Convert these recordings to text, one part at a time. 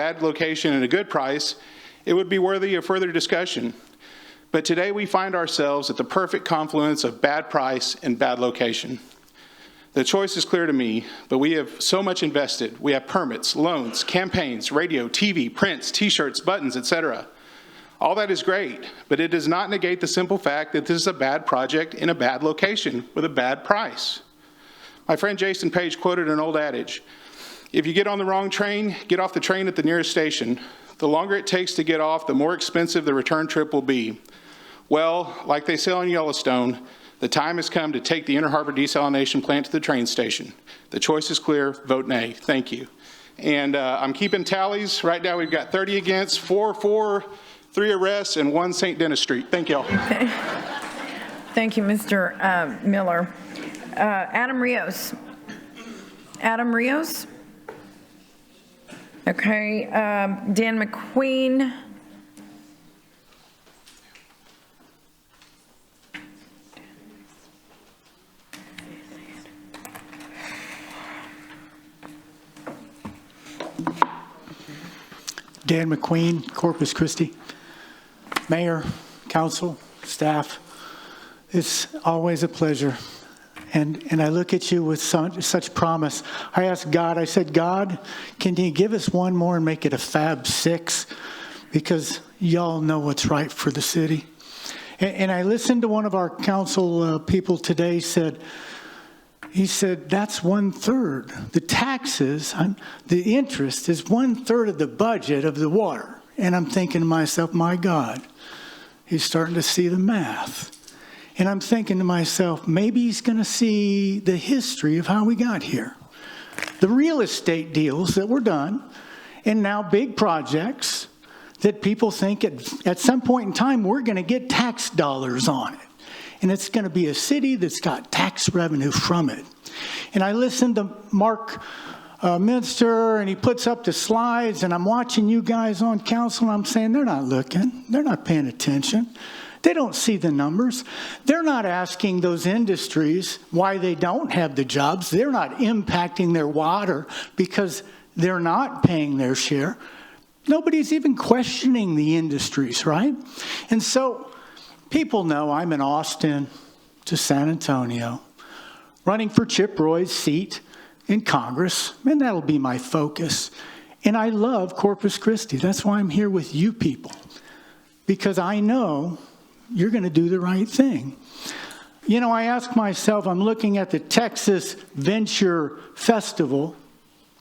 bad location and a good price, it would be worthy of further discussion. But today we find ourselves at the perfect confluence of bad price and bad location. The choice is clear to me, but we have so much invested. We have permits, loans, campaigns, radio, TV, prints, t-shirts, buttons, etc. All that is great, but it does not negate the simple fact that this is a bad project in a bad location with a bad price. My friend Jason Page quoted an old adage: if you get on the wrong train, get off the train at the nearest station. The longer it takes to get off, the more expensive the return trip will be. Well, like they say on Yellowstone, the time has come to take the Inner Harbor desalination plant to the train station. The choice is clear. Vote nay. Thank you. And I'm keeping tallies. Right now we've got 30 against, 4 for, 3 arrests, and 1 St. Denis Street. Thank you all. Okay. Thank you, Mr. Miller. Adam Rios. Adam Rios? Okay. Dan McQueen. Dan McQueen, Corpus Christi. Mayor, council, staff, it's always a pleasure. And I look at you with such promise. I asked God, I said, God, can you give us one more and make it a Fab 6? Because y'all know what's right for the city. And I listened to one of our council people today he said, that's 1/3. The taxes, the interest is 1/3 of the budget of the water. And I'm thinking to myself, my God, he's starting to see the math. And I'm thinking to myself, maybe he's going to see the history of how we got here. The real estate deals that were done, and now big projects that people think at some point in time we're going to get tax dollars on it. And it's going to be a city that's got tax revenue from it. And I listened to Mark Minster, and he puts up the slides, and I'm watching you guys on council, and I'm saying they're not looking. They're not paying attention. They don't see the numbers. They're not asking those industries why they don't have the jobs. They're not impacting their water because they're not paying their share. Nobody's even questioning the industries, right? And so people know I'm in Austin to San Antonio, running for Chip Roy's seat in Congress, and that'll be my focus. And I love Corpus Christi. That's why I'm here with you people, because I know you're going to do the right thing. You know, I ask myself, I'm looking at the Texas Venture Festival.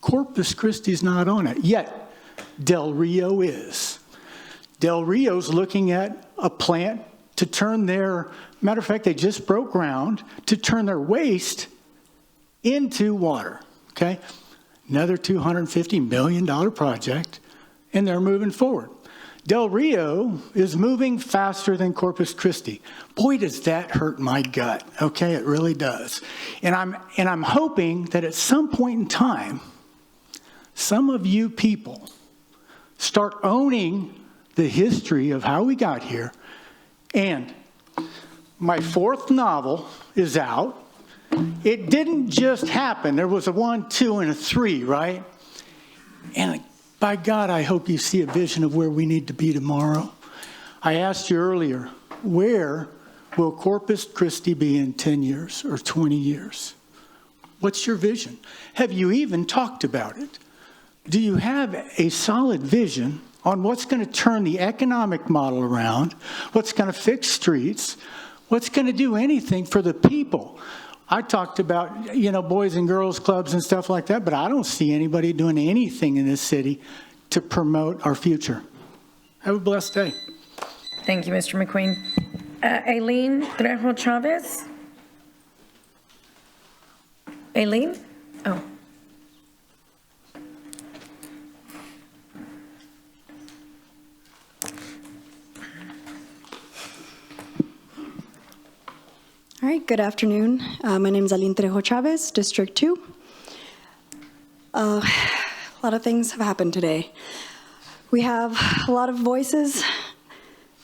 Corpus Christi's not on it, yet Del Rio is. Del Rio's looking at a plant to turn their, matter of fact, they just broke ground to turn their waste into water, okay? Another $250 million project, and they're moving forward. Del Rio is moving faster than Corpus Christi. Boy, does that hurt my gut, okay? It really does. And I'm hoping that at some point in time, some of you people start owning the history of how we got here. And my 4th novel is out. It didn't just happen. There was a 1, 2, and a 3, right? And by God, I hope you see a vision of where we need to be tomorrow. I asked you earlier, where will Corpus Christi be in 10 years or 20 years? What's your vision? Have you even talked about it? Do you have a solid vision on what's going to turn the economic model around, what's going to fix streets, what's going to do anything for the people? I talked about, you know, boys and girls clubs and stuff like that, but I don't see anybody doing anything in this city to promote our future. Have a blessed day. Thank you, Mr. McQueen. Aileen Trejo Chavez? Aileen? Oh. All right, good afternoon. My name is Aileen Trejo Chavez, District 2. A lot of things have happened today. We have a lot of voices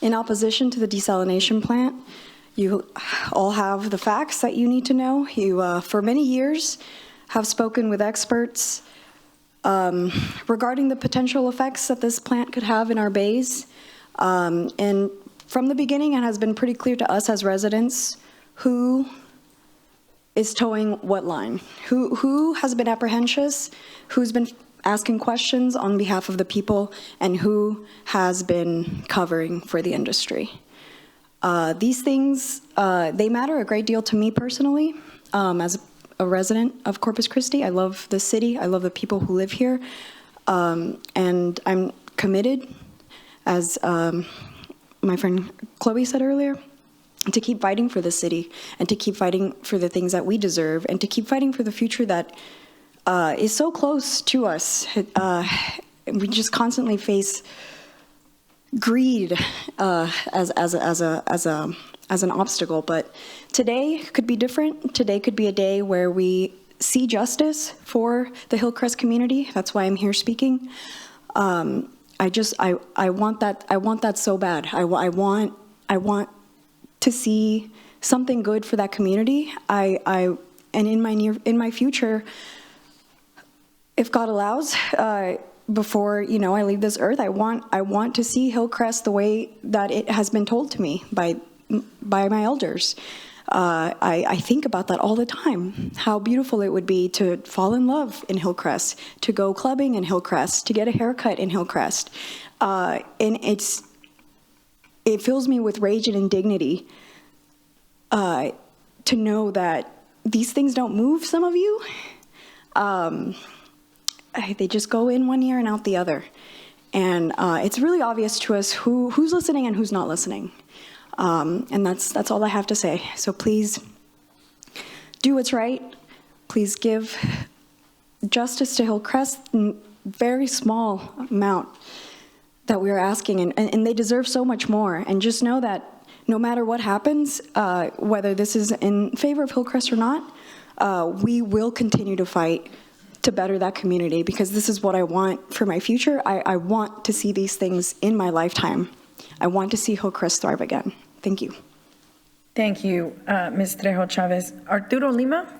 in opposition to the desalination plant. You all have the facts that you need to know. You, for many years, have spoken with experts regarding the potential effects that this plant could have in our bays. And from the beginning, it has been pretty clear to us as residents who is towing what line, who has been apprehensive, who's been asking questions on behalf of the people, and who has been covering for the industry. These things, they matter a great deal to me personally. As a resident of Corpus Christi, I love the city, I love the people who live here, and I'm committed, as my friend Chloe said earlier, to keep fighting for the city, and to keep fighting for the things that we deserve, and to keep fighting for the future that is so close to us. We just constantly face greed as an obstacle, but today could be different. Today could be a day where we see justice for the Hillcrest community. That's why I'm here speaking. I want that so bad. I want to see something good for that community. And in my future, if God allows, before I leave this earth, I want to see Hillcrest the way that it has been told to me by my elders. I think about that all the time, how beautiful it would be to fall in love in Hillcrest, to go clubbing in Hillcrest, to get a haircut in Hillcrest. And it fills me with rage and indignity to know that these things don't move some of you. They just go in one ear and out the other. And it's really obvious to us who's listening and who's not listening. And that's all I have to say. So please do what's right. Please give justice to Hillcrest, very small amount that we're asking, and they deserve so much more. And just know that no matter what happens, whether this is in favor of Hillcrest or not, we will continue to fight to better that community, because this is what I want for my future. I want to see these things in my lifetime. I want to see Hillcrest thrive again. Thank you. Thank you, Ms. Trejo Chavez. Arturo Lima?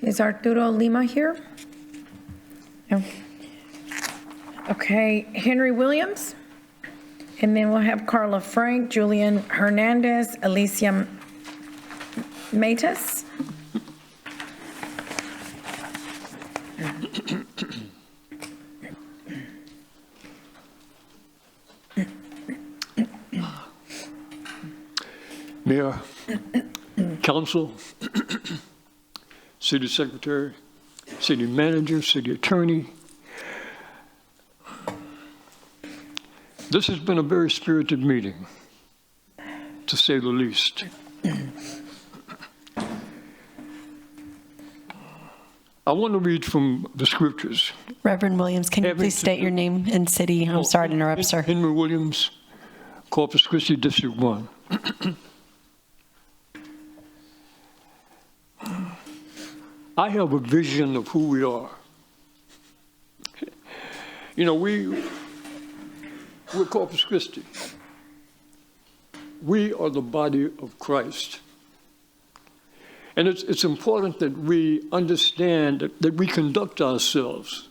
Is Arturo Lima here? No. Okay, Henry Williams? And then we'll have Carla Frank, Julian Hernandez, Alicia Matus. Mayor, Council, City Secretary, City Manager, City Attorney. This has been a very spirited meeting, to say the least. I want to read from the scriptures. Reverend Williams, can you please state your name and city? I'm sorry to interrupt, sir. Henry Williams, Corpus Christi, District 1. I have a vision of who we are. We're Corpus Christi. We are the body of Christ. And it's important that we understand that we conduct ourselves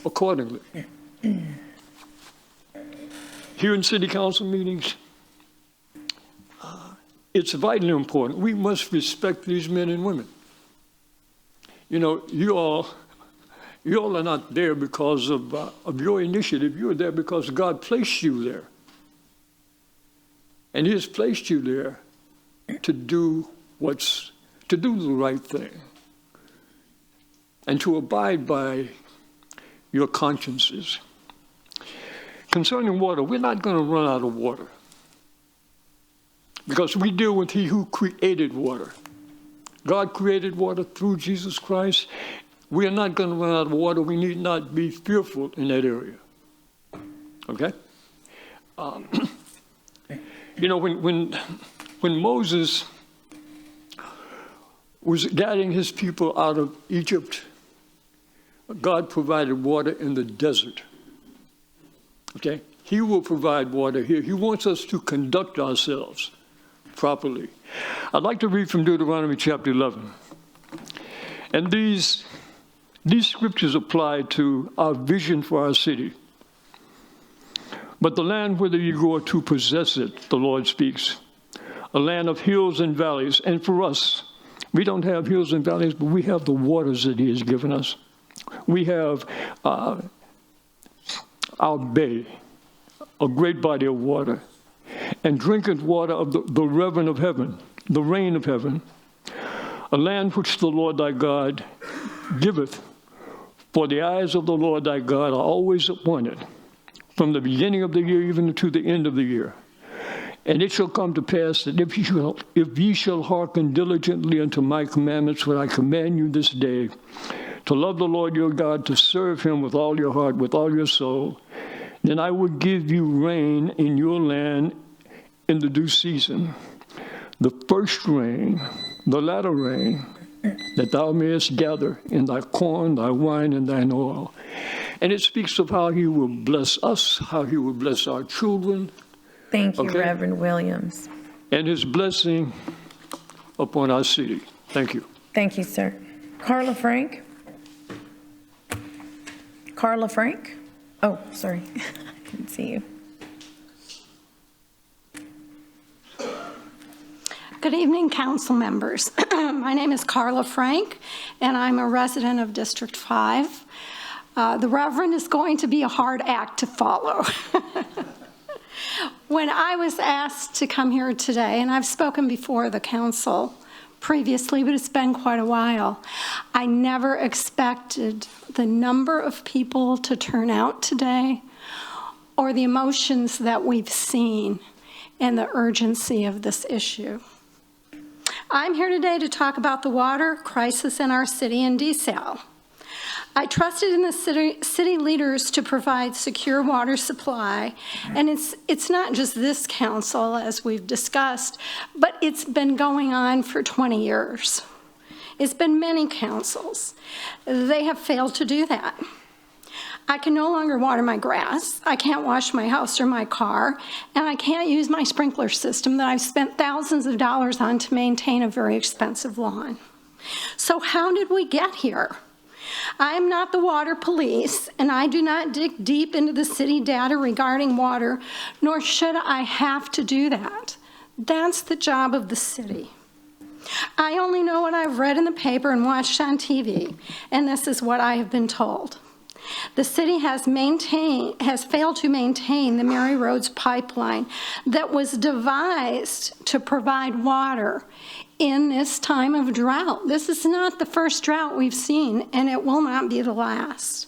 accordingly. Here in city council meetings, it's vitally important. We must respect these men and women. You all are not there because of your initiative. You're there because God placed you there. And He has placed you there to do the right thing and to abide by your consciences. Concerning water, we're not going to run out of water because we deal with He who created water. God created water through Jesus Christ. We are not going to run out of water. We need not be fearful in that area. Okay? When Moses was guiding his people out of Egypt, God provided water in the desert. Okay? He will provide water here. He wants us to conduct ourselves properly. I'd like to read from Deuteronomy chapter 11. And these These scriptures apply to our vision for our city. But the land whither you go to possess it, the Lord speaks, a land of hills and valleys. And for us, we don't have hills and valleys, but we have the waters that he has given us. We have our bay, a great body of water, and drinking water of the rain of heaven, a land which the Lord thy God giveth. For the eyes of the Lord thy God are always appointed, from the beginning of the year even to the end of the year. And it shall come to pass that if ye shall hearken diligently unto my commandments, what I command you this day, to love the Lord your God, to serve him with all your heart, with all your soul, then I will give you rain in your land in the due season, the first rain, the latter rain, that thou mayest gather in thy corn, thy wine, and thine oil. And it speaks of how he will bless us, how he will bless our children. Thank you, Okay. Reverend Williams. And his blessing upon our city. Thank you. Thank you, sir. Carla Frank? Carla Frank? Oh, sorry. I didn't see you. Good evening, council members. My name is Carla Frank, and I'm a resident of District 5. The Reverend is going to be a hard act to follow. When I was asked to come here today, and I've spoken before the council previously, but it's been quite a while, I never expected the number of people to turn out today or the emotions that we've seen and the urgency of this issue. I'm here today to talk about the water crisis in our city and desal. I trusted in the city leaders to provide secure water supply, and it's not just this council, as we've discussed, but it's been going on for 20 years. It's been many councils. They have failed to do that. I can no longer water my grass, I can't wash my house or my car, and I can't use my sprinkler system that I've spent thousands of dollars on to maintain a very expensive lawn. So how did we get here? I am not the water police, and I do not dig deep into the city data regarding water, nor should I have to do that. That's the job of the city. I only know what I've read in the paper and watched on TV, and this is what I have been told. The city has failed to maintain the Mary Roads pipeline that was devised to provide water in this time of drought. This is not the first drought we've seen, and it will not be the last.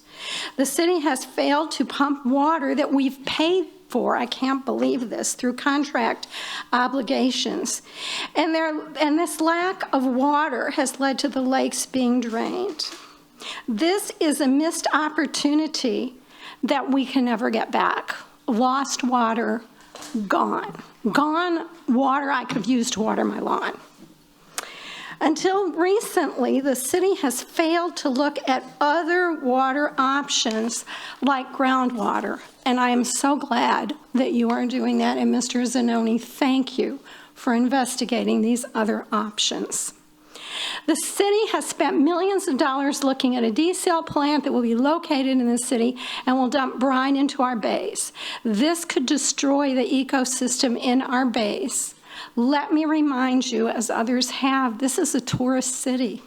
The city has failed to pump water that we've paid for, I can't believe this, through contract obligations. And this lack of water has led to the lakes being drained. This is a missed opportunity that we can never get back. Lost water, gone. Gone water I could have used to water my lawn. Until recently, the city has failed to look at other water options like groundwater. And I am so glad that you are doing that. And Mr. Zanoni, thank you for investigating these other options. The city has spent millions of dollars looking at a desal plant that will be located in the city and will dump brine into our bays. This could destroy the ecosystem in our bays. Let me remind you, as others have, this is a tourist city.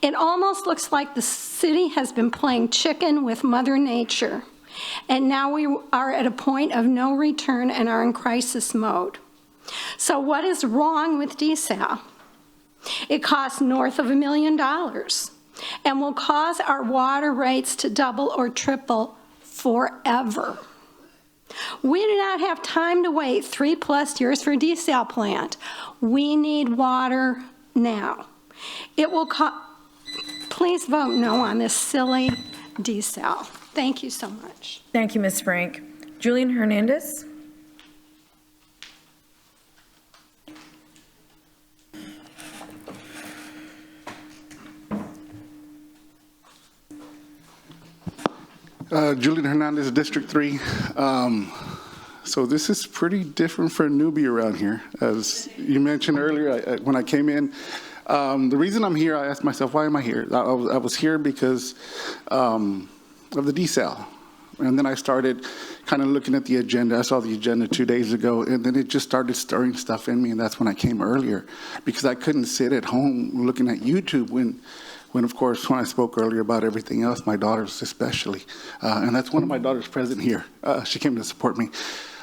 It almost looks like the city has been playing chicken with Mother Nature, and now we are at a point of no return and are in crisis mode. So what is wrong with desal? It costs north of $1 million and will cause our water rates to double or triple forever. We do not have time to wait 3+ years for a desal plant. We need water now. It will please vote no on this silly desal. Thank you so much. Thank you, Ms. Frank. Julian Hernandez? Julian Hernandez, District 3. So this is pretty different for a newbie around here. As you mentioned earlier, when I came in, The reason I'm here, I asked myself, why am I here? I was here because of the desal. And then I started kind of looking at the agenda. I saw the agenda 2 days ago, and then it just started stirring stuff in me, and that's when I came earlier, because I couldn't sit at home looking at YouTube when of course, when I spoke earlier about everything else, my daughters especially, and that's one of my daughters present here. She came to support me.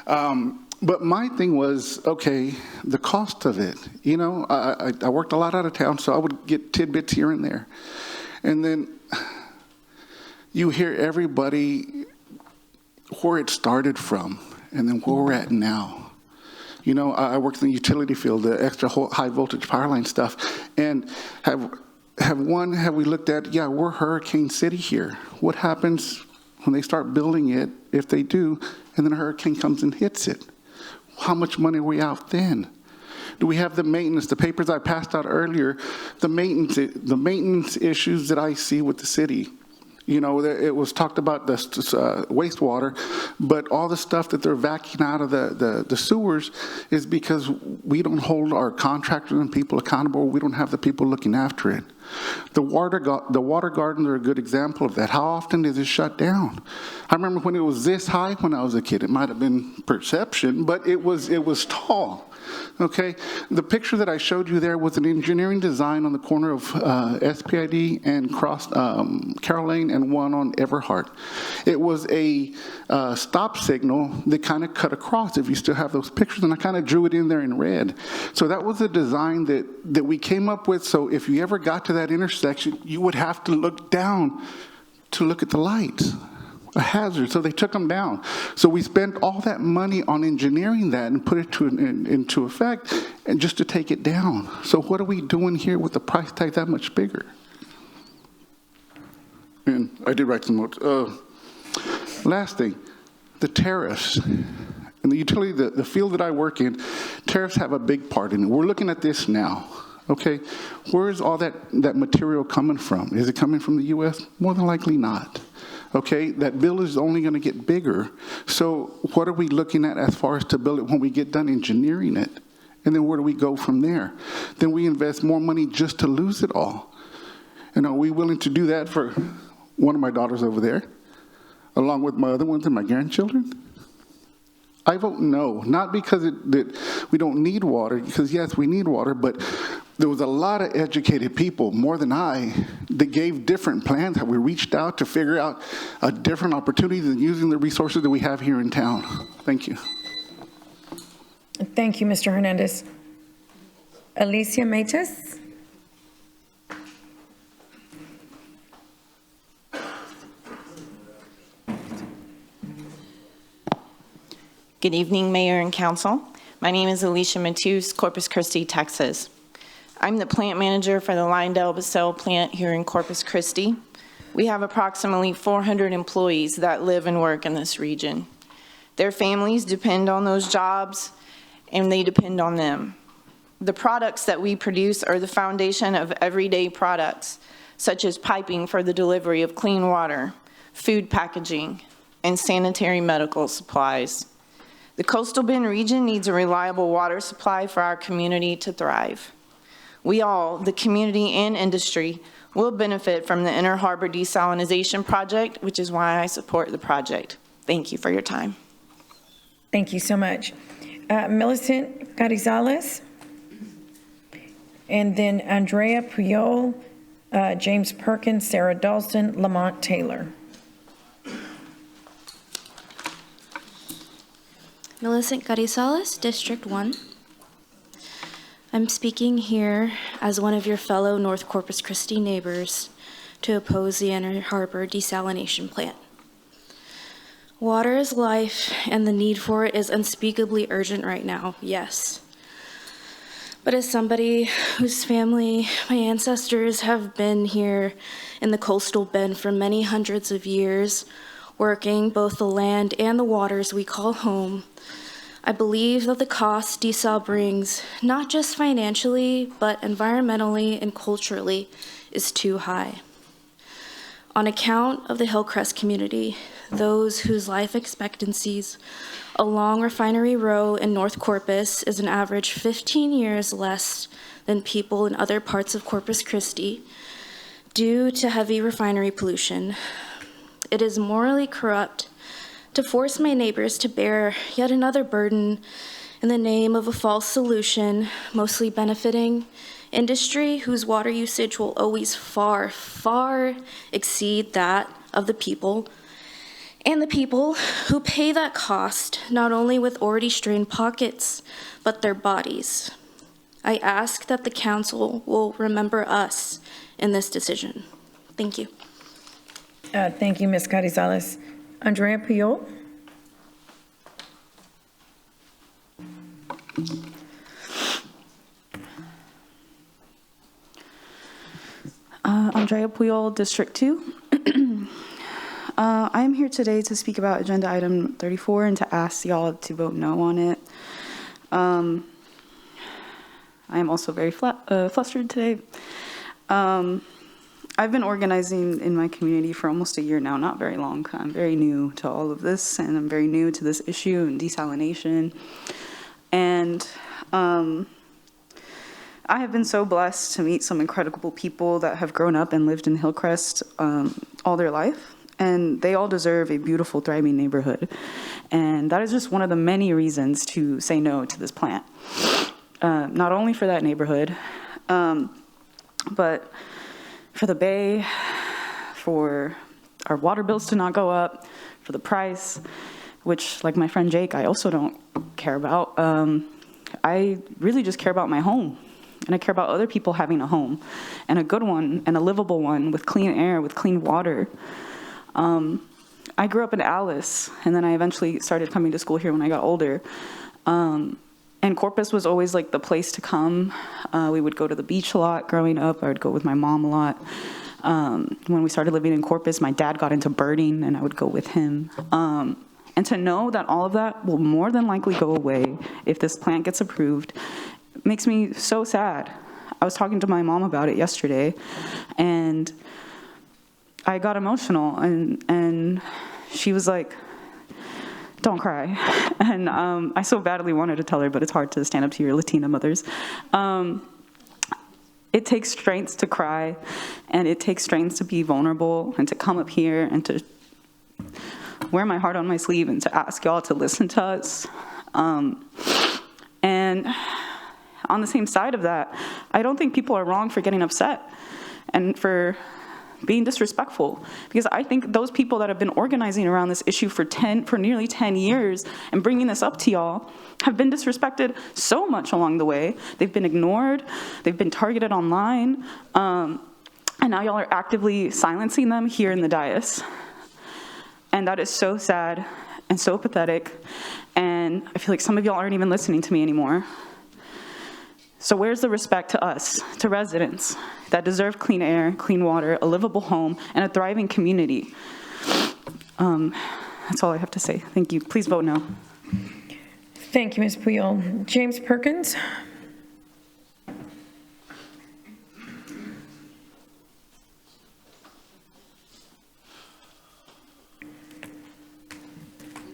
But my thing was, okay, the cost of it. You know, I worked a lot out of town, so I would get tidbits here and there. And then you hear everybody where it started from, and then where we're at now. You know, I worked in the utility field, the extra high voltage power line stuff, and have we looked at, yeah, we're Hurricane City here. What happens when they start building it, if they do, and then a hurricane comes and hits it? How much money are we out then? Do we have the maintenance, the papers I passed out earlier, the maintenance issues that I see with the city? You know, it was talked about the wastewater, but all the stuff that they're vacuuming out of the sewers is because we don't hold our contractors and people accountable. We don't have the people looking after it. The water gardens are a good example of that. How often is it shut down? I remember when it was this high when I was a kid. It might have been perception, but it was tall. Okay, the picture that I showed you there was an engineering design on the corner of SPID and Carroll Lane and one on Everhart. It was a stop signal that kind of cut across, if you still have those pictures, and I kind of drew it in there in red. So that was a design that we came up with, so if you ever got to that intersection, you would have to look down to look at the lights. A hazard, so they took them down. So we spent all that money on engineering that and put it into effect, and just to take it down. So what are we doing here with the price tag that much bigger? And I did write some notes. Last thing, the tariffs. In the utility, the field that I work in, tariffs have a big part in it. We're looking at this now. Okay, where is all that material coming from? Is it coming from the U.S.? More than likely not. Okay, that bill is only going to get bigger. So what are we looking at as far as to build it when we get done engineering it? And then where do we go from there? Then we invest more money just to lose it all. And are we willing to do that for one of my daughters over there, along with my other ones and my grandchildren? I vote no, not because that we don't need water, because yes, we need water, but there was a lot of educated people, more than I, that gave different plans, how we reached out to figure out a different opportunity than using the resources that we have here in town. Thank you. Thank you, Mr. Hernandez. Alicia Meites? Good evening, Mayor and Council. My name is Alicia Matus, Corpus Christi, Texas. I'm the plant manager for the LyondellBasell plant here in Corpus Christi. We have approximately 400 employees that live and work in this region. Their families depend on those jobs, and they depend on them. The products that we produce are the foundation of everyday products, such as piping for the delivery of clean water, food packaging, and sanitary medical supplies. The Coastal Bend region needs a reliable water supply for our community to thrive. We all, the community and industry, will benefit from the Inner Harbor Desalination Project, which is why I support the project. Thank you for your time. Thank you so much. Millicent Carrizales, and then Andrea Puyol, James Perkins, Sarah Dalston, Lamont Taylor. Millicent Carrizales, District 1. I'm speaking here as one of your fellow North Corpus Christi neighbors to oppose the Inner Harbor desalination plant. Water is life, and the need for it is unspeakably urgent right now, yes. But as somebody whose family, my ancestors have been here in the Coastal Bend for many hundreds of years, working both the land and the waters we call home, I believe that the cost desal brings, not just financially, but environmentally and culturally, is too high. On account of the Hillcrest community, those whose life expectancies along Refinery Row in North Corpus is an average 15 years less than people in other parts of Corpus Christi due to heavy refinery pollution. It is morally corrupt to force my neighbors to bear yet another burden in the name of a false solution, mostly benefiting industry whose water usage will always far, far exceed that of the people, and the people who pay that cost not only with already strained pockets, but their bodies. I ask that the council will remember us in this decision. Thank you. Thank you, Ms. Carrizales. Andrea Puyol? Andrea Puyol, District 2. I am here today to speak about agenda item 34 and to ask y'all to vote no on it. I am also very flustered today. I've been organizing in my community for almost a year now, not very long. I'm very new to all of this, and I'm very new to this issue and desalination. And I have been so blessed to meet some incredible people that have grown up and lived in Hillcrest all their life. And they all deserve a beautiful, thriving neighborhood. And that is just one of the many reasons to say no to this plant. Not only for that neighborhood, but for the bay, for our water bills to not go up, for the price, which, like my friend Jake, I also don't care about. I really just care about my home. And I care about other people having a home, and a good one, and a livable one, with clean air, with clean water. I grew up in Alice, and then I eventually started coming to school here when I got older. And Corpus was always like the place to come. We would go to the beach a lot growing up. I would go with my mom a lot. When we started living in Corpus, my dad got into birding, and I would go with him. And to know that all of that will more than likely go away if this plant gets approved makes me so sad. I was talking to my mom about it yesterday, and I got emotional, and she was like, "Don't cry." And I so badly wanted to tell her, but it's hard to stand up to your Latina mothers. It takes strength to cry, and it takes strength to be vulnerable, and to come up here and to wear my heart on my sleeve and to ask y'all to listen to us. And on the same side of that, I don't think people are wrong for getting upset and for being disrespectful, because I think those people that have been organizing around this issue for nearly 10 years and bringing this up to y'all have been disrespected so much along the way. They've been ignored, they've been targeted online, and now y'all are actively silencing them here in the dais. And that is so sad and so pathetic, and I feel like some of y'all aren't even listening to me anymore. So where's the respect to us, to residents that deserve clean air, clean water, a livable home, and a thriving community? That's all I have to say. Thank you. Please vote no. Thank you, Ms. Puyol. James Perkins?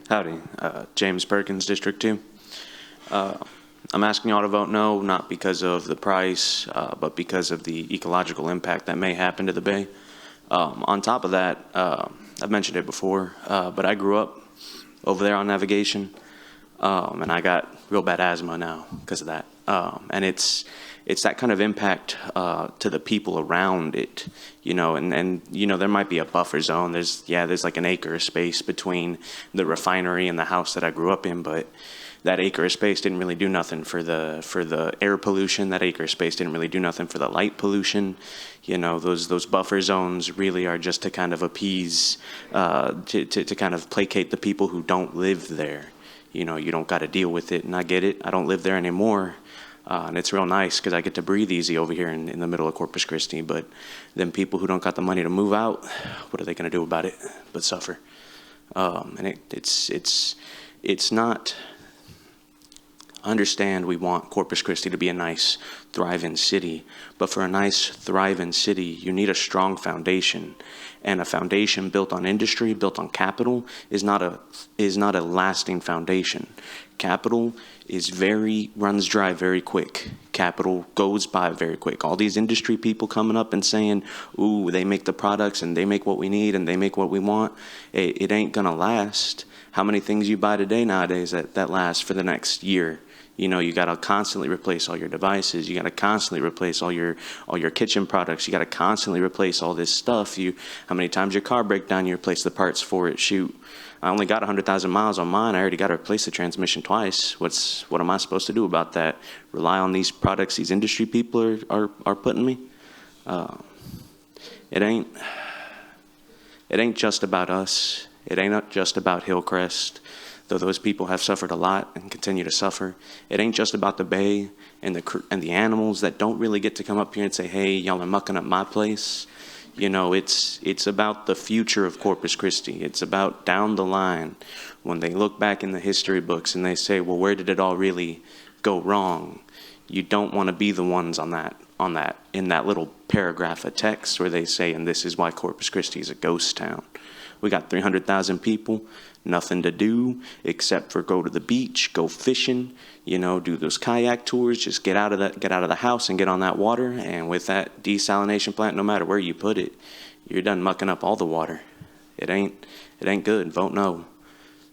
Howdy, James Perkins, District 2. I'm asking y'all to vote no, not because of the price, but because of the ecological impact that may happen to the bay. On top of that, I've mentioned it before, but I grew up over there on Navigation, and I got real bad asthma now because of that. And it's that kind of impact to the people around it, you know, and you know, there might be a buffer zone. There's like an acre of space between the refinery and the house that I grew up in, but that acre of space didn't really do nothing for the air pollution. That acre of space didn't really do nothing for the light pollution. You know, those buffer zones really are just to kind of appease, to kind of placate the people who don't live there. You know, you don't got to deal with it, and I get it. I don't live there anymore, and it's real nice because I get to breathe easy over here in the middle of Corpus Christi. But then people who don't got the money to move out, what are they going to do about it but suffer? And it's not understand we want Corpus Christi to be a nice, thriving city, but for a nice, thriving city, you need a strong foundation. And a foundation built on industry, built on capital, is not a lasting foundation. Capital runs dry very quick. Capital goes by very quick. All these industry people coming up and saying, ooh, they make the products and they make what we need and they make what we want, it ain't gonna last. How many things you buy today nowadays that last for the next year? You know, you got to constantly replace all your devices. You got to constantly replace all your kitchen products. You got to constantly replace all this stuff. How many times your car break down, you replace the parts for it? Shoot, I only got 100,000 miles on mine. I already got to replace the transmission twice. What am I supposed to do about that? Rely on these products these industry people are putting me? It ain't just about us. It ain't just about Hillcrest, though those people have suffered a lot and continue to suffer. It ain't just about the bay and the animals that don't really get to come up here and say, hey, y'all are mucking up my place. You know, it's about the future of Corpus Christi. It's about down the line when they look back in the history books and they say, well, where did it all really go wrong? You don't want to be the ones in that little paragraph of text where they say, and this is why Corpus Christi is a ghost town. We got 300,000 people, nothing to do except for go to the beach, go fishing, you know, do those kayak tours, just get out of the house and get on that water. And with that desalination plant, no matter where you put it, you're done mucking up all the water. It ain't good. Vote no.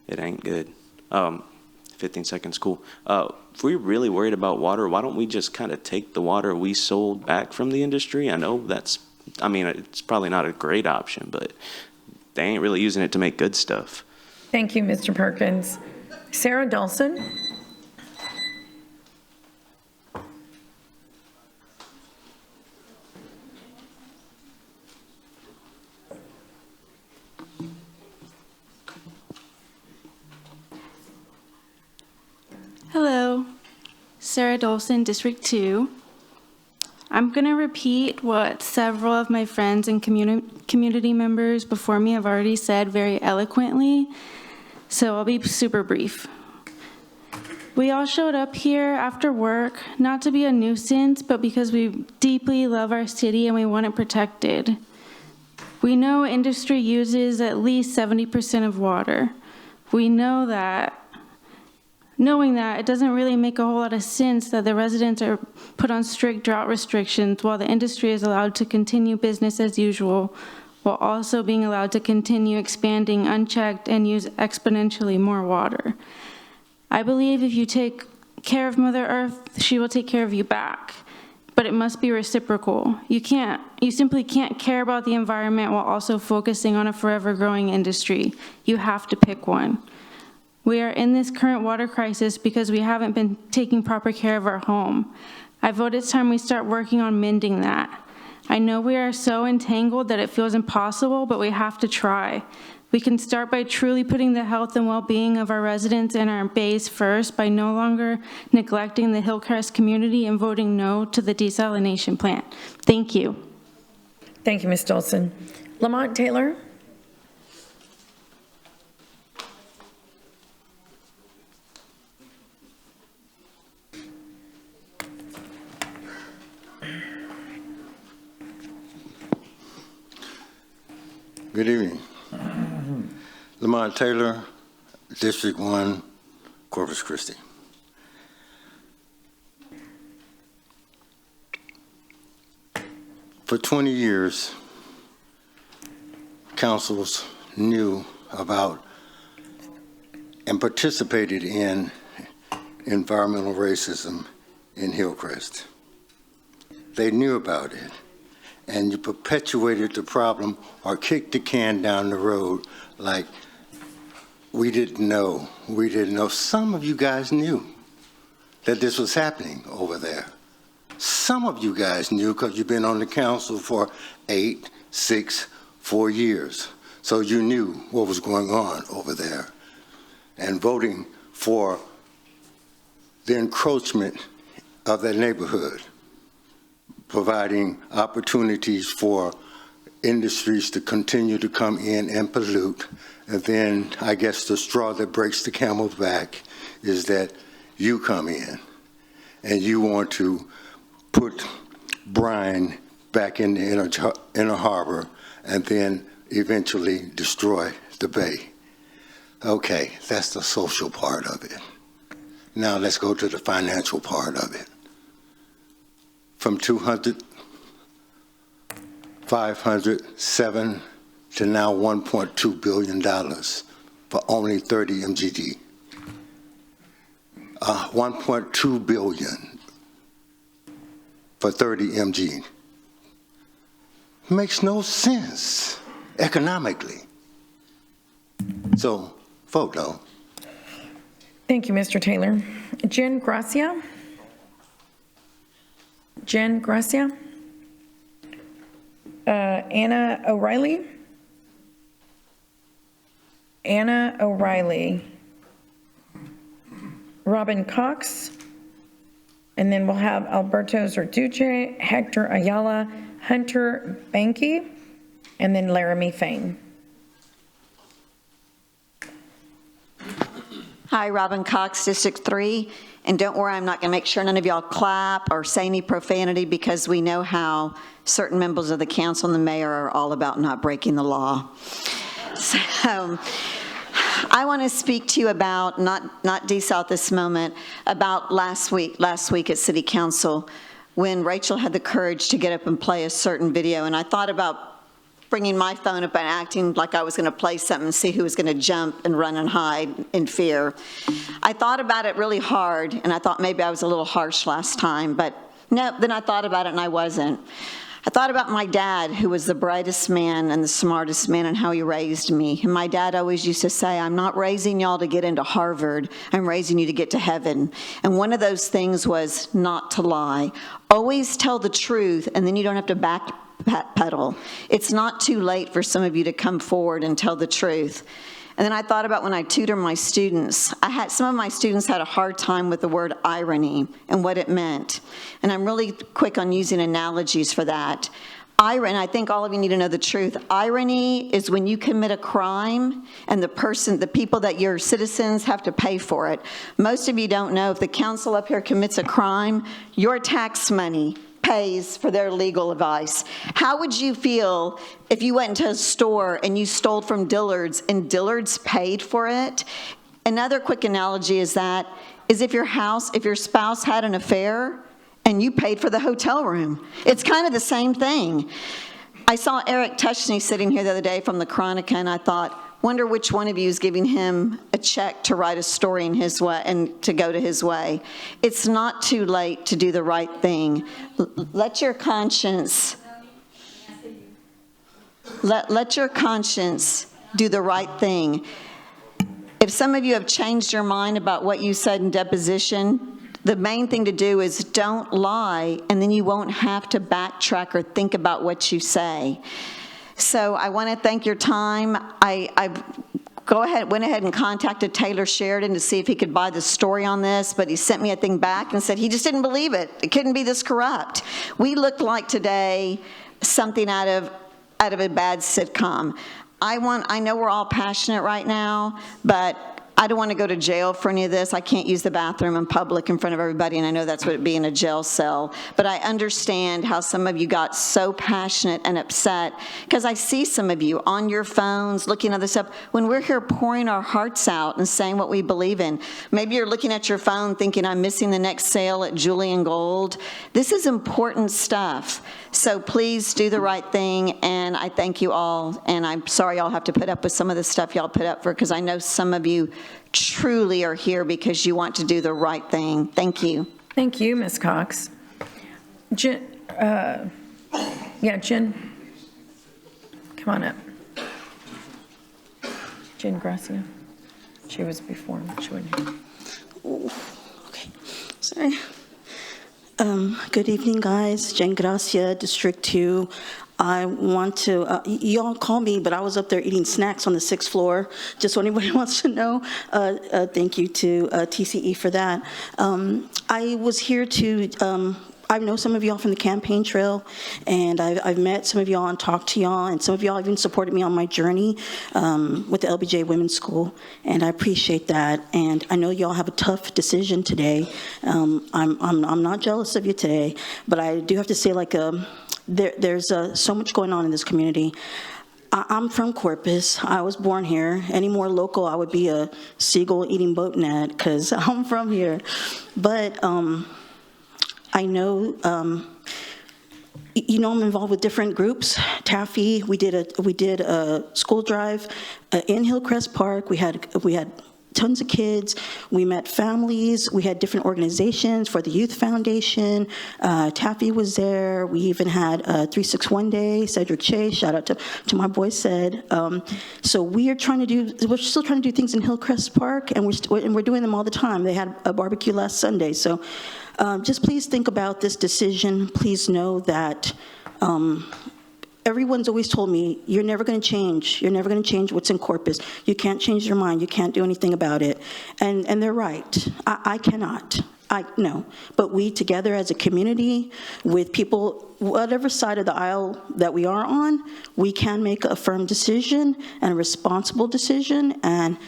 It ain't good. 15 seconds, cool. If we're really worried about water, why don't we just kind of take the water we sold back from the industry? I know it's probably not a great option, but they ain't really using it to make good stuff. Thank you, Mr. Perkins. Sarah Dawson. Hello, Sarah Dolson, District 2. I'm going to repeat what several of my friends and community members before me have already said very eloquently, so I'll be super brief. We all showed up here after work, not to be a nuisance, but because we deeply love our city and we want it protected. We know industry uses at least 70% of water. We know that. Knowing that, it doesn't really make a whole lot of sense that the residents are put on strict drought restrictions while the industry is allowed to continue business as usual, while also being allowed to continue expanding unchecked and use exponentially more water. I believe if you take care of Mother Earth, she will take care of you back. But it must be reciprocal. You simply can't care about the environment while also focusing on a forever growing industry. You have to pick one. We are in this current water crisis because we haven't been taking proper care of our home. I vote it's time we start working on mending that. I know we are so entangled that it feels impossible, but we have to try. We can start by truly putting the health and well-being of our residents and our bays first by no longer neglecting the Hillcrest community and voting no to the desalination plant. Thank you. Thank you, Ms. Dolson. Lamont Taylor. Good evening. Lamont Taylor, District 1, Corpus Christi. For 20 years, councils knew about and participated in environmental racism in Hillcrest. They knew about it. And you perpetuated the problem or kicked the can down the road like we didn't know. We didn't know. Some of you guys knew that this was happening over there. Some of you guys knew because you've been on the council for 8, 6, 4 years. So you knew what was going on over there. And voting for the encroachment of that neighborhood, providing opportunities for industries to continue to come in and pollute. And then I guess the straw that breaks the camel's back is that you come in and you want to put brine back in the inner harbor and then eventually destroy the bay. Okay, that's the social part of it. Now let's go to the financial part of it. From 200, 500, 7 to now $1.2 billion for only 30 MGD. 1.2 billion for 30 MG. Makes no sense economically. So vote no. Thank you, Mr. Taylor. Jen Gracia? Jen Gracia? Anna O'Reilly? Anna O'Reilly. Robin Cox? And then we'll have Alberto Zerduce, Hector Ayala, Hunter Banky, and then Laramie Fain. Hi, Robin Cox, District 3. And don't worry, I'm not going to make sure none of y'all clap or say any profanity, because we know how certain members of the council and the mayor are all about not breaking the law. So I want to speak to you about, not desal at this moment, about last week at City Council when Rachel had the courage to get up and play a certain video. And I thought about bringing my phone up and acting like I was going to play something and see who was going to jump and run and hide in fear. I thought about it really hard, and I thought maybe I was a little harsh last time, but no, then I thought about it and I wasn't. I thought about my dad, who was the brightest man and the smartest man, and how he raised me. And my dad always used to say, I'm not raising y'all to get into Harvard, I'm raising you to get to heaven. And one of those things was not to lie. Always tell the truth, and then you don't have to backpedal. It's not too late for some of you to come forward and tell the truth. And then I thought about when I tutor my students. Some of my students had a hard time with the word irony and what it meant. And I'm really quick on using analogies for that. Irony, I think all of you need to know the truth. Irony is when you commit a crime and the people that your citizens have to pay for it. Most of you don't know, if the council up here commits a crime, your tax money pays for their legal advice. How would you feel if you went into a store and you stole from Dillard's and Dillard's paid for it? Another quick analogy is if your spouse had an affair and you paid for the hotel room. It's kind of the same thing. I saw Eric Tushny sitting here the other day from the Chronica, and I thought, wonder which one of you is giving him a check to write a story in his way and to go to his way. It's not too late to do the right thing. Let your conscience do the right thing. If some of you have changed your mind about what you said in deposition, the main thing to do is don't lie, and then you won't have to backtrack or think about what you say. So I want to thank your time. I went ahead and contacted Taylor Sheridan to see if he could buy the story on this, but he sent me a thing back and said he just didn't believe it. It couldn't be this corrupt. We looked like today something out of a bad sitcom. I know we're all passionate right now, but I don't want to go to jail for any of this. I can't use the bathroom in public in front of everybody, and I know that's what it'd be in a jail cell. But I understand how some of you got so passionate and upset, because I see some of you on your phones looking at this stuff when we're here pouring our hearts out and saying what we believe in. Maybe you're looking at your phone thinking, I'm missing the next sale at Julian Gold. This is important stuff. So please do the right thing, and I thank you all, and I'm sorry y'all have to put up with some of the stuff y'all put up for, because I know some of you truly are here because you want to do the right thing. Thank you. Thank you, Ms. Cox. Jen, Jen, come on up. Jen Gracia. She was before, she wasn't here. Okay, sorry. Good evening, guys. Jen Gracia, District 2. I want to, y'all called me, but I was up there eating snacks on the 6th floor, just so anybody wants to know. Thank you to TCE for that. I was here to, I know some of y'all from the campaign trail, and I've met some of y'all and talked to y'all, and some of y'all even supported me on my journey with the LBJ Women's School, and I appreciate that. And I know y'all have a tough decision today. I'm not jealous of you today, but I do have to say, like, there's so much going on in this community. I'm from Corpus. I was born here. Any more local, I would be a seagull eating boat net because I'm from here. But I know, I'm involved with different groups. Taffy, we did a school drive in Hillcrest Park. We had tons of kids. We met families. We had different organizations for the Youth Foundation. Taffy was there. We even had 361 Day, Cedric Chase, shout out to my boy Ced. So we're still trying to do things in Hillcrest Park, and we're doing them all the time. They had a barbecue last Sunday. So just please think about this decision. Please know that everyone's always told me, you're never going to change. You're never going to change what's in Corpus. You can't change your mind. You can't do anything about it. And they're right. I cannot. No. But we together as a community with people, whatever side of the aisle that we are on, we can make a firm decision and a responsible decision and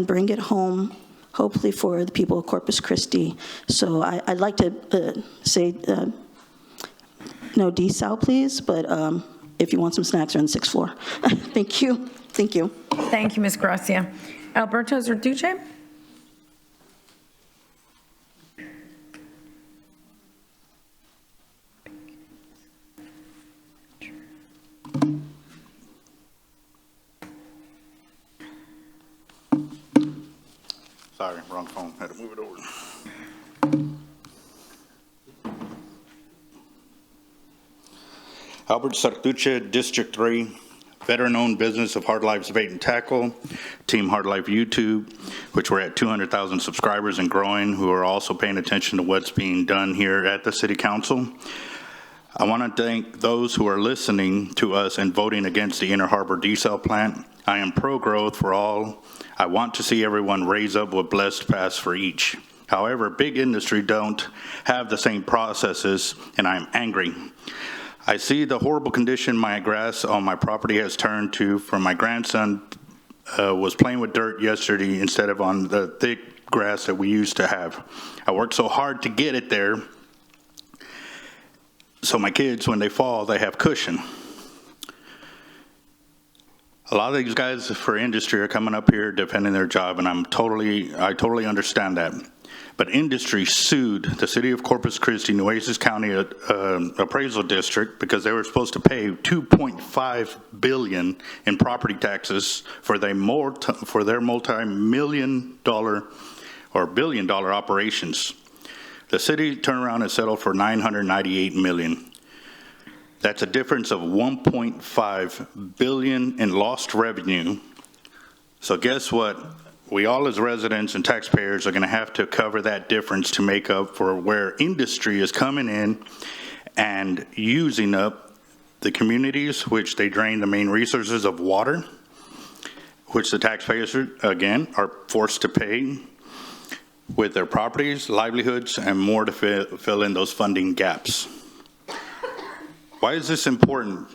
bring it home, hopefully for the people of Corpus Christi. So I'd like to say no desal, please, but if you want some snacks, are on the 6th floor. Thank you. Thank you. Thank you, Ms. Gracia. Alberto Zerduce? Sorry, wrong phone. Had to move it over. Albert Sartuche, District 3, veteran-owned business of Hard Lives Bait and Tackle, Team Hard Life YouTube, which we're at 200,000 subscribers and growing, who are also paying attention to what's being done here at the City Council. I want to thank those who are listening to us and voting against the Inner Harbor desal plant. I am pro-growth for all. I want to see everyone raise up with blessed paths for each. However, big industry don't have the same processes, and I'm angry. I see the horrible condition my grass on my property has turned to from my grandson was playing with dirt yesterday instead of on the thick grass that we used to have. I worked so hard to get it there so my kids, when they fall, they have cushion. A lot of these guys for industry are coming up here defending their job, and I totally understand that. But industry sued the city of Corpus Christi, Nueces County Appraisal District because they were supposed to pay $2.5 billion in property taxes for their multi-million dollar or billion-dollar operations. The city turned around and settled for $998 million. That's a difference of $1.5 billion in lost revenue. So guess what? We all as residents and taxpayers are going to have to cover that difference to make up for where industry is coming in and using up the communities, which they drain the main resources of water, which the taxpayers, again, are forced to pay with their properties, livelihoods, and more to fill in those funding gaps. Why is this important?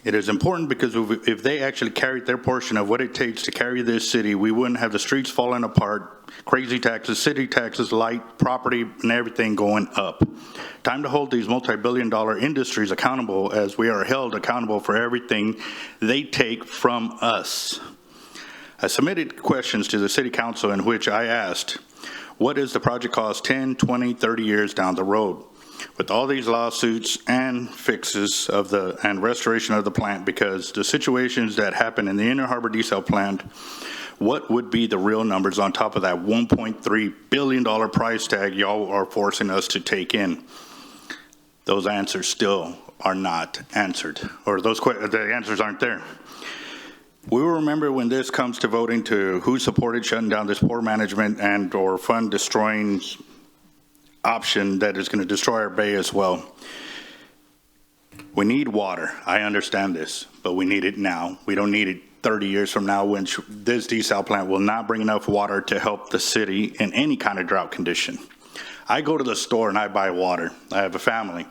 It is important because if they actually carried their portion of what it takes to carry this city, we wouldn't have the streets falling apart, crazy taxes, city taxes, light, property, and everything going up. Time to hold these multi-billion-dollar industries accountable as we are held accountable for everything they take from us. I submitted questions to the City Council in which I asked, what is the project cost 10, 20, 30 years down the road? With all these lawsuits and fixes and restoration of the plant, because the situations that happen in the Inner Harbor desal plant, what would be the real numbers on top of that $1.3 billion price tag y'all are forcing us to take in? Those answers still are not answered, or the answers aren't there. We will remember when this comes to voting to who supported shutting down this poor management and or fund destroying option that is going to destroy our bay as well. We need water. I understand this, but we need it now. We don't need it 30 years from now when this desal plant will not bring enough water to help the city in any kind of drought condition. I go to the store and I buy water. I have a family.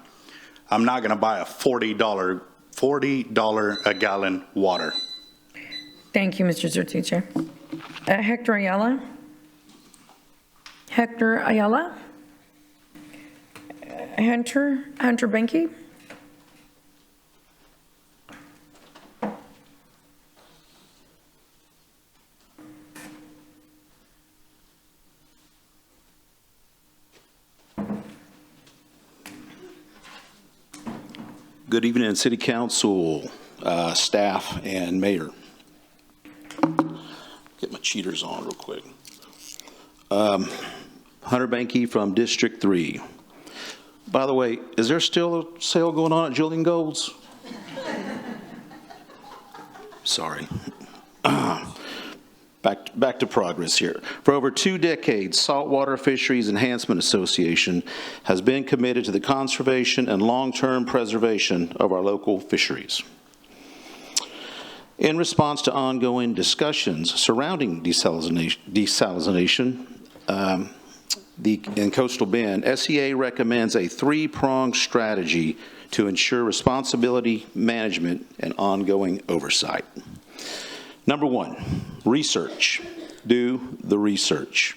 I'm not going to buy a $40 a gallon water. Thank you, Mr. Zertuche. Hector Ayala? Hector Ayala? Hunter Benke? Good evening, City Council, staff, and Mayor. Get my cheaters on real quick. Hunter Benke from District 3. By the way, is there still a sale going on at Julian Gold's? Sorry. Back to progress here. For over 2 decades, Saltwater Fisheries Enhancement Association has been committed to the conservation and long-term preservation of our local fisheries. In response to ongoing discussions surrounding desalination in Coastal Bend, SEA recommends a 3-pronged strategy to ensure responsibility, management, and ongoing oversight. Number 1, research. Do the research.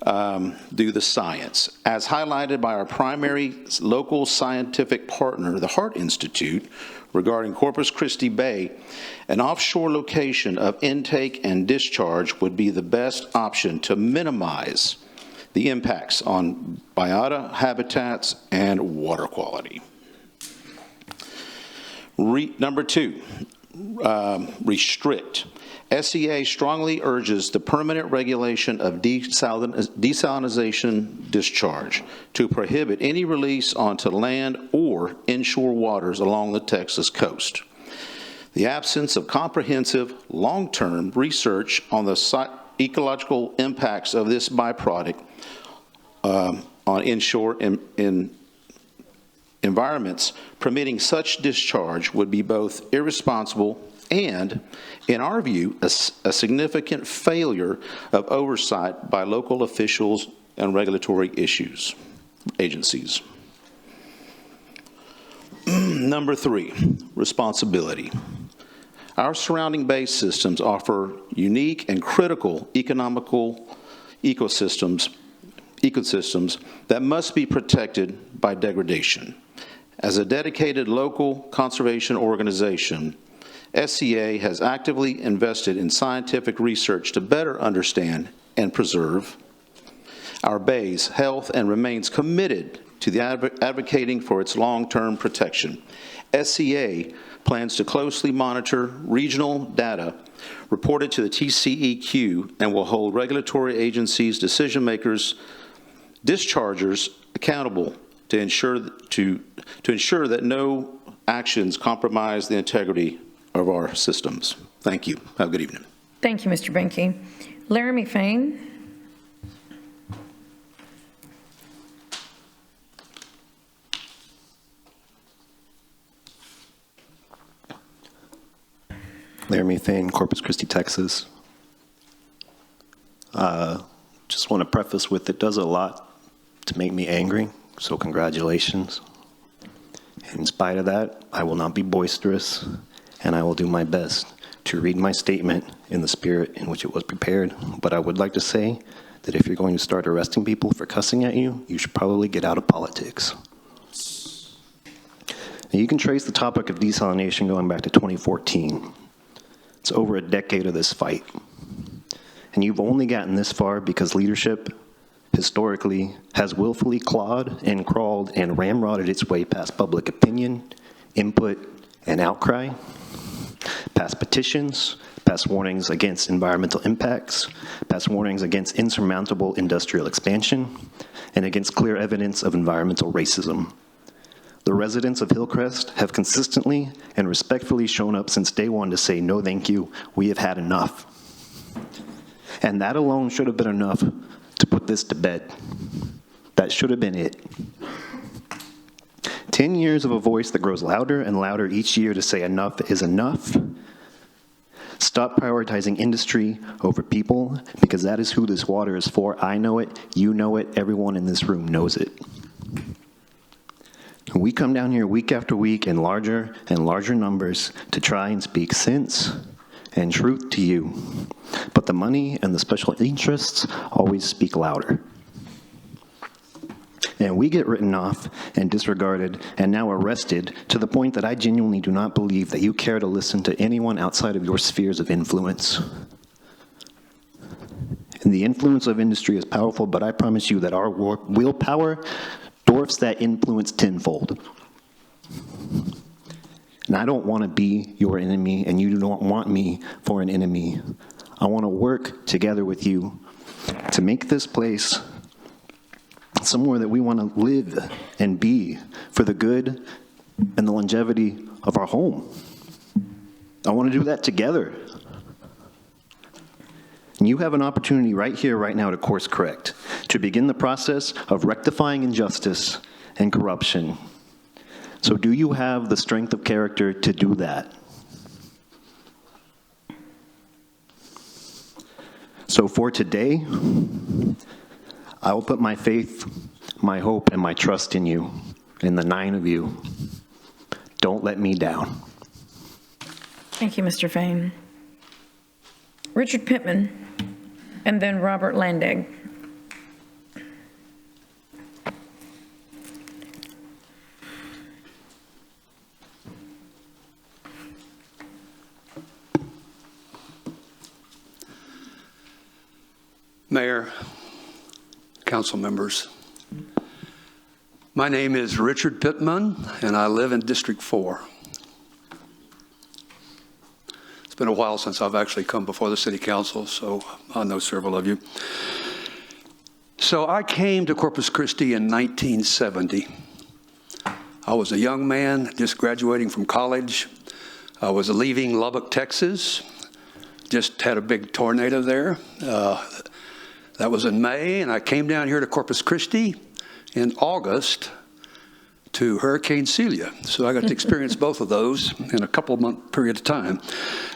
Do the science. As highlighted by our primary local scientific partner, the Hart Institute, regarding Corpus Christi Bay, an offshore location of intake and discharge would be the best option to minimize the impacts on biota habitats and water quality. Number 2, restrict. SEA strongly urges the permanent regulation of desalination discharge to prohibit any release onto land or inshore waters along the Texas coast. The absence of comprehensive long-term research on the ecological impacts of this byproduct on inshore environments permitting such discharge would be both irresponsible and, in our view, a significant failure of oversight by local officials and regulatory agencies. Number 3, responsibility. Our surrounding bay systems offer unique and critical economical ecosystems that must be protected by degradation. As a dedicated local conservation organization, SEA has actively invested in scientific research to better understand and preserve our bay's health and remains committed to advocating for its long-term protection. SEA plans to closely monitor regional data reported to the TCEQ and will hold regulatory agencies, decision makers, dischargers accountable to ensure that no actions compromise the integrity of our systems. Thank you. Have a good evening. Thank you, Mr. Benke. Laramie Fain. Laramie Fain, Corpus Christi, Texas. Just want to preface with, it does a lot to make me angry, so congratulations. In spite of that, I will not be boisterous, and I will do my best to read my statement in the spirit in which it was prepared. But I would like to say that if you're going to start arresting people for cussing at you, you should probably get out of politics. Now, you can trace the topic of desalination going back to 2014. It's over a decade of this fight. And you've only gotten this far because leadership, historically, has willfully clawed and crawled and ramrodded its way past public opinion, input, and outcry, past petitions, past warnings against environmental impacts, past warnings against insurmountable industrial expansion, and against clear evidence of environmental racism. The residents of Hillcrest have consistently and respectfully shown up since day one to say, no, thank you, we have had enough. And that alone should have been enough to put this to bed. That should have been it. 10 years of a voice that grows louder and louder each year to say enough is enough Stop prioritizing industry over people, because that is who this water is for. I know it, you know it, everyone in this room knows it. We come down here week after week in larger and larger numbers to try and speak sense and truth to you. But the money and the special interests always speak louder. And we get written off and disregarded and now arrested to the point that I genuinely do not believe that you care to listen to anyone outside of your spheres of influence. And the influence of industry is powerful, but I promise you that our willpower dwarfs that influence tenfold. And I don't want to be your enemy, and you don't want me for an enemy. I want to work together with you to make this place somewhere that we want to live and be for the good and the longevity of our home. I want to do that together. And you have an opportunity right here, right now, to course correct, to begin the process of rectifying injustice and corruption. So do you have the strength of character to do that? So for today, I will put my faith, my hope, and my trust in you, in the 9 of you. Don't let me down. Thank you, Mr. Fain. Richard Pittman, and then Robert Landig. Mayor, council members, my name is Richard Pittman, and I live in District 4. It's been a while since I've actually come before the city council, so I know several of you. So I came to Corpus Christi in 1970. I was a young man just graduating from college. I was leaving Lubbock, Texas. Just had a big tornado there. That was in May, and I came down here to Corpus Christi in August to Hurricane Celia. So I got to experience both of those in a couple of month period of time.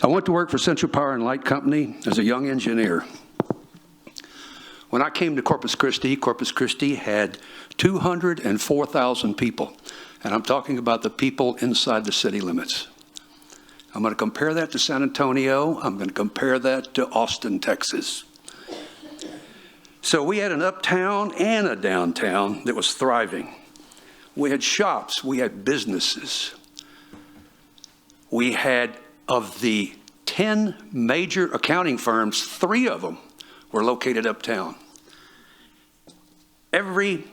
I went to work for Central Power and Light Company as a young engineer. When I came to Corpus Christi had 204,000 people. And I'm talking about the people inside the city limits. I'm going to compare that to San Antonio. I'm going to compare that to Austin, Texas. So we had an uptown and a downtown that was thriving. We had shops, we had businesses. We had, of the 10 major accounting firms, 3 of them were located uptown. Every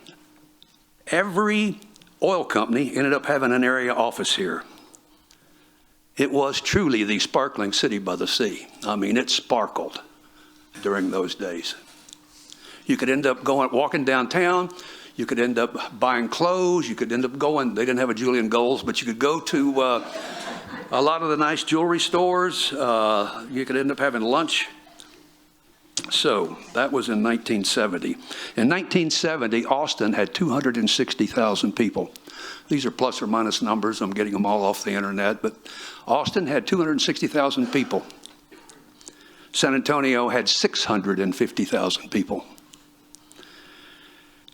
oil company ended up having an area office here. It was truly the sparkling city by the sea. I mean, it sparkled during those days. You could end up walking downtown. You could end up buying clothes. You could end up going, they didn't have a Julian Goals, but you could go to a lot of the nice jewelry stores. You could end up having lunch. So that was in 1970. In 1970, Austin had 260,000 people. These are plus or minus numbers. I'm getting them all off the internet, but Austin had 260,000 people. San Antonio had 650,000 people.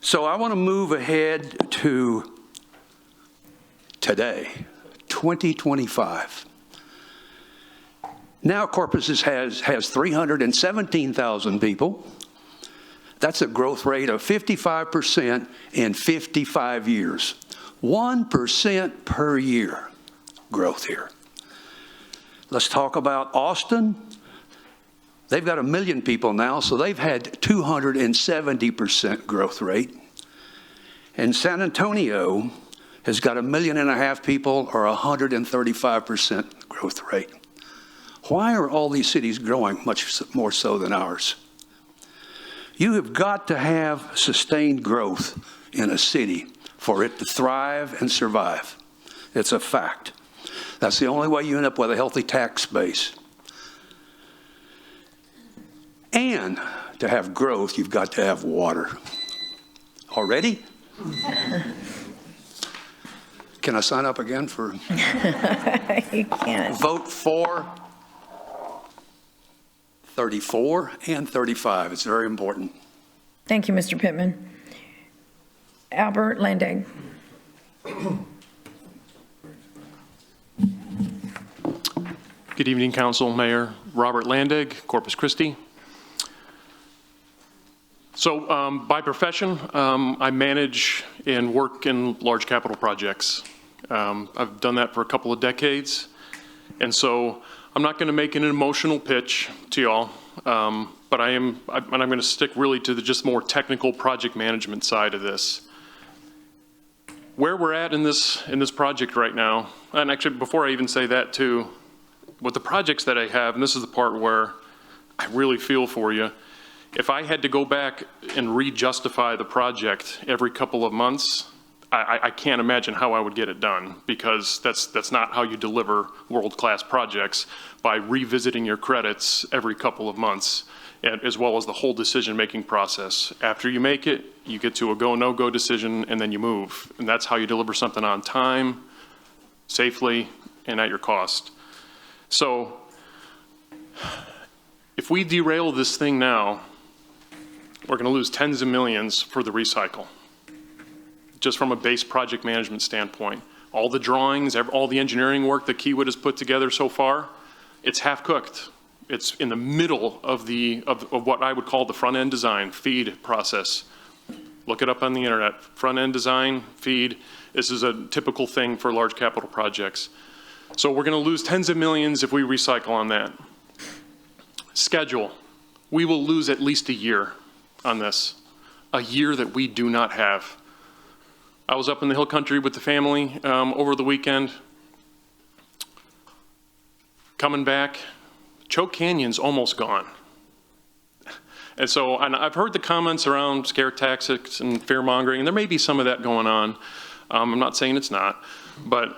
So I want to move ahead to today, 2025. Now Corpus has 317,000 people. That's a growth rate of 55% in 55 years. 1% per year growth here. Let's talk about Austin. They've got 1 million people now, so they've had 270% growth rate. And San Antonio has got 1.5 million people, or 135% growth rate. Why are all these cities growing much more so than ours? You have got to have sustained growth in a city for it to thrive and survive. It's a fact. That's the only way you end up with a healthy tax base. And to have growth, you've got to have water. Already? Can I sign up again for? You can't. Vote for 34 and 35. It's very important. Thank you, Mr. Pittman. Albert Landig. Good evening, Council, Mayor. Robert Landig, Corpus Christi. So by profession, I manage and work in large capital projects. I've done that for a couple of decades. And so I'm not going to make an emotional pitch to y'all, but I'm going to stick really to the just more technical project management side of this. Where we're at in this project right now, and actually before I even say that too, with the projects that I have, and this is the part where I really feel for you, if I had to go back and re-justify the project every couple of months, I can't imagine how I would get it done, because that's not how you deliver world-class projects, by revisiting your credits every couple of months, as well as the whole decision-making process. After you make it, you get to a go, no-go decision, and then you move. And that's how you deliver something on time, safely, and at your cost. So if we derail this thing now, we're going to lose tens of millions for the recycle, just from a base project management standpoint. All the drawings, all the engineering work that Keywood has put together so far, it's half-cooked. It's in the middle of what I would call the front-end design, feed process. Look it up on the internet. Front-end design, feed. This is a typical thing for large capital projects. So we're going to lose tens of millions if we recycle on that. Schedule. We will lose at least a year on this. A year that we do not have. I was up in the hill country with the family over the weekend. Coming back, Choke Canyon's almost gone. And so, and I've heard the comments around scare tactics and fear mongering, and there may be some of that going on. I'm not saying it's not, but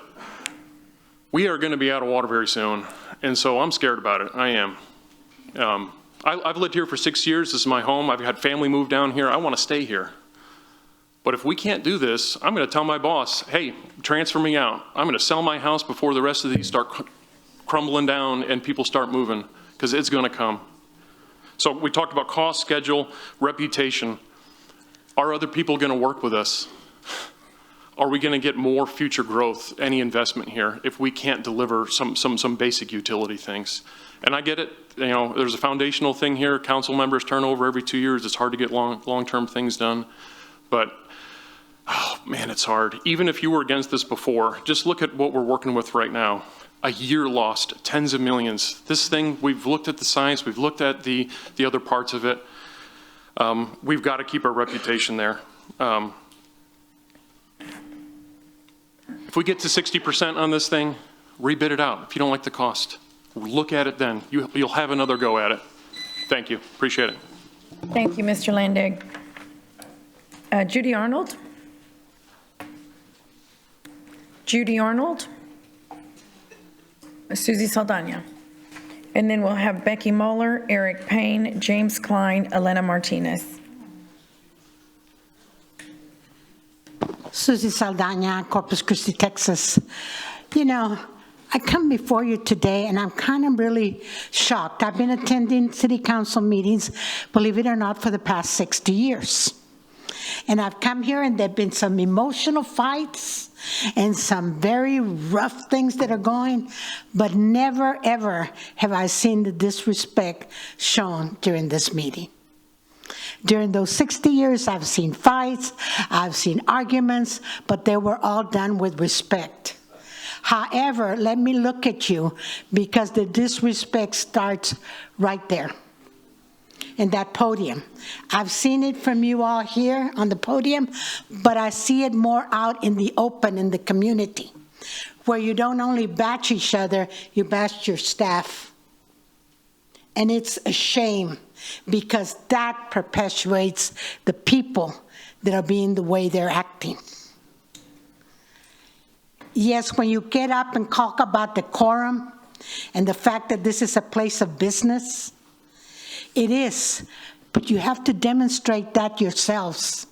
we are going to be out of water very soon. And so I'm scared about it. I am. I've lived here for 6 years. This is my home. I've had family move down here. I want to stay here. But if we can't do this, I'm going to tell my boss, hey, transfer me out. I'm going to sell my house before the rest of these start crumbling down and people start moving, because it's going to come. So we talked about cost, schedule, reputation. Are other people going to work with us? Are we going to get more future growth, any investment here, if we can't deliver some basic utility things? And I get it. You know, there's a foundational thing here. Council members turn over every 2 years. It's hard to get long-term things done. But, oh, man, it's hard. Even if you were against this before, just look at what we're working with right now. A year lost, tens of millions. This thing, we've looked at the science. We've looked at the other parts of it. We've got to keep our reputation there. If we get to 60% on this thing, rebid it out if you don't like the cost. Look at it then. You'll have another go at it. Thank you. Appreciate it. Thank you, Mr. Landig. Judy Arnold. Judy Arnold. Susie Saldana. And then we'll have Becky Moeller, Eric Payne, James Klein, Elena Martinez. Susie Saldana, Corpus Christi, Texas. You know, I come before you today and I'm kind of really shocked. I've been attending city council meetings, believe it or not, for the past 60 years. And I've come here and there've been some emotional fights and some very rough things that are going, but never ever have I seen the disrespect shown during this meeting. During those 60 years, I've seen fights, I've seen arguments, but they were all done with respect. However, let me look at you, because the disrespect starts right there in that podium. I've seen it from you all here on the podium, but I see it more out in the open, in the community, where you don't only bash each other, you bash your staff. And it's a shame, because that perpetuates the people that are being the way they're acting. Yes, when you get up and talk about decorum and the fact that this is a place of business, it is, but you have to demonstrate that yourselves.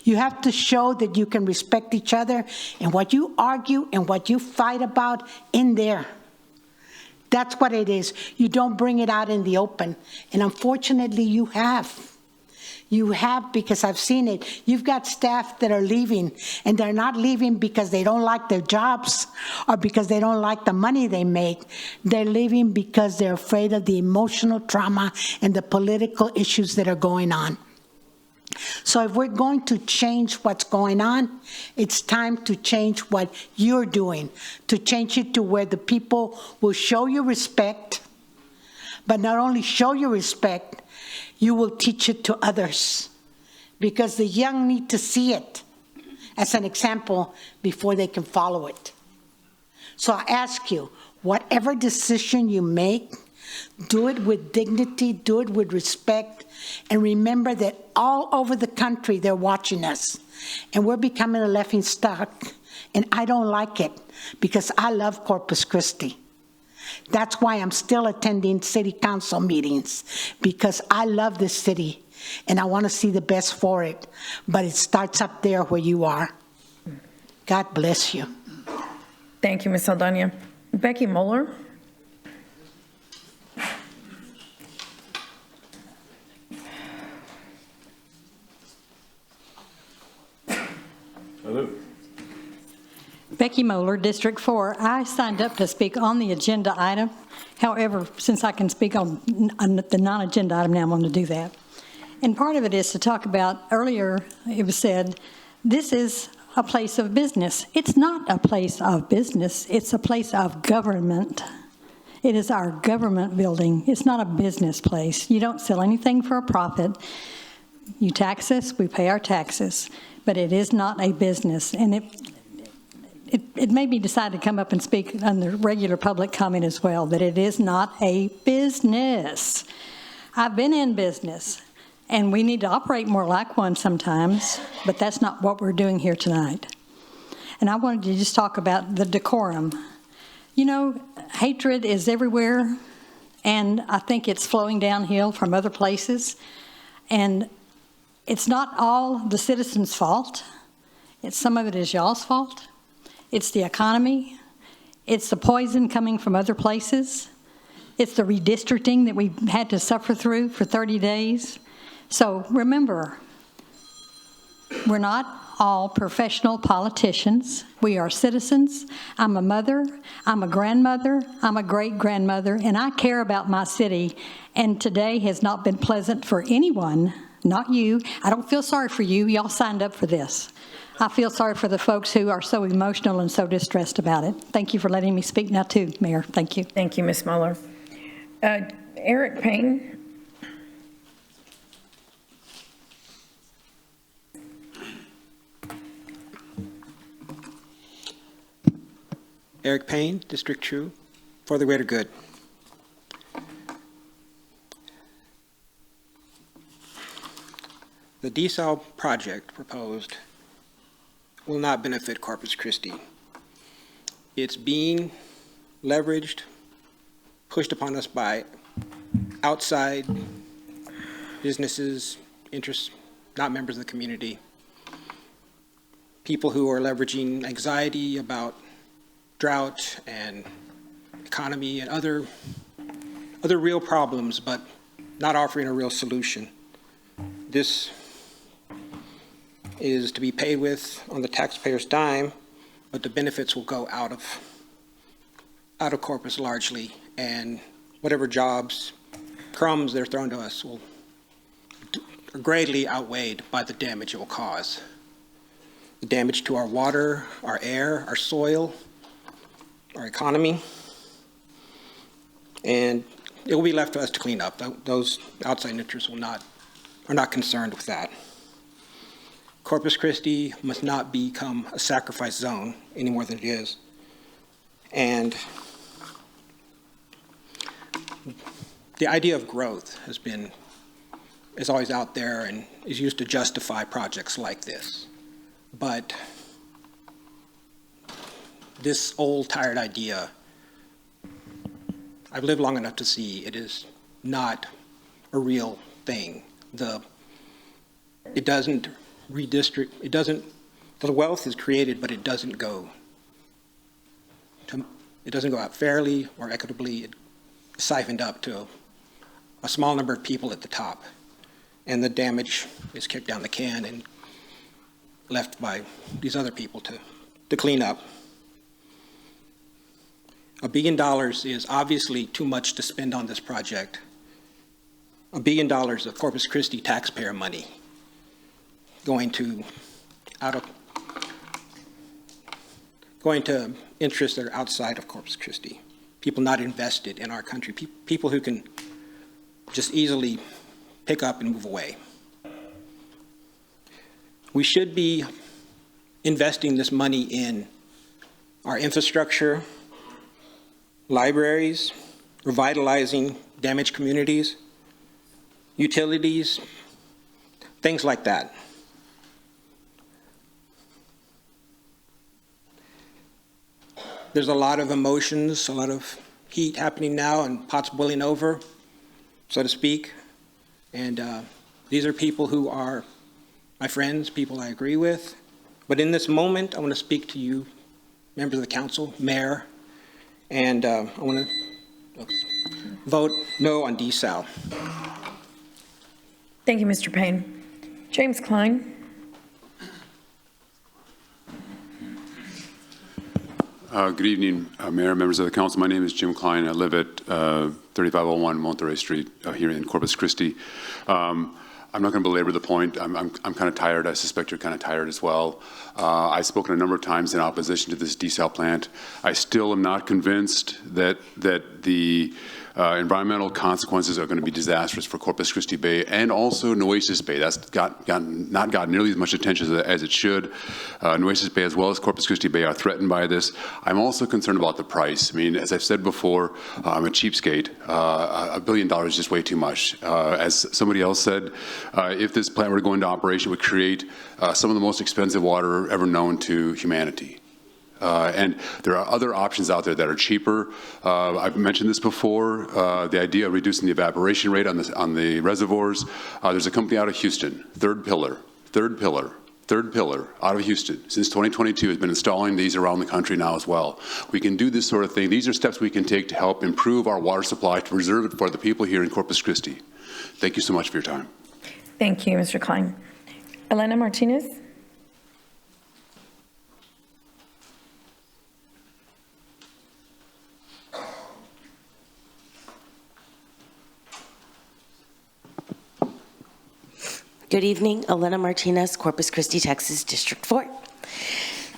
You have to show that you can respect each other, and what you argue and what you fight about in there, That's what it is. You don't bring it out in the open. And unfortunately, you have. You have, because I've seen it. You've got staff that are leaving, and they're not leaving because they don't like their jobs or because they don't like the money they make. They're leaving because they're afraid of the emotional trauma and the political issues that are going on. So if we're going to change what's going on, it's time to change what you're doing, to change it to where the people will show you respect, but not only show you respect, you will teach it to others, because the young need to see it as an example before they can follow it. So I ask you, whatever decision you make, do it with dignity, do it with respect, and remember that all over the country they're watching us, and we're becoming a laughing stock, and I don't like it because I love Corpus Christi. That's why I'm still attending city council meetings, because I love this city and I want to see the best for it. But it starts up there where you are. God bless you. Thank you, Ms. Saldana. Becky Moeller. Hello. Becky Moeller, District 4. I signed up to speak on the agenda item. However, since I can speak on the non-agenda item now, I'm going to do that. And part of it is to talk about, earlier it was said, this is a place of business. It's not a place of business. It's a place of government. It is our government building. It's not a business place. You don't sell anything for a profit. You tax us, we pay our taxes, but it is not a business. And it made me decide to come up and speak on the regular public comment as well, that it is not a business. I've been in business, and we need to operate more like one sometimes, but that's not what we're doing here tonight. And I wanted to just talk about the decorum. You know, hatred is everywhere, and I think it's flowing downhill from other places. And it's not all the citizens' fault. Some of it is y'all's fault. It's the economy. It's the poison coming from other places. It's the redistricting that we've had to suffer through for 30 days. So remember, we're not all professional politicians. We are citizens. I'm a mother. I'm a grandmother. I'm a great-grandmother, and I care about my city. And today has not been pleasant for anyone, not you. I don't feel sorry for you. Y'all signed up for this. I feel sorry for the folks who are so emotional and so distressed about it. Thank you for letting me speak now too, Mayor. Thank you. Thank you, Ms. Mueller. Eric Payne. Eric Payne, District 2, for the greater good. The desal project proposed will not benefit Corpus Christi. It's being leveraged, pushed upon us by outside businesses, interests, not members of the community, people who are leveraging anxiety about drought and economy and other real problems, but not offering a real solution. This is to be paid with on the taxpayer's dime, but the benefits will go out of Corpus largely, and whatever jobs, crumbs they're thrown to us are greatly outweighed by the damage it will cause. The damage to our water, our air, our soil, our economy, and it will be left to us to clean up. Those outside interests are not concerned with that. Corpus Christi must not become a sacrifice zone any more than it is. And the idea of growth is always out there and is used to justify projects like this. But this old, tired idea, I've lived long enough to see it is not a real thing. It doesn't redistrict, the wealth is created, but it doesn't go to it doesn't go out fairly or equitably. It's siphoned up to a small number of people at the top, and the damage is kicked down the can and left by these other people to clean up. $1 billion is obviously too much to spend on this project. $1 billion of Corpus Christi taxpayer money going to interests that are outside of Corpus Christi. People not invested in our country, people who can just easily pick up and move away. We should be investing this money in our infrastructure, libraries, revitalizing damaged communities, utilities, things like that. There's a lot of emotions, a lot of heat happening now, and pots boiling over, so to speak. And these are people who are my friends, people I agree with. But in this moment, I want to speak to you, members of the council, mayor, and I want to vote no on desal. Thank you, Mr. Payne. James Klein. Good evening, Mayor, members of the council. My name is Jim Klein. I live at 3501 Monterey Street here in Corpus Christi. I'm not going to belabor the point. I'm kind of tired. I suspect you're kind of tired as well. I've spoken a number of times in opposition to this desal plant. I still am not convinced that the environmental consequences are going to be disastrous for Corpus Christi Bay and also Nueces Bay. That's not gotten nearly as much attention as it should. Nueces Bay as well as Corpus Christi Bay are threatened by this. I'm also concerned about the price. I mean, as I've said before, I'm a cheapskate. $1 billion is just way too much. As somebody else said, if this plant were to go into operation, it would create some of the most expensive water ever known to humanity. And there are other options out there that are cheaper. I've mentioned this before, the idea of reducing the evaporation rate on the reservoirs. There's a company out of Houston, Third Pillar, out of Houston, since 2022 has been installing these around the country now as well. We can do this sort of thing. These are steps we can take to help improve our water supply, to preserve it for the people here in Corpus Christi. Thank you so much for your time. Thank you, Mr. Klein. Elena Martinez. Good evening, Elena Martinez, Corpus Christi, Texas, District 4.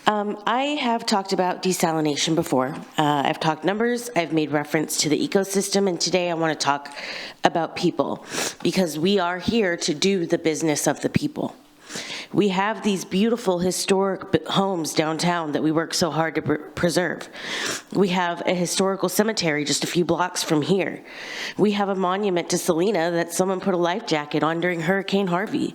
I have talked about desalination before. I've talked numbers, I've made reference to the ecosystem, and today I want to talk about people, because we are here to do the business of the people. We have these beautiful historic homes downtown that we work so hard to preserve. We have a historical cemetery just a few blocks from here. We have a monument to Selena that someone put a life jacket on during Hurricane Harvey.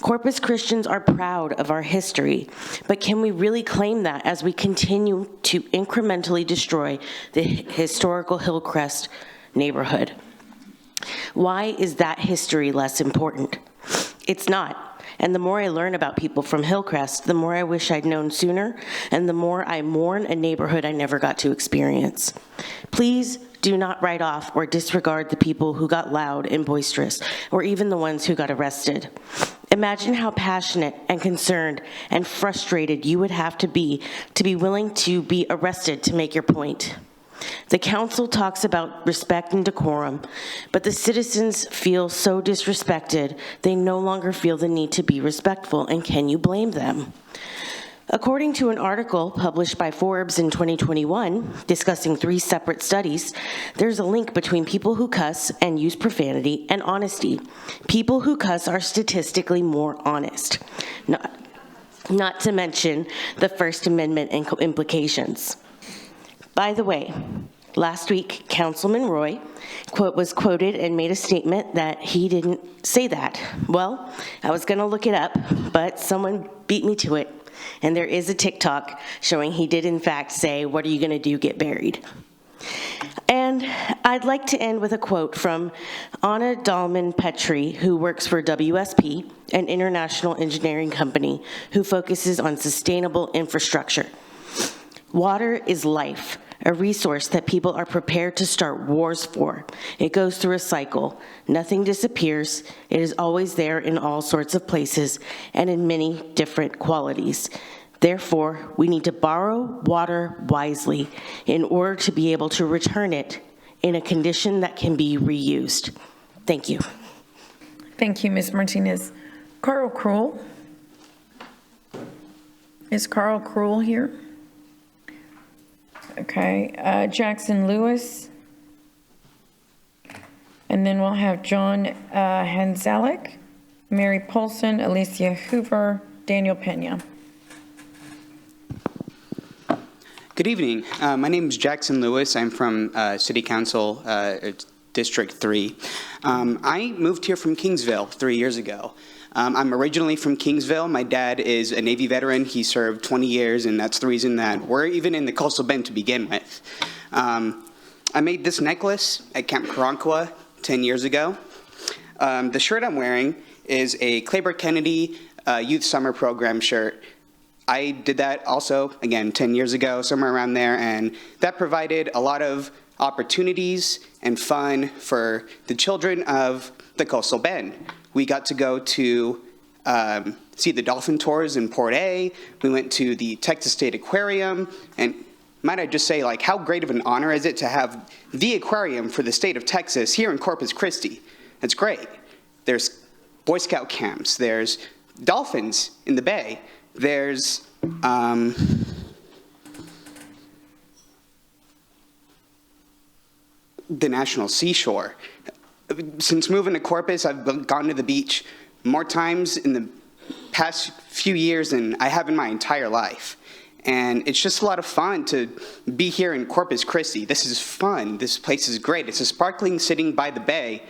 Corpus Christians are proud of our history, but can we really claim that as we continue to incrementally destroy the historical Hillcrest neighborhood? Why is that history less important? It's not. And the more I learn about people from Hillcrest, the more I wish I'd known sooner, and the more I mourn a neighborhood I never got to experience. Please do not write off or disregard the people who got loud and boisterous, or even the ones who got arrested. Imagine how passionate and concerned and frustrated you would have to be willing to be arrested to make your point. The council talks about respect and decorum, but the citizens feel so disrespected, they no longer feel the need to be respectful, and can you blame them? According to an article published by Forbes in 2021, discussing 3 separate studies, there's a link between people who cuss and use profanity and honesty. People who cuss are statistically more honest, not to mention the First Amendment implications. By the way, last week, Councilman Roy was quoted and made a statement that he didn't say that. Well, I was going to look it up, but someone beat me to it, and there is a TikTok showing he did in fact say, "What are you going to do, get buried?" And I'd like to end with a quote from Anna Dahlman-Petrie, who works for WSP, an international engineering company who focuses on sustainable infrastructure. "Water is life. a resource that people are prepared to start wars for. It goes through a cycle. Nothing disappears. It is always there in all sorts of places and in many different qualities. Therefore, we need to borrow water wisely in order to be able to return it in a condition that can be reused. Thank you. Thank you, Ms. Martinez. Carl Krull. Is Carl Krull here? Okay, Jackson Lewis. And then we'll have John Hanzalek, Mary Polson, Alicia Hoover, Daniel Pena. Good evening. My name is Jackson Lewis. I'm from City Council, District 3. I moved here from Kingsville 3 years ago. I'm originally from Kingsville. My dad is a Navy veteran. He served 20 years, and that's the reason that we're even in the coastal bend to begin with. I made this necklace at Camp Karankawa 10 years ago. The shirt I'm wearing is a Claiborne Kennedy Youth Summer Program shirt. I did that also, again, 10 years ago, somewhere around there, and that provided a lot of opportunities and fun for the children of the coastal bend. We got to go to see the dolphin tours in Port A. We went to the Texas State Aquarium, and might I just say, like, how great of an honor is it to have the aquarium for the state of Texas here in Corpus Christi? That's great. There's Boy Scout camps. There's dolphins in the bay. There's the National Seashore. Since moving to Corpus, I've gone to the beach more times in the past few years than I have in my entire life. And it's just a lot of fun to be here in Corpus Christi. This is fun. This place is great. It's a sparkling sitting by the bay,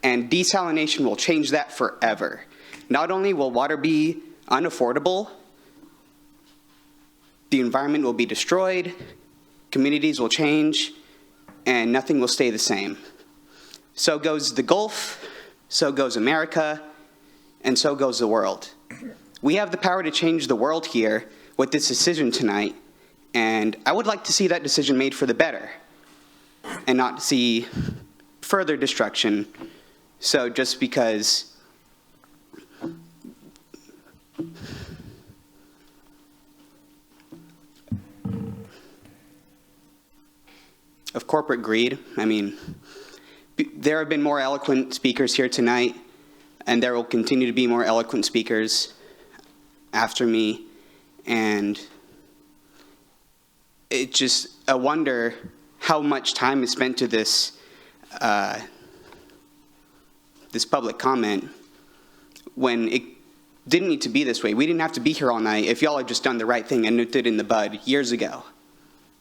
and desalination will change that forever. Not only will water be unaffordable, the environment will be destroyed, communities will change, and nothing will stay the same. So goes the Gulf, so goes America, and so goes the world. We have the power to change the world here with this decision tonight, and I would like to see that decision made for the better and not see further destruction. So just because of corporate greed, I mean, there have been more eloquent speakers here tonight, and there will continue to be more eloquent speakers after me, and it's just a wonder how much time is spent to this this public comment when it didn't need to be this way. We didn't have to be here all night if y'all had just done the right thing and nipped it in the bud years ago.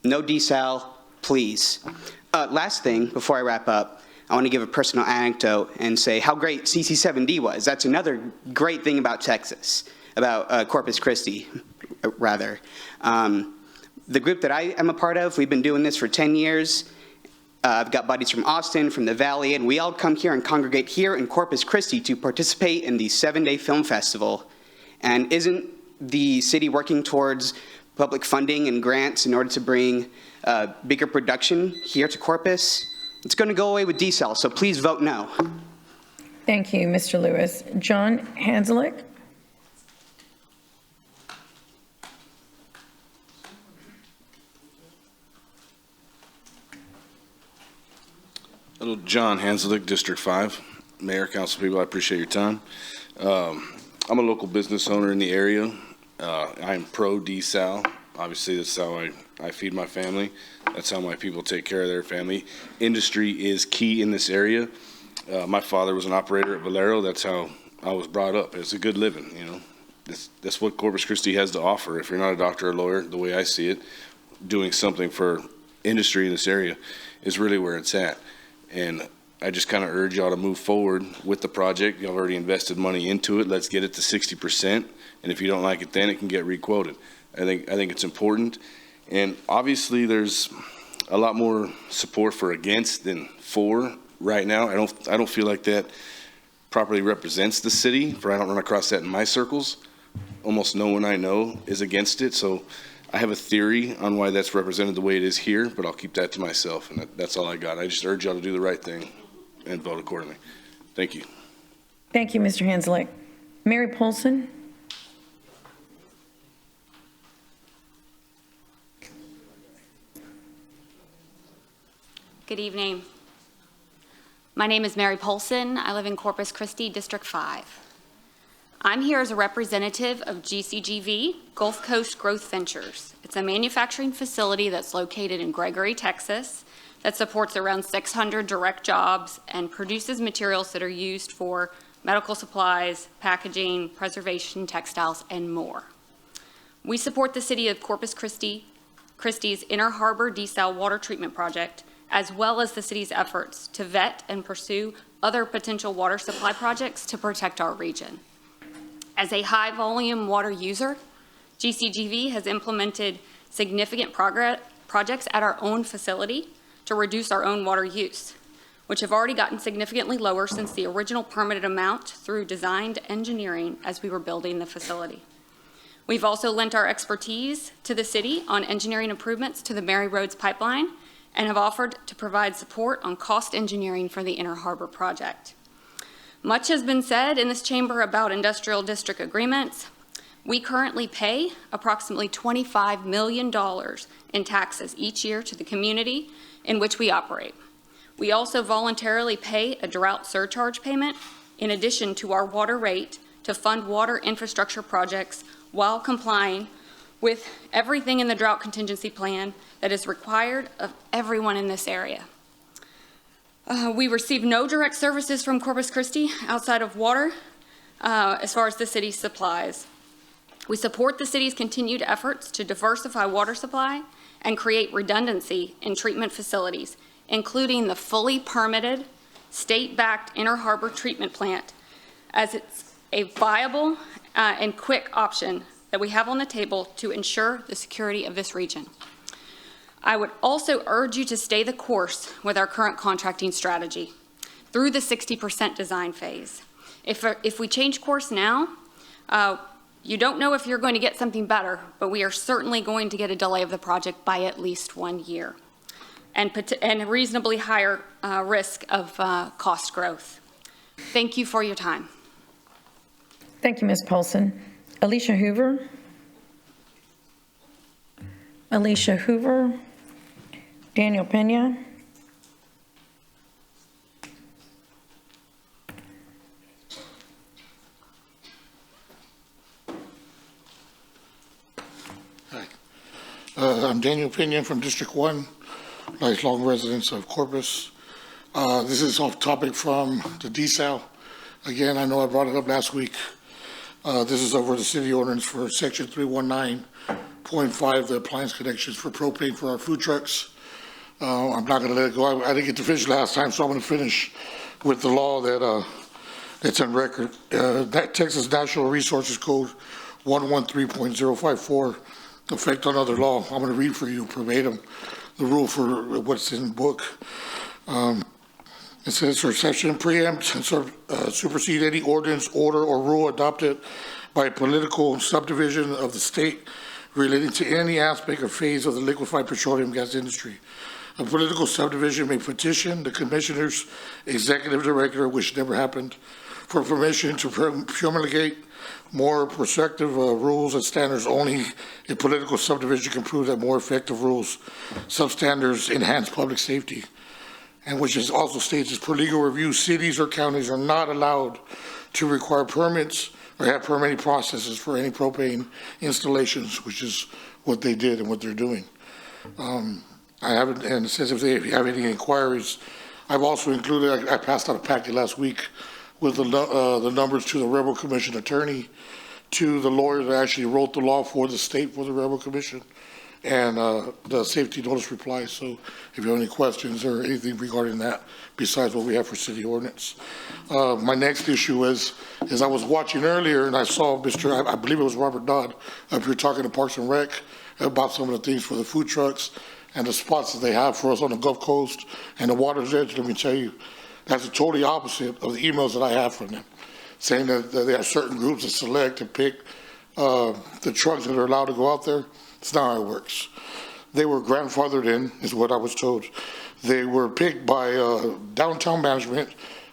No desal, please. Last thing, before I wrap up, I want to give a personal anecdote and say how great CC7D was. That's another great thing about Texas, about Corpus Christi, rather. The group that I am a part of, we've been doing this for 10 years. I've got buddies from Austin, from the Valley, and we all come here and congregate here in Corpus Christi to participate in the 7-day film festival. And isn't the city working towards public funding and grants in order to bring bigger production here to Corpus? It's going to go away with desal, so please vote no. Thank you, Mr. Lewis. John Hanzalek. Hello, John Hanzalek, District 5. Mayor, council people, I appreciate your time. I'm a local business owner in the area. I'm pro-desal. Obviously, that's how I feed my family. That's how my people take care of their family. Industry is key in this area. My father was an operator at Valero. That's how I was brought up. It's a good living, you know. That's what Corpus Christi has to offer. If you're not a doctor or lawyer, the way I see it, doing something for industry in this area is really where it's at. And I just kind of urge y'all to move forward with the project. Y'all already invested money into it. Let's get it to 60%. And if you don't like it, then it can get requoted. I think it's important. And obviously, there's a lot more support for against than for right now. I don't feel like that properly represents the city, for I don't run across that in my circles. Almost no one I know is against it. So I have a theory on why that's represented the way it is here, but I'll keep that to myself, and that's all I got. I just urge y'all to do the right thing and vote accordingly. Thank you. Thank you, Mr. Hanslick. Mary Polson? Good evening. My name is Mary Polson. I live in Corpus Christi, District 5. I'm here as a representative of GCGV, Gulf Coast Growth Ventures. It's a manufacturing facility that's located in Gregory, Texas, that supports around 600 direct jobs and produces materials that are used for medical supplies, packaging, preservation, textiles, and more. We support the city of Corpus Christi's Inner Harbor Desal Water Treatment Project, as well as the city's efforts to vet and pursue other potential water supply projects to protect our region. As a high-volume water user, GCGV has implemented significant projects at our own facility to reduce our own water use, which have already gotten significantly lower since the original permitted amount through designed engineering as we were building the facility. We've also lent our expertise to the city on engineering improvements to the Mary Roads pipeline and have offered to provide support on cost engineering for the Inner Harbor project. Much has been said in this chamber about industrial district agreements. We currently pay approximately $25 million in taxes each year to the community in which we operate. We also voluntarily pay a drought surcharge payment in addition to our water rate to fund water infrastructure projects while complying with everything in the drought contingency plan that is required of everyone in this area. We receive no direct services from Corpus Christi outside of water as far as the city supplies. We support the city's continued efforts to diversify water supply and create redundancy in treatment facilities, including the fully permitted, state-backed Inner Harbor treatment plant, as it's a viable and quick option that we have on the table to ensure the security of this region. I would also urge you to stay the course with our current contracting strategy through the 60% design phase. If we change course now, you don't know if you're going to get something better, but we are certainly going to get a delay of the project by at least 1 year and a reasonably higher risk of cost growth. Thank you for your time. Thank you, Ms. Polson. Alicia Hoover? Alicia Hoover. Daniel Pena? Hi. I'm Daniel Pena from District 1, lifelong residents of Corpus. This is off topic from the desal. Again, I know I brought it up last week. This is over the city ordinance for section 319.5, the appliance connections for propane for our food trucks. I'm not going to let it go. I didn't get to finish last time, so I'm going to finish with the law that's on record. That Texas Natural Resources Code 113.054, effect on other law. I'm going to read for you verbatim the rule for what's in the book. It says, for section preempt and supersede any ordinance, order, or rule adopted by a political subdivision of the state relating to any aspect or phase of the liquefied petroleum gas industry. A political subdivision may petition the commissioner's executive director, which never happened, for permission to promulgate more prescriptive rules and standards only if political subdivision can prove that more effective rules, substandards enhance public safety. And which is also states, as per legal review, cities or counties are not allowed to require permits or have permitting processes for any propane installations, which is what they did and what they're doing. I haven't, and it says if they have any inquiries, I've also included, I passed out a packet last week with the numbers to the Rebel Commission attorney, to the lawyer that actually wrote the law for the state for the Rebel Commission, and the safety notice reply. So if you have any questions or anything regarding that, besides what we have for city ordinance. My next issue is I was watching earlier and I saw I believe it was Robert Dodd up here talking to Parks and Rec about some of the things for the food trucks and the spots that they have for us on the Gulf Coast and the water's edge. Let me tell you, that's totally opposite of the emails that I have from them, saying that there are certain groups that select and pick the trucks that are allowed to go out there. It's not how it works. They were grandfathered in, is what I was told. They were picked by downtown management.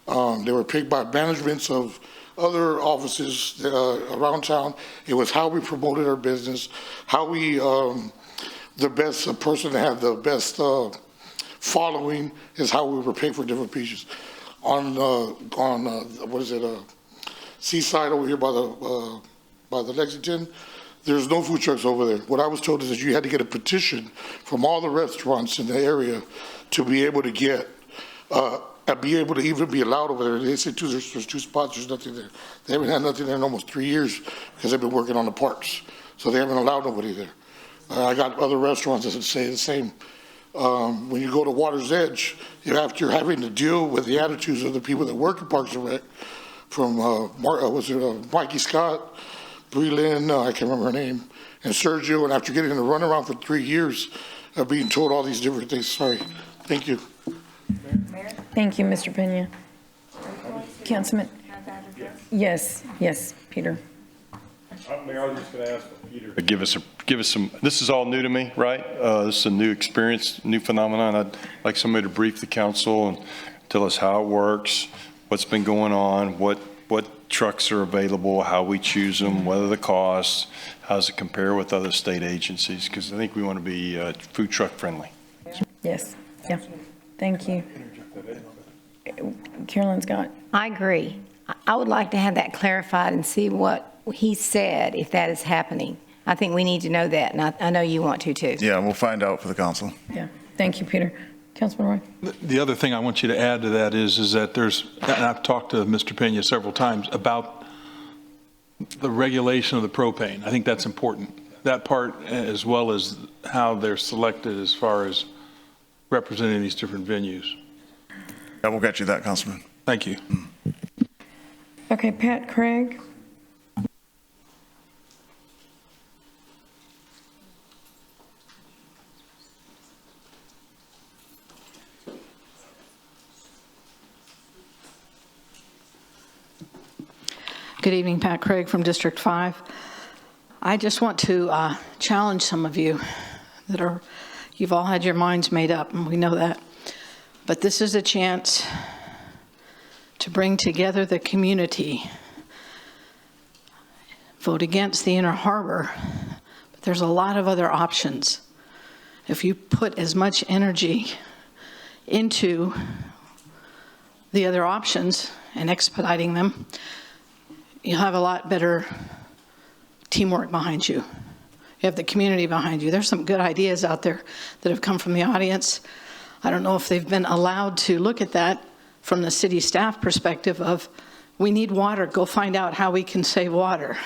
They were picked by managements of other offices around town. It was how we promoted our business, how we, the best person to have the best following is how we were picked for different pieces. On what is it, Seaside over here by the Lexington, there's no food trucks over there. What I was told is that you had to get a petition from all the restaurants in the area to be able to get, be able to even be allowed over there. They said there's 2 spots, there's nothing there. They haven't had nothing there in almost 3 years because they've been working on the parks. So they haven't allowed nobody there. I got other restaurants that say the same. When you go to Water's Edge, you're having to deal with the attitudes of the people that work in Parks and Rec, from Mikey Scott, Bree Lynn, I can't remember her name, and Sergio, and after getting to run around for 3 years of being told all these different things. Sorry. Thank you. Thank you, Mr. Pena. Councilman? Yes, Peter. Mayor, I was just going to ask Peter to give us some, this is all new to me, right? This is a new experience, new phenomenon. I'd like somebody to brief the council and tell us how it works, what's been going on, what trucks are available, how we choose them, what are the costs, how does it compare with other state agencies? Because I think we want to be food truck friendly. Yes, yeah. Thank you. Carolyn Scott. I agree. I would like to have that clarified and see what he said, if that is happening. I think we need to know that, and I know you want to too. Yeah, we'll find out for the council. Yeah, thank you, Peter. Councilman Roy. The other thing I want you to add to that is that there's, and I've talked to Mr. Pena several times about the regulation of the propane. I think that's important. That part, as well as how they're selected as far as representing these different venues. Yeah, we'll get you that, Councilman. Thank you. Okay, Pat Craig. Good evening, Pat Craig from District 5. I just want to challenge some of you that are, you've all had your minds made up, and we know that. But this is a chance to bring together the community. Vote against the Inner Harbor, but there's a lot of other options. If you put as much energy into the other options and expediting them, you'll have a lot better teamwork behind you. You have the community behind you. There's some good ideas out there that have come from the audience. I don't know if they've been allowed to look at that from the city staff perspective of, we need water, go find out how we can save water.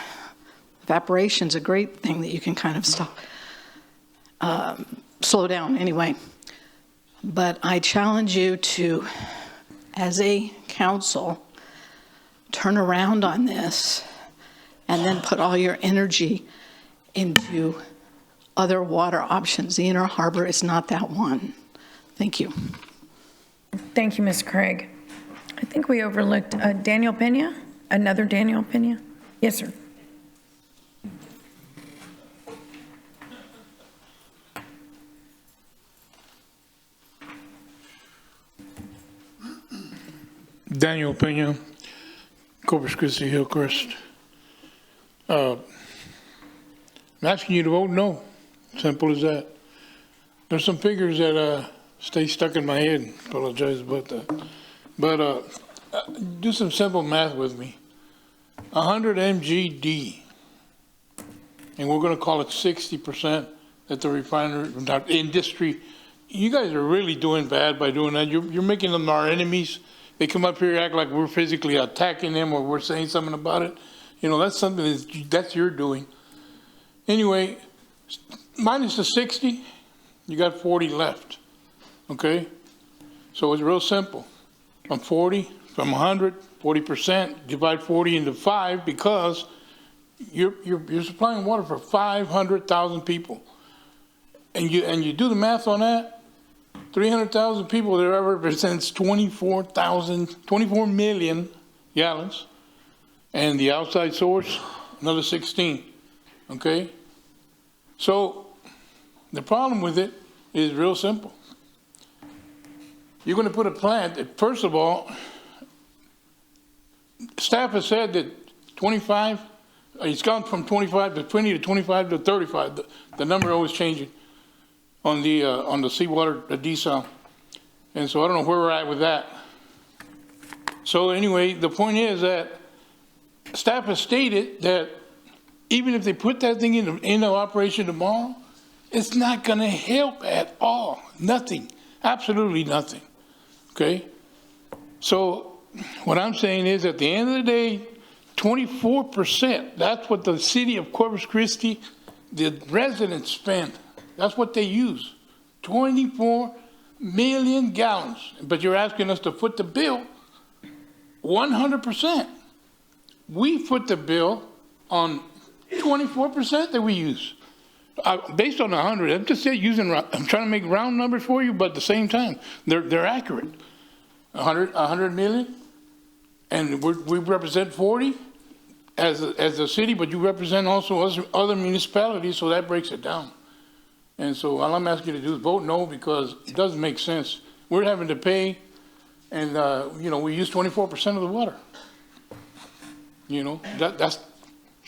Evaporation's a great thing that you can kind of stop, slow down anyway. But I challenge you to, as a council, turn around on this and then put all your energy into other water options. The Inner Harbor is not that one. Thank you. Thank you, Ms. Craig. I think we overlooked Daniel Pena, another Daniel Pena. Yes, sir. Daniel Pena, Corpus Christi, Hillcrest. I'm asking you to vote no. Simple as that. There's some figures that stay stuck in my head. Apologize about that. But do some simple math with me. 100 MGD, and we're going to call it 60% that the refinery, not industry. You guys are really doing bad by doing that. You're making them our enemies. They come up here, act like we're physically attacking them or we're saying something about it. You know, that's something that's your doing. Anyway, minus the 60, you got 40 left, okay? So it's real simple. From 40, from 100, 40%, divide 40 into 5 because you're supplying water for 500,000 people. And you do the math on that, 300,000 people, that represents 24 million gallons. And the outside source, another 16, okay? So The problem with it is real simple. You're going to put a plant that, first of all, staff has said that 25, it's gone from 25 to 20 to 25 to 35. The number always changing on the seawater, the desal. And so I don't know where we're at with that. So anyway, the point is that staff has stated that even if they put that thing into operation tomorrow, it's not going to help at all. Nothing. Absolutely nothing. Okay? So what I'm saying is at the end of the day, 24%, that's what the city of Corpus Christi, the residents spend. That's what they use. 24 million gallons. But you're asking us to foot the bill 100%. We foot the bill on 24% that we use. Based on 100, I'm just using, I'm trying to make round numbers for you, but at the same time, they're accurate. 100 million, and we represent 40 as a city, but you represent also other municipalities, so that breaks it down. And so all I'm asking you to do is vote no, because it doesn't make sense. We're having to pay, and we use 24% of the water. That's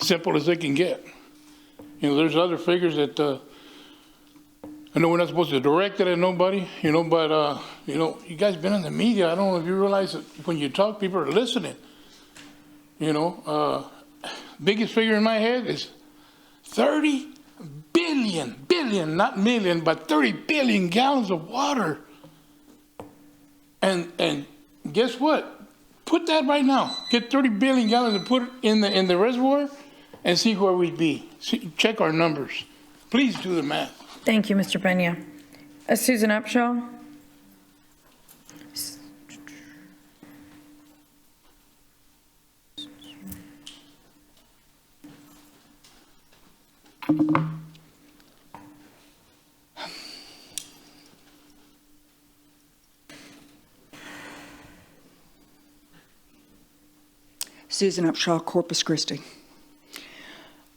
simple as they can get. There's other figures that I know we're not supposed to direct it at nobody, but you guys been in the media. I don't know if you realize that when you talk, people are listening. Biggest figure in my head is 30 billion, not million, but 30 billion gallons of water. And guess what? Put that right now. Get 30 billion gallons and put it in the reservoir and see where we'd be. Check our numbers. Please do the math. Thank you, Mr. Pena. Susan Upshaw. Susan Upshaw, Corpus Christi.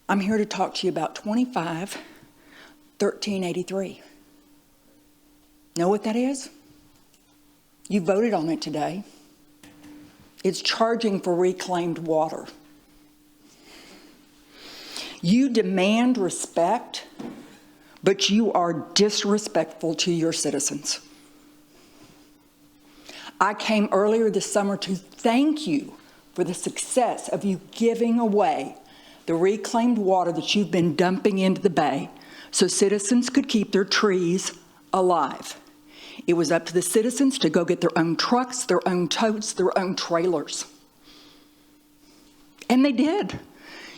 I'm here to talk to you about 25-1383. Know what that is? You voted on it today. It's charging for reclaimed water. You demand respect, but you are disrespectful to your citizens. I came earlier this summer to thank you for the success of you giving away the reclaimed water that you've been dumping into the bay so citizens could keep their trees alive. It was up to the citizens to go get their own trucks, their own totes, their own trailers. And they did.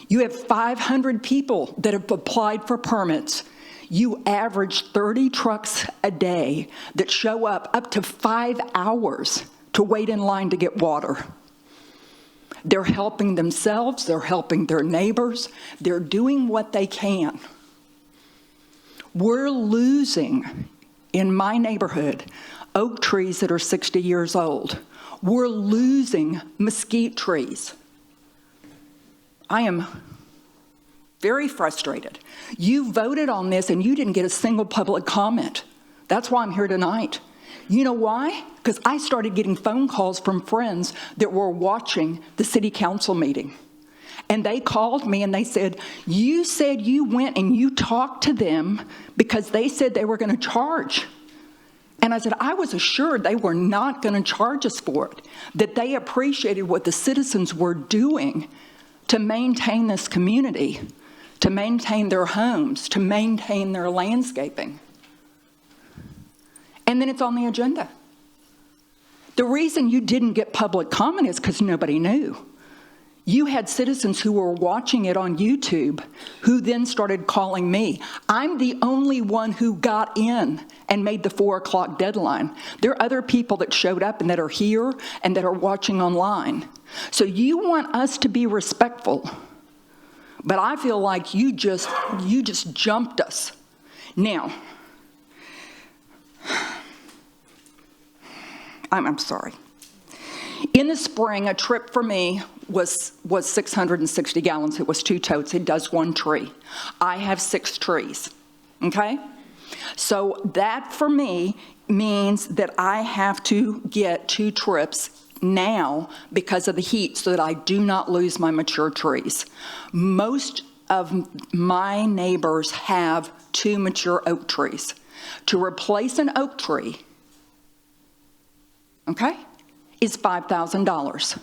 You have 500 people that have applied for permits. You average 30 trucks a day that show up to 5 hours to wait in line to get water. They're helping themselves, they're helping their neighbors, they're doing what they can. We're losing, in my neighborhood, oak trees that are 60 years old. We're losing mesquite trees. I am very frustrated. You voted on this and you didn't get a single public comment. That's why I'm here tonight. You know why? Because I started getting phone calls from friends that were watching the city council meeting. And they called me and they said you went and you talked to them because they said they were going to charge. And I said, I was assured they were not going to charge us for it, that they appreciated what the citizens were doing to maintain this community, to maintain their homes, to maintain their landscaping. And then it's on the agenda. The reason you didn't get public comment is because nobody knew. You had citizens who were watching it on YouTube who then started calling me. I'm the only one who got in and made the 4 o'clock deadline. There are other people that showed up and that are here and that are watching online. So you want us to be respectful, but I feel like you just jumped us. Now, I'm sorry. In the spring, a trip for me was 660 gallons. It was 2 totes. It does 1 tree. I have 6 trees, okay? So that, for me, means that I have to get 2 trips now because of the heat so that I do not lose my mature trees. Most of my neighbors have 2 mature oak trees. To replace an oak tree, okay, is $5,000.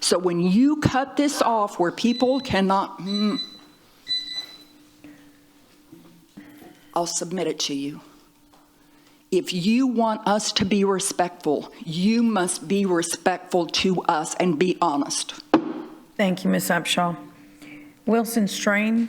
So when you cut this off where people cannot, I'll submit it to you. If you want us to be respectful, you must be respectful to us and be honest. Thank you, Ms. Upshaw. Wilson Strain.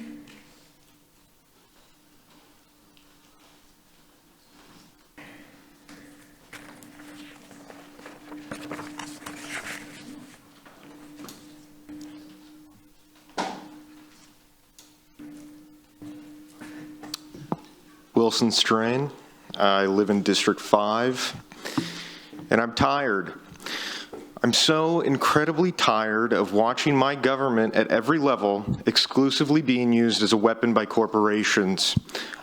Wilson Strain. I live in District 5, and I'm tired. I'm so incredibly tired of watching my government at every level exclusively being used as a weapon by corporations,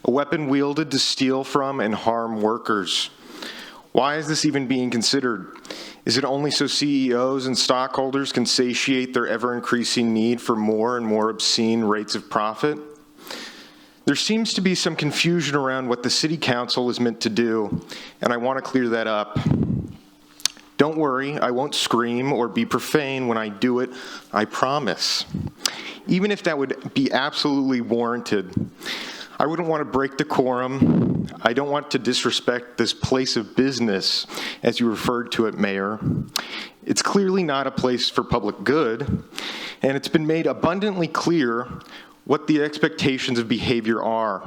a weapon wielded to steal from and harm workers. Why is this even being considered? Is it only so CEOs and stockholders can satiate their ever-increasing need for more and more obscene rates of profit? There seems to be some confusion around what the City Council is meant to do, and I want to clear that up. Don't worry, I won't scream or be profane when I do it, I promise. Even if that would be absolutely warranted. I wouldn't want to break decorum. I don't want to disrespect this place of business, as you referred to it, Mayor. It's clearly not a place for public good, and it's been made abundantly clear what the expectations of behavior are.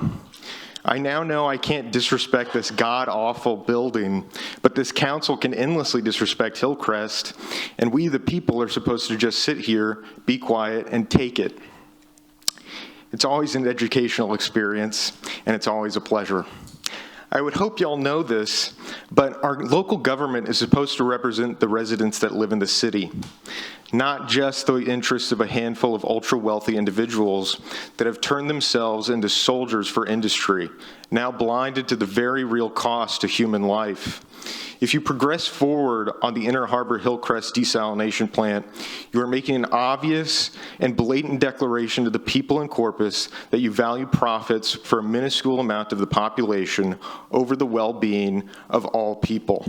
I now know I can't disrespect this god-awful building, but this council can endlessly disrespect Hillcrest, and we, the people, are supposed to just sit here, be quiet, and take it. It's always an educational experience, and it's always a pleasure. I would hope y'all know this, but our local government is supposed to represent the residents that live in the city, not just the interests of a handful of ultra-wealthy individuals that have turned themselves into soldiers for industry, now blinded to the very real cost to human life. If you progress forward on the Inner Harbor Hillcrest desalination plant, you are making an obvious and blatant declaration to the people in Corpus that you value profits for a minuscule amount of the population over the well-being of all people.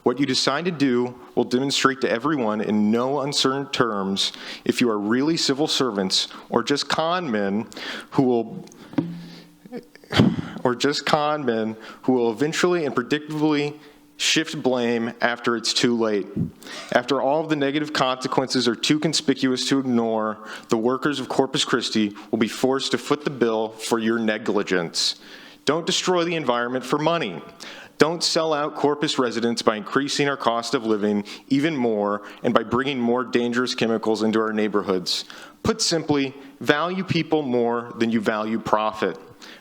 What you decide to do will demonstrate to everyone in no uncertain terms if you are really civil servants or just con men who will eventually and predictably shift blame after it's too late. After all of the negative consequences are too conspicuous to ignore, the workers of Corpus Christi will be forced to foot the bill for your negligence. Don't destroy the environment for money. Don't sell out Corpus residents by increasing our cost of living even more and by bringing more dangerous chemicals into our neighborhoods. Put simply, value people more than you value profit.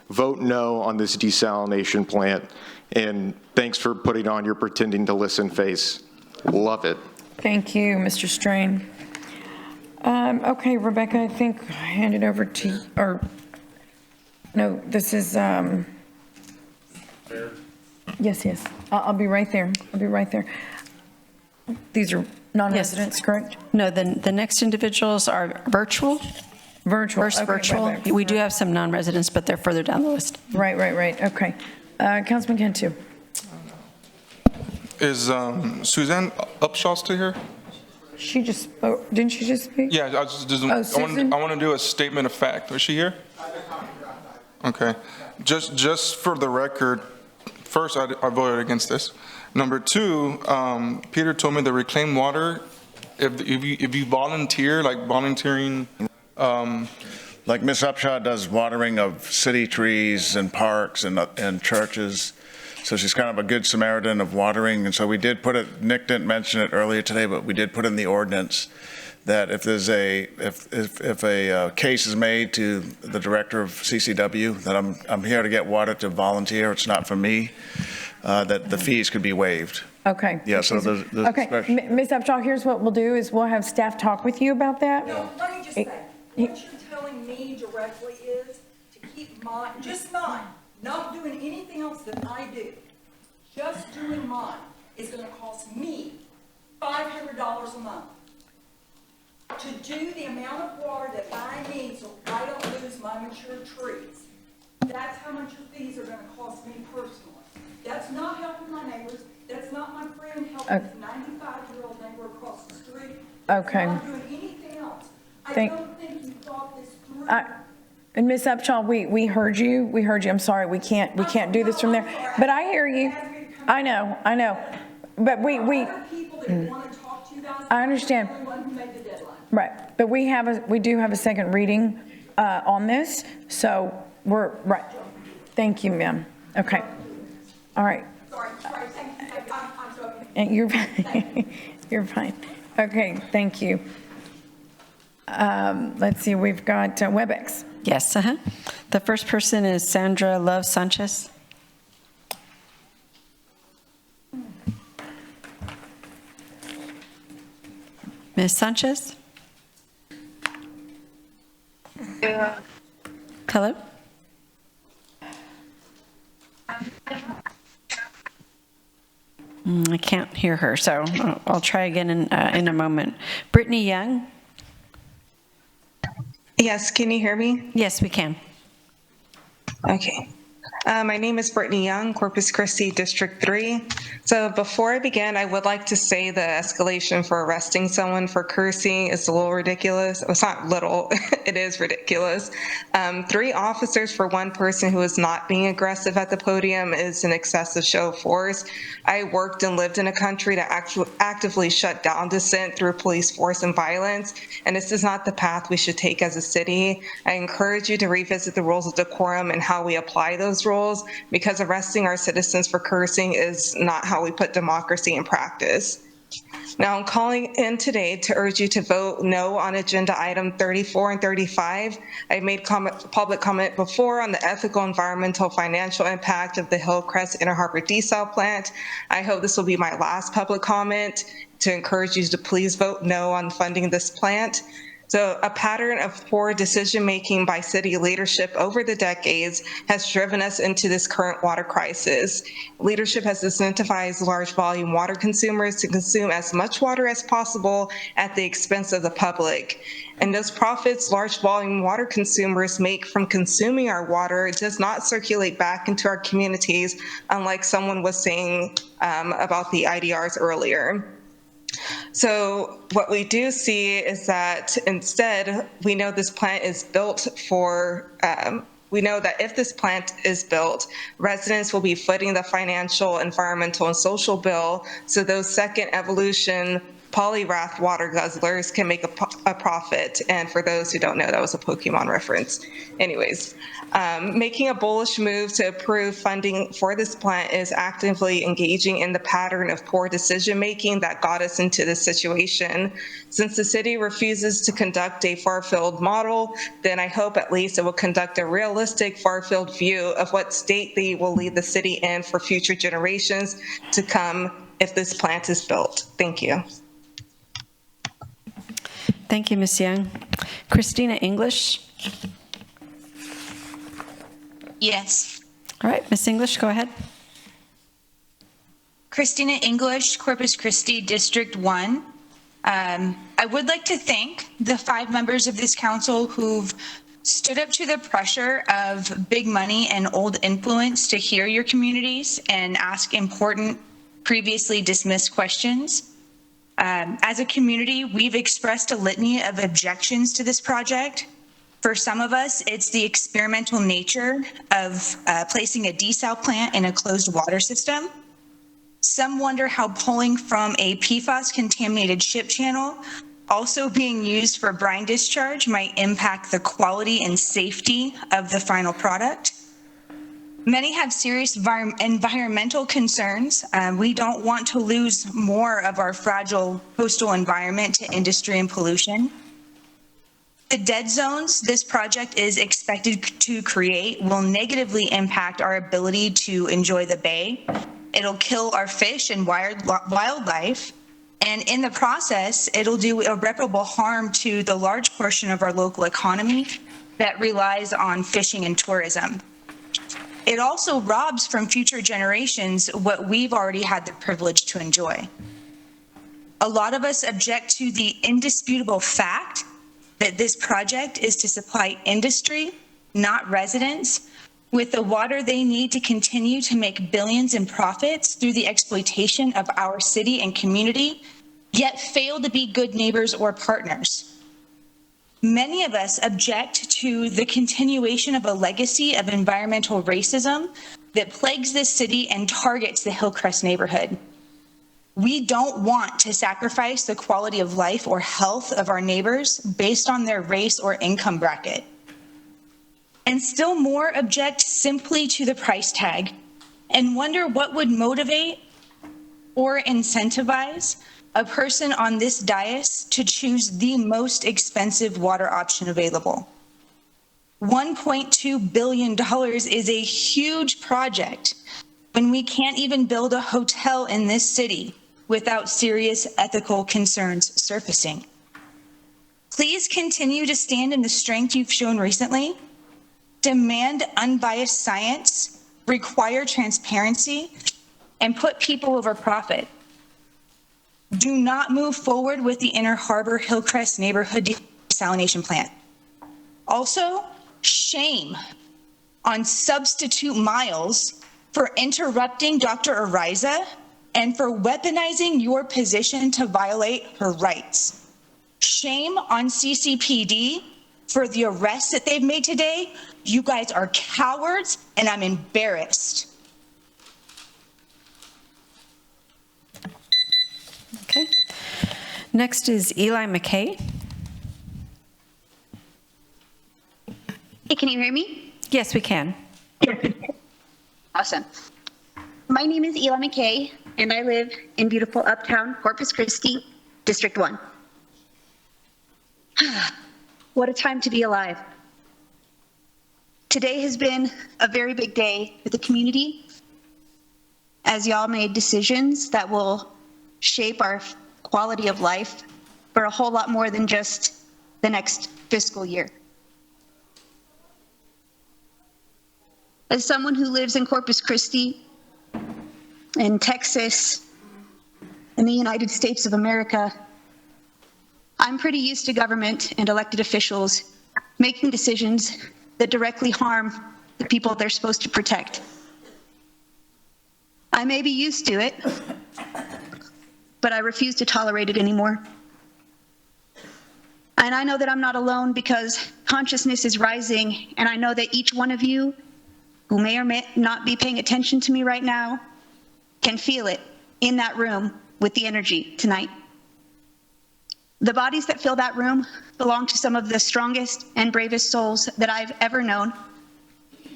Vote no on this desalination plant. And thanks for putting on your pretending to listen face. Love it. Thank you, Mr. Strain. Okay, Rebecca, I think I hand it over to you, or, no, this is, yes. I'll be right there. These are non-residents, correct? No, the next individuals are virtual. Okay, virtual. We do have some non-residents, but they're further down the list. Right, okay. Councilman Cantu. Is Suzanne Upshaw still here? She just spoke. Didn't she just speak? Yeah, I want to do a statement of fact. Was she here? Okay. Just for the record, first, I voted against this. Number two, Peter told me the reclaimed water, if you volunteer, like volunteering. Like Ms. Upshaw does watering of city trees and parks and churches. So she's kind of a good Samaritan of watering. And so we did put it, Nick didn't mention it earlier today, but we did put in the ordinance that if there's if a case is made to the director of CCW that I'm here to get water to volunteer, it's not for me, that the fees could be waived. Okay. Yeah, so there's okay, Ms. Upshaw, here's what we'll do is we'll have staff talk with you about that. No, let me just say, what you're telling me directly is to keep mine, just mine, not doing anything else that I do, just doing mine, is gonna cost me $500 a month to do the amount of water that I need so I don't lose my mature trees. That's how much your fees are gonna cost me personally. That's not helping my neighbors. That's not my friend helping this 95-year-old neighbor across the street. Okay. That's not doing anything else. I don't think you thought this through. And Ms. Upshaw, we heard you. We heard you. I'm sorry, we can't do this from there. But I hear you. I know. But I understand. Right. But we do have a second reading on this. So we're right. Thank you, ma'am. Okay. All right. Sorry, thank you. I'm joking. And you're fine. Okay, thank you. Let's see, we've got WebEx. Yes, The first person is Sandra Love Sanchez. Ms. Sanchez? Yeah. Hello? I can't hear her, so I'll try again in a moment. Brittany Young? Yes, can you hear me? Yes, we can. Okay. My name is Brittany Young, Corpus Christi, District 3. So before I begin, I would like to say the escalation for arresting someone for cursing is a little ridiculous. It's not little, it is ridiculous. 3 officers for 1 person who is not being aggressive at the podium is an excessive show of force. I worked and lived in a country that actively shut down dissent through police force and violence, and this is not the path we should take as a city. I encourage you to revisit the rules of decorum and how we apply those rules, because arresting our citizens for cursing is not how we put democracy in practice. Now, I'm calling in today to urge you to vote no on agenda item 34 and 35. I made public comment before on the ethical, environmental, financial impact of the Hillcrest Inner Harbor desal plant. I hope this will be my last public comment to encourage you to please vote no on funding this plant. So a pattern of poor decision-making by city leadership over the decades has driven us into this current water crisis. Leadership has incentivized large volume water consumers to consume as much water as possible at the expense of the public. And those profits large volume water consumers make from consuming our water does not circulate back into our communities, unlike someone was saying about the IDRs earlier. So what we do see is that instead, we know this plant is built for, we know that if this plant is built, residents will be footing the financial, environmental, and social bill, so those second evolution polyrath water guzzlers can make a profit. And for those who don't know, that was a Pokemon reference. Anyways, making a bullish move to approve funding for this plant is actively engaging in the pattern of poor decision-making that got us into this situation. Since the city refuses to conduct a far-field model, then I hope at least it will conduct a realistic far-field view of what state they will lead the city in for future generations to come if this plant is built. Thank you. Thank you, Ms. Young. Christina English? Yes. All right, Ms. English, go ahead. Christina English, Corpus Christi, District 1. I would like to thank the 5 members of this council who've stood up to the pressure of big money and old influence to hear your communities and ask important, previously dismissed questions. As a community, we've expressed a litany of objections to this project. For some of us, it's the experimental nature of placing a desal plant in a closed water system. Some wonder how pulling from a PFAS-contaminated ship channel, also being used for brine discharge, might impact the quality and safety of the final product. Many have serious environmental concerns. We don't want to lose more of our fragile coastal environment to industry and pollution. The dead zones this project is expected to create will negatively impact our ability to enjoy the bay. It'll kill our fish and wildlife. And in the process, it'll do irreparable harm to the large portion of our local economy that relies on fishing and tourism. it also robs from future generations what we've already had the privilege to enjoy. A lot of us object to the indisputable fact that this project is to supply industry, not residents, with the water they need to continue to make billions in profits through the exploitation of our city and community, yet fail to be good neighbors or partners. Many of us object to the continuation of a legacy of environmental racism that plagues this city and targets the Hillcrest neighborhood. We don't want to sacrifice the quality of life or health of our neighbors based on their race or income bracket. And still more object simply to the price tag and wonder what would motivate or incentivize a person on this dais to choose the most expensive water option available. $1.2 billion is a huge project when we can't even build a hotel in this city without serious ethical concerns surfacing. Please continue to stand in the strength you've shown recently. Demand unbiased science, require transparency, and put people over profit. Do not move forward with the Inner Harbor Hillcrest neighborhood desalination plant. Also, shame on Substitute Miles for interrupting Dr. Ariza and for weaponizing your position to violate her rights. Shame on CCPD for the arrests that they've made today. You guys are cowards, and I'm embarrassed. Okay. Next is Eli McKay. Hey, can you hear me? Yes, we can. Awesome. My name is Eli McKay, and I live in beautiful uptown Corpus Christi, District 1. What a time to be alive. Today has been a very big day for the community, as y'all made decisions that will shape our quality of life for a whole lot more than just the next fiscal year. As someone who lives in Corpus Christi, in Texas, in the United States of America, I'm pretty used to government and elected officials making decisions that directly harm the people they're supposed to protect. I may be used to it, but I refuse to tolerate it anymore. And I know that I'm not alone because consciousness is rising, and I know that each one of you who may or may not be paying attention to me right now can feel it in that room with the energy tonight. The bodies that fill that room belong to some of the strongest and bravest souls that I've ever known.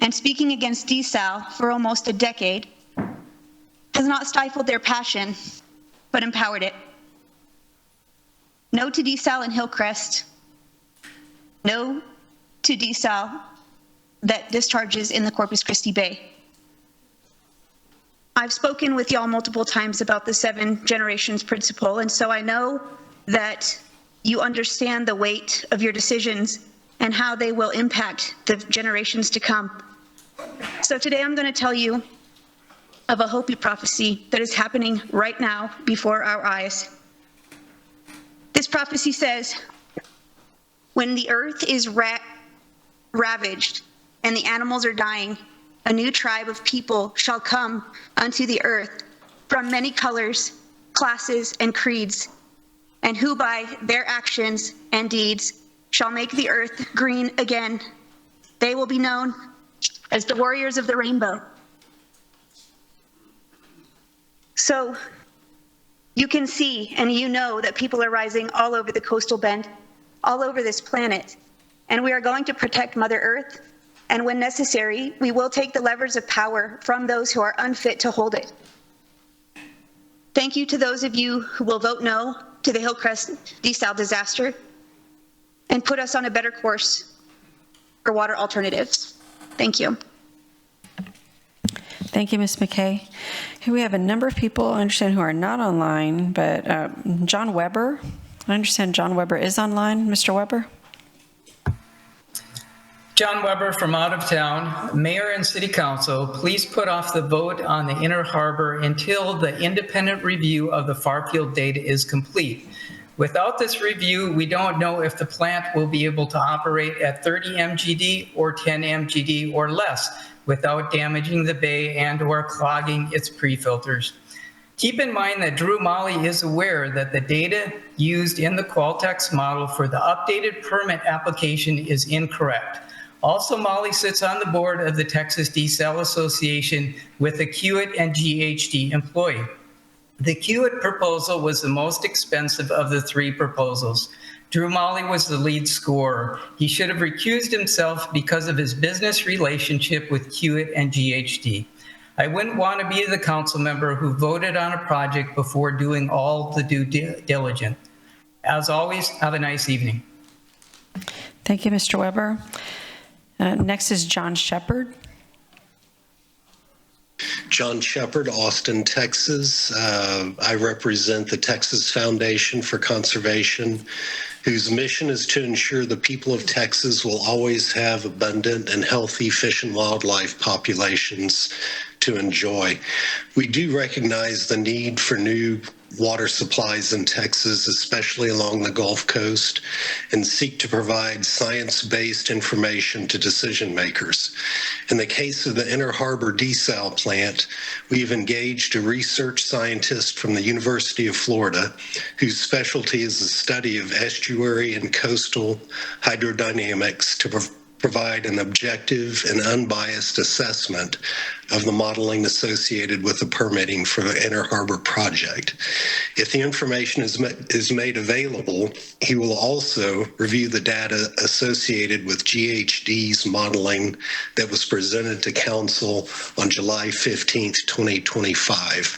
And speaking against desal for almost a decade has not stifled their passion, but empowered it. No to desal in Hillcrest. No to desal that discharges in the Corpus Christi Bay. I've spoken with y'all multiple times about the 7 generations principle, and so I know that you understand the weight of your decisions and how they will impact the generations to come. So today I'm going to tell you of a Hopi prophecy that is happening right now before our eyes. This prophecy says, when the earth is ravaged and the animals are dying, a new tribe of people shall come unto the earth from many colors, classes, and creeds, and who by their actions and deeds shall make the earth green again. They will be known as the warriors of the rainbow. So you can see and you know that people are rising all over the coastal bend, all over this planet, and we are going to protect Mother Earth, and when necessary, we will take the levers of power from those who are unfit to hold it. Thank you to those of you who will vote no to the Hillcrest desal disaster and put us on a better course for water alternatives. Thank you. Thank you, Ms. McKay. Here we have a number of people, I understand, who are not online, but John Weber. I understand John Weber is online. Mr. Weber? John Weber from out of town. Mayor and City Council, please put off the vote on the Inner Harbor until the independent review of the far field data is complete. Without this review, we don't know if the plant will be able to operate at 30 MGD or 10 MGD or less without damaging the bay and/or clogging its pre-filters. Keep in mind that Drew Molly is aware that the data used in the Qualtex model for the updated permit application is incorrect. Also, Molly sits on the board of the Texas Desal Association with a Kiewit and GHD employee. The Kiewit proposal was the most expensive of the three proposals. Drew Molly was the lead scorer. He should have recused himself because of his business relationship with Kiewit and GHD. I wouldn't want to be the council member who voted on a project before doing all the due diligence. As always, have a nice evening. Thank you, Mr. Weber. Next is John Shepard. John Shepard, Austin, Texas. I represent the Texas Foundation for Conservation, whose mission is to ensure the people of Texas will always have abundant and healthy fish and wildlife populations to enjoy. We do recognize the need for new water supplies in Texas, especially along the Gulf Coast, and seek to provide science-based information to decision makers. In the case of the Inner Harbor desal plant, we've engaged a research scientist from the University of Florida, whose specialty is the study of estuary and coastal hydrodynamics, to provide an objective and unbiased assessment of the modeling associated with the permitting for the Inner Harbor project. If the information is made available, he will also review the data associated with GHD's modeling that was presented to Council on July 15th, 2025.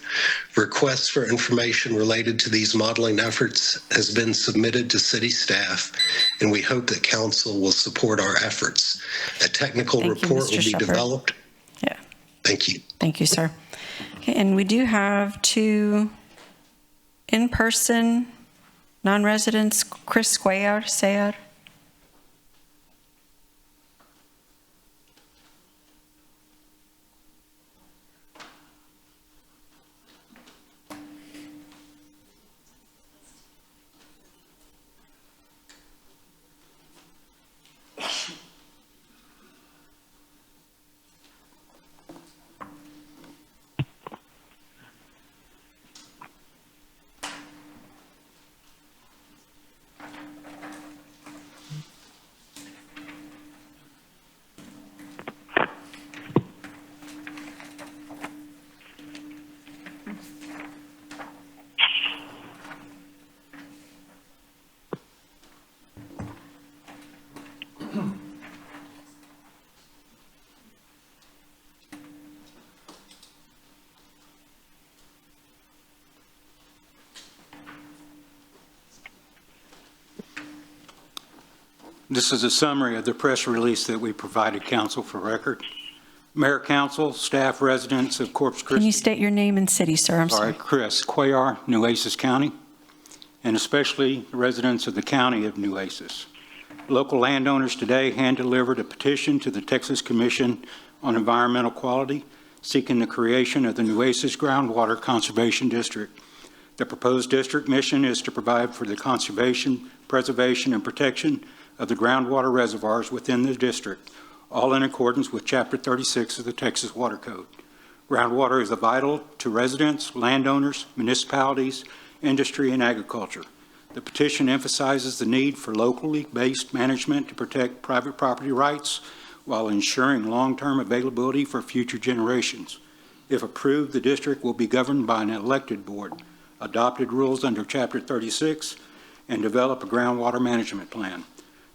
Requests for information related to these modeling efforts has been submitted to city staff, and we hope that Council will support our efforts. A technical report will be developed. Yeah. Thank you. Thank you, sir. Okay, and we do have two in-person non-residents, Chris Sayar. This is a summary of the press release that we provided council for record. Mayor, council, staff, residents of Corpus Christi. Can you state your name and city, sir? I'm sorry. Chris Cuellar, Nueces County, and especially residents of the county of Nueces. Local landowners today hand-delivered a petition to the Texas Commission on Environmental Quality seeking the creation of the Nueces Groundwater Conservation District. The proposed district mission is to provide for the conservation, preservation, and protection of the groundwater reservoirs within the district, all in accordance with Chapter 36 of the Texas Water Code. Groundwater is vital to residents, landowners, municipalities, industry, and agriculture. The petition emphasizes the need for locally based management to protect private property rights while ensuring long-term availability for future generations. If approved, the district will be governed by an elected board, adopted rules under Chapter 36, and develop a groundwater management plan.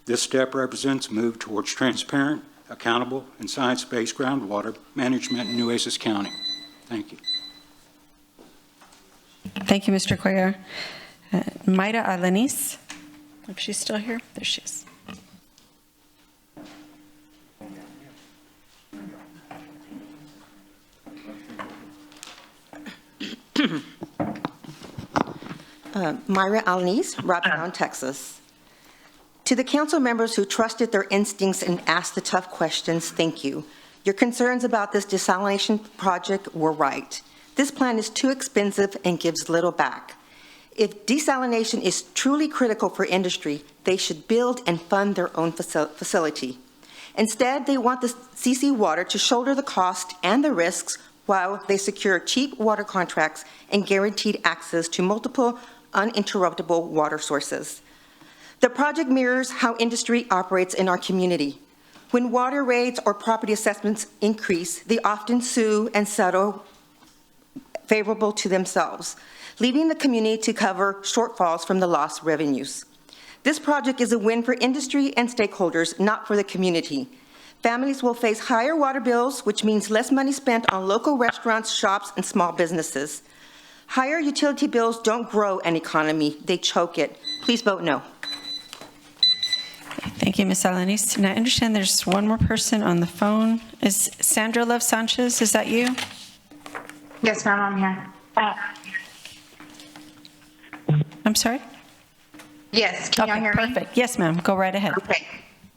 This step represents a move towards transparent, accountable, and science-based groundwater management in Nueces County. Thank you. Thank you, Mr. Cuellar. Mayra Alanis, if she's still here, there she is. Myra Alanis, Rock Island, Texas. To the council members who trusted their instincts and asked the tough questions, thank you. Your concerns about this desalination project were right. This plan is too expensive and gives little back. If desalination is truly critical for industry, they should build and fund their own facility. Instead, they want the CC Water to shoulder the cost and the risks while they secure cheap water contracts and guaranteed access to multiple uninterruptible water sources. The project mirrors how industry operates in our community. When water rates or property assessments increase, they often sue and settle favorable to themselves, leaving the community to cover shortfalls from the lost revenues. This project is a win for industry and stakeholders, not for the community. Families will face higher water bills, which means less money spent on local restaurants, shops, and small businesses. Higher utility bills don't grow an economy, they choke it. Please vote no. Thank you, Ms. Alanis. And I understand there's one more person on the phone. Is Sandra Love Sanchez, is that you? Yes, ma'am, I'm here. I'm sorry? Yes, can y'all hear me? Perfect. Yes, ma'am. Go right ahead. Okay,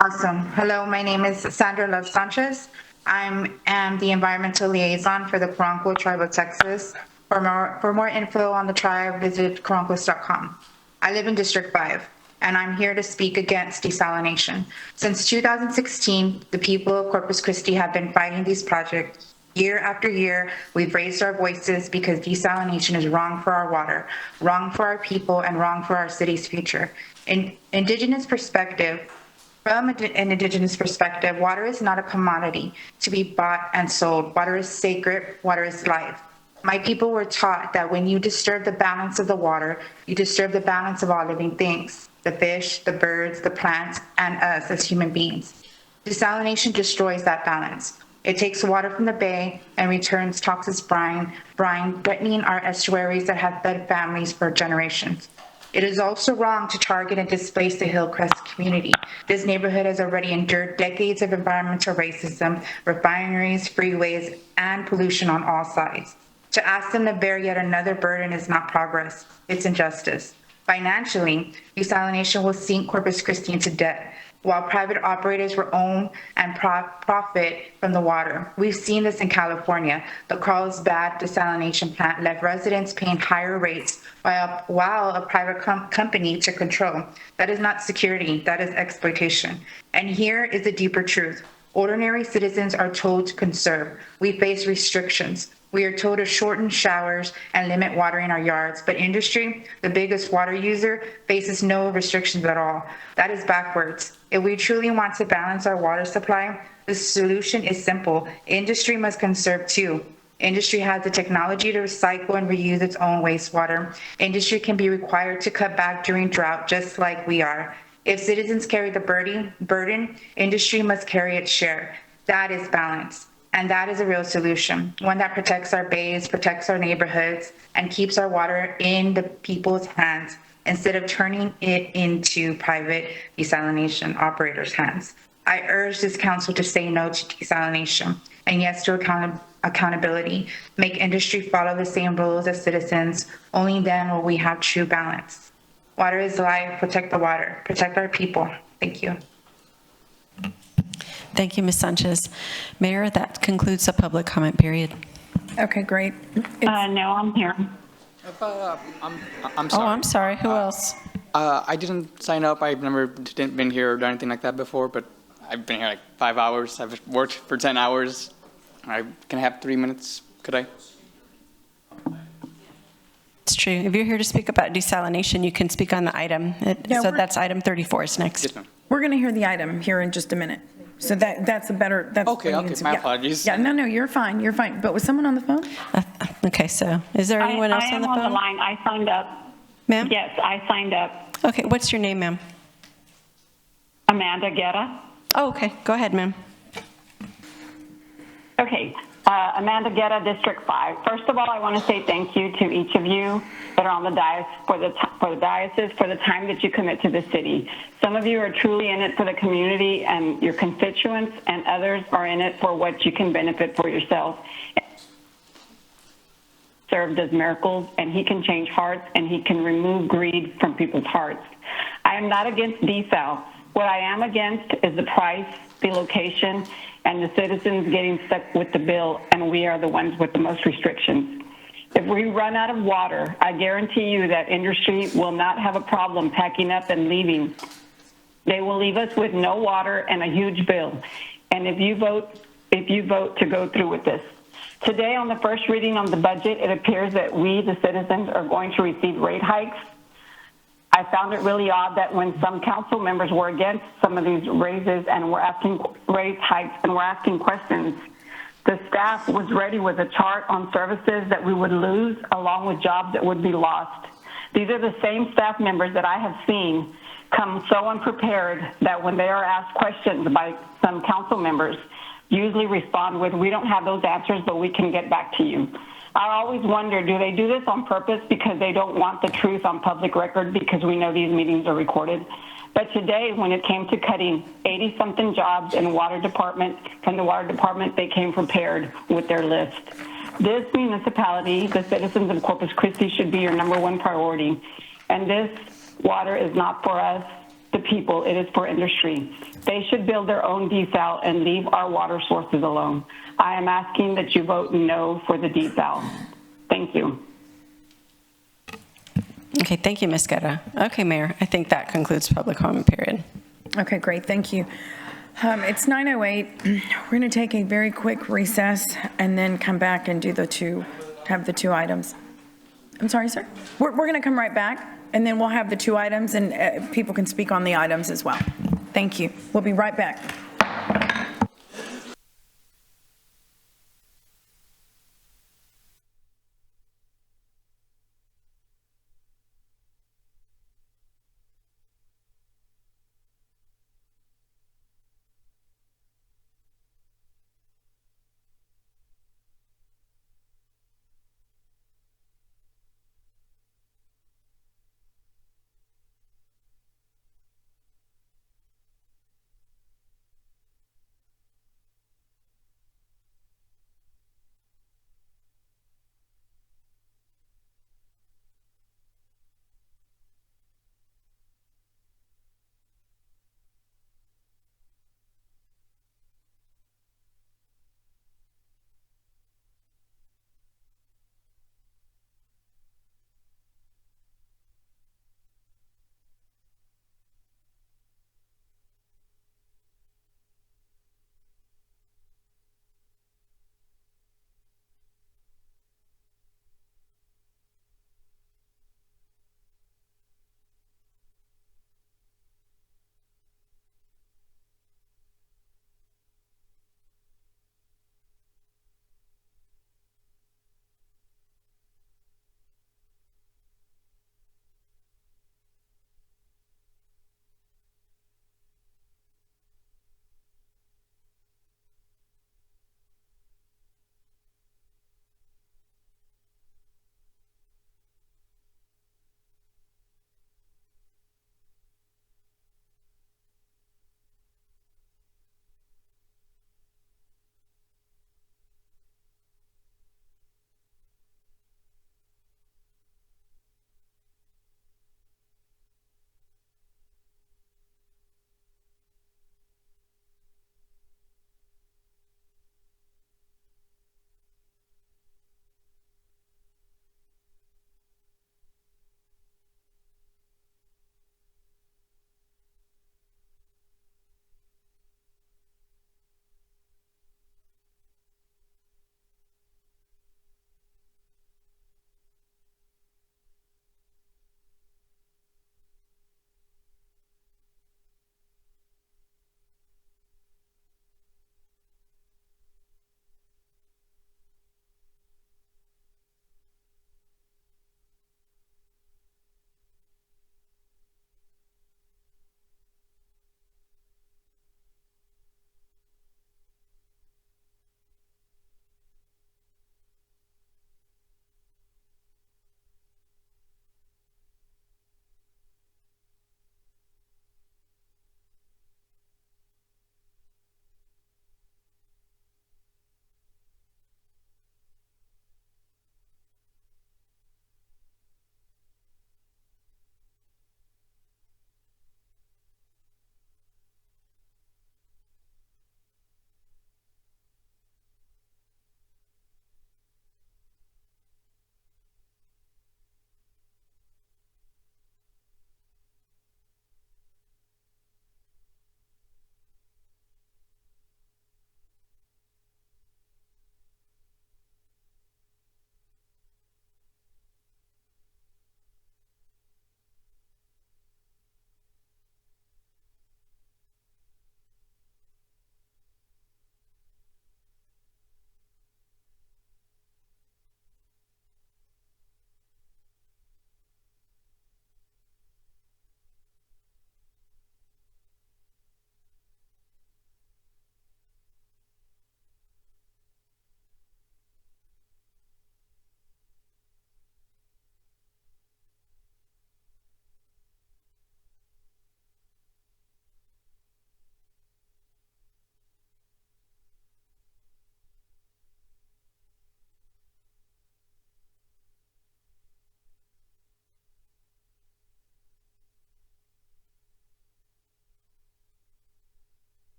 awesome. Hello, my name is Sandra Love Sanchez. I am the environmental liaison for the Corpus Tribe of Texas. For more info on the tribe, visit corpus.com. I live in District 5. And I'm here to speak against desalination. Since 2016, the people of Corpus Christi have been fighting these projects. Year after year, we've raised our voices because desalination is wrong for our water, wrong for our people, and wrong for our city's future. From an Indigenous perspective, water is not a commodity to be bought and sold. Water is sacred, water is life. My people were taught that when you disturb the balance of the water, you disturb the balance of all living things. The fish, the birds, the plants, and us as human beings. Desalination destroys that balance. It takes water from the bay and returns toxic brine, threatening our estuaries that have fed families for generations. It is also wrong to target and displace the Hillcrest community. This neighborhood has already endured decades of environmental racism, refineries, freeways, and pollution on all sides. To ask them to bear yet another burden is not progress, it's injustice. Financially, desalination will sink Corpus Christi into debt, while private operators will own and profit from the water. We've seen this in California. The Carlsbad desalination plant left residents paying higher rates while a private company took control. That is not security, that is exploitation. And here is the deeper truth. Ordinary citizens are told to conserve. We face restrictions. We are told to shorten showers and limit watering our yards, but industry, the biggest water user, faces no restrictions at all. That is backwards. If we truly want to balance our water supply, the solution is simple. Industry must conserve too. Industry has the technology to recycle and reuse its own wastewater. Industry can be required to cut back during drought, just like we are. If citizens carry the burden, industry must carry its share. That is balance. And that is a real solution, one that protects our bays, protects our neighborhoods, and keeps our water in the people's hands instead of turning it into private desalination operators' hands. I urge this council to say no to desalination and yes to accountability. Make industry follow the same rules as citizens. Only then will we have true balance. Water is life. Protect the water. Protect our people. Thank you. Thank you, Ms. Sanchez. Mayor, that concludes the public comment period. Okay, great. No, I'm here. I'm sorry. Oh, I'm sorry. Who else? I didn't sign up. I've never been here or done anything like that before, but I've been here like 5 hours. I've worked for 10 hours. I can I have 3 minutes, could I? It's true. If you're here to speak about desalination, you can speak on the item. So that's item 34 is next. Yes, ma'am. We're going to hear the item here in just a minute. So that's a better. That's Okay, my apologies. Yeah, no, you're fine. You're fine. But was someone on the phone? Okay, so is there anyone else on the phone? I am on the line. I signed up. Ma'am? Yes, I signed up. Okay, what's your name, ma'am? Amanda Guetta. Oh, okay. Go ahead, ma'am. Okay, Amanda Guetta, District 5. First of all, I want to say thank you to each of you that are on the dais for the diocese for the time that you commit to the city. Some of you are truly in it for the community and your constituents, and others are in it for what you can benefit for yourself. Served does miracles, and he can change hearts, and he can remove greed from people's hearts. I am not against desal. What I am against is the price, the location, and the citizens getting stuck with the bill, and we are the ones with the most restrictions. If we run out of water, I guarantee you that industry will not have a problem packing up and leaving. They will leave us with no water and a huge bill. And if you vote to go through with this. Today, on the first reading on the budget, it appears that we, the citizens, are going to receive rate hikes. I found it really odd that when some council members were against some of these raises and were asking rate hikes and were asking questions, the staff was ready with a chart on services that we would lose along with jobs that would be lost. These are the same staff members that I have seen come so unprepared that when they are asked questions by some council members, usually respond with, we don't have those answers, but we can get back to you. I always wonder, do they do this on purpose because they don't want the truth on public record because we know these meetings are recorded? But today, when it came to cutting 80-something jobs in the water department, they came prepared with their list. This municipality, the citizens of Corpus Christi, should be your #1 priority. And this water is not for us, the people, it is for industry. They should build their own desal and leave our water sources alone. I am asking that you vote no for the desal. Thank you. Okay, thank you, Ms. Guerra. Okay, Mayor, I think that concludes public comment period. Okay, great, thank you. It's 9:08. We're going to take a very quick recess and then come back and do the two items. I'm sorry, sir? We're going to come right back, and then we'll have the 2 items, and people can speak on the items as well. Thank you. We'll be right back.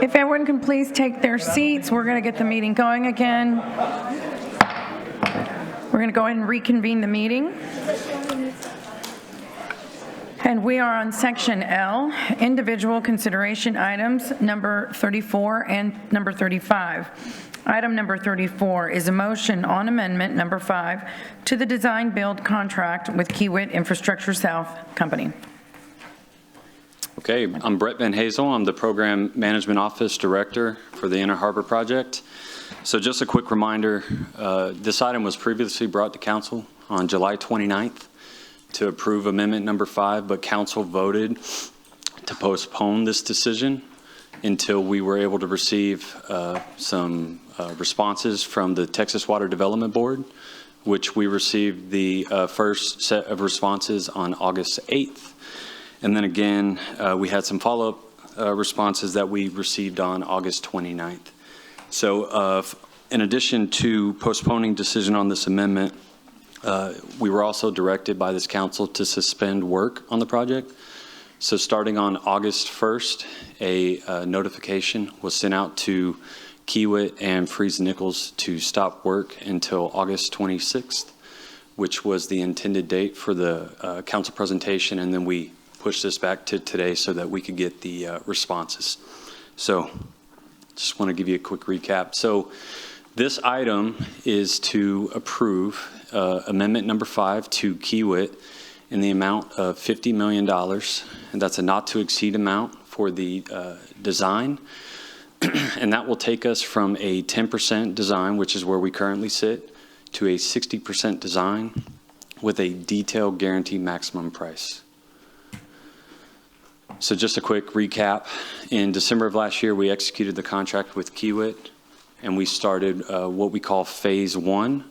If everyone can please take their seats, we're going to get the meeting going again. We're going to go ahead and reconvene the meeting. And we are on section L, individual consideration items number 34 and number 35. Item number 34 is a motion on amendment number 5 to the design build contract with Kiewit Infrastructure South Company. Okay, I'm Brett Van Hazel. I'm the Program Management Office Director for the Inner Harbor Project. So just a quick reminder, this item was previously brought to Council on July 29th to approve amendment number 5, but Council voted to postpone this decision until we were able to receive some responses from the Texas Water Development Board, which we received the first set of responses on August 8th. And then again, we had some follow-up responses that we received on August 29th. So in addition to postponing decision on this amendment, we were also directed by this council to suspend work on the project. So starting on August 1st, a notification was sent out to Kiewit and Freeze Nichols to stop work until August 26th, which was the intended date for the council presentation, and then we pushed this back to today so that we could get the responses. So just want to give you a quick recap. So this item is to approve amendment number 5 to Kiewit in the amount of $50 million, and that's a not to exceed amount for the design. And that will take us from a 10% design, which is where we currently sit, to a 60% design with a detailed guaranteed maximum price. So just a quick recap. In December of last year, we executed the contract with Kiewit, and we started what we call phase 1,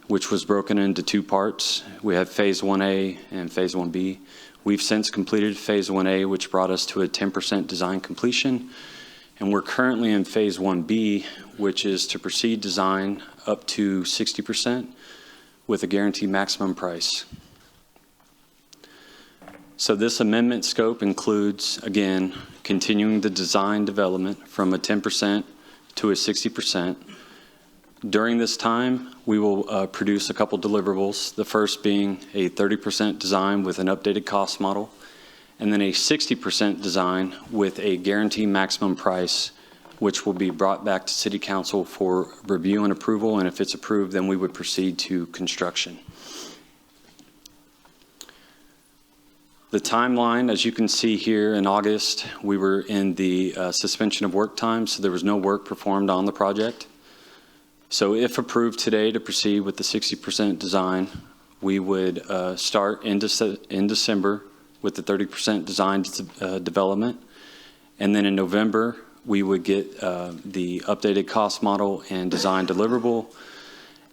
which was broken into 2 parts. We had phase 1A and phase 1B. We've since completed phase 1A, which brought us to a 10% design completion. And we're currently in phase 1B, which is to proceed design up to 60% with a guaranteed maximum price. So this amendment scope includes, again, continuing the design development from a 10% to a 60%. During this time, we will produce a couple deliverables, the first being a 30% design with an updated cost model, and then a 60% design with a guaranteed maximum price, which will be brought back to City Council for review and approval, and if it's approved, then we would proceed to construction. The timeline, as you can see here, in August, we were in the suspension of work time, so there was no work performed on the project. So if approved today to proceed with the 60% design, we would start in December with the 30% design development. And then in November, we would get the updated cost model and design deliverable.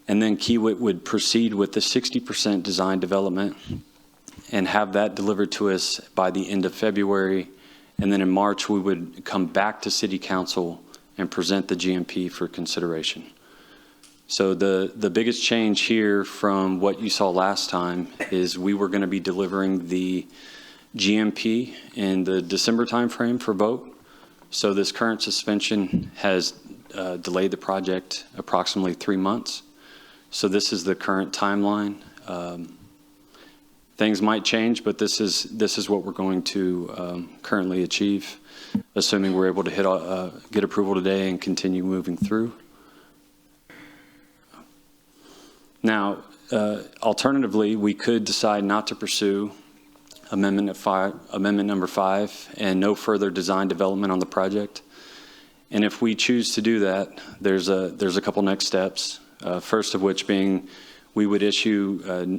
And then Kiewit would proceed with the 60% design development and have that delivered to us by the end of February. And then in March, we would come back to City Council and present the GMP for consideration. So the biggest change here from what you saw last time is we were going to be delivering the GMP in the December timeframe for vote. So this current suspension has delayed the project approximately 3 months. So this is the current timeline. Things might change, but this is what we're going to currently achieve, assuming we're able to get approval today and continue moving through. Now, alternatively, we could decide not to pursue amendment number 5 and no further design development on the project. And if we choose to do that, there's a couple next steps. First of which being we would issue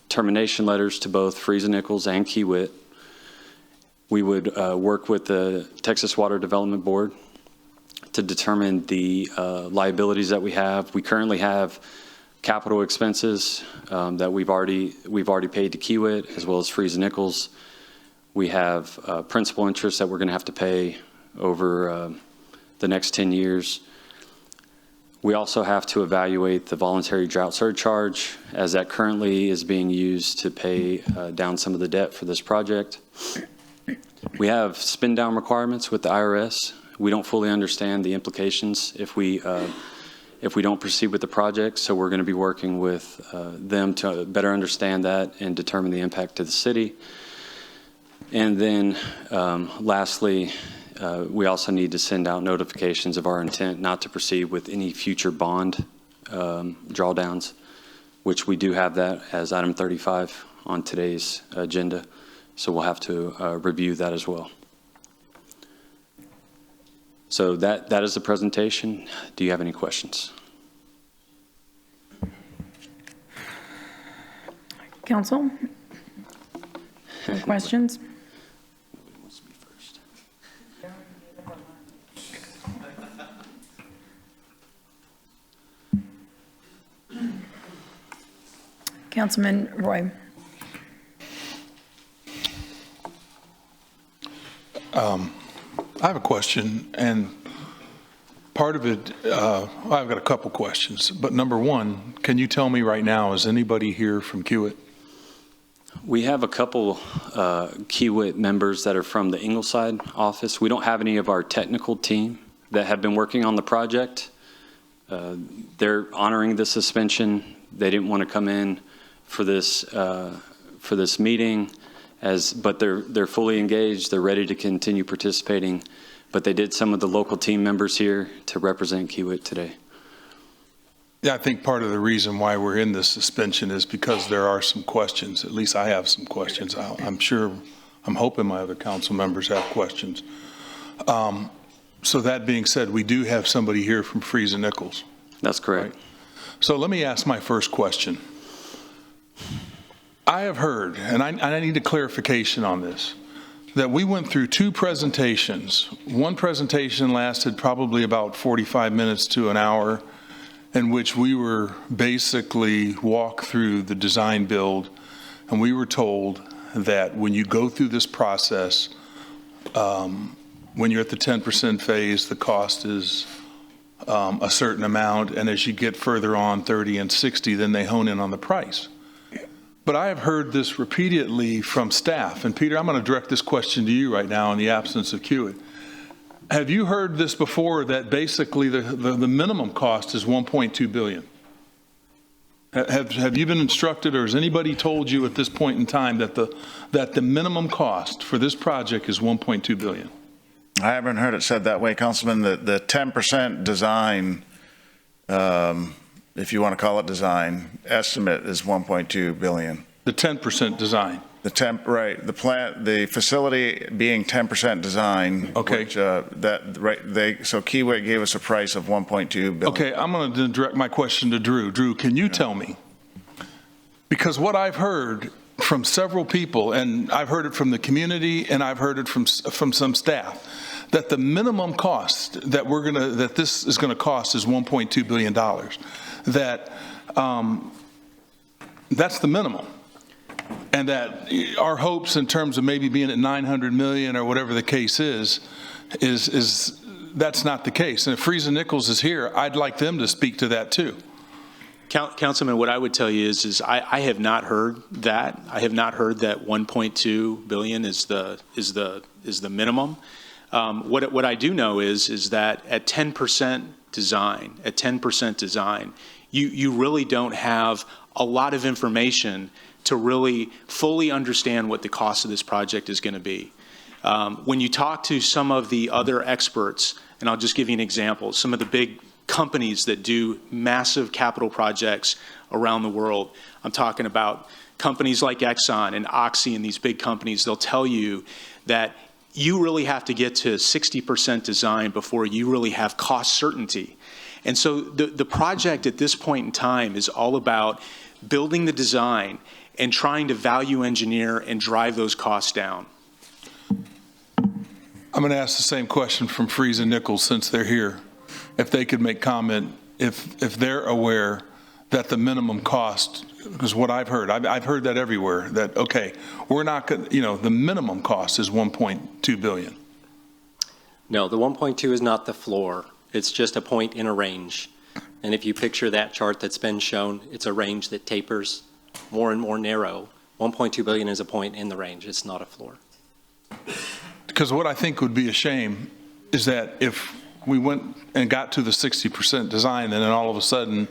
termination letters to both Freeze Nichols and Kiewit. We would work with the Texas Water Development Board to determine the liabilities that we have. We currently have capital expenses that we've already paid to Kiewit as well as Freeze Nichols. We have principal interest that we're going to have to pay over the next 10 years. We also have to evaluate the voluntary drought surcharge, as that currently is being used to pay down some of the debt for this project. We have spin down requirements with the IRS, We don't fully understand the implications if we don't proceed with the project, so we're going to be working with them to better understand that and determine the impact to the city. And then lastly, we also need to send out notifications of our intent not to proceed with any future bond drawdowns, which we do have that as item 35 on today's agenda. So we'll have to review that as well. So that is the presentation. Do you have any questions? Council? Any questions? Councilman Roy. I have a question, and part of it, I've got a couple questions, but number one, can you tell me right now, is anybody here from Kiewit? We have a couple Kiewit members that are from the Ingleside office. We don't have any of our technical team that have been working on the project. They're honoring the suspension. They didn't want to come in for this meeting, but they're fully engaged. They're ready to continue participating. But they did some of the local team members here to represent Kiewit today. Yeah, I think part of the reason why we're in this suspension is because there are some questions. At least I have some questions. I'm hoping my other council members have questions. So that being said, we do have somebody here from Freese and Nichols. That's correct. Right? So let me ask my first question. I have heard, and I need a clarification on this, that we went through two presentations. One presentation lasted probably about 45 minutes to an hour, in which we were basically walked through the design build, and we were told that when you go through this process, when you're at the 10% phase, the cost is a certain amount, and as you get further on, 30 and 60, then they hone in on the price. But I have heard this repeatedly from staff, and Peter, I'm going to direct this question to you right now in the absence of Kiewit. Have you heard this before, that basically the minimum cost is $1.2 billion? Have you been instructed, or has anybody told you at this point in time that the minimum cost for this project is $1.2 billion? I haven't heard it said that way, Councilman. The 10% design, if you want to call it design, estimate is $1.2 billion. The 10% design. Right. The facility being 10% design. Okay. Which, so Kiewit gave us a price of $1.2 billion. Okay, I'm going to direct my question to Drew. Drew, can you tell me? Because what I've heard from several people, and I've heard it from the community, and I've heard it from some staff, that the minimum cost that this is going to cost is $1.2 billion. That's the minimum. And that our hopes in terms of maybe being at 900 million or whatever the case is that's not the case. And if Freese and Nichols is here, I'd like them to speak to that too. Councilman, what I would tell you is I have not heard that. I have not heard that 1.2 billion is the minimum. What I do know is that at 10% design, you really don't have a lot of information to really fully understand what the cost of this project is going to be. When you talk to some of the other experts, and I'll just give you an example, some of the big companies that do massive capital projects around the world, I'm talking about companies like Exxon and Oxy and these big companies, they'll tell you that you really have to get to 60% design before you really have cost certainty. And so the project at this point in time is all about building the design and trying to value engineer and drive those costs down. I'm going to ask the same question from Freese and Nichols since they're here. If they could make comment, if they're aware that the minimum cost, because what I've heard that everywhere, that, okay, we're not going to, the minimum cost is 1.2 billion. No, the 1.2 is not the floor. It's just a point in a range. And if you picture that chart that's been shown, it's a range that tapers more and more narrow. 1.2 billion is a point in the range. It's not a floor. Because what I think would be a shame is that if we went and got to the 60% design, and then all of a sudden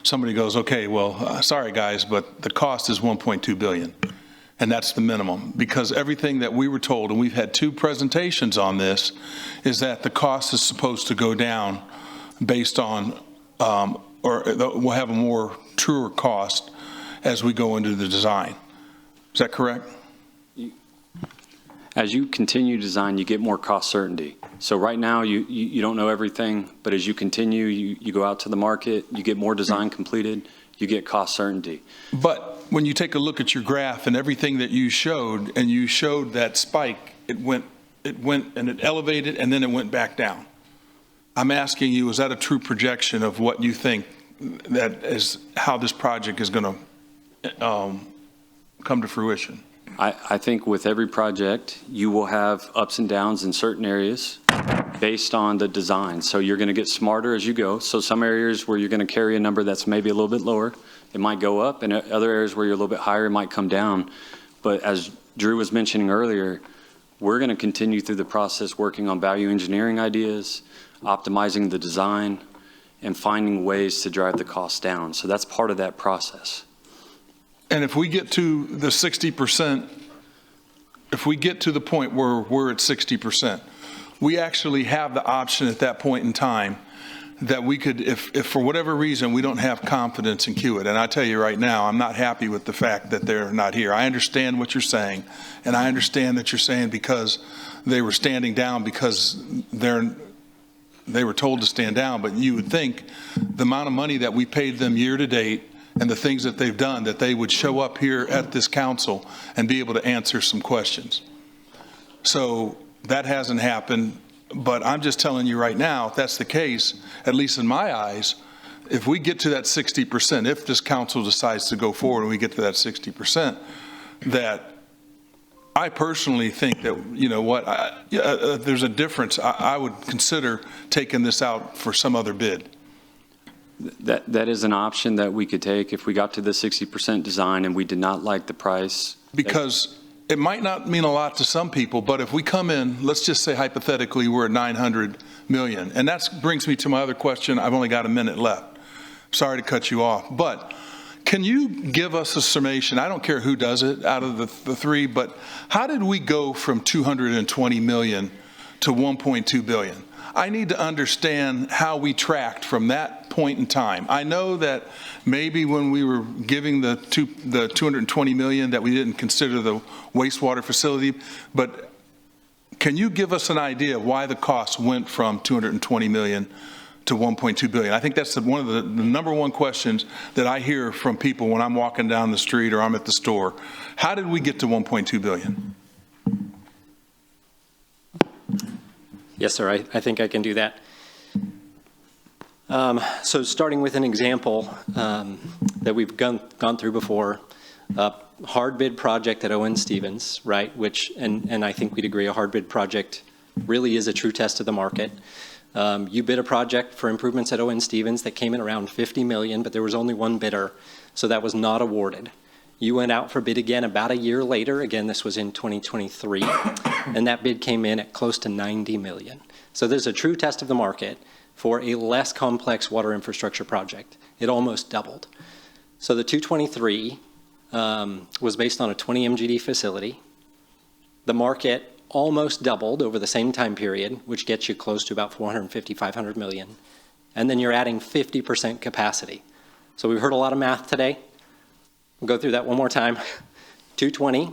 somebody goes, okay, well, sorry guys, but the cost is 1.2 billion. And that's the minimum, because everything that we were told, and we've had 2 presentations on this, is that the cost is supposed to go down based on, or we'll have a more truer cost as we go into the design. Is that correct? As you continue design, you get more cost certainty. So right now, you don't know everything, but as you continue, you go out to the market, you get more design completed, you get cost certainty. But when you take a look at your graph and everything that you showed, and you showed that spike, it went and it elevated and then it went back down. I'm asking you, is that a true projection of what you think that is how this project is going to come to fruition? I think with every project, you will have ups and downs in certain areas based on the design. So you're going to get smarter as you go. So some areas where you're going to carry a number that's maybe a little bit lower, it might go up, and other areas where you're a little bit higher, it might come down. But as Drew was mentioning earlier, we're going to continue through the process working on value engineering ideas, optimizing the design, and finding ways to drive the costs down. So that's part of that process. And if we get to the 60%, if we get to the point where we're at 60%, we actually have the option at that point in time that we could, if for whatever reason we don't have confidence in Kiewit, and I tell you right now, I'm not happy with the fact that they're not here. I understand what you're saying, and I understand that you're saying because they were standing down because they were told to stand down, but you would think the amount of money that we paid them year to date and the things that they've done, that they would show up here at this council and be able to answer some questions. So that hasn't happened, but I'm just telling you right now, if that's the case, at least in my eyes, if we get to that 60%, if this council decides to go forward and we get to that 60%, that I personally think that, you know what, there's a difference. I would consider taking this out for some other bid. That is an option that we could take if we got to the 60% design and we did not like the price. Because it might not mean a lot to some people, but if we come in, let's just say hypothetically we're at 900 million. And that brings me to my other question. I've only got a minute left. Sorry to cut you off, but can you give us a summation? I don't care who does it out of the 3, but how did we go from 220 million to 1.2 billion? I need to understand how we tracked from that point in time. I know that maybe when we were giving the 220 million that we didn't consider the wastewater facility, but can you give us an idea of why the cost went from 220 million to 1.2 billion? I think that's one of the number one questions that I hear from people when I'm walking down the street or I'm at the store. How did we get to 1.2 billion? Yes, sir, I think I can do that. So starting with an example that we've gone through before, hard bid project at Owen Stevens, right, which, and I think we'd agree a hard bid project really is a true test of the market. You bid a project for improvements at Owen Stevens that came in around 50 million, but there was only one bidder, so that was not awarded. You went out for bid again about a year later. Again, this was in 2023, and that bid came in at close to 90 million. So there's a true test of the market for a less complex water infrastructure project. It almost doubled. So the 223 was based on a 20 MGD facility. The market almost doubled over the same time period, which gets you close to about 450, 500 million. And then you're adding 50% capacity. So we've heard a lot of math today. We'll go through that one more time. 220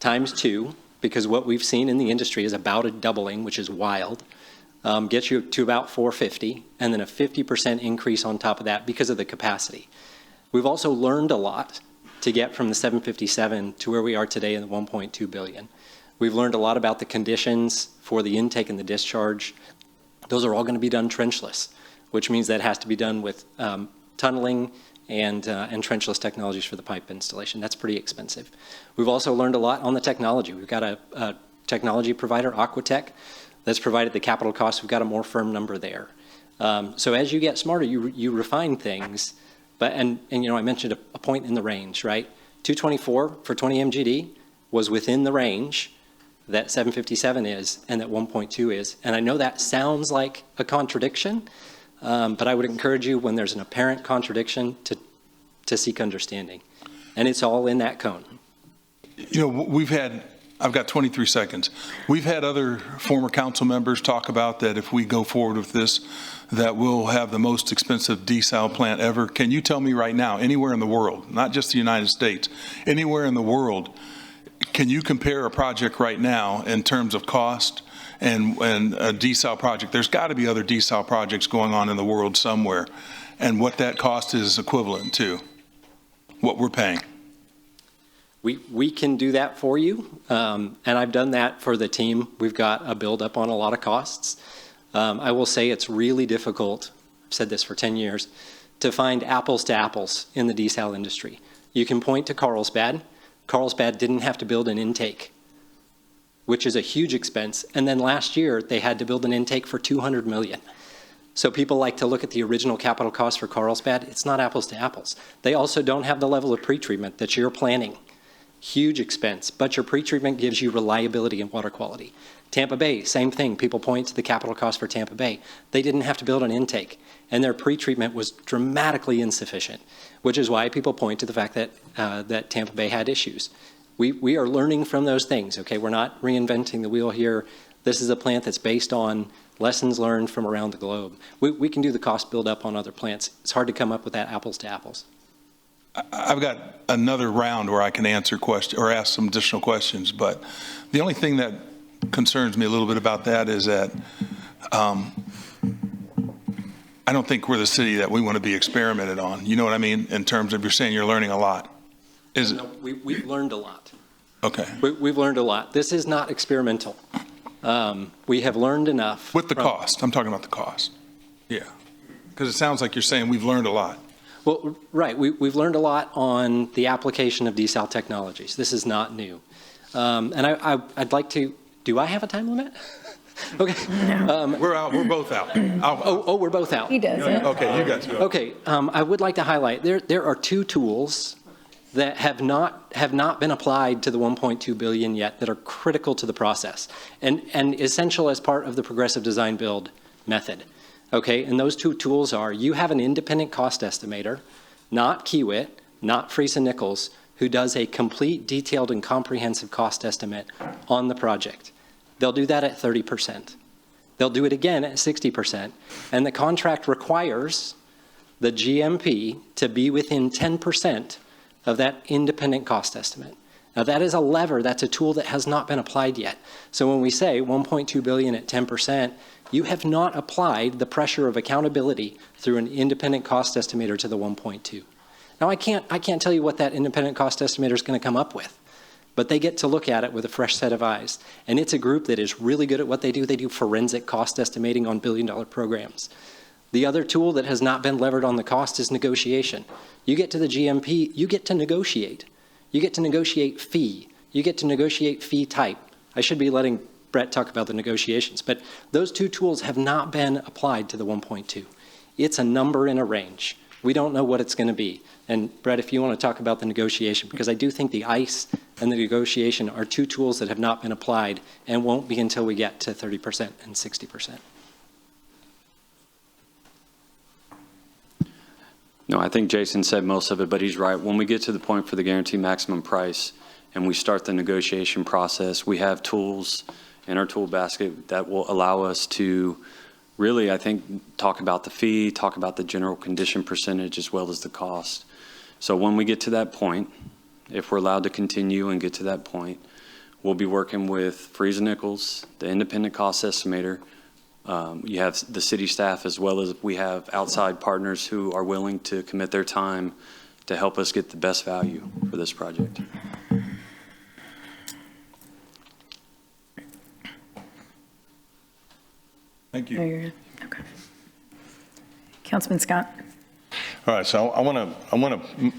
times 2, because what we've seen in the industry is about a doubling, which is wild, gets you to about 450, and then a 50% increase on top of that because of the capacity. We've also learned a lot to get from the 757 to where we are today in the 1.2 billion. We've learned a lot about the conditions for the intake and the discharge. Those are all going to be done trenchless, which means that has to be done with tunneling and trenchless technologies for the pipe installation. That's pretty expensive. We've also learned a lot on the technology. We've got a technology provider, Aquatech, that's provided the capital costs. We've got a more firm number there. So as you get smarter, you refine things. But and you know, I mentioned a point in the range, right? 224 for 20 MGD was within the range, that 757 is and that 1.2 is. And I know that sounds like a contradiction, but I would encourage you, when there's an apparent contradiction, to seek understanding. And it's all in that cone. You know, I've got 23 seconds. We've had other former council members talk about that if we go forward with this, that we'll have the most expensive desal plant ever. Can you tell me right now, anywhere in the world, not just the United States, anywhere in the world, can you compare a project right now in terms of cost and a desal project? There's got to be other desal projects going on in the world somewhere, and what that cost is equivalent to what we're paying. We can do that for you, and I've done that for the team. We've got a buildup on a lot of costs. I will say it's really difficult, I've said this for 10 years, to find apples to apples in the desal industry. You can point to Carlsbad. Carlsbad didn't have to build an intake, which is a huge expense. And then last year, they had to build an intake for $200 million. So people like to look at the original capital cost for Carlsbad. It's not apples to apples. They also don't have the level of pretreatment that you're planning. Huge expense, but your pretreatment gives you reliability and water quality. Tampa Bay, same thing. People point to the capital cost for Tampa Bay. They didn't have to build an intake, and their pretreatment was dramatically insufficient, which is why people point to the fact that that Tampa Bay had issues. We are learning from those things, okay? We're not reinventing the wheel here. This is a plant that's based on lessons learned from around the globe. We can do the cost build up on other plants. It's hard to come up with that apples to apples. I've got another round where I can answer questions or ask some additional questions, but the only thing that concerns me a little bit about that is that I don't think we're the city that we want to be experimented on. You know what I mean? In terms of, you're saying you're learning a lot. No, we've learned a lot. Okay. We've learned a lot. This is not experimental. We have learned enough. With the cost. I'm talking about the cost. Yeah. Because it sounds like you're saying we've learned a lot. Well, right. We've learned a lot on the application of desal technologies. This is not new. And I'd like to, do I have a time limit? Okay. No. We're out. We're both out. We're both out. He doesn't. Okay, you got to. Okay. I would like to highlight, there are two tools that have not been applied to the 1.2 billion yet that are critical to the process and essential as part of the progressive design build method. Okay, and those two tools are, you have an independent cost estimator, not Kiewit, not Friesen Nichols, who does a complete, detailed, and comprehensive cost estimate on the project. They'll do that at 30%. They'll do it again at 60%. And the contract requires the GMP to be within 10% of that independent cost estimate. Now that is a lever, that's a tool that has not been applied yet. So when we say 1.2 billion at 10%, you have not applied the pressure of accountability through an independent cost estimator to the 1.2. Now I can't tell you what that independent cost estimator is going to come up with, but they get to look at it with a fresh set of eyes. And it's a group that is really good at what they do. They do forensic cost estimating on billion-dollar programs. The other tool that has not been levered on the cost is negotiation. You get to the GMP, you get to negotiate. You get to negotiate fee. You get to negotiate fee type. I should be letting Brett talk about the negotiations, but those two tools have not been applied to the 1.2. It's a number in a range. We don't know what it's going to be. And Brett, if you want to talk about the negotiation, because I do think the ICE and the negotiation are two tools that have not been applied and won't be until we get to 30% and 60%. No, I think Jason said most of it, but he's right. When we get to the point for the guaranteed maximum price and we start the negotiation process, we have tools in our tool basket that will allow us to really, I think, talk about the fee, talk about the general condition percentage as well as the cost. So when we get to that point, if we're allowed to continue and get to that point, we'll be working with Friesen Nichols, the independent cost estimator. You have the city staff as well as we have outside partners who are willing to commit their time to help us get the best value for this project. Thank you. No, you're good. Okay. Councilman Scott. All right, so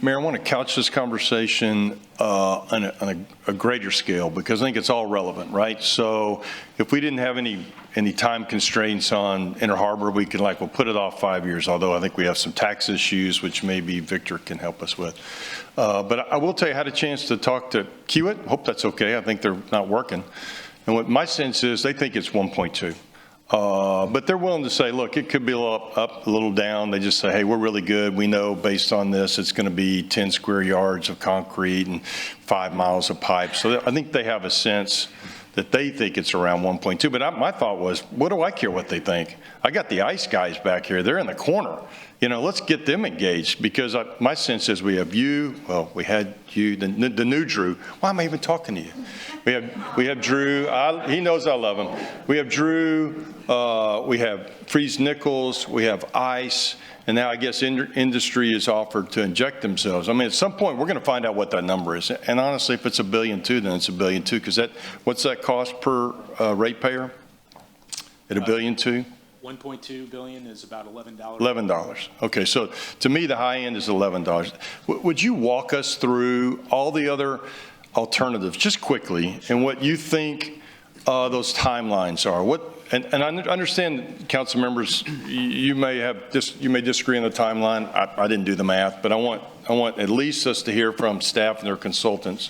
Mayor, I want to couch this conversation on a greater scale because I think it's all relevant, right? So if we didn't have any time constraints on Inner Harbor, we could we'll put it off 5 years, although I think we have some tax issues, which maybe Victor can help us with. But I will tell you, I had a chance to talk to Kiewit. Hope that's okay. I think they're not working. And what my sense is, they think it's 1.2. But they're willing to say, look, it could be a little up, a little down. They just say, hey, we're really good. We know based on this, it's going to be 10 square yards of concrete and 5 miles of pipe. So I think they have a sense that they think it's around 1.2. But my thought was, what do I care what they think? I got the ICE guys back here. They're in the corner. You know, let's get them engaged, because my sense is we have you, well, we had you, the new Drew. Why am I even talking to you? We have Drew. He knows I love him. We have Drew. We have Freeze Nichols. We have ICE. And now I guess industry is offered to inject themselves. I mean, at some point, we're going to find out what that number is. And honestly, if it's $1.2 billion, then it's $1.2 billion, because what's that cost per ratepayer at $1.2 billion? 1.2 billion is about $11. $11. Okay, so to me, the high end is $11. Would you walk us through all the other alternatives, just quickly, and what you think those timelines are? And I understand, council members, you may disagree on the timeline. I didn't do the math, but I want at least us to hear from staff and their consultants,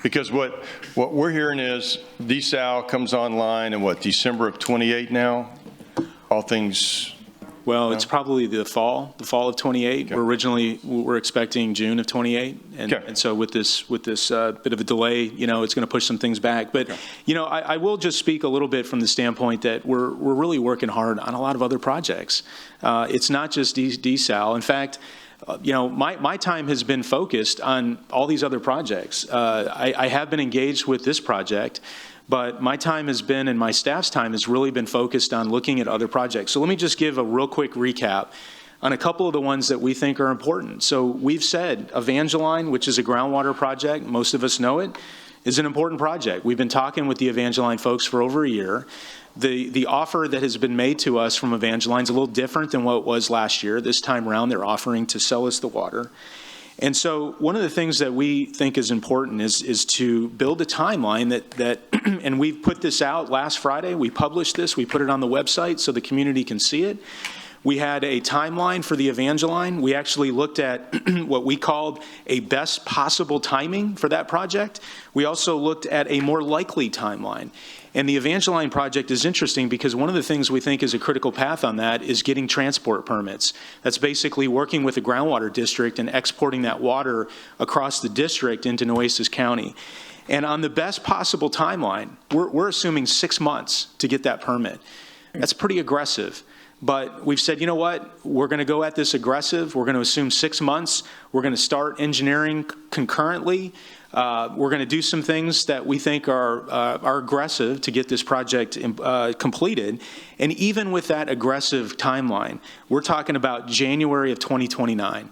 because what we're hearing is desal comes online in December of 28 now. All things. Well, it's probably the fall of 28. Okay. We're expecting June of 28, and so with this bit of a delay, you know, it's going to push some things back. But you know, I will just speak a little bit from the standpoint that we're really working hard on a lot of other projects. It's not just desal. In fact, you know, my time has been focused on all these other projects. I have been engaged with this project, but my time has been, and my staff's time has really been focused on looking at other projects. So let me just give a real quick recap on a couple of the ones that we think are important. So we've said Evangeline, which is a groundwater project, most of us know it, is an important project. We've been talking with the Evangeline folks for over a year. The offer that has been made to us from Evangeline is a little different than what it was last year. This time around, they're offering to sell us the water. And so one of the things that we think is important is to build a timeline that and we've put this out last Friday. We published this. We put it on the website so the community can see it. We had a timeline for the Evangeline. We actually looked at what we called a best possible timing for that project. We also looked at a more likely timeline. And the Evangeline project is interesting because one of the things we think is a critical path on that is getting transport permits. That's basically working with the groundwater district and exporting that water across the district into Nueces County. And on the best possible timeline, we're assuming 6 months to get that permit. That's pretty aggressive. But we've said, you know what, we're going to go at this aggressive. We're going to assume 6 months. We're going to start engineering concurrently. We're going to do some things that we think are aggressive to get this project completed. And even with that aggressive timeline, we're talking about January of 2029.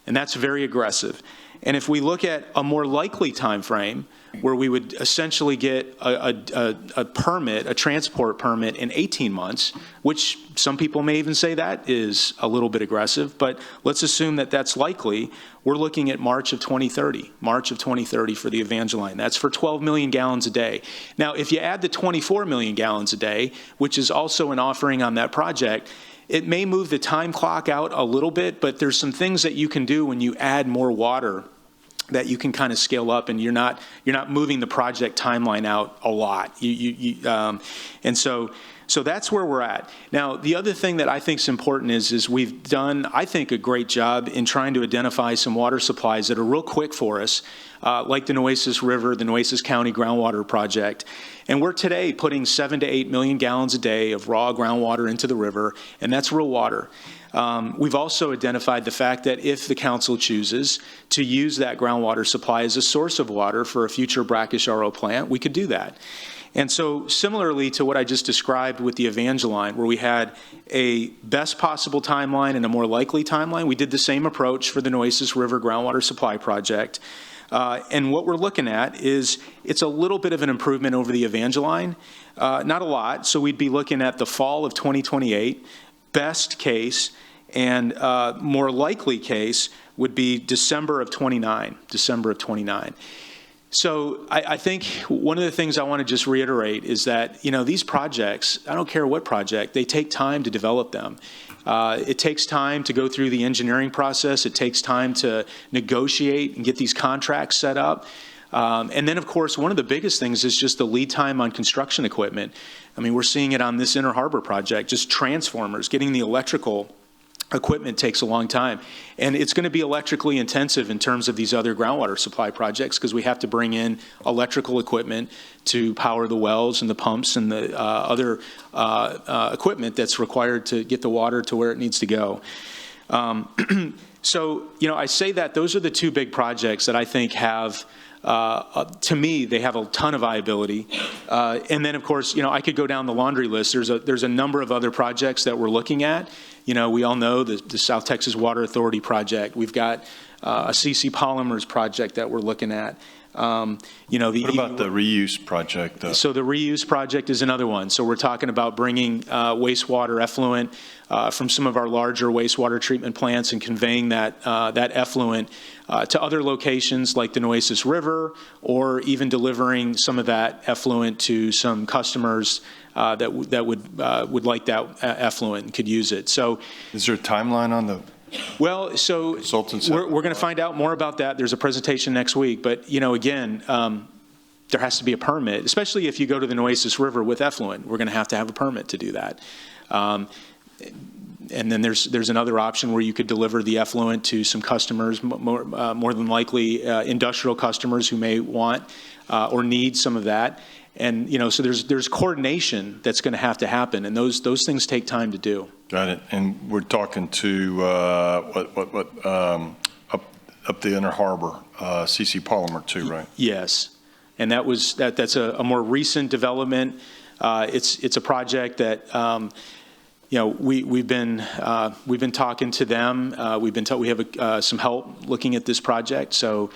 And that's very aggressive. And if we look at a more likely time frame, where we would essentially get a permit, a transport permit in 18 months, which some people may even say that is a little bit aggressive, but let's assume that that's likely. We're looking at March of 2030 for the Evangeline. That's for 12 million gallons a day. Now, if you add the 24 million gallons a day, which is also an offering on that project, it may move the time clock out a little bit, but there's some things that you can do when you add more water that you can kind of scale up, and you're not moving the project timeline out a lot. And so that's where we're at. Now, the other thing that I think is important is we've done, I think, a great job in trying to identify some water supplies that are real quick for us, like the Nueces River, the Nueces County Groundwater Project. And we're today putting 7 to 8 million gallons a day of raw groundwater into the river, and that's real water. We've also identified the fact that if the council chooses to use that groundwater supply as a source of water for a future brackish RO plant, we could do that. And so similarly to what I just described with the Evangeline, where we had a best possible timeline and a more likely timeline, we did the same approach for the Nueces River Groundwater Supply Project. And what we're looking at is it's a little bit of an improvement over the Evangeline, not a lot. So we'd be looking at the fall of 2028, best case, and more likely case would be December of 29. So I think one of the things I want to just reiterate is that, you know, these projects, I don't care what project, they take time to develop them. It takes time to go through the engineering process. It takes time to negotiate and get these contracts set up. And then, of course, one of the biggest things is just the lead time on construction equipment. I mean, we're seeing it on this Inner Harbor project, just transformers, getting the electrical equipment takes a long time. And it's going to be electrically intensive in terms of these other groundwater supply projects because we have to bring in electrical equipment to power the wells and the pumps and the other equipment that's required to get the water to where it needs to go. So, I say that those are the two big projects that I think have, to me, they have a ton of viability. And then, of course, I could go down the laundry list. There's a number of other projects that we're looking at. We all know the South Texas Water Authority project. We've got a CC Polymers project that we're looking at. What about the reuse project, though? So the reuse project is another one. So we're talking about bringing wastewater effluent from some of our larger wastewater treatment plants and conveying that effluent to other locations like the Nueces River, or even delivering some of that effluent to some customers that would like that effluent and could use it. So, is there a timeline on the? Well, so we're going to find out more about that. There's a presentation next week, but again, there has to be a permit, especially if you go to the Nueces River with effluent. We're going to have a permit to do that. And then there's another option where you could deliver the effluent to some customers, more than likely industrial customers who may want or need some of that. And so there's coordination that's going to happen, and those things take time to do. Got it. And we're talking to up the Inner Harbor, CC Polymer too, right? Yes, and that's a more recent development. It's a project that we've been talking to them. We have some help looking at this project. So.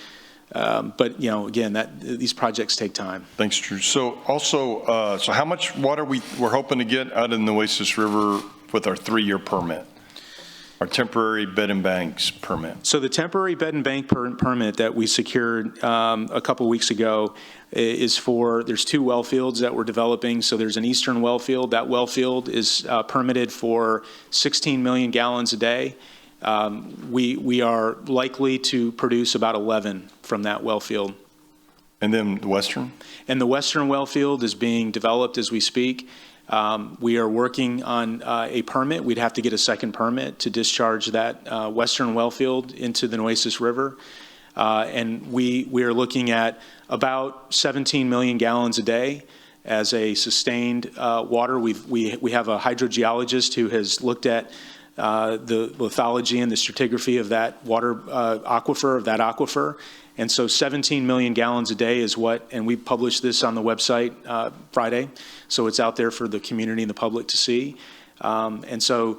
But again, these projects take time. Thanks, Drew. So also, so how much water we're hoping to get out of the Nueces River with our 3-year permit, our temporary bed and banks permit? So the temporary bed and bank permit that we secured a couple weeks ago is there's 2 well fields that we're developing. So there's an eastern well field. That well field is permitted for 16 million gallons a day. We are likely to produce about 11 from that well field. And then the western? And the western well field is being developed as we speak. We are working on a permit. We'd have to get a second permit to discharge that western well field into the Nueces River. And we are looking at about 17 million gallons a day as a sustained water. We have a hydrogeologist who has looked at the lithology and the stratigraphy of that water aquifer. And so 17 million gallons a day is and we published this on the website Friday, so it's out there for the community and the public to see. And so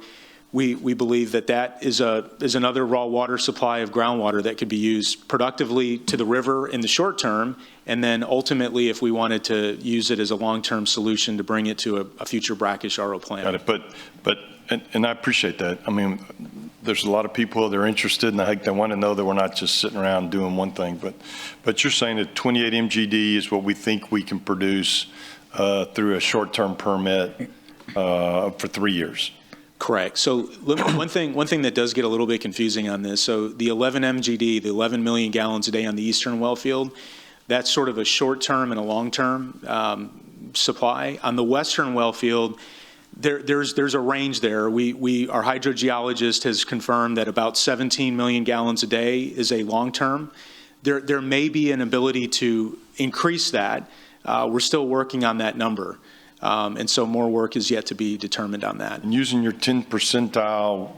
we believe that is another raw water supply of groundwater that could be used productively to the river in the short term, and then ultimately, if we wanted to use it as a long-term solution, to bring it to a future brackish RO plant. Got it. But I appreciate that. I mean, there's a lot of people that are interested, and I think they want to know that we're not just sitting around doing one thing. But you're saying that 28 MGD is what we think we can produce through a short-term permit for 3 years. Correct. So one thing that does get a little bit confusing on this, so the 11 MGD, the 11 million gallons a day on the eastern well field, that's sort of a short-term and a long-term supply. On the western well field, there's a range there. Our hydrogeologist has confirmed that about 17 million gallons a day is a long-term. There may be an ability to increase that. We're still working on that number. And so more work is yet to be determined on that. And using your 10 percentile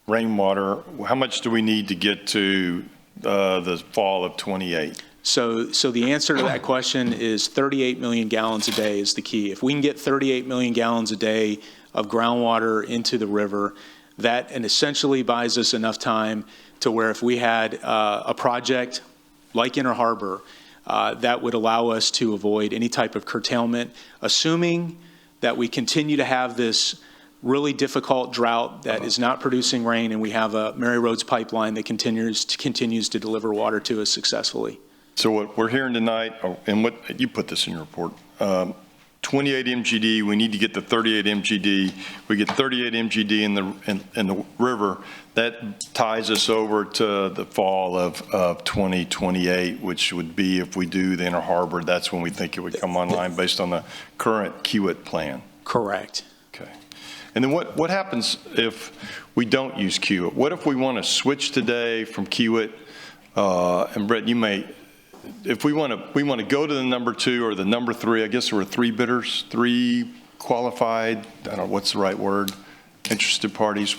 rainwater, how much do we need to get to the fall of 28? So the answer to that question is 38 million gallons a day is the key. If we can get 38 million gallons a day of groundwater into the river, that essentially buys us enough time to where if we had a project like Inner Harbor, that would allow us to avoid any type of curtailment, assuming that we continue to have this really difficult drought that is not producing rain, and we have a Mary Roads pipeline that continues to deliver water to us successfully. So what we're hearing tonight, and what you put this in your report, 28 MGD, we need to get to 38 MGD. We get 38 MGD in the river. That ties us over to the fall of 2028, which would be if we do the Inner Harbor, that's when we think it would come online based on the current Kiewit plan. Correct. Okay. And then what happens if we don't use Kiewit? What if we want to switch today from Kiewit, and Brett, you may, if we want to go to the number 2 or the number 3, I guess there were 3 bidders, 3 qualified, I don't know, what's the right word, interested parties.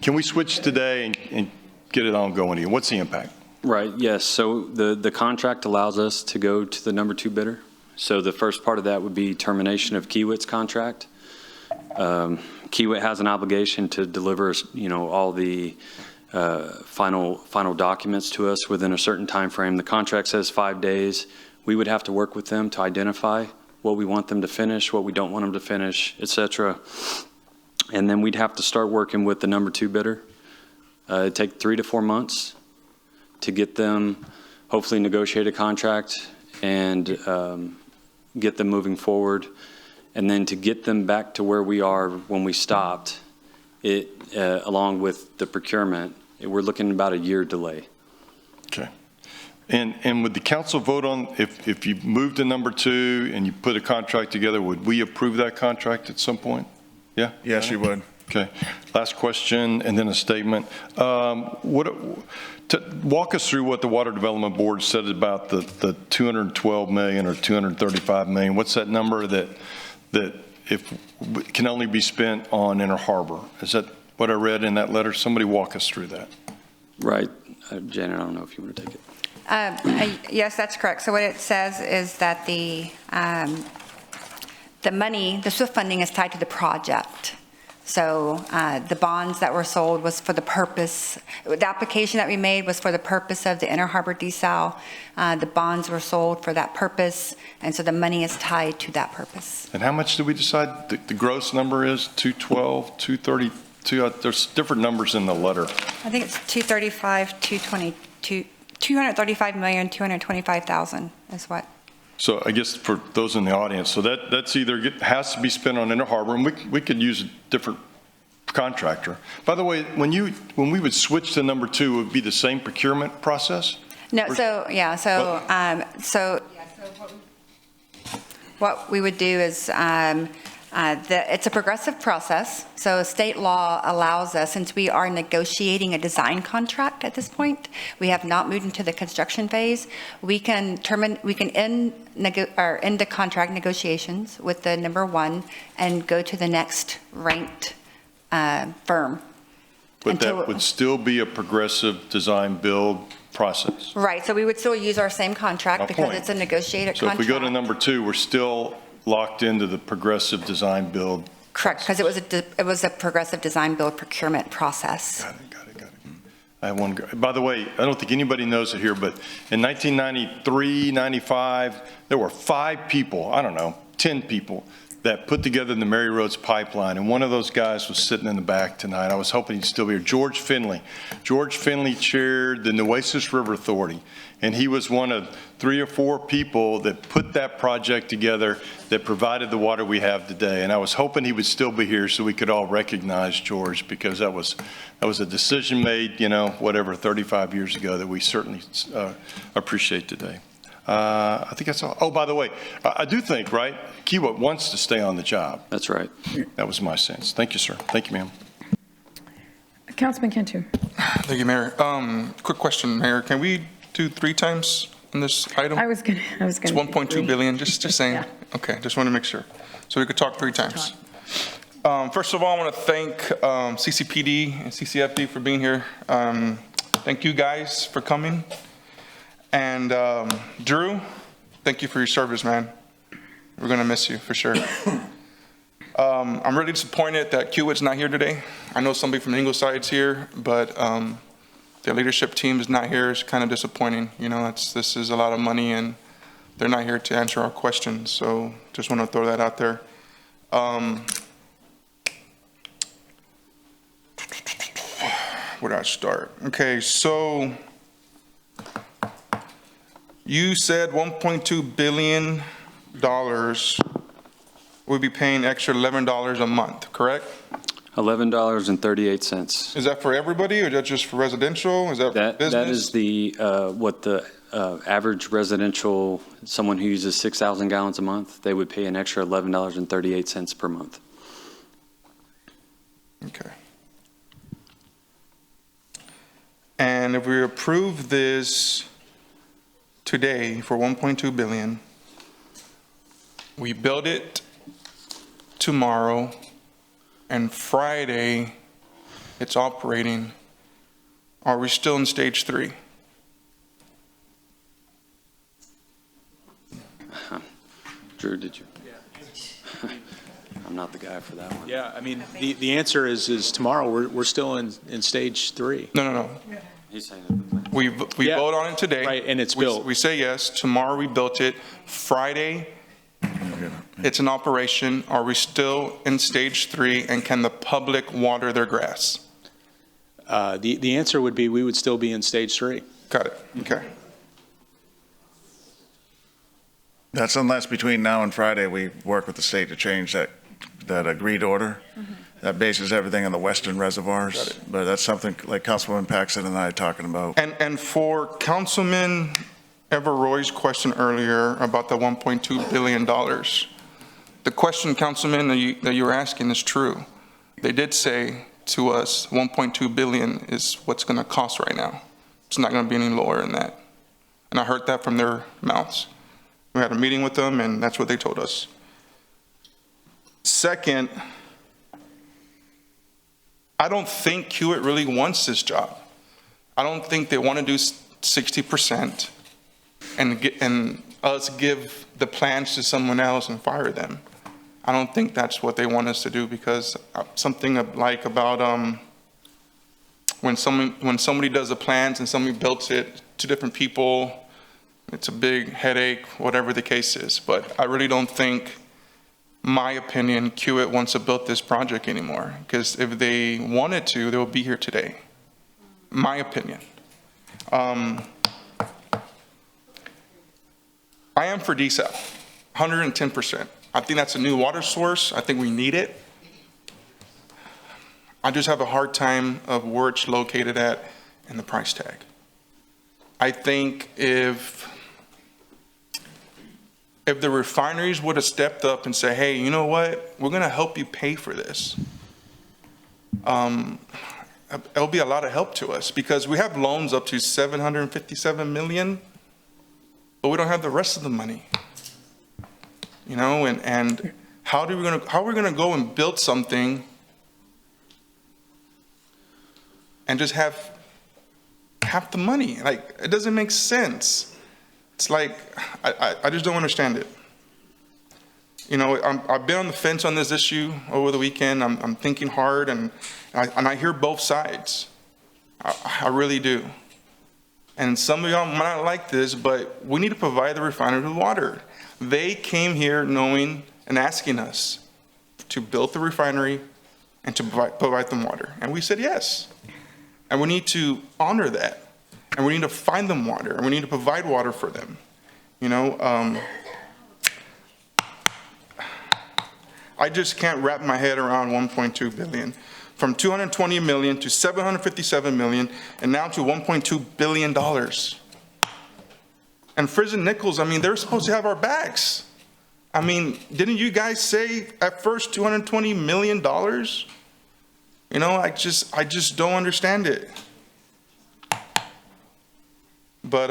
Can we switch today and get it ongoing? What's the impact? Right, yes. So the contract allows us to go to the number 2 bidder. So the first part of that would be termination of Kiewit's contract. Kiewit has an obligation to deliver, all the final documents to us within a certain time frame. The contract says 5 days. We would have to work with them to identify what we want them to finish, what we don't want them to finish, et cetera. And then we'd have to start working with the number 2 bidder. It'd take 3 to 4 months to get them, hopefully negotiate a contract and get them moving forward. And then to get them back to where we are when we stopped, along with the procurement, we're looking at about a year delay. Okay. And would the council vote on, if you move to number 2 and you put a contract together, would we approve that contract at some point? Yeah? Yes, you would. Okay. Last question and then a statement. Walk us through what the Water Development Board said about the 212 million or 235 million. What's that number that if can only be spent on Inner Harbor? Is that what I read in that letter? Somebody walk us through that. Right. Janet, I don't know if you want to take it. Yes, that's correct. So what it says is that the money, the SWIFT funding is tied to the project. So the bonds that were sold was for the purpose, the application that we made was for the purpose of the Inner Harbor desal. The bonds were sold for that purpose, and so the money is tied to that purpose. And how much did we decide the gross number is? 212, 232? There's different numbers in the letter. I think it's 235, 222, 235,225,000 is what. So I guess for those in the audience, so that's either has to be spent on Inner Harbor, and we could use a different contractor. By the way, when we would switch to number 2, it would be the same procurement process? No, what we would do is it's a progressive process. So state law allows us, since we are negotiating a design contract at this point, we have not moved into the construction phase. We can end the contract negotiations with the number 1 and go to the next ranked firm. But that would still be a progressive design build process. Right. So we would still use our same contract because it's a negotiated contract. So if we go to number 2, we're still locked into the progressive design build. Correct, because it was a progressive design build procurement process. Got it. I have one. By the way, I don't think anybody knows it here, but in 1993, 95, there were 5 people, I don't know, 10 people that put together the Mary Roads pipeline, and one of those guys was sitting in the back tonight. I was hoping he'd still be here. George Finley. George Finley chaired the Nueces River Authority, and he was one of 3 or 4 people that put that project together that provided the water we have today. And I was hoping he would still be here so we could all recognize George, because that was a decision made, 35 years ago that we certainly appreciate today. I think that's all. Oh, by the way, I do think, right, Kiewit wants to stay on the job. That's right. That was my sense. Thank you, sir. Thank you, ma'am. Councilman Cantu. Thank you, Mayor. Quick question, Mayor. Can we do 3 times on this item? I was gonna. It's 1.2 billion, just saying. Yeah. Okay, just want to make sure. So we could talk 3 times. First of all, I want to thank CCPD and CCFD for being here. Thank you guys for coming. And Drew, thank you for your service, man. We're going to miss you for sure. I'm really disappointed that Kiewit's not here today. I know somebody from Ingleside's here, but their leadership team is not here. It's kind of disappointing. This is a lot of money, and they're not here to answer our questions. So just want to throw that out there. Where do I start? Okay, so you said $1.2 billion we'll be paying extra $11 a month, correct? $11.38. Is that for everybody, or is that just for residential? Is that for business? That is the, what the average residential, someone who uses 6,000 gallons a month, they would pay an extra $11.38 per month. Okay. And if we approve this today for 1.2 billion, we build it tomorrow, and Friday it's operating, are we still in stage 3? Drew, did you? I'm not the guy for that one. Yeah, I mean, the answer is tomorrow, we're still in stage 3. No. He's saying We vote on it today. Right, and it's built. We say yes. Tomorrow we built it. Friday, it's in operation. Are we still in stage 3, and can the public water their grass? The answer would be we would still be in stage 3. Got it. Okay. That's unless between now and Friday, we work with the state to change that agreed order. That bases everything on the western reservoirs, but that's something like Councilwoman Paxton and I are talking about. And for Councilman Everroy's question earlier about the $1.2 billion, the question, Councilman, that you were asking is true. They did say to us 1.2 billion is what's going to cost right now. It's not going to be any lower than that. And I heard that from their mouths. We had a meeting with them, and that's what they told us. Second, I don't think Hewitt really wants this job. I don't think they want to do 60% and us give the plans to someone else and fire them. I don't think that's what they want us to do, because something like about when somebody does the plans and somebody builds it to different people, it's a big headache, whatever the case is. But I really don't think, my opinion, Hewitt wants to build this project anymore, because if they wanted to, they would be here today. My opinion. I am for desal, 110%. I think that's a new water source. I think we need it. I just have a hard time of where it's located at and the price tag. I think if the refineries would have stepped up and say, hey, you know what, we're going to help you pay for this, it'll be a lot of help to us, because we have loans up to $757 million, but we don't have the rest of the money. You know, and how are we going to go and build something and just have half the money? Like, it doesn't make sense. It's like, I just don't understand it. You know, I've been on the fence on this issue over the weekend. I'm thinking hard, and I hear both sides. I really do. And some of y'all might not like this, but we need to provide the refinery with water. They came here knowing and asking us to build the refinery and to provide them water. And we said yes. And we need to honor that. And we need to find them water. And we need to provide water for them. You know, I just can't wrap my head around 1.2 billion. From 220 million to 757 million, and now to $1.2 billion. And Frizz and Nichols, I mean, they're supposed to have our backs. I mean, didn't you guys say at first $220 million? You know, I just don't understand it. But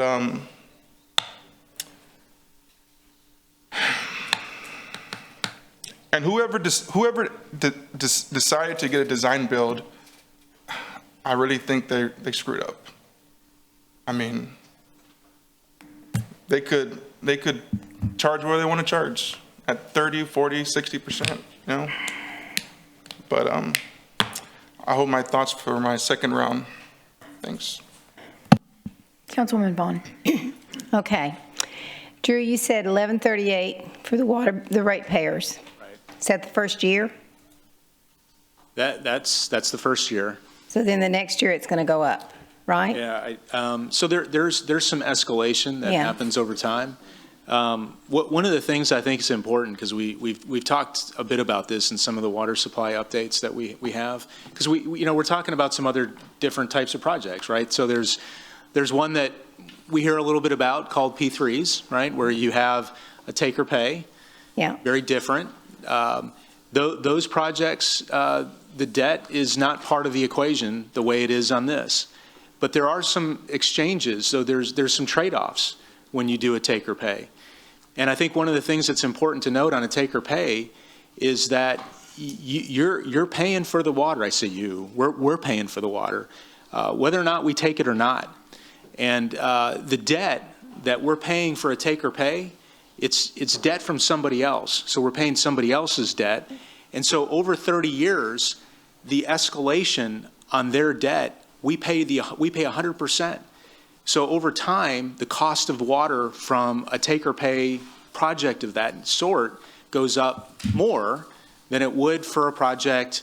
and whoever decided to get a design build, I really think they screwed up. I mean, they could charge where they want to charge at 30, 40, 60%, you know? But I hold my thoughts for my second round. Thanks. Councilwoman Vaughn. Okay. Drew, you said 1138 for the ratepayers. Right. Is that the first year? That's the first year. So then the next year it's going to go up, right? Yeah. So there's some escalation that happens over time. One of the things I think is important, because we've talked a bit about this in some of the water supply updates that we have, because we're talking about some other different types of projects, right? So there's one that we hear a little bit about called P3s, right, where you have a take or pay. Yeah. Very different. Those projects, the debt is not part of the equation the way it is on this. But there are some exchanges, so there's some trade-offs when you do a take or pay. And I think one of the things that's important to note on a take or pay is that you're paying for the water. I say we're paying for the water, whether or not we take it or not. And the debt that we're paying for a take or pay, it's debt from somebody else. So we're paying somebody else's debt. And so over 30 years, the escalation on their debt, we pay 100%. So over time, the cost of water from a take or pay project of that sort goes up more than it would for a project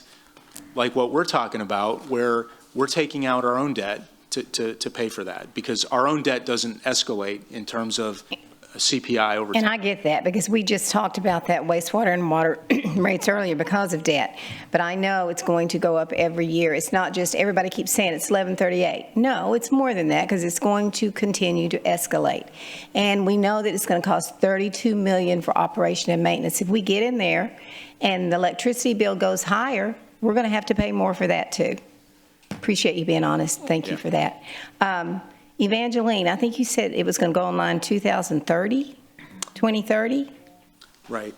like what we're talking about, where we're taking out our own debt to pay for that, because our own debt doesn't escalate in terms of CPI over time. And I get that, because we just talked about that wastewater and water rates earlier because of debt. But I know it's going to go up every year. It's not just, everybody keeps saying it's 1138. No, it's more than that, because it's going to continue to escalate. And we know that it's going to cost $32 million for operation and maintenance. If we get in there and the electricity bill goes higher, we're going to have to pay more for that too. Appreciate you being honest. Thank you for that. Evangeline, I think you said it was going to go online 2030? Right.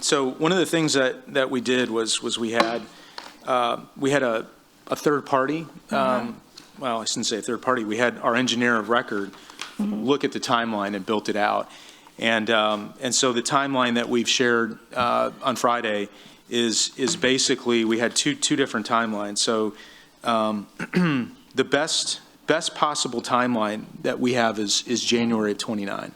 So one of the things that we did was we had a third party. Well, I shouldn't say a third party. We had our engineer of record look at the timeline and built it out. And so the timeline that we've shared on Friday is basically, we had two different timelines. So the best possible timeline that we have is January of 29.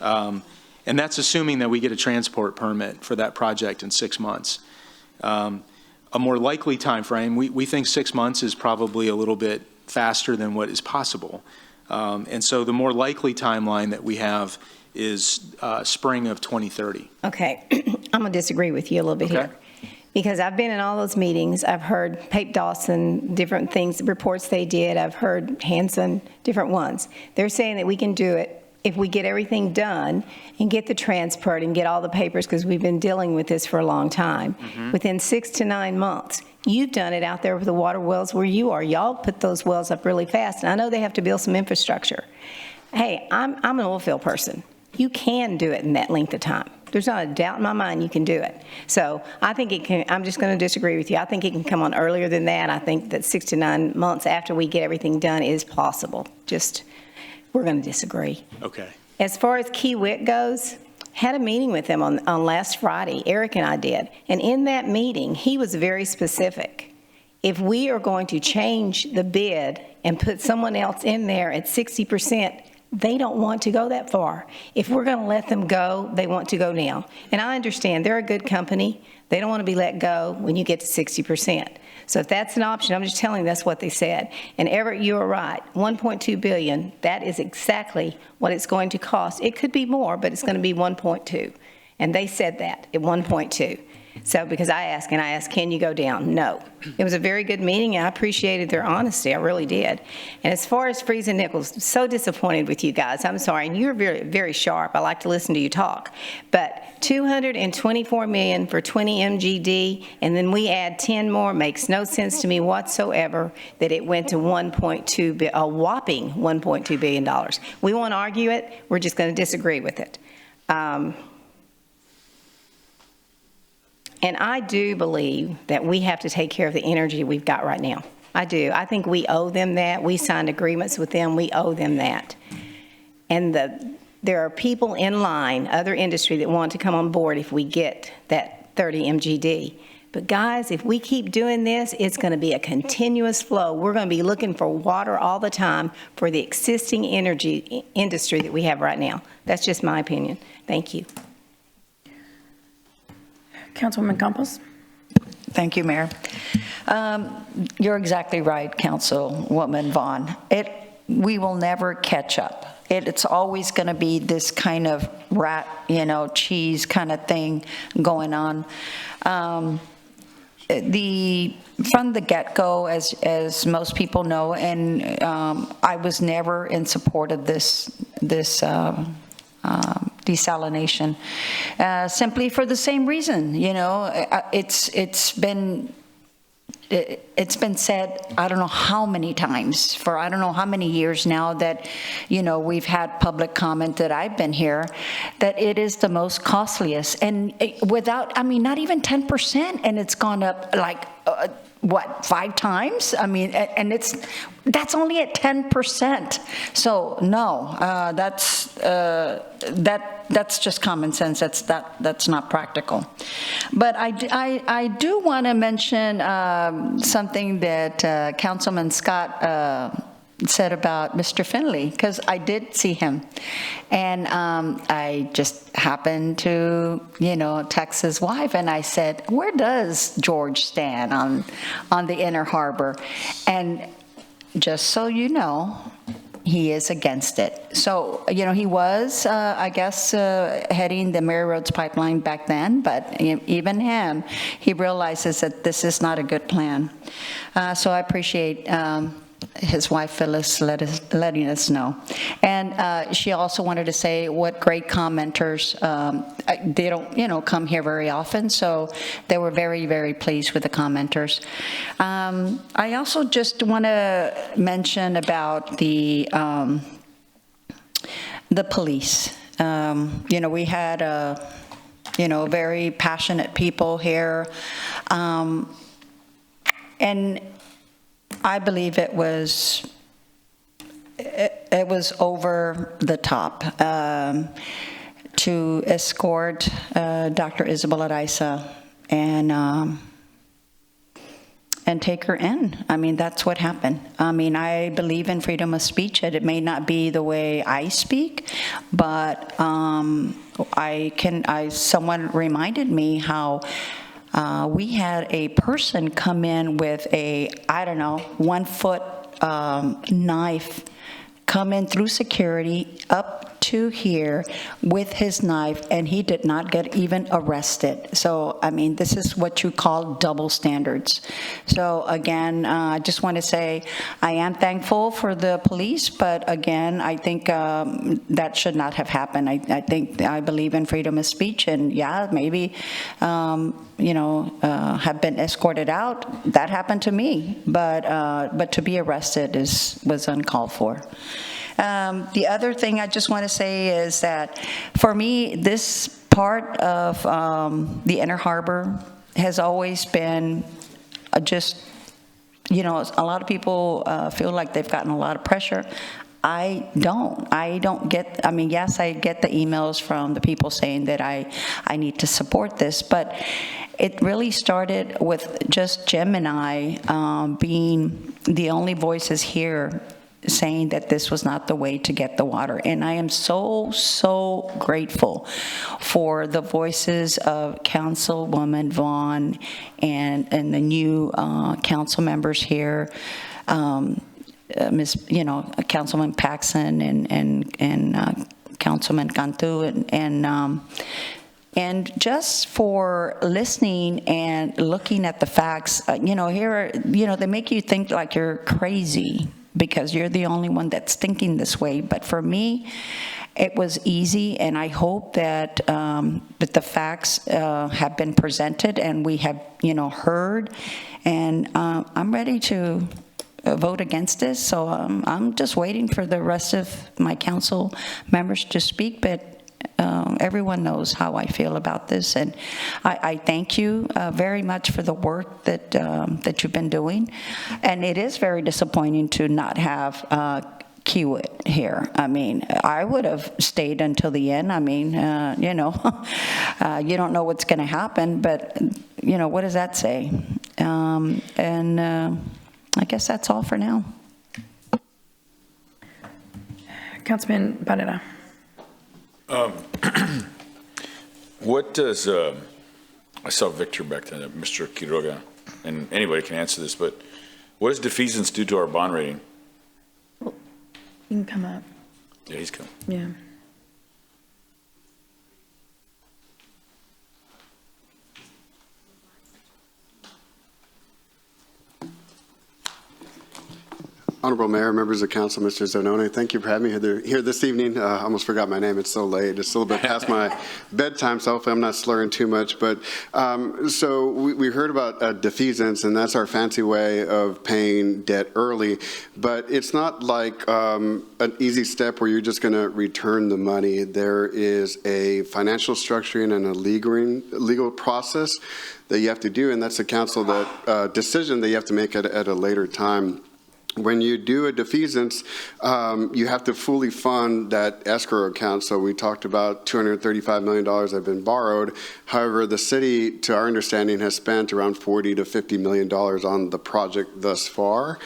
And that's assuming that we get a transport permit for that project in 6 months. A more likely time frame, we think 6 months is probably a little bit faster than what is possible. And so the more likely timeline that we have is spring of 2030. Okay, I'm going to disagree with you a little bit here. Because I've been in all those meetings. I've heard Pape Dawson, different things, reports they did. I've heard Hanson, different ones. They're saying that we can do it if we get everything done and get the transport and get all the papers, because we've been dealing with this for a long time, within 6 to 9 months. You've done it out there with the water wells where you are. Y'all put those wells up really fast. And I know they have to build some infrastructure. Hey, I'm an oil field person. You can do it in that length of time. There's not a doubt in my mind you can do it. So I think it can, I'm just going to disagree with you. I think it can come on earlier than that. I think that 6 to 9 months after we get everything done is possible. Just, we're going to disagree. Okay. As far as Kiewit goes, had a meeting with him on last Friday. Eric and I did. And in that meeting, he was very specific. If we are going to change the bid and put someone else in there at 60%, they don't want to go that far. If we're going to let them go, they want to go now. And I understand they're a good company. They don't want to be let go when you get to 60%. So if that's an option, I'm just telling you that's what they said. And Everett, you are right. $1.2 billion, that is exactly what it's going to cost. It could be more, but it's going to be 1.2. And they said that at 1.2. So because I asked, can you go down? No. It was a very good meeting, and I appreciated their honesty. I really did. And as far as Freeze and Nichols, so disappointed with you guys. I'm sorry. And you're very, very sharp. I like to listen to you talk. But $224 million for 20 MGD, and then we add 10 more, makes no sense to me whatsoever that it went to a whopping $1.2 billion. We won't argue it. We're just going to disagree with it. And I do believe that we have to take care of the energy we've got right now. I do. I think we owe them that. We signed agreements with them. We owe them that. And there are people in line, other industry, that want to come on board if we get that 30 MGD. But guys, if we keep doing this, it's going to be a continuous flow. We're going to be looking for water all the time for the existing energy industry that we have right now. That's just my opinion. Thank you. Councilwoman Campos. Thank you, Mayor. You're exactly right, Councilwoman Vaughn. we will never catch up. It's always going to be this kind of rat, cheese kind of thing going on. From the get-go, as most people know, and I was never in support of this desalination, simply for the same reason. It's been said, I don't know how many times, for I don't know how many years now, that, we've had public comment that I've been here, that it is the most costliest. And not even 10%, and it's gone up like, 5 times? And that's only at 10%. So no, that's just common sense. That's not practical. But I do want to mention something that Councilman Scott said about Mr. Finley, because I did see him, and I just happened to text his wife, and I said, where does George stand on the Inner Harbor? And just so you know, he is against it. So, he was, I guess, heading the Mary Roads pipeline back then, but even him, he realizes that this is not a good plan. So I appreciate his wife Phyllis letting us know. And she also wanted to say what great commenters. They don't come here very often, so they were very, very pleased with the commenters. I also just want to mention about the police. We had very passionate people here, and I believe it was over the top to escort Dr. Isabel Araiza and take her in. That's what happened. I believe in freedom of speech, and it may not be the way I speak, but someone reminded me how we had a person come in with a, 1-foot knife, come in through security up to here with his knife, and he did not get even arrested. So, this is what you call double standards. So, again, I just want to say I am thankful for the police, but again, I think that should not have happened. I believe in freedom of speech, and yeah, maybe, have been escorted out. That happened to me, but to be arrested was uncalled for. The other thing I just want to say is that for me, this part of the Inner Harbor has always been just, a lot of people feel like they've gotten a lot of pressure. I don't get, yes, I get the emails from the people saying that I need to support this, but it really started with just Jim and I being the only voices here saying that this was not the way to get the water. And I am so grateful for the voices of Councilwoman Vaughn and the new council members here, Councilman Paxson and Councilman Cantu, and just for listening and looking at the facts. Here, they make you think like you're crazy because you're the only one that's thinking this way. But for me, it was easy, and I hope that that the facts have been presented and we have, heard. And I'm ready to vote against this. So I'm just waiting for the rest of my council members to speak. But everyone knows how I feel about this, and I thank you very much for the work that you've been doing. And it is very disappointing to not have Kiewit here. I would have stayed until the end. You don't know what's going to happen, but what does that say? I guess that's all for now. Councilman Barrera. What does, I saw Victor back then, Mr. Quiroga, and anybody can answer this, but what does defeasance do to our bond rating? You can come up. Yeah, he's coming. Yeah. Honorable Mayor, members of council, Mr. Zanoni, thank you for having me here this evening. I almost forgot my name. It's so late. It's a little bit past my bedtime, so hopefully I'm not slurring too much. But so we heard about defeasance, and that's our fancy way of paying debt early. But it's not like an easy step where you're just going to return the money. There is a financial structuring and a legal process that you have to do, and that's a council decision that you have to make at a later time. When you do a defeasance, you have to fully fund that escrow account. So we talked about $235 million have been borrowed. However, the city, to our understanding, has spent around $40 to $50 million on the project thus far.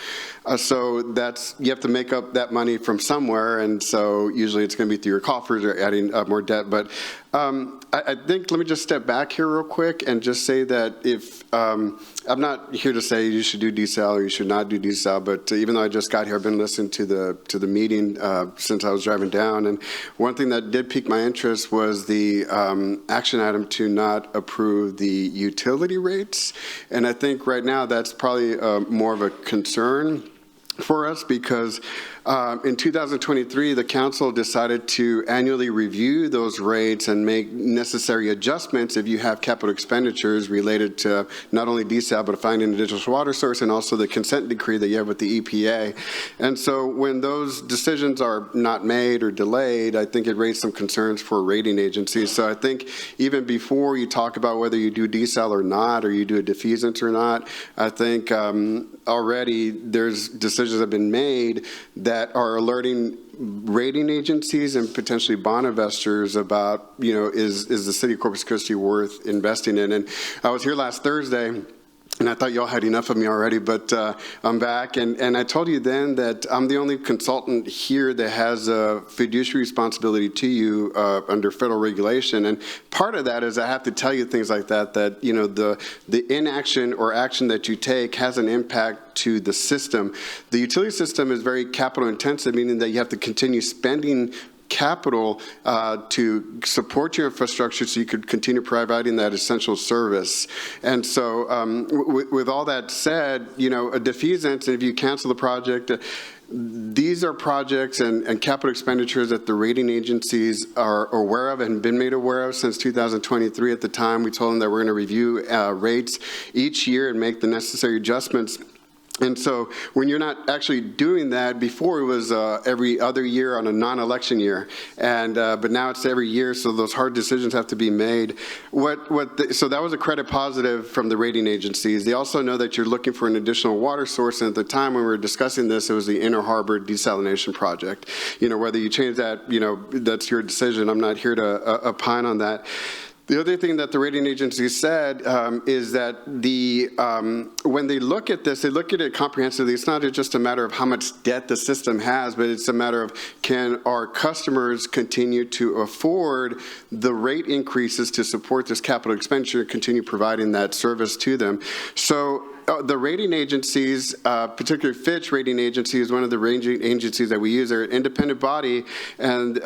So you have to make up that money from somewhere, and so usually it's going to be through your coffers or adding more debt. But I think, let me just step back here real quick and just say that if, I'm not here to say you should do desal or you should not do desal, but even though I just got here, I've been listening to the meeting since I was driving down, and one thing that did pique my interest was the action item to not approve the utility rates, and I think right now that's probably more of a concern for us because in 2023, the council decided to annually review those rates and make necessary adjustments if you have capital expenditures related to not only desal, but finding an additional water source and also the consent decree that you have with the EPA. And so when those decisions are not made or delayed, I think it raised some concerns for rating agencies. So I think even before you talk about whether you do desal or not, or you do a defeasance or not, I think already there's decisions that have been made that are alerting rating agencies and potentially bond investors about, is the city of Corpus Christi worth investing in? And I was here last Thursday, and I thought y'all had enough of me already, but I'm back. And I told you then that I'm the only consultant here that has a fiduciary responsibility to you under federal regulation. And part of that is I have to tell you things like that, the inaction or action that you take has an impact to the system. The utility system is very capital intensive, meaning that you have to continue spending capital to support your infrastructure so you could continue providing that essential service. And so with all that said, a defeasance, if you cancel the project, these are projects and capital expenditures that the rating agencies are aware of and been made aware of since 2023. At the time, we told them that we're going to review rates each year and make the necessary adjustments. And so when you're not actually doing that, before it was every other year on a non-election year, and but now it's every year, so those hard decisions have to be made. So that was a credit positive from the rating agencies. They also know that you're looking for an additional water source, and at the time when we were discussing this, it was the Inner Harbor desalination project. Whether you change that, that's your decision. I'm not here to opine on that. The other thing that the rating agency said is that when they look at this, they look at it comprehensively. It's not just a matter of how much debt the system has, but it's a matter of can our customers continue to afford the rate increases to support this capital expenditure, continue providing that service to them. So the rating agencies, particularly Fitch rating agency is one of the rating agencies that we use. They're an independent body, and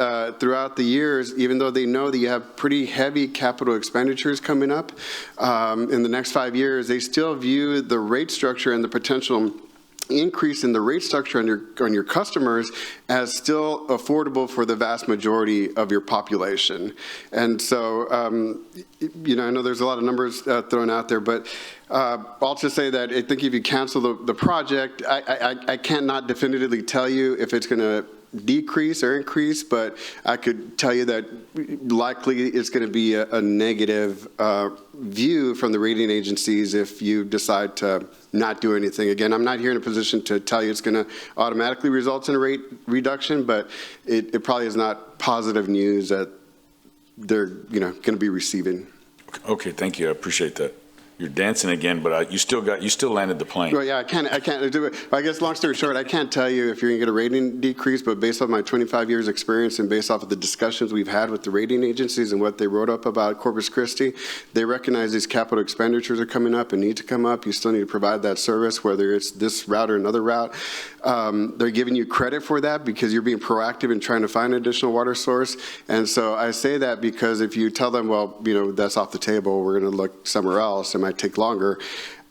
throughout the years, even though they know that you have pretty heavy capital expenditures coming up in the next 5 years, they still view the rate structure and the potential increase in the rate structure on your customers as still affordable for the vast majority of your population. And so, I know there's a lot of numbers thrown out there, but I'll just say that I think if you cancel the project, I cannot definitively tell you if it's going to decrease or increase, but I could tell you that likely it's going to be a negative view from the rating agencies if you decide to not do anything. Again, I'm not here in a position to tell you it's going to automatically result in a rate reduction, but it probably is not positive news that they're going to be receiving. Okay, thank you. I appreciate that. you're dancing again, but you still landed the plane. Well, yeah, I can't do it. I guess long story short, I can't tell you if you're going to get a rating decrease, but based on my 25 years experience and based off of the discussions we've had with the rating agencies and what they wrote up about Corpus Christi, they recognize these capital expenditures are coming up and need to come up. You still need to provide that service, whether it's this route or another route. They're giving you credit for that because you're being proactive in trying to find an additional water source. And so I say that because if you tell them, well, that's off the table, we're going to look somewhere else, it might take longer.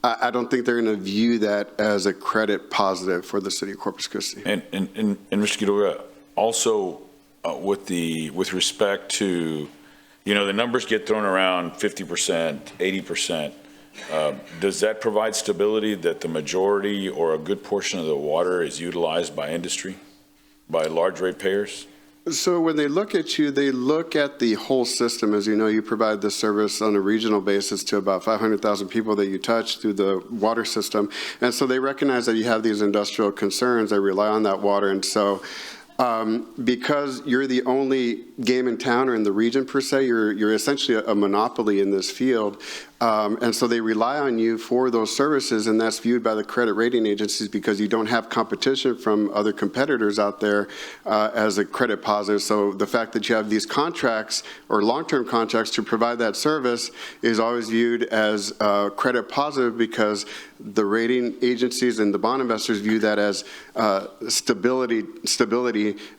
I don't think they're going to view that as a credit positive for the city of Corpus Christi. And Mr. Quiroga, also with respect to, the numbers get thrown around 50%, 80%. Does that provide stability that the majority or a good portion of the water is utilized by industry, by large ratepayers? So when they look at you, they look at the whole system. As you know, you provide this service on a regional basis to about 500,000 people that you touch through the water system. And so they recognize that you have these industrial concerns. They rely on that water. And so because you're the only game in town or in the region per se, you're essentially a monopoly in this field. And so they rely on you for those services, and that's viewed by the credit rating agencies because you don't have competition from other competitors out there as a credit positive. So the fact that you have these contracts or long-term contracts to provide that service is always viewed as credit positive because the rating agencies and the bond investors view that as stability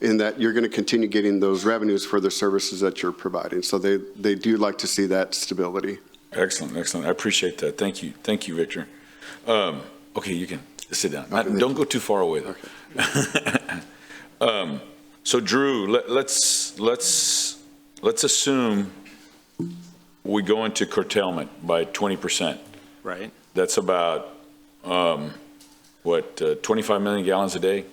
in that you're going to continue getting those revenues for the services that you're providing. So they do like to see that stability. Excellent. I appreciate that. Thank you, Victor. Okay, you can sit down. Don't go too far away, though. Okay. So, Drew, let's assume we go into curtailment by 20%. Right. That's about 25 million gallons a day.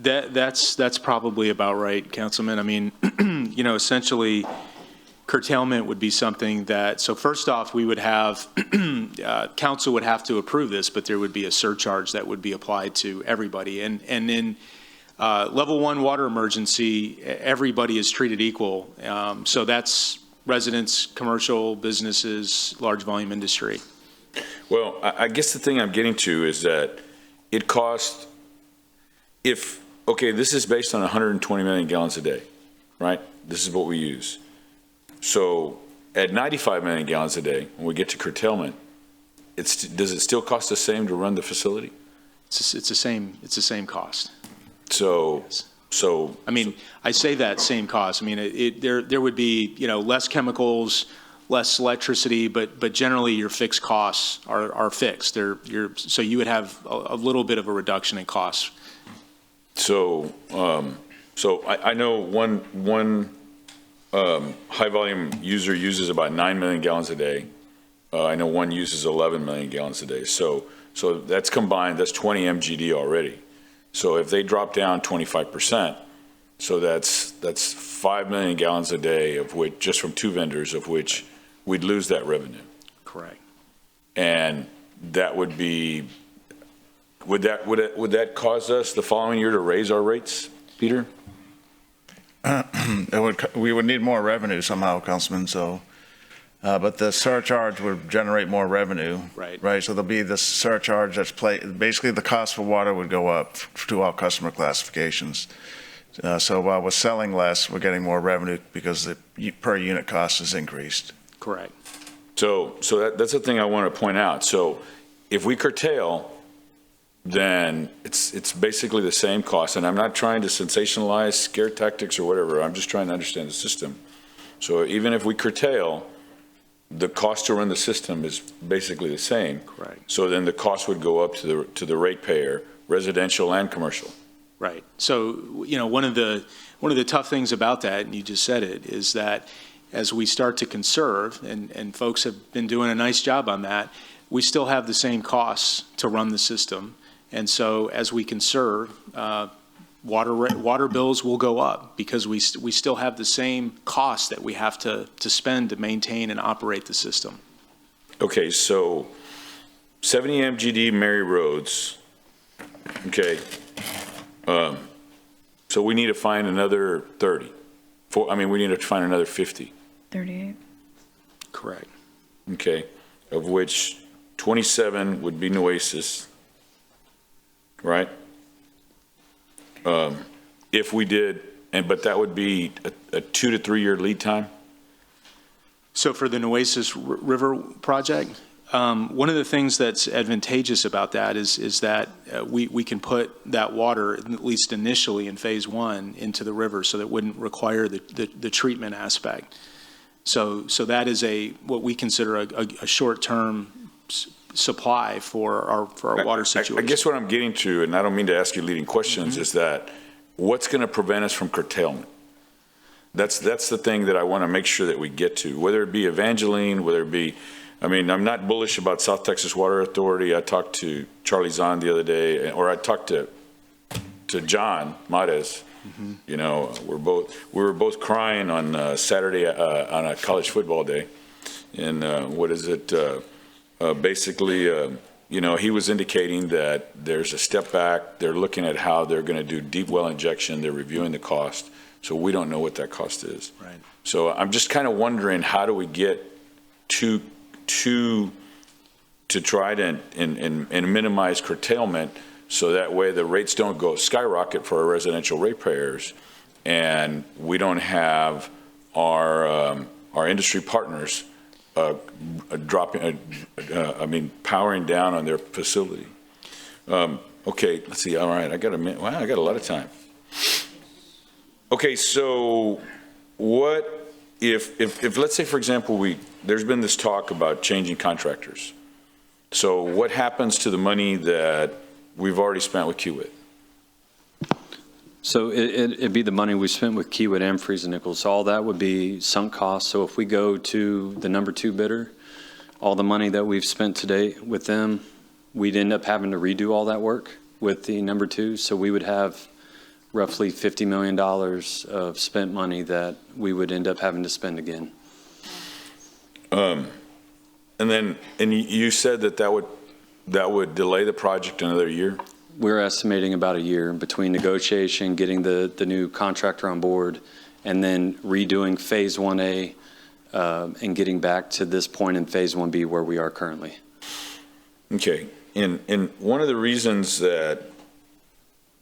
That's probably about right, Councilman. I mean, essentially, curtailment would be something that, so first off, we would have, council would have to approve this, but there would be a surcharge that would be applied to everybody. And in level 1 water emergency, everybody is treated equal. So that's residents, commercial, businesses, large volume industry. Well, I guess the thing I'm getting to is that it costs, this is based on 120 million gallons a day, right? This is what we use. So at 95 million gallons a day, when we get to curtailment, does it still cost the same to run the facility? It's the same cost. So I mean, I say that same cost. I mean, there would be less chemicals, less electricity, but generally your fixed costs are fixed. So you would have a little bit of a reduction in costs. So I know one high volume user uses about 9 million gallons a day. I know one uses 11 million gallons a day. So that's combined, that's 20 MGD already. So if they drop down 25%, so that's 5 million gallons a day of which, just from 2 vendors, of which we'd lose that revenue. Correct. And that would be, would that cause us the following year to raise our rates, Peter? We would need more revenue somehow, Councilman, so, but the surcharge would generate more revenue. Right. So there'll be the surcharge basically the cost for water would go up to all customer classifications. So while we're selling less, we're getting more revenue because the per unit cost is increased. Correct. So that's the thing I want to point out. So if we curtail, then it's basically the same cost. And I'm not trying to sensationalize scare tactics or whatever. I'm just trying to understand the system. So even if we curtail, the cost to run the system is basically the same. Correct. So then the cost would go up to the ratepayer, residential and commercial. Right. So, one of the tough things about that, and you just said it, is that as we start to conserve, and folks have been doing a nice job on that, we still have the same costs to run the system. And so as we conserve, water bills will go up because we still have the same costs that we have to spend to maintain and operate the system. Okay, so 70 MGD Mary Roads, okay. So we need to find another 30. We need to find another 50. 38. Correct. Okay, of which 27 would be Nueces, right? If we did, but that would be a 2 to 3 year lead time? So for the Nueces River project, one of the things that's advantageous about that is that we can put that water, at least initially in phase 1, into the river, so that it wouldn't require the treatment aspect. So that is what we consider a short-term supply for our water situation. I guess what I'm getting to, and I don't mean to ask you leading questions, is that what's going to prevent us from curtailment? That's the thing that I want to make sure that we get to, whether it be Evangeline, whether it be, I mean, I'm not bullish about South Texas Water Authority. I talked to Charlie Zahn the other day, or I talked to John Mares. You know, we were both crying on Saturday on a college football day. And basically, you know, he was indicating that there's a step back. They're looking at how they're going to do deep well injection. They're reviewing the cost. So we don't know what that cost is. Right. So I'm just kind of wondering, how do we get to try to and minimize curtailment, so that way the rates don't go skyrocket for our residential ratepayers, and we don't have our industry partners powering down on their facility. Okay, let's see. All right, I got a minute. Wow, I got a lot of time. Okay, so what if let's say, for example, there's been this talk about changing contractors. So what happens to the money that we've already spent with Kiewit? So it'd be the money we spent with Kiewit and Freeze and Nichols. So all that would be sunk costs. So if we go to the number 2 bidder, all the money that we've spent to date with them, we'd end up having to redo all that work with the number 2. So we would have roughly $50 million of spent money that we would end up having to spend again. And you said that would delay the project another year? We're estimating about a year between negotiation, getting the new contractor on board, and then redoing phase 1A and getting back to this point in phase 1B where we are currently. Okay. And one of the reasons that,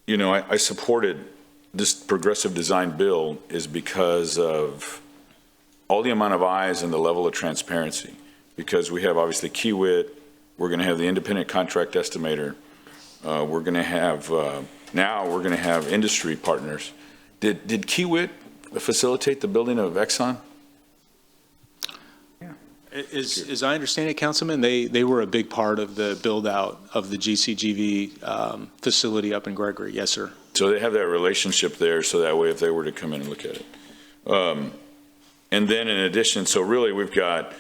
you know, I supported this progressive design bill is because of all the amount of eyes and the level of transparency. Because we have obviously Kiewit, we're going to have the independent contract estimator, we're going to have now we're going to have industry partners. Did Kiewit facilitate the building of Exxon? As I understand it, Councilman, they were a big part of the build out of the GCGV facility up in Gregory. Yes, sir. So they have that relationship there, so that way if they were to come in and look at it. And then in addition, so really we've got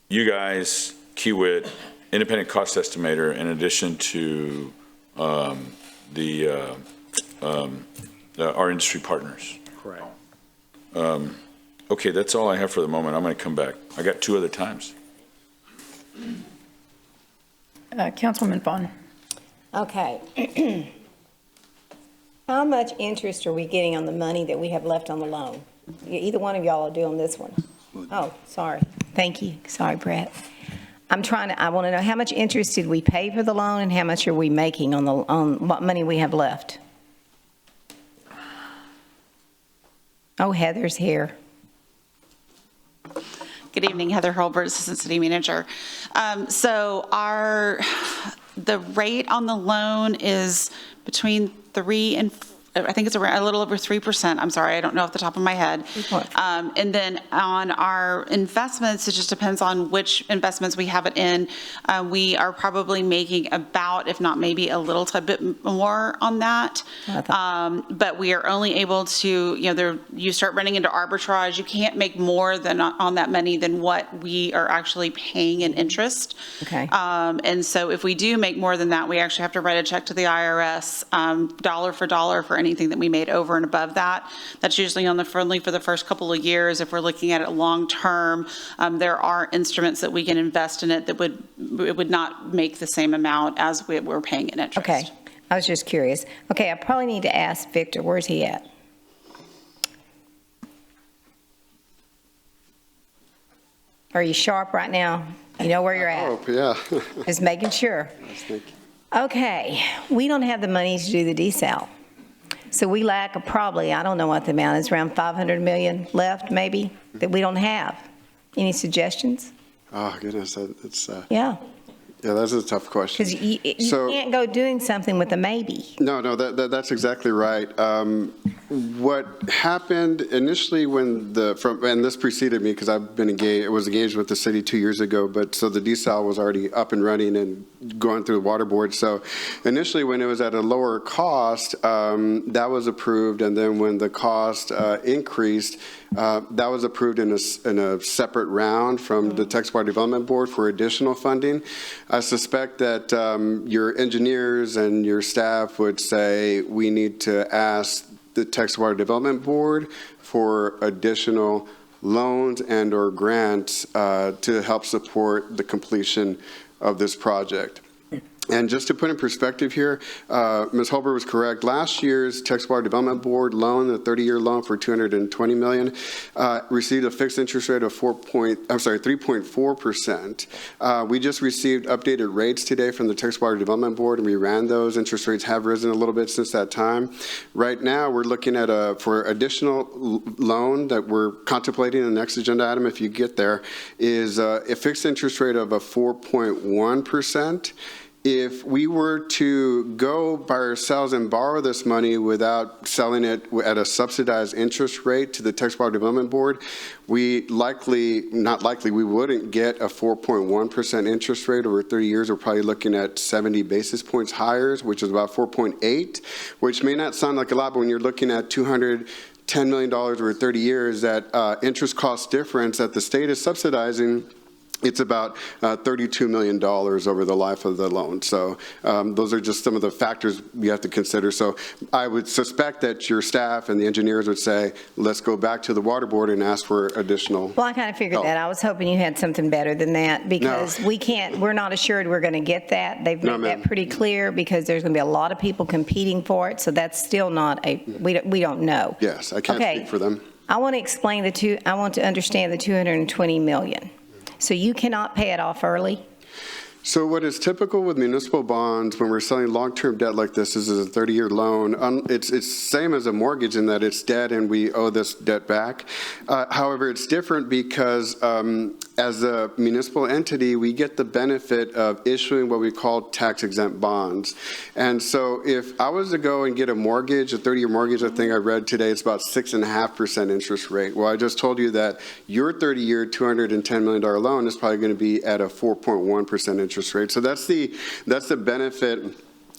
you guys, Kiewit, independent cost estimator, in addition to our industry partners. Correct. Okay, that's all I have for the moment. I'm going to come back. I got 2 other times. Councilwoman Vaughn. Okay. How much interest are we getting on the money that we have left on the loan? Either one of y'all will do on this one. Oh, sorry. Thank you. Sorry, Brett. I want to know, how much interest did we pay for the loan, and how much are we making on what money we have left? Oh, Heather's here. Good evening, Heather Holbert, Assistant City Manager. So the rate on the loan is between 3 and I think it's around a little over 3%. I'm sorry, I don't know off the top of my head. And then on our investments, it just depends on which investments we have it in. We are probably making about, if not maybe a little bit more on that. But we are only able to, you start running into arbitrage. You can't make more than on that money than what we are actually paying in interest. Okay. And so if we do make more than that, we actually have to write a check to the IRS, dollar for dollar for anything that we made over and above that. That's usually only for the first couple of years. If we're looking at it long term, there are instruments that we can invest in it that would not make the same amount as we're paying in interest. Okay, I was just curious. Okay, I probably need to ask Victor, where's he at? Are you sharp right now? You know where you're at? Oh, yeah. Just making sure. Yes, thank you. Okay, we don't have the money to do the desal. So we lack probably, I don't know what the amount is, around 500 million left maybe, that we don't have. Any suggestions? Oh, goodness, it's, Yeah. yeah, that's a tough question. Because you can't go doing something with a maybe. No, that's exactly right. What happened initially when and this preceded me because I've been was engaged with the city 2 years ago, but so the desal was already up and running and going through the water board. So initially when it was at a lower cost, that was approved, and then when the cost increased, that was approved in a separate round from the Texas Water Development Board for additional funding. I suspect that your engineers and your staff would say we need to ask the Texas Water Development Board for additional loans and or grants to help support the completion of this project. And just to put in perspective here, Ms. Holber was correct. Last year's Texas Water Development Board loan, the 30-year loan for $220 million, received a fixed interest rate of 3.4%. We just received updated rates today from the Texas Water Development Board, and we ran those. Interest rates have risen a little bit since that time. Right now, we're looking at for additional loan that we're contemplating in the next agenda item, if you get there, is a fixed interest rate of a 4.1%. If we were to go by ourselves and borrow this money without selling it at a subsidized interest rate to the Texas Water Development Board, we we wouldn't get a 4.1% interest rate over 30 years. We're probably looking at 70 basis points higher, which is about 4.8, which may not sound like a lot, but when you're looking at $210 million over 30 years, that interest cost difference that the state is subsidizing, it's about $32 million over the life of the loan. So those are just some of the factors we have to consider. So I would suspect that your staff and the engineers would say, let's go back to the water board and ask for additional Well, I kind of figured that. I was hoping you had something better than that, because we're not assured we're going to get that. They've made that pretty clear, because there's going to be a lot of people competing for it. So that's still not we don't know. Yes, I can't speak for them. I want to explain I want to understand the $220 million. So you cannot pay it off early? So what is typical with municipal bonds when we're selling long-term debt like this is a 30-year loan. It's same as a mortgage in that it's debt and we owe this debt back. However, it's different because as a municipal entity, we get the benefit of issuing what we call tax-exempt bonds. And so if I was to go and get a mortgage, a 30-year mortgage, I think I read today, it's about 6.5% interest rate. Well, I just told you that your 30-year, $210 million loan is probably going to be at a 4.1% interest rate. So that's the benefit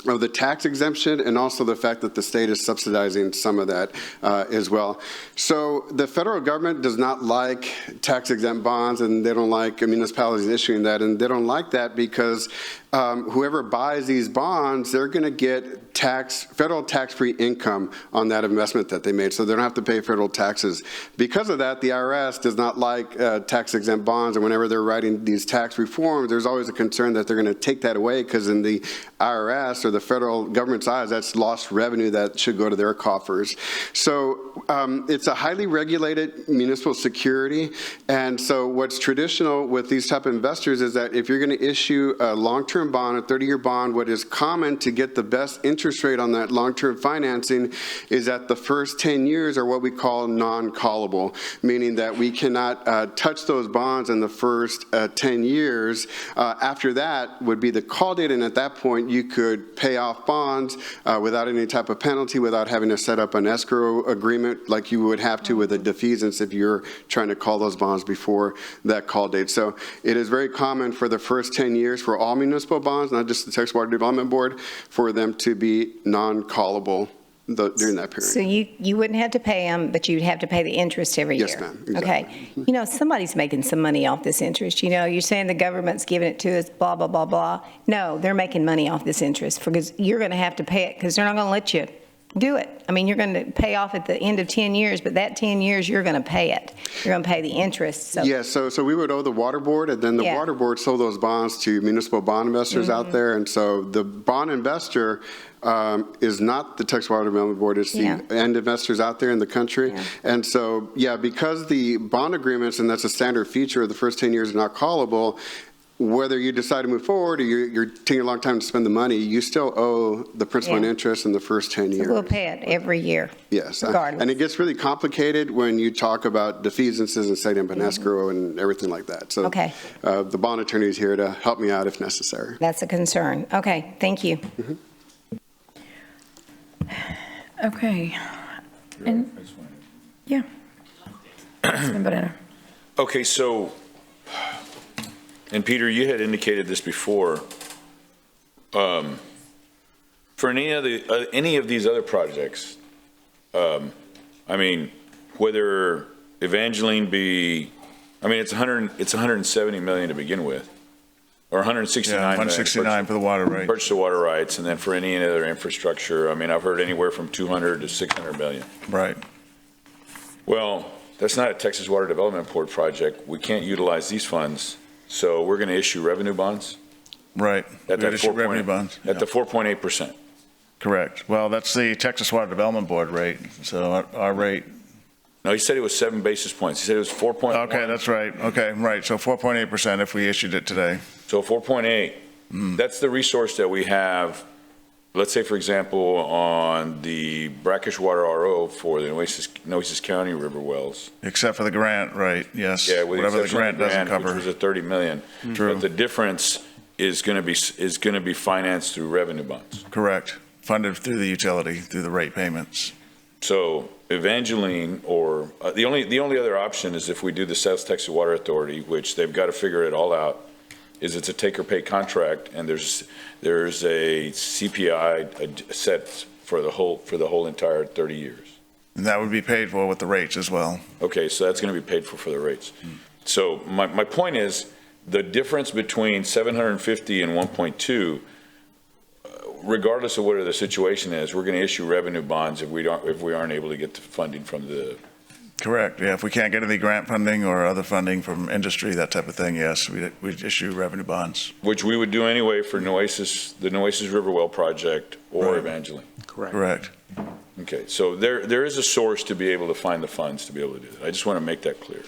of the tax exemption, and also the fact that the state is subsidizing some of that as well. So the federal government does not like tax exempt bonds, and they don't like municipalities issuing that, and they don't like that because whoever buys these bonds, they're going to get federal tax-free income on that investment that they made, so they don't have to pay federal taxes. Because of that, the IRS does not like tax-exempt bonds, and whenever they're writing these tax reforms, there's always a concern that they're going to take that away, because in the IRS or the federal government's eyes, that's lost revenue that should go to their coffers. So it's a highly regulated municipal security, and so what's traditional with these type of investors is that if you're going to issue a long-term bond, a 30-year bond, what is common to get the best interest rate on that long-term financing is that the first 10 years are what we call non-callable, meaning that we cannot touch those bonds in the first 10 years. After that would be the call date, and at that point you could pay off bonds without any type of penalty, without having to set up an escrow agreement like you would have to with a defeasance if you're trying to call those bonds before that call date. So it is very common for the first 10 years for all municipal bonds, not just the Texas Water Development Board, for them to be non-callable during that period. So you wouldn't have to pay them, but you'd have to pay the interest every year. Yes, ma'am. Exactly. Okay. Somebody's making some money off this interest. You're saying the government's giving it to us, blah, blah, blah, blah. No, they're making money off this interest, because you're going to have to pay it, because they're not going to let you do it. I mean, you're going to pay off at the end of 10 years, but that 10 years, you're going to pay it. You're going to pay the interest. So. Yeah, so we would owe the water board, and then the water board sold those bonds to municipal bond investors out there. And so the bond investor is not the Texas Water Development Board, it's the end investors out there in the country. And so, because the bond agreements, and that's a standard feature of the first 10 years are not callable, whether you decide to move forward or you're taking a long time to spend the money, you still owe the principal and interest in the first 10 years. So we'll pay it every year. Yes. Regardless. And it gets really complicated when you talk about defeasances and setting up an escrow and everything like that. So the bond attorney is here to help me out if necessary. That's a concern. Okay, thank you. Okay. And, Okay, so, and Peter, you had indicated this before. For any of these other projects, I mean, whether Evangeline be, I mean, it's 170 million to begin with, or 169 million. 169 for the water rights. Purchase of water rights, and then for any other infrastructure, I mean, I've heard anywhere from 200 to 600 million. Right. Well, that's not a Texas Water Development Board project. We can't utilize these funds, so we're going to issue revenue bonds. Right. At that revenue bonds. At the 4.8%. Correct. Well, that's the Texas Water Development Board rate. So our rate. No, he said it was 7 basis points. He said it was 4.1. Okay, that's right. Okay, right. So 4.8% if we issued it today. So 4.8. That's the resource that we have. Let's say, for example, on the brackish water RO for the Nueces County river wells. Except for the grant, right? Yes. Yeah, with whatever the grant doesn't cover. Which was at 30 million. True. But the difference is going to be financed through revenue bonds. Correct. Funded through the utility, through the rate payments. So Evangeline, or the only other option is if we do the South Texas Water Authority, which they've got to figure it all out. Is it's a take or pay contract, and there's a CPI set for the whole entire 30 years. And that would be paid for with the rates as well. Okay, so that's going to be paid for the rates. So my point is the difference between 750 and 1.2. Regardless of what the situation is, we're going to issue revenue bonds if we aren't able to get the funding from the. Correct. Yeah, if we can't get any grant funding or other funding from industry, that type of thing, yes, we'd issue revenue bonds. Which we would do anyway for the Nueces Riverwell project or Evangeline. Correct. Okay, so there is a source to be able to find the funds to be able to do that. I just want to make that clear.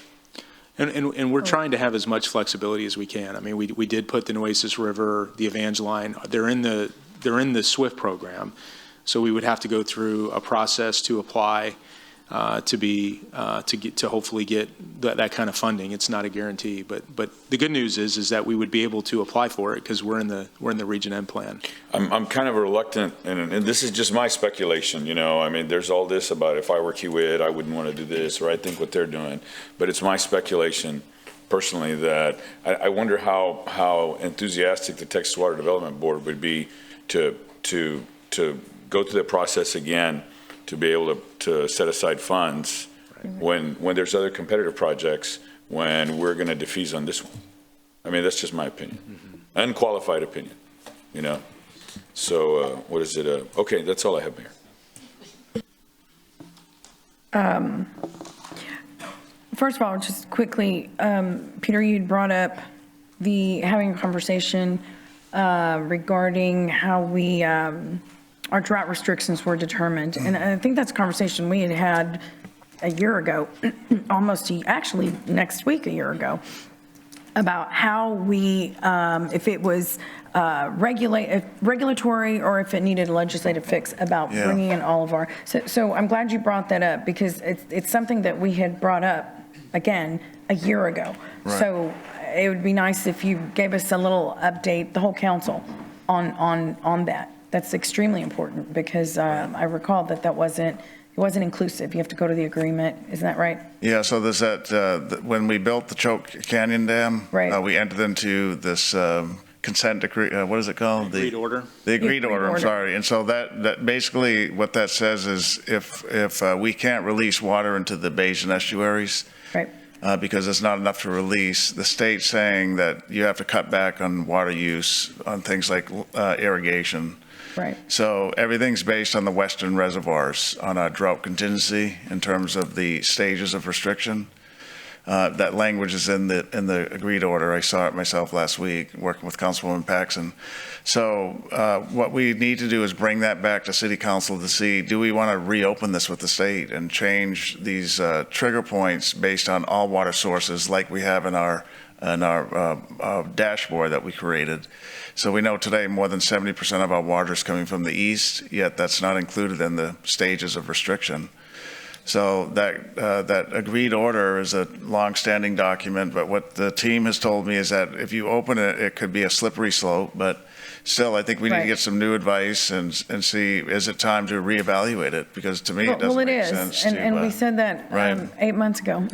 And we're trying to have as much flexibility as we can. I mean, we did put the Nueces River, the Evangeline, they're in the SWIFT program, so we would have to go through a process to apply to hopefully get that kind of funding. It's not a guarantee, but the good news is that we would be able to apply for it because we're in the Region M plan. I'm kind of reluctant, and this is just my speculation. You know, I mean, there's all this about if I were Kiewit, I wouldn't want to do this, or I think what they're doing, but it's my speculation. Personally, that I wonder how enthusiastic the Texas Water Development Board would be to go through the process again to be able to set aside funds when there's other competitive projects when we're going to defease on this one. I mean, that's just my opinion, unqualified opinion, you know. So what is it? Okay, that's all I have, Mayor. First of all, just quickly, Peter, you'd brought up having a conversation regarding how our drought restrictions were determined. And I think that's a conversation we had a year ago, actually next week, a year ago, about how we, if it was regulatory or if it needed a legislative fix about bringing in all of our, so I'm glad you brought that up because it's something that we had brought up again a year ago. Right. So it would be nice if you gave us a little update, the whole council, on that. That's extremely important because I recall that wasn't inclusive. You have to go to the agreement. Isn't that right? Yeah. So there's that when we built the Choke Canyon Dam, we entered into this consent decree. What is it called? Agreed order. The agreed order. I'm sorry. And so that basically what that says is if we can't release water into the bays and estuaries, because it's not enough to release. The state's saying that you have to cut back on water use on things like irrigation. Right. So everything's based on the western reservoirs on a drought contingency in terms of the stages of restriction. That language is in the agreed order. I saw it myself last week working with Councilwoman Paxson. So what we need to do is bring that back to City Council to see, do we want to reopen this with the state and change these trigger points based on all water sources like we have in our dashboard that we created. So we know today more than 70% of our water is coming from the east, yet that's not included in the stages of restriction. So that agreed order is a long-standing document, but what the team has told me is that if you open it, it could be a slippery slope, but still, I think we need to get some new advice and see, is it time to reevaluate it? Because to me, it doesn't make sense. And we said that 8 months ago.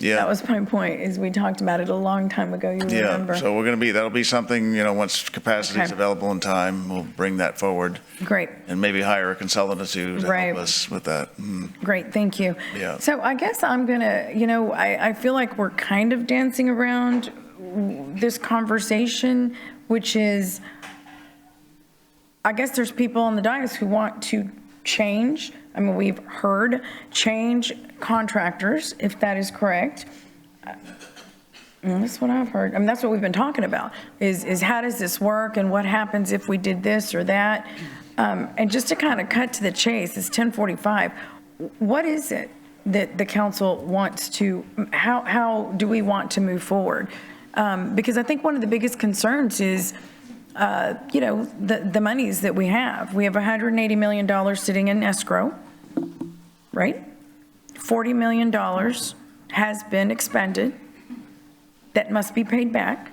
Yeah. That was my point, is we talked about it a long time ago, you remember. So we're going to that'll be something, once capacity is available in time, we'll bring that forward. Great. And maybe hire a consultant to help us with that. Great, thank you. Yeah. So I guess I'm going to, I feel like we're kind of dancing around this conversation, which is, I guess there's people on the dais who want to change. I mean, we've heard change contractors, if that is correct. That's what I've heard. I mean, that's what we've been talking about, is how does this work and what happens if we did this or that? And just to kind of cut to the chase, it's 10:45. What is it that the council wants to, how do we want to move forward? Because I think one of the biggest concerns is, the monies that we have. We have $180 million sitting in escrow, right? $40 million has been expended. That must be paid back.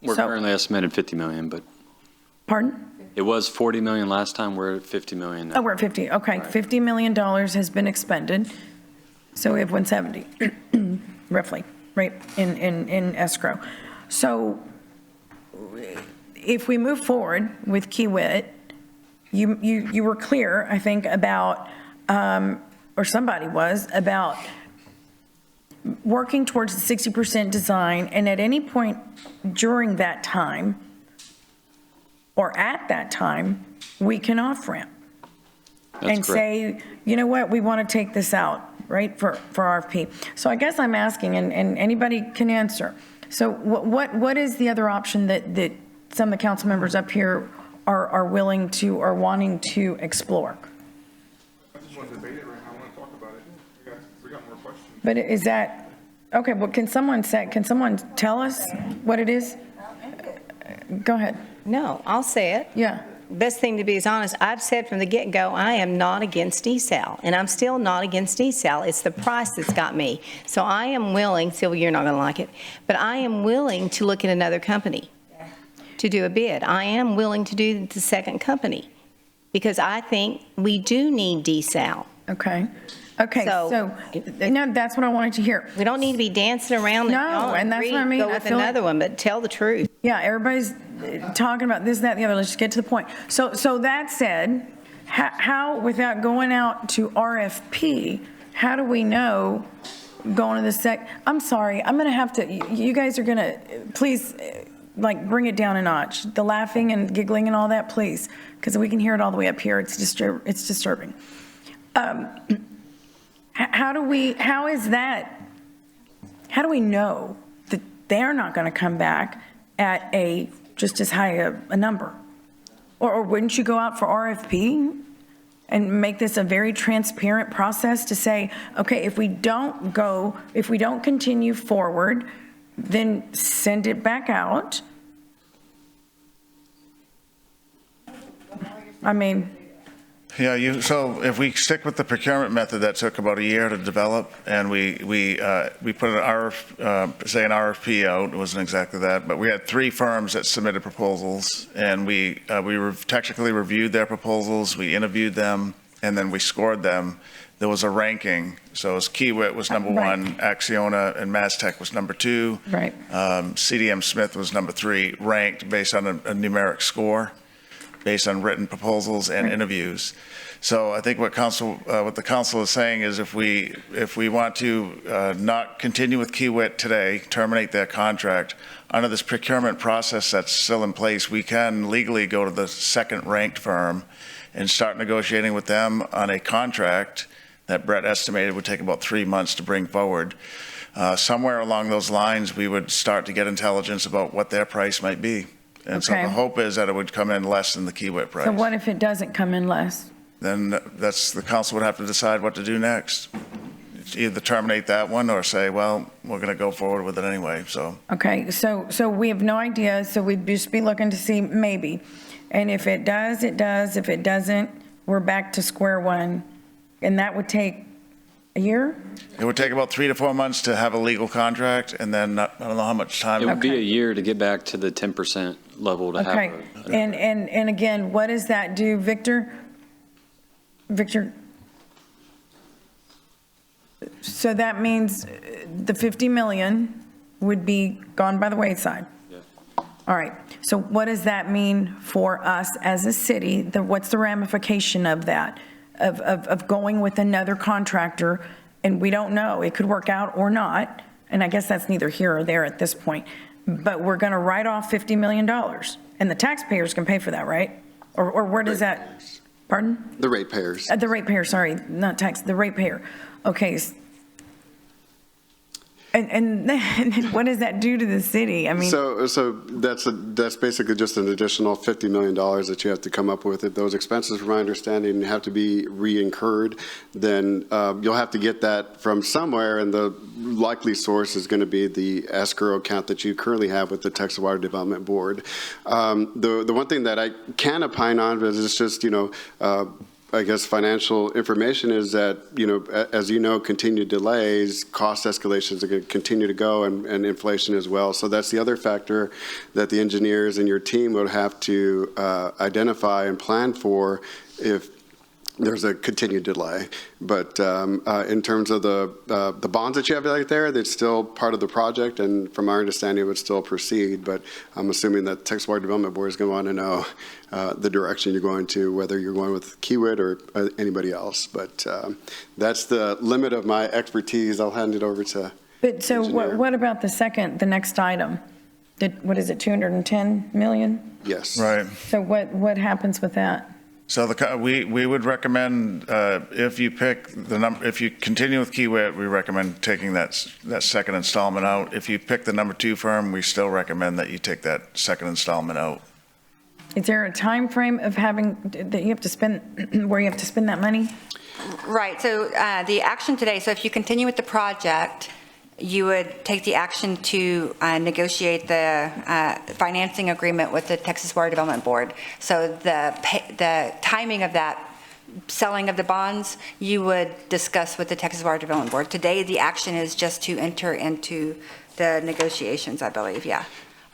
We're currently estimated 50 million, but. Pardon? It was 40 million last time. We're at 50 million now. Oh, we're at 50. Okay. Right. $50 million has been expended. So we have 170, roughly, right, in escrow. So if we move forward with Kiewit, you were clear, I think, about, or somebody was, about working towards the 60% design, and at any point during that time, or at that time, we can off-ramp. And say, you know what, we want to take this out, right, for RFP. So I guess I'm asking, and anybody can answer. So what is the other option that some of the council members up here are willing to or wanting to explore? I just want to debate it right now. I want to talk about it. We got more questions. But is that, okay, well, can someone tell us what it is? Go ahead. No, I'll say it. Yeah. Best thing to be is honest. I've said from the get-go, I am not against desal, and I'm still not against desal. It's the price that's got me. So I am willing, Sylvia, you're not going to like it, but I am willing to look at another company to do a bid. I am willing to do the second company because I think we do need desal. Okay. Okay, so no, that's what I wanted to hear. We don't need to be dancing around. No, and that's what I mean. Go with another one, but tell the truth. Yeah, everybody's talking about this, that, and the other. Let's just get to the point. So that said, how, without going out to RFP, how do we know going to the I'm sorry, I'm going to have to, you guys are going to, please, like, bring it down a notch. The laughing and giggling and all that, please, because we can hear it all the way up here. It's disturbing. How do we know that they're not going to come back at a just as high a number? Or wouldn't you go out for RFP and make this a very transparent process to say, okay, if we don't continue forward, then send it back out? I mean, Yeah, so if we stick with the procurement method that took about a year to develop, and we put an RFP out, it wasn't exactly that, but we had 3 firms that submitted proposals, and we technically reviewed their proposals, we interviewed them, and then we scored them. There was a ranking, so it was Kiewit was number 1, Acciona and Mastech was number 2, right. CDM Smith was number 3, ranked based on a numeric score. based on written proposals and interviews. So I think what the council is saying is if we want to not continue with Kiewit today, terminate their contract, under this procurement process that's still in place, we can legally go to the second ranked firm and start negotiating with them on a contract that Brett estimated would take about 3 months to bring forward. Somewhere along those lines, we would start to get intelligence about what their price might be. And so the hope is that it would come in less than the Kiewit price. So what if it doesn't come in less? Then the council would have to decide what to do next. Either terminate that one or say, well, we're going to go forward with it anyway, so. Okay, so we have no idea, so we'd just be looking to see maybe. And if it does, it does. If it doesn't, we're back to square one. And that would take a year? It would take about 3 to 4 months to have a legal contract, and then I don't know how much time. It would be a year to get back to the 10% level to have. Okay, and again, what does that do, Victor? Victor? So that means the 50 million would be gone by the wayside? Yeah. All right, so what does that mean for us as a city? What's the ramification of that? Of going with another contractor, and we don't know, it could work out or not, and I guess that's neither here or there at this point, but we're going to write off $50 million, and the taxpayers can pay for that, right? Or where does that, pardon? The ratepayers. The ratepayer, sorry, not tax, the ratepayer. Okay. And then what does that do to the city? I mean, so that's basically just an additional $50 million that you have to come up with. If those expenses, from my understanding, have to be re-incurred, then you'll have to get that from somewhere, and the likely source is going to be the escrow account that you currently have with the Texas Water Development Board. The one thing that I can opine on is it's just, I guess financial information is that, as you know, continued delays, cost escalations are going to continue to go, and inflation as well. So that's the other factor that the engineers and your team would have to identify and plan for if there's a continued delay. But in terms of the bonds that you have out there, that's still part of the project, and from our understanding, it would still proceed. But I'm assuming that Texas Water Development Board is going to want to know the direction you're going to, whether you're going with Kiewit or anybody else. But that's the limit of my expertise. I'll hand it over to. But so what about the next item? What is it, 210 million? Yes. Right. So what happens with that? So we would recommend, if you pick the number, if you continue with Kiewit, we recommend taking that second installment out. If you pick the number 2 firm, we still recommend that you take that second installment out. Is there a time frame of having that you have to spend, where you have to spend that money? Right, so the action today, so if you continue with the project, you would take the action to negotiate the financing agreement with the Texas Water Development Board. So the timing of that selling of the bonds, you would discuss with the Texas Water Development Board. Today, the action is just to enter into the negotiations, I believe,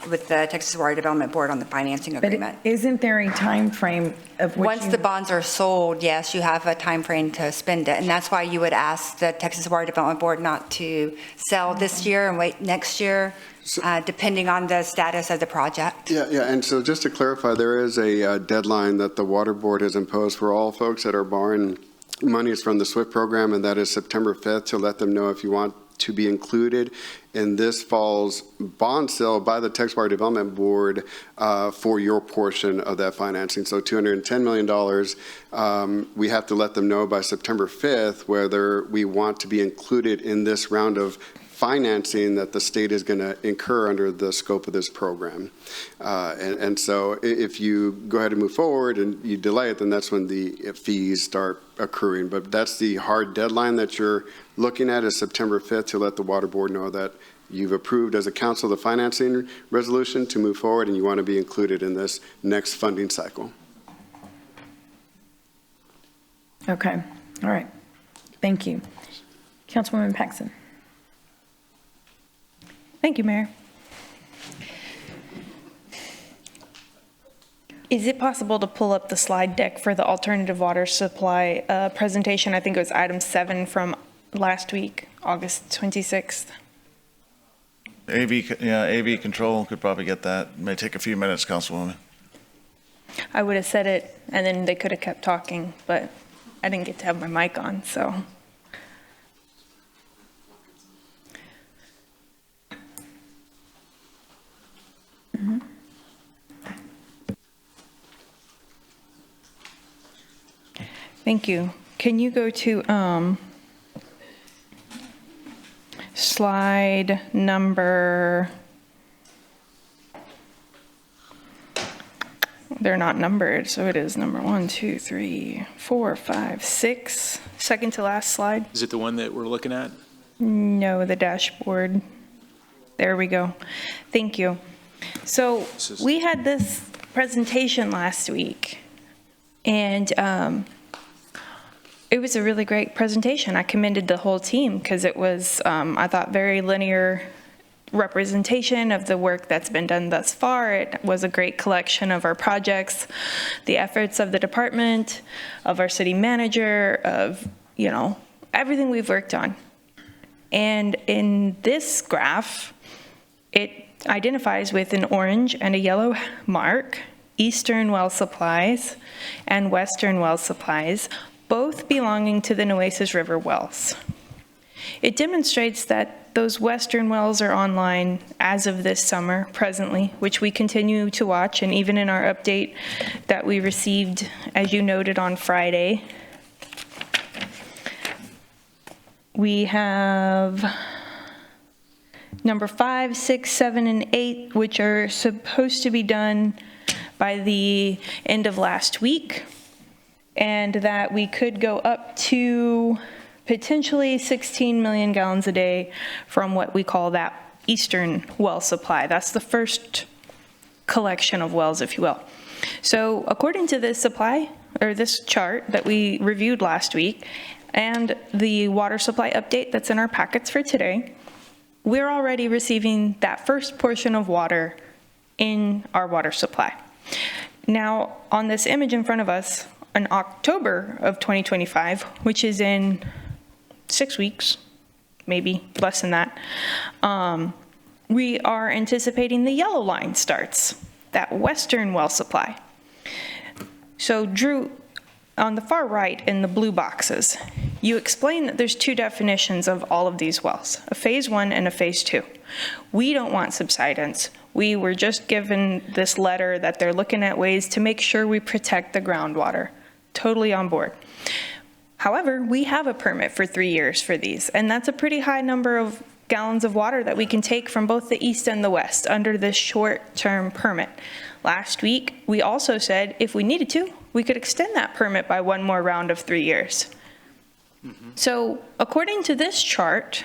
with the Texas Water Development Board on the financing agreement. But isn't there a time frame of which once the bonds are sold, yes, you have a time frame to spend it, and that's why you would ask the Texas Water Development Board not to sell this year and wait next year, depending on the status of the project. Yeah, and so just to clarify, there is a deadline that the Water Board has imposed for all folks that are borrowing monies from the SWIFT program, and that is September 5th, to let them know if you want to be included in this fall's bond sale by the Texas Water Development Board for your portion of that financing. So $210 million, we have to let them know by September 5th whether we want to be included in this round of financing that the state is going to incur under the scope of this program. And so if you go ahead and move forward and you delay it, then that's when the fees start accruing. But that's the hard deadline that you're looking at, is September 5th, to let the Water Board know that you've approved as a council the financing resolution to move forward, and you want to be included in this next funding cycle. Okay, all right. Thank you. Councilwoman Paxson. Thank you, Mayor. Is it possible to pull up the slide deck for the alternative water supply presentation? I think it was item 7 from last week, August 26th. AV control could probably get that. It may take a few minutes, Councilwoman. I would have said it, and then they could have kept talking, but I didn't get to have my mic on, so. Thank you. Can you go to slide number, they're not numbered, so it is number 1, 2, 3, 4, 5, 6, second to last slide. Is it the one that we're looking at? No, the dashboard. There we go. Thank you. So we had this presentation last week, and it was a really great presentation. I commended the whole team because it was, I thought, very linear representation of the work that's been done thus far. It was a great collection of our projects, the efforts of the department, of our city manager, of, you know, everything we've worked on. And in this graph, it identifies with an orange and a yellow mark eastern well supplies and western well supplies, both belonging to the Nueces River wells. It demonstrates that those western wells are online as of this summer, presently, which we continue to watch, and even in our update that we received, as you noted, on Friday, we have number 5, 6, 7, and 8, which are supposed to be done by the end of last week, and that we could go up to potentially 16 million gallons a day from what we call that eastern well supply. That's the first collection of wells, if you will. So according to this supply, or this chart that we reviewed last week, and the water supply update that's in our packets for today, we're already receiving that first portion of water in our water supply. Now, on this image in front of us, in October of 2025, which is in 6 weeks, maybe less than that, we are anticipating the yellow line starts, that western well supply. So Drew, on the far right in the blue boxes, you explain that there's two definitions of all of these wells, a phase 1 and a phase 2. We don't want subsidence. We were just given this letter that they're looking at ways to make sure we protect the groundwater. Totally on board. However, we have a permit for 3 years for these, and that's a pretty high number of gallons of water that we can take from both the east and the west under this short-term permit. Last week, we also said if we needed to, we could extend that permit by one more round of 3 years. So according to this chart,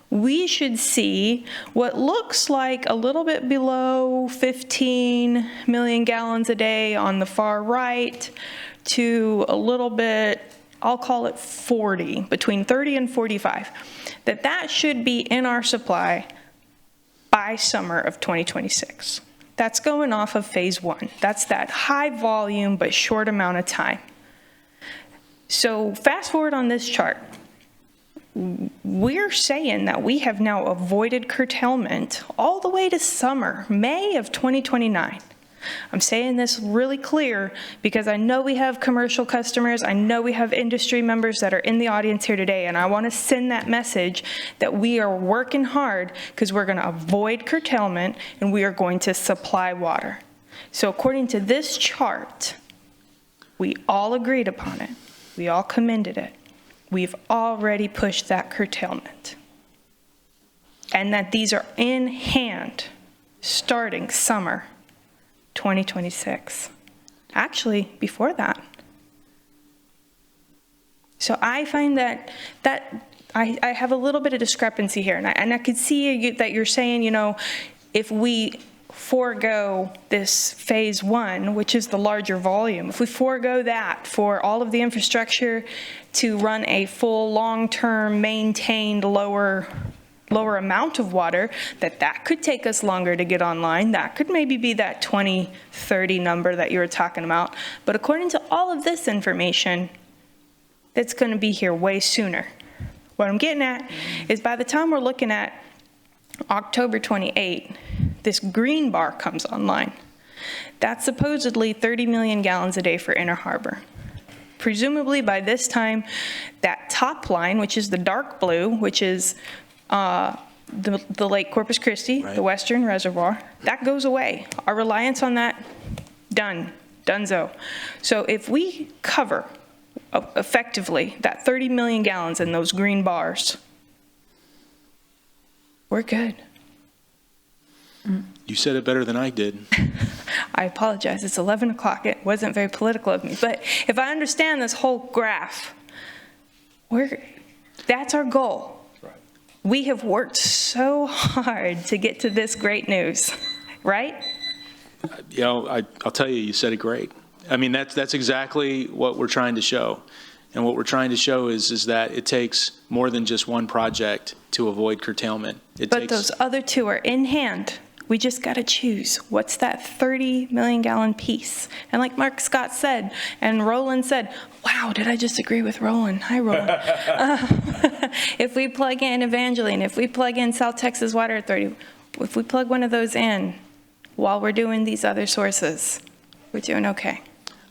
we should see what looks like a little bit below 15 million gallons a day on the far right to a little bit, I'll call it 40, between 30 and 45, that should be in our supply by summer of 2026. That's going off of phase 1. That's that high volume but short amount of time. So fast forward on this chart. We're saying that we have now avoided curtailment all the way to summer, May of 2029. I'm saying this really clear because I know we have commercial customers, I know we have industry members that are in the audience here today, and I want to send that message that we are working hard because we're going to avoid curtailment and we are going to supply water. So according to this chart, we all agreed upon it. We all commended it. We've already pushed that curtailment. And that these are in hand starting summer 2026. Actually, before that. So I find that I have a little bit of discrepancy here. And I could see that you're saying, you know, if we forego this phase 1, which is the larger volume, if we forego that for all of the infrastructure to run a full long-term maintained lower amount of water, that could take us longer to get online. That could maybe be that 2030 number that you were talking about. But according to all of this information, it's going to be here way sooner. What I'm getting at is by the time we're looking at October 28, this green bar comes online. That's supposedly 30 million gallons a day for Inner Harbor. Presumably by this time, that top line, which is the dark blue, which is the Lake Corpus Christi, the western reservoir, that goes away. Our reliance on that, donezo. So if we cover effectively that 30 million gallons in those green bars, we're good. You said it better than I did. I apologize, it's 11 o'clock. It wasn't very political of me. But if I understand this whole graph, that's our goal. We have worked so hard to get to this great news, right? You know, I'll tell you, you said it great. I mean, that's exactly what we're trying to show. And what we're trying to show is that it takes more than just one project to avoid curtailment. But those other two are in hand. We just got to choose. What's that 30 million gallon piece? And like Mark Scott said, and Roland said, wow, did I just agree with Roland? Hi, Roland. If we plug in Evangeline, if we plug in South Texas Water Authority, if we plug one of those in while we're doing these other sources, we're doing okay.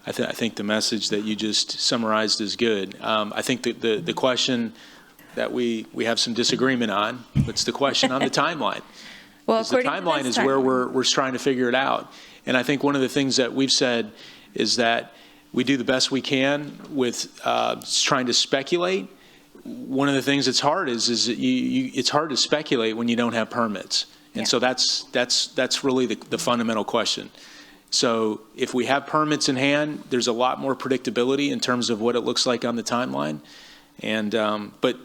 I think the message that you just summarized is good. I think that the question that we have some disagreement on, it's the question on the timeline. Well, the timeline is where we're trying to figure it out. And I think one of the things that we've said is that we do the best we can with trying to speculate. One of the things that's hard is that it's hard to speculate when you don't have permits. And so that's really the fundamental question. So if we have permits in hand, there's a lot more predictability in terms of what it looks like on the timeline. And but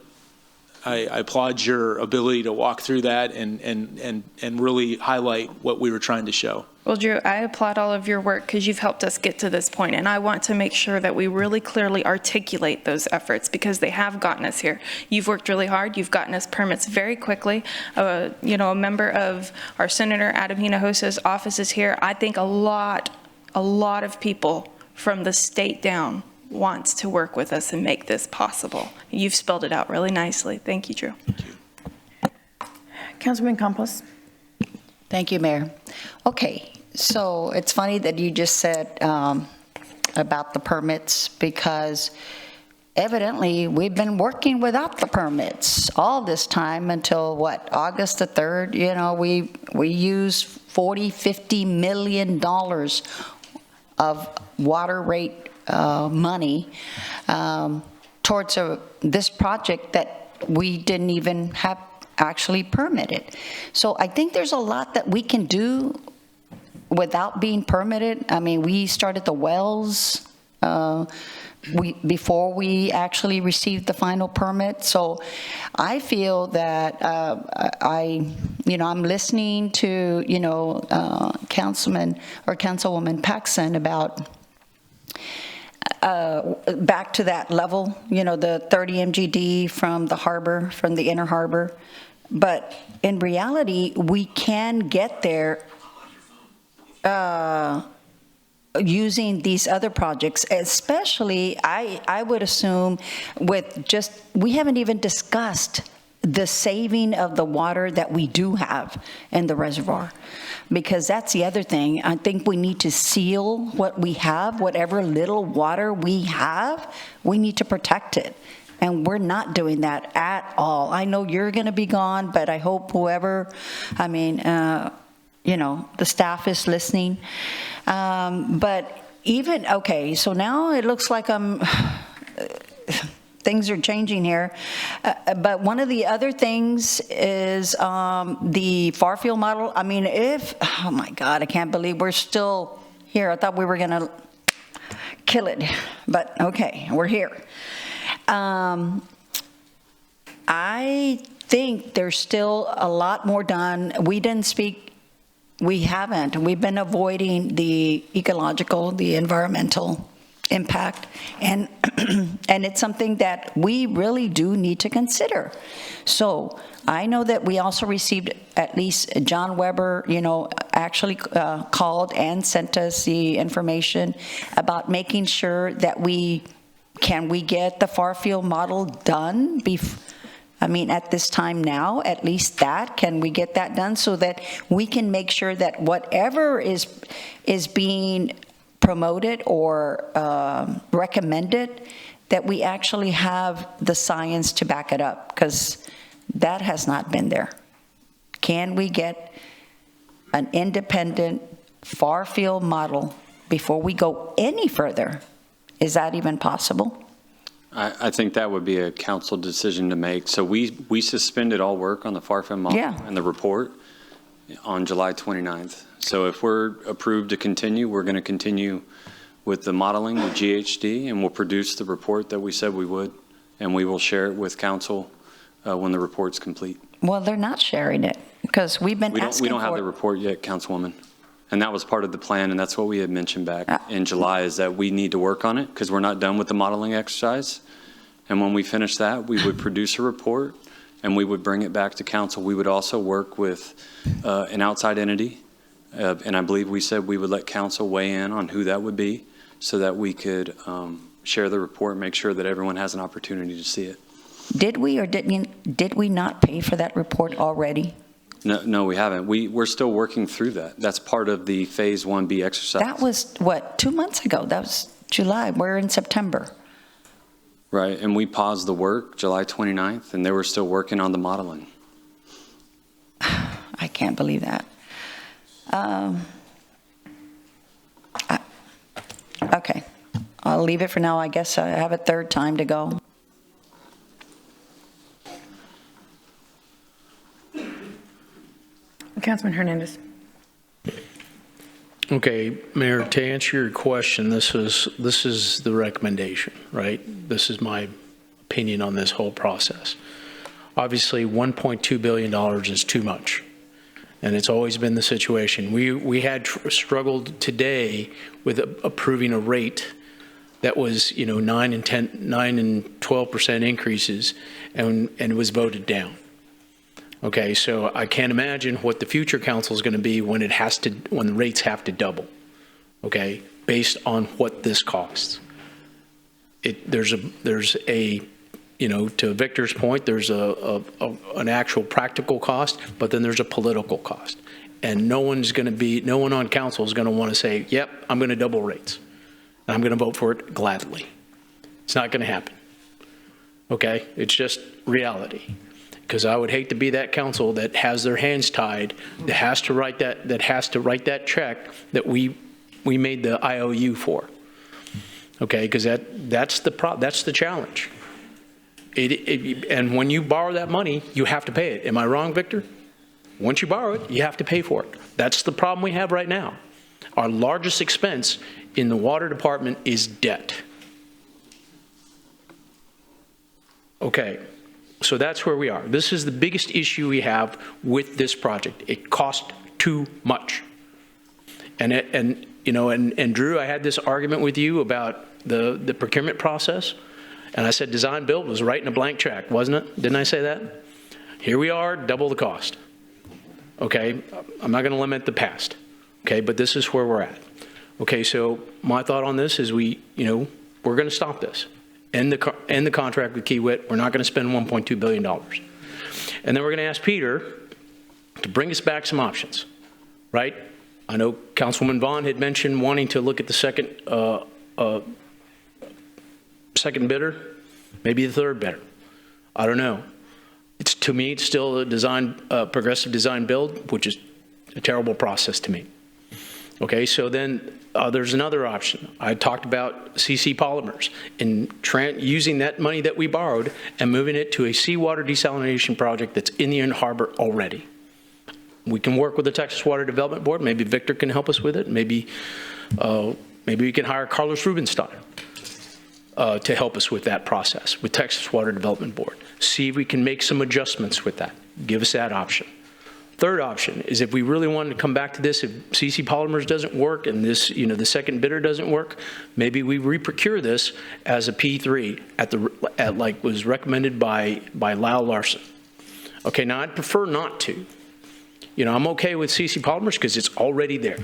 I applaud your ability to walk through that and really highlight what we were trying to show. Well, Drew, I applaud all of your work because you've helped us get to this point, and I want to make sure that we really clearly articulate those efforts because they have gotten us here. You've worked really hard. You've gotten us permits very quickly. A member of our Senator Adam Hinojosa's office is here. I think a lot of people from the state down wants to work with us and make this possible. You've spelled it out really nicely. Thank you, Drew. Thank you. Councilman Campos. Thank you, Mayor. Okay, so it's funny that you just said about the permits because evidently we've been working without the permits all this time until what, August the 3rd? You know, we used $40–50 million of water rate money towards this project that we didn't even have actually permitted. So I think there's a lot that we can do without being permitted. I mean, we started the wells before we actually received the final permit. So I feel that I'm listening to Councilman or Councilwoman Paxson about back to that level, the 30 MGD from the harbor, from the inner harbor. But in reality, we can get there using these other projects, especially, I would assume, we haven't even discussed the saving of the water that we do have in the reservoir. Because that's the other thing. I think we need to seal what we have, whatever little water we have, we need to protect it. And we're not doing that at all. I know you're going to be gone, but I hope whoever, the staff is listening. But even, okay, so now it looks like things are changing here. But one of the other things is the far-field model. I mean, oh my God, I can't believe we're still here. I thought we were going to kill it, but okay, we're here. I think there's still a lot more done. We haven't. We've been avoiding the ecological, the environmental impact, and it's something that we really do need to consider. So I know that we also received, at least John Weber, actually called and sent us the information about making sure that we get the far field model done I mean, at this time now, at least that, can we get that done so that we can make sure that whatever is being promoted or recommended, that we actually have the science to back it up, because that has not been there. Can we get an independent, far-field model before we go any further? Is that even possible? I think that would be a council decision to make. So we suspended all work on the far-field model and the report on July 29th. So if we're approved to continue, we're going to continue with the modeling with GHD, and we'll produce the report that we said we would, and we will share it with council when the report's complete. Well, they're not sharing it, because we've been asking for it. We don't have the report yet, Councilwoman. And that was part of the plan, and that's what we had mentioned back in July, is that we need to work on it because we're not done with the modeling exercise. And when we finish that, we would produce a report and we would bring it back to council. We would also work with an outside entity, and I believe we said we would let council weigh in on who that would be so that we could share the report and make sure that everyone has an opportunity to see it. Did we or did we not pay for that report already? No, we haven't. We're still working through that. That's part of the Phase 1B exercise. That was, what, 2 months ago? That was July. We're in September. Right, and we paused the work July 29th, and they were still working on the modeling. I can't believe that. Okay, I'll leave it for now. I guess I have a third time to go. Councilman Hernandez. Okay, Mayor, to answer your question, this is the recommendation, right? This is my opinion on this whole process. Obviously, $1.2 billion is too much, and it's always been the situation. We had struggled today with approving a rate that was, 9 and 12% increases, and it was voted down. Okay, so I can't imagine what the future council is going to be when the rates have to double. Okay, based on what this costs. There's a to Victor's point, there's an actual practical cost, but then there's a political cost, and no one on council is going to want to say, "Yep, I'm going to double rates, and I'm going to vote for it gladly." It's not going to happen. Okay, it's just reality. Because I would hate to be that council that has their hands tied, that has to write that check that we made the IOU for. Okay, because that's the challenge. And when you borrow that money, you have to pay it. Am I wrong, Victor? Once you borrow it, you have to pay for it. That's the problem we have right now. Our largest expense in the water department is debt. Okay. So that's where we are. This is the biggest issue we have with this project. It costs too much. And Drew, I had this argument with you about the procurement process, and I said design build was writing a blank check, wasn't it? Didn't I say that? Here we are, double the cost. Okay, I'm not going to limit the past. Okay, but this is where we're at. Okay, so my thought on this is we're going to stop this. End the contract with Kiewit. We're not going to spend $1.2 billion. And then we're going to ask Peter to bring us back some options, right? I know Councilwoman Vaughn had mentioned wanting to look at the second bidder, maybe the third bidder. I don't know. To me, it's still a progressive design build, which is a terrible process to me. Okay, so then there's another option. I talked about CC polymers and using that money that we borrowed and moving it to a seawater desalination project that's in the Inner Harbor already. We can work with the Texas Water Development Board. Maybe Victor can help us with it. Maybe we can hire Carlos Rubenstein to help us with that process with Texas Water Development Board. See if we can make some adjustments with that. Give us that option. Third option is if we really wanted to come back to this, if CC Polymers doesn't work and this, the second bidder doesn't work, maybe we reprocure this as a P3 at like was recommended by Lyle Larson. Okay, now I'd prefer not to. I'm okay with CC Polymers because it's already there.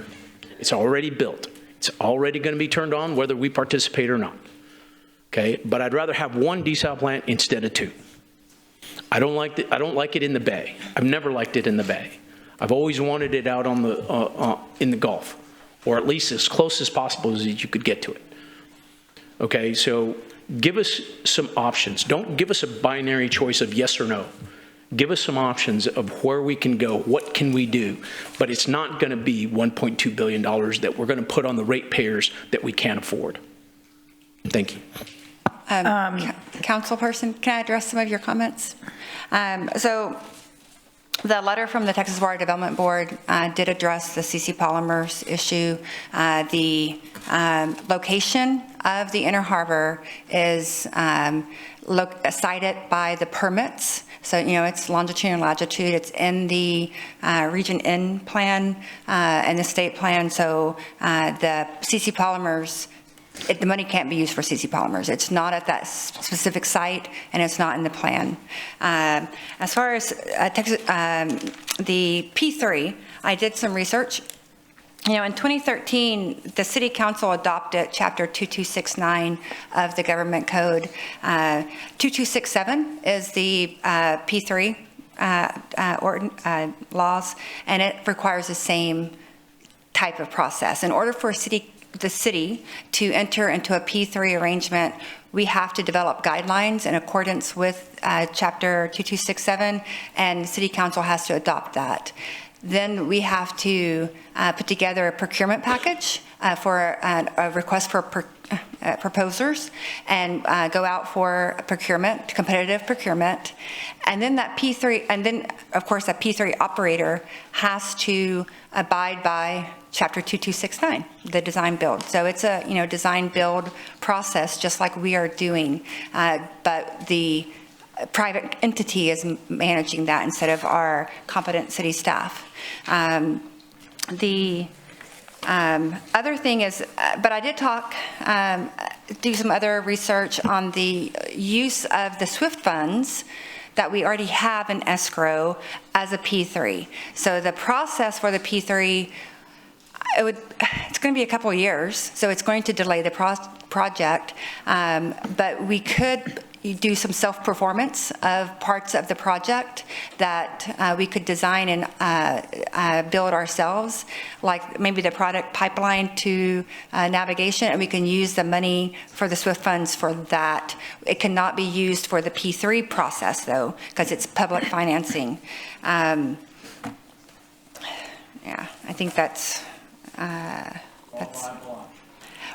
It's already built. It's already going to be turned on whether we participate or not. Okay, but I'd rather have one desal plant instead of two. I don't like it in the bay. I've never liked it in the bay. I've always wanted it out on the in the Gulf, or at least as close as possible as you could get to it. Okay, so give us some options. Don't give us a binary choice of yes or no. Give us some options of where we can go, what can we do, but it's not going to be $1.2 billion that we're going to put on the ratepayers that we can't afford. Thank you. Councilperson, can I address some of your comments? So the letter from the Texas Water Development Board did address the CC Polymers issue. The location of the Inner Harbor is cited by the permits. So, it's longitude and latitude. It's in the Region N plan and the state plan. So the CC Polymers, the money can't be used for CC Polymers. It's not at that specific site, and it's not in the plan. As far as Texas, the P3, I did some research. In 2013, the City Council adopted Chapter 2269 of the Government Code. 2267 is the P3 laws, and it requires the same type of process. In order for the city to enter into a P3 arrangement, we have to develop guidelines in accordance with Chapter 2267, and City Council has to adopt that. Then we have to put together a procurement package for a request for proposers and go out for procurement, competitive procurement. And then that P3, and then of course that P3 operator has to abide by Chapter 2269, the design build. So it's a design build process just like we are doing, but the private entity is managing that instead of our competent city staff. The other thing is, but I did do some other research on the use of the SWIFT funds that we already have in escrow as a P3. So the process for the P3, it's going to be a couple of years, so it's going to delay the project, but we could do some self-performance of parts of the project that we could design and build ourselves, like maybe the product pipeline to navigation, and we can use the money for the SWIFT funds for that. It cannot be used for the P3 process, though, because it's public financing. Yeah, I think that's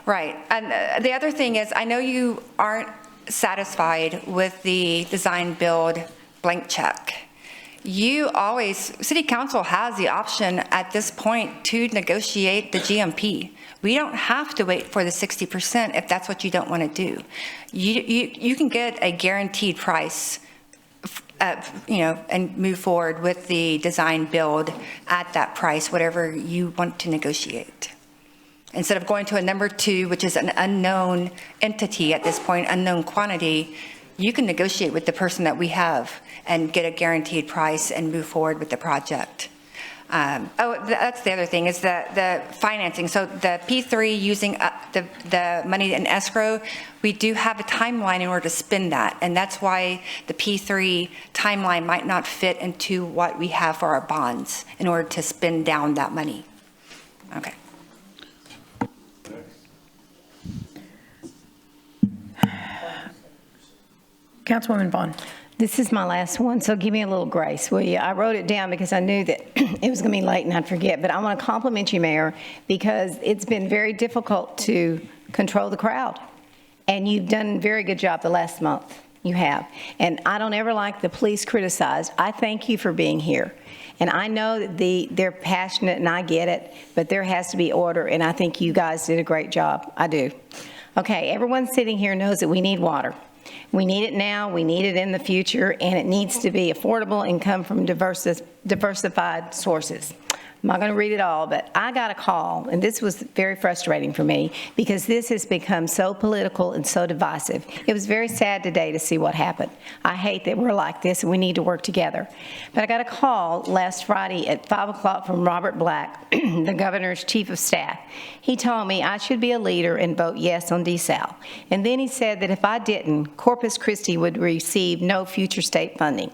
right. And the other thing is, I know you aren't satisfied with the design build blank check. City council has the option at this point to negotiate the GMP. We don't have to wait for the 60% if that's what you don't want to do. You can get a guaranteed price, and move forward with the design build at that price, whatever you want to negotiate. Instead of going to a number 2, which is an unknown entity at this point, unknown quantity, you can negotiate with the person that we have and get a guaranteed price and move forward with the project. That's the other thing, is the financing. So the P3 using the money in escrow, we do have a timeline in order to spend that, and that's why the P3 timeline might not fit into what we have for our bonds in order to spend down that money. Okay. Councilwoman Vaughn. This is my last one, so give me a little grace, will you? I wrote it down because I knew that it was going to be late and I'd forget, but I want to compliment you, Mayor, because it's been very difficult to control the crowd, and you've done a very good job the last month. You have. And I don't ever like the police criticized. I thank you for being here. And I know that they're passionate, and I get it, but there has to be order, and I think you guys did a great job. I do. Okay, everyone sitting here knows that we need water. We need it now, we need it in the future, and it needs to be affordable and come from diversified sources. I'm not going to read it all, but I got a call, and this was very frustrating for me because this has become so political and so divisive. It was very sad today to see what happened. I hate that we're like this and we need to work together. But I got a call last Friday at 5 o'clock from Robert Black, the governor's chief of staff. He told me I should be a leader and vote yes on desal. And then he said that if I didn't, Corpus Christi would receive no future state funding.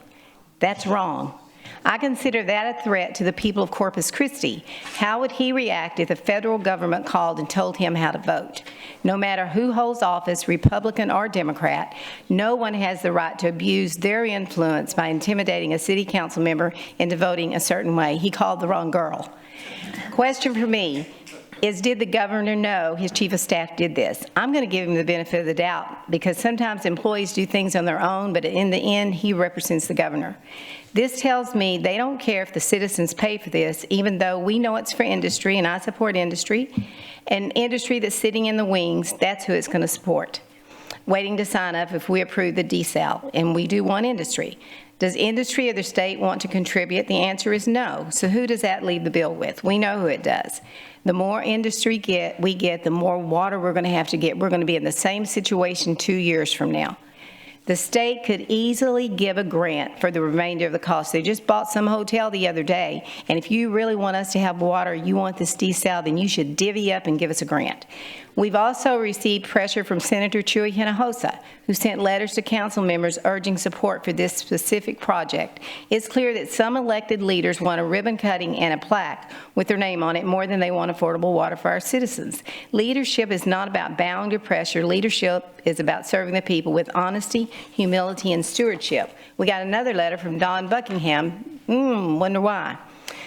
That's wrong. I consider that a threat to the people of Corpus Christi. How would he react if the federal government called and told him how to vote? No matter who holds office, Republican or Democrat, no one has the right to abuse their influence by intimidating a city council member into voting a certain way. He called the wrong girl. Question for me is, did the governor know his chief of staff did this? I'm going to give him the benefit of the doubt, because sometimes employees do things on their own, but in the end, he represents the governor. This tells me they don't care if the citizens pay for this, even though we know it's for industry, and I support industry. And industry that's sitting in the wings, that's who it's going to support. Waiting to sign up if we approve the desal, and we do want industry. Does industry or the state want to contribute? The answer is no. So who does that leave the bill with? We know who it does. The more industry we get, the more water we're going to have to get. We're going to be in the same situation 2 years from now. The state could easily give a grant for the remainder of the cost. They just bought some hotel the other day, and if you really want us to have water, you want this desal, then you should divvy up and give us a grant. We've also received pressure from Senator Chuy Hinojosa, who sent letters to council members urging support for this specific project. It's clear that some elected leaders want a ribbon cutting and a plaque with their name on it more than they want affordable water for our citizens. Leadership is not about bowing to pressure. Leadership is about serving the people with honesty, humility, and stewardship. We got another letter from Don Buckingham. Wonder why.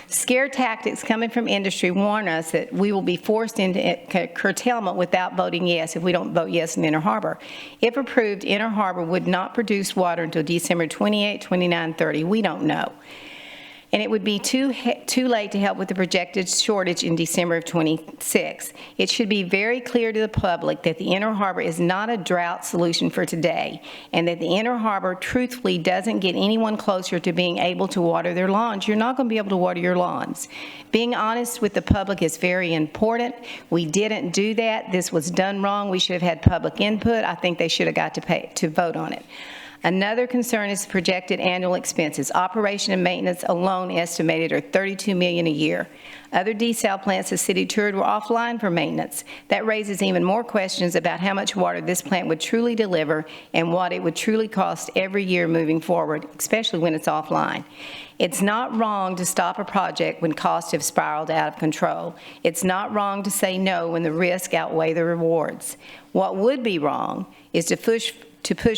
Scare tactics coming from industry warn us that we will be forced into curtailment without voting yes if we don't vote yes in Inner Harbor. If approved, Inner Harbor would not produce water until December 28, 29, 30. We don't know. And it would be too late to help with the projected shortage in December of 26. It should be very clear to the public that the Inner Harbor is not a drought solution for today, and that the Inner Harbor truthfully doesn't get anyone closer to being able to water their lawns. You're not going to be able to water your lawns. Being honest with the public is very important. We didn't do that. This was done wrong. We should have had public input. I think they should have got to vote on it. Another concern is projected annual expenses. Operation and maintenance alone estimated are $32 million a year. Other desal plants the city toured were offline for maintenance. That raises even more questions about how much water this plant would truly deliver and what it would truly cost every year moving forward, especially when it's offline. It's not wrong to stop a project when costs have spiraled out of control. It's not wrong to say no when the risks outweigh the rewards. What would be wrong is to push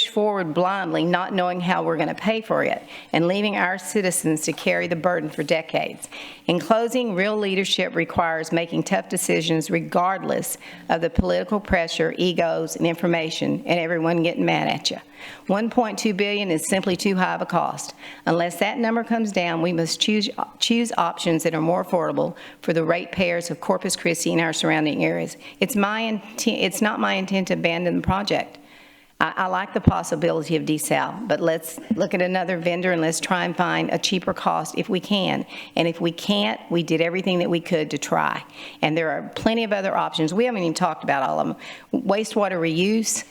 forward blindly, not knowing how we're going to pay for it, and leaving our citizens to carry the burden for decades. In closing, real leadership requires making tough decisions regardless of the political pressure, egos, and information, and everyone getting mad at you. $1.2 billion is simply too high of a cost. Unless that number comes down, we must choose options that are more affordable for the ratepayers of Corpus Christi and our surrounding areas. It's not my intent to abandon the project. I like the possibility of desal, but let's look at another vendor and let's try and find a cheaper cost if we can. And if we can't, we did everything that we could to try. And there are plenty of other options. We haven't even talked about all of them. Wastewater reuse,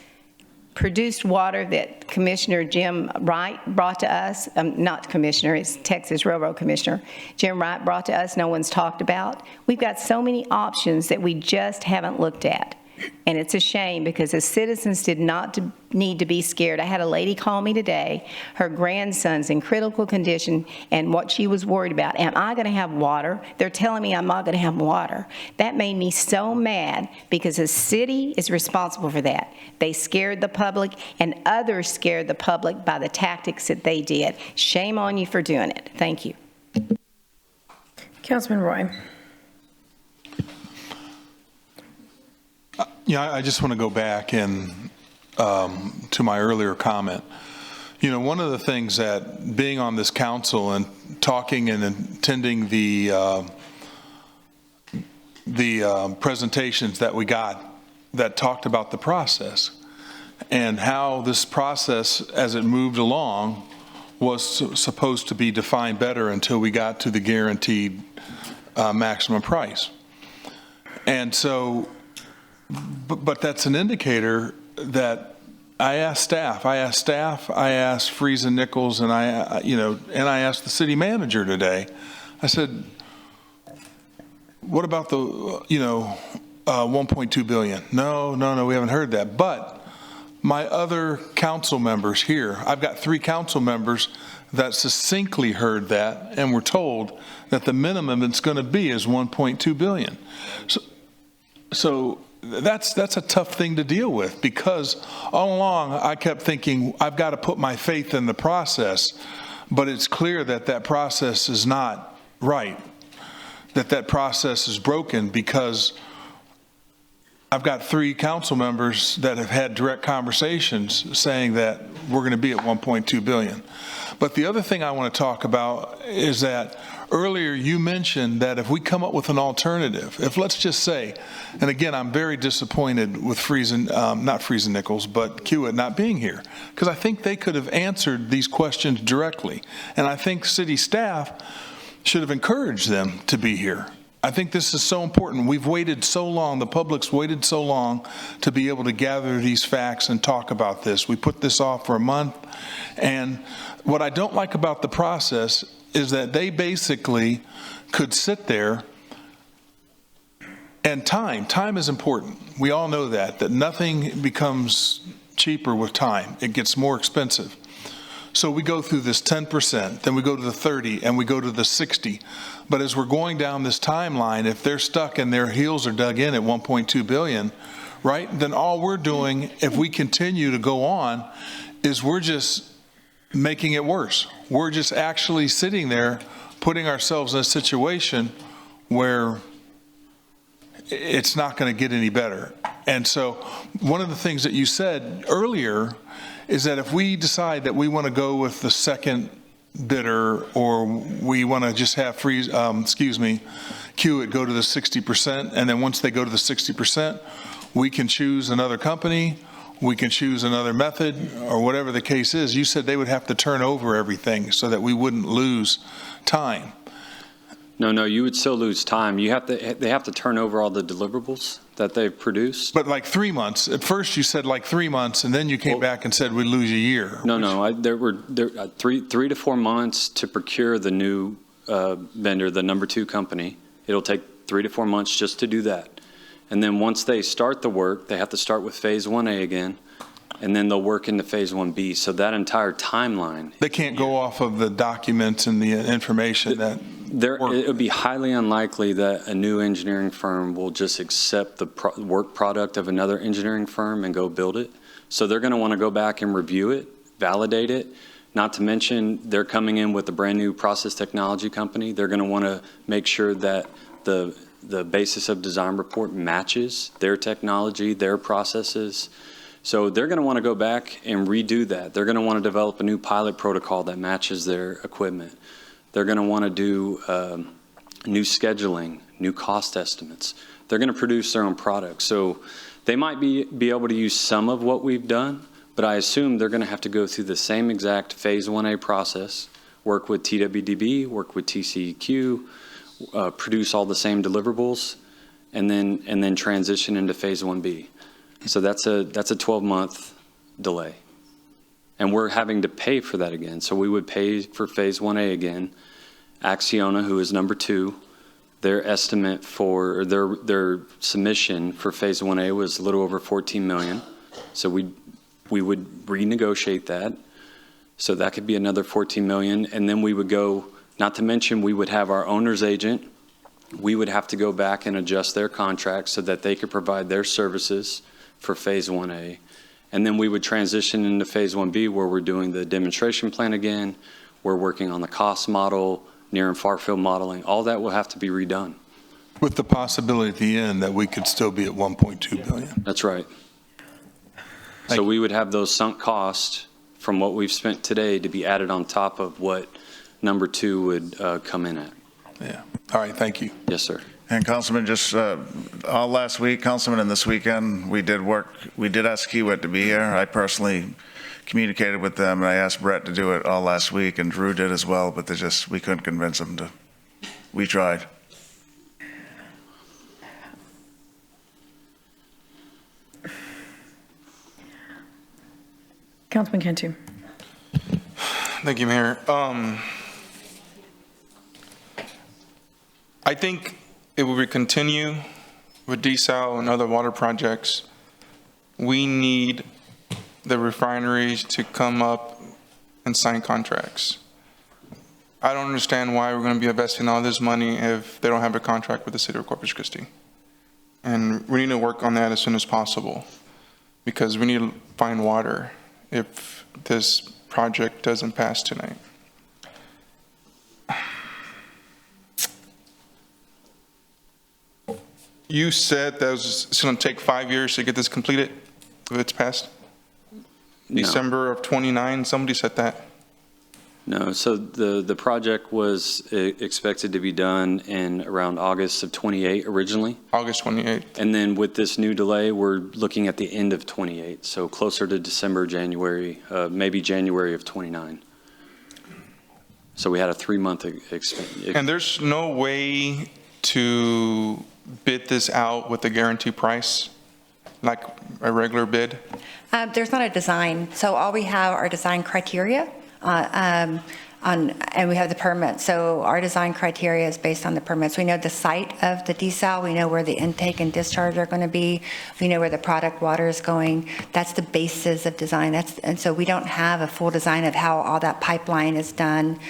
produced water that Commissioner Jim Wright brought to us, not Commissioner, it's Texas Railroad Commissioner, Jim Wright brought to us, no one's talked about. We've got so many options that we just haven't looked at. And it's a shame because the citizens did not need to be scared. I had a lady call me today. Her grandson's in critical condition, and what she was worried about, am I going to have water? They're telling me I'm not going to have water. That made me so mad because the city is responsible for that. They scared the public, and others scared the public by the tactics that they did. Shame on you for doing it. Thank you. Councilman Roy. Yeah, I just want to go back and to my earlier comment. You know, one of the things that being on this council and talking and attending the presentations that we got that talked about the process and how this process, as it moved along, was supposed to be defined better until we got to the guaranteed maximum price. And so, but that's an indicator that I asked staff, I asked Freeze and Nichols, and I asked the city manager today. I said, what about the, 1.2 billion? No, we haven't heard that. But my other council members here, I've got 3 council members that succinctly heard that and were told that the minimum it's going to be is 1.2 billion. So that's a tough thing to deal with, because all along I kept thinking I've got to put my faith in the process, but it's clear that that process is not right, that process is broken, because I've got 3 council members that have had direct conversations saying that we're going to be at 1.2 billion. But the other thing I want to talk about is that earlier you mentioned that if we come up with an alternative, if let's just say, and again, I'm very disappointed with not Friesen Nichols, but Kiewit not being here, because I think they could have answered these questions directly. And I think city staff should have encouraged them to be here. I think this is so important. We've waited so long, the public's waited so long to be able to gather these facts and talk about this. We put this off for a month, and what I don't like about the process is that they basically could sit there, and time is important. We all know that nothing becomes cheaper with time. It gets more expensive. So we go through this 10%, then we go to the 30, and we go to the 60. But as we're going down this timeline, if they're stuck and their heels are dug in at 1.2 billion, right, then all we're doing, if we continue to go on, is we're just making it worse. We're just actually sitting there putting ourselves in a situation where it's not going to get any better. And so one of the things that you said earlier is that if we decide that we want to go with the second bidder, or we want to just have Kiewit go to the 60%, and then once they go to the 60%, we can choose another company, we can choose another method, or whatever the case is. You said they would have to turn over everything so that we wouldn't lose time. No, you would still lose time. They have to turn over all the deliverables that they've produced. But like 3 months. At first you said like 3 months, and then you came back and said we'd lose a year. No, there were 3 to 4 months to procure the new vendor, the number 2 company. It'll take 3 to 4 months just to do that. And then once they start the work, they have to start with phase 1A again, and then they'll work into phase 1B. So that entire timeline. They can't go off of the documents and the information that it would be highly unlikely that a new engineering firm will just accept the work product of another engineering firm and go build it. So they're going to want to go back and review it, validate it. Not to mention, they're coming in with a brand new process technology company. They're going to want to make sure that the basis of design report matches their technology, their processes. So they're going to want to go back and redo that. They're going to want to develop a new pilot protocol that matches their equipment. They're going to want to do new scheduling, new cost estimates. They're going to produce their own products. So they might be able to use some of what we've done, but I assume they're going to have to go through the same exact phase 1A process, work with TWDB, work with TCEQ, produce all the same deliverables, and then transition into phase 1B. So that's a 12-month delay. And we're having to pay for that again. So we would pay for phase 1A again. Acciona, who is number 2, their estimate for their submission for phase 1A was a little over 14 million. So we would renegotiate that. So that could be another 14 million. And then we would go, not to mention we would have our owner's agent. We would have to go back and adjust their contract so that they could provide their services for phase 1A. And then we would transition into phase 1B, where we're doing the demonstration plan again. We're working on the cost model, near and far field modeling. All that will have to be redone. With the possibility at the end that we could still be at 1.2 billion. That's right. So we would have those sunk costs from what we've spent today to be added on top of what number 2 would come in at. Yeah. All right. Thank you. Yes, sir. And Councilman, just all last week, Councilman, and this weekend, we did ask Kiewit to be here. I personally communicated with them, and I asked Brett to do it all last week, and Drew did as well, but we couldn't convince them to. We tried. Councilman Cantu. Thank you, Mayor. I think if we continue with desal and other water projects, we need the refineries to come up and sign contracts. I don't understand why we're going to be investing all this money if they don't have a contract with the city of Corpus Christi. And we need to work on that as soon as possible because we need to find water if this project doesn't pass tonight. You said that it's going to take 5 years to get this completed if it's passed? No. December of 29, somebody said that. No, so the project was expected to be done in around August of 28 originally. August 28th. And then with this new delay, we're looking at the end of 28, so closer to December, January, maybe January of 29. So we had a 3-month extension. And there's no way to bid this out with a guarantee price, like a regular bid? There's not a design, so all we have are design criteria, and we have the permit. So our design criteria is based on the permits. We know the site of the desal, we know where the intake and discharge are going to be, we know where the product water is going. That's the basis of design. And so we don't have a full design of how all that pipeline is done.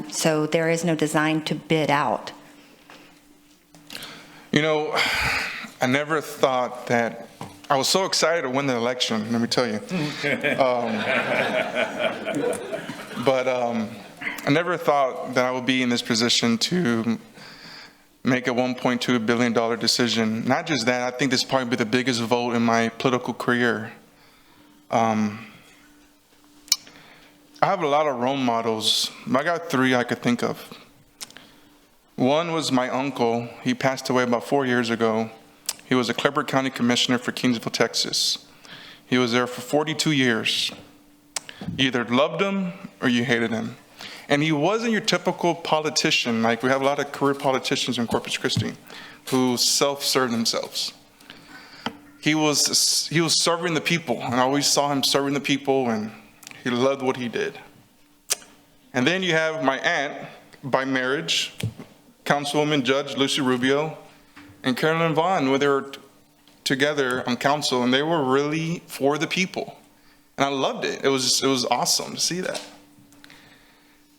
So there is no design to bid out. You know, I never thought that, I was so excited to win the election, let me tell you. But I never thought that I would be in this position to make a $1.2 billion decision. Not just that, I think this will probably be the biggest vote in my political career. I have a lot of role models. I got 3 I could think of. One was my uncle. He passed away about 4 years ago. He was a Cleburne County Commissioner for Kingsville, Texas. He was there for 42 years. You either loved him or you hated him. And he wasn't your typical politician. Like we have a lot of career politicians in Corpus Christi who self-serve themselves. He was serving the people, and I always saw him serving the people, and he loved what he did. And then you have my aunt by marriage, Councilwoman Judge Lucy Rubio, and Carolyn Vaughn, where they were together on council, and they were really for the people. And I loved it. It was awesome to see that.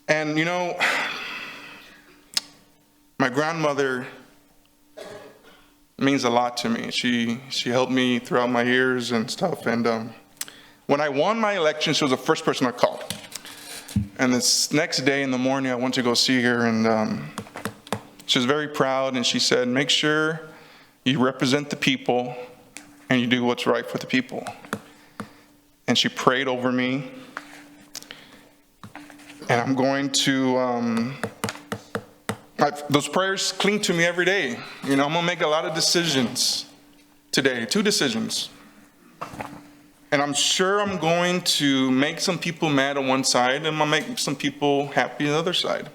And you know, my grandmother means a lot to me. She helped me throughout my years and stuff. And when I won my election, she was the first person I called. And this next day in the morning, I went to go see her, and she was very proud, and she said, make sure you represent the people and you do what's right for the people. And she prayed over me. And I'm going to, those prayers cling to me every day. You know, I'm gonna make a lot of decisions today, 2 decisions. And I'm sure I'm going to make some people mad on one side, and I'm gonna make some people happy on the other side.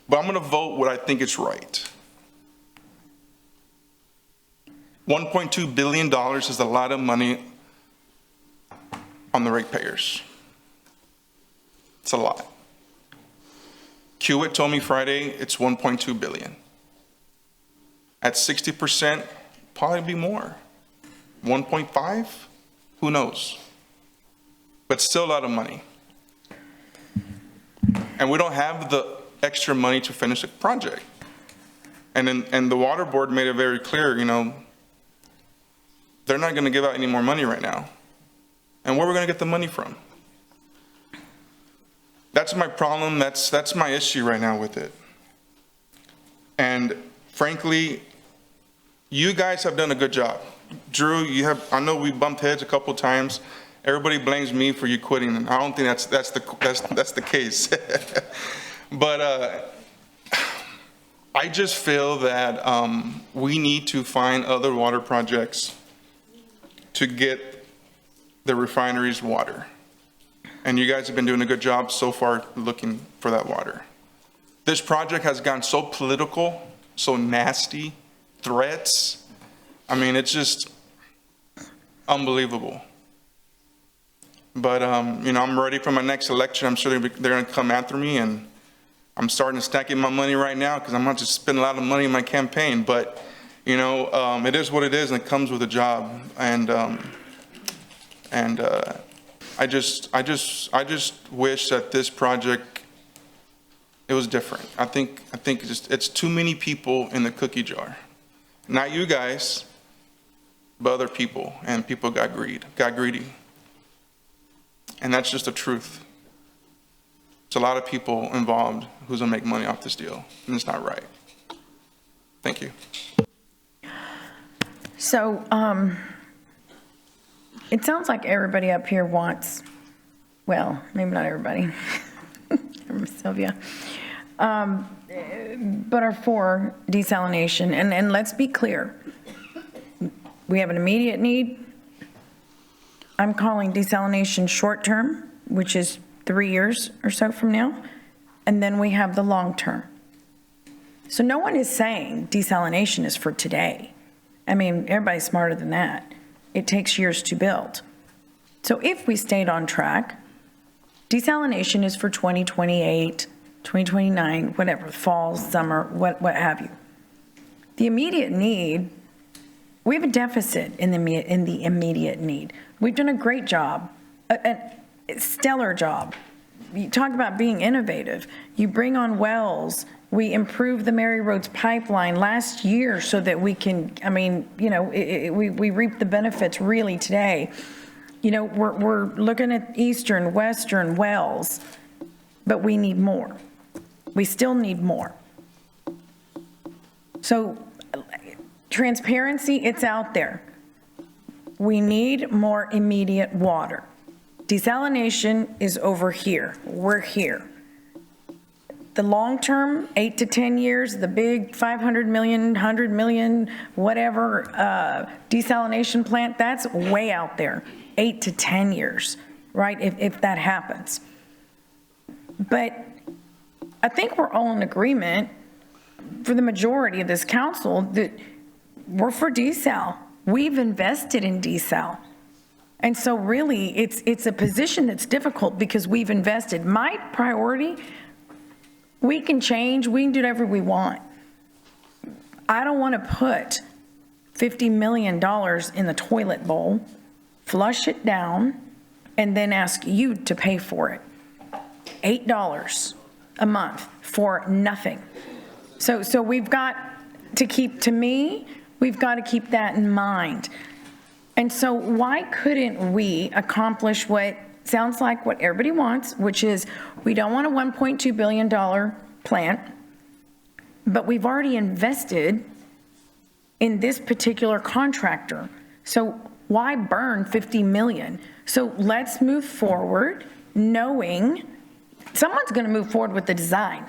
But I'm gonna vote what I think is right. $1.2 billion is a lot of money on the ratepayers. It's a lot. Hewitt told me Friday it's $1.2 billion. At 60%, probably be more. 1.5? Who knows? But still a lot of money. And we don't have the extra money to finish the project. And the water board made it very clear, you know, they're not going to give out any more money right now. And where are we going to get the money from? That's my problem. That's my issue right now with it. And frankly, you guys have done a good job. Drew, I know we bumped heads a couple times. Everybody blames me for you quitting, and I don't think that's the case. But I just feel that we need to find other water projects to get the refineries water. And you guys have been doing a good job so far looking for that water. This project has gotten so political, so nasty, threats. I mean, it's just unbelievable. But, you know, I'm ready for my next election. I'm sure they're going to come after me, and I'm starting to stack in my money right now because I'm not just spending a lot of money in my campaign. But, you know, it is what it is, and it comes with a job. And I just wish that this project It was different. I think it's too many people in the cookie jar. Not you guys, but other people, and people got greedy. And that's just the truth. There's a lot of people involved who's gonna make money off this deal, and it's not right. Thank you. So, it sounds like everybody up here wants, well, maybe not everybody, Sylvia, but are for desalination. And let's be clear, we have an immediate need. I'm calling desalination short-term, which is 3 years or so from now, and then we have the long-term. So no one is saying desalination is for today. I mean, everybody's smarter than that. It takes years to build. So if we stayed on track, desalination is for 2028, 2029, whatever, fall, summer, what have you. The immediate need, we have a deficit in the immediate need. We've done a great job, a stellar job. You talk about being innovative. You bring on wells. We improved the Mary Roads pipeline last year so that we can, I mean, you know, we reap the benefits really today. You know, we're looking at eastern, western wells, but we need more. We still need more. So transparency, it's out there. We need more immediate water. Desalination is over here. We're here. The long term, 8 to 10 years, the big 500 million, 100 million, whatever desalination plant, that's way out there. 8 to 10 years, right? If that happens. But I think we're all in agreement for the majority of this council that we're for desal. We've invested in desal. And so really it's a position that's difficult because we've invested. My priority, we can change, we can do whatever we want. I don't want to put $50 million in the toilet bowl, flush it down, and then ask you to pay for it. $8 a month for nothing. So we've got to keep, to me, we've got to keep that in mind. And so why couldn't we accomplish what sounds like what everybody wants, which is we don't want a $1.2 billion plant, but we've already invested in this particular contractor. So why burn 50 million? So let's move forward knowing someone's going to move forward with the design.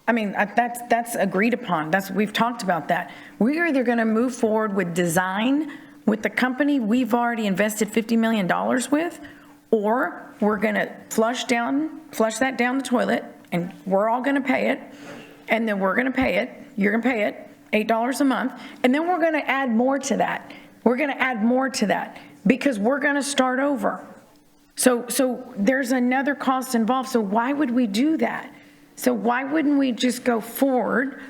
I mean, that's agreed upon. We've talked about that. We're either going to move forward with design with the company we've already invested $50 million with, or we're going to flush that down the toilet, and we're all going to pay it, and then we're going to pay it, you're going to pay it, $8 a month, and then we're going to add more to that. We're going to add more to that because we're going to start over. So there's another cost involved. So why would we do that? So why wouldn't we just go forward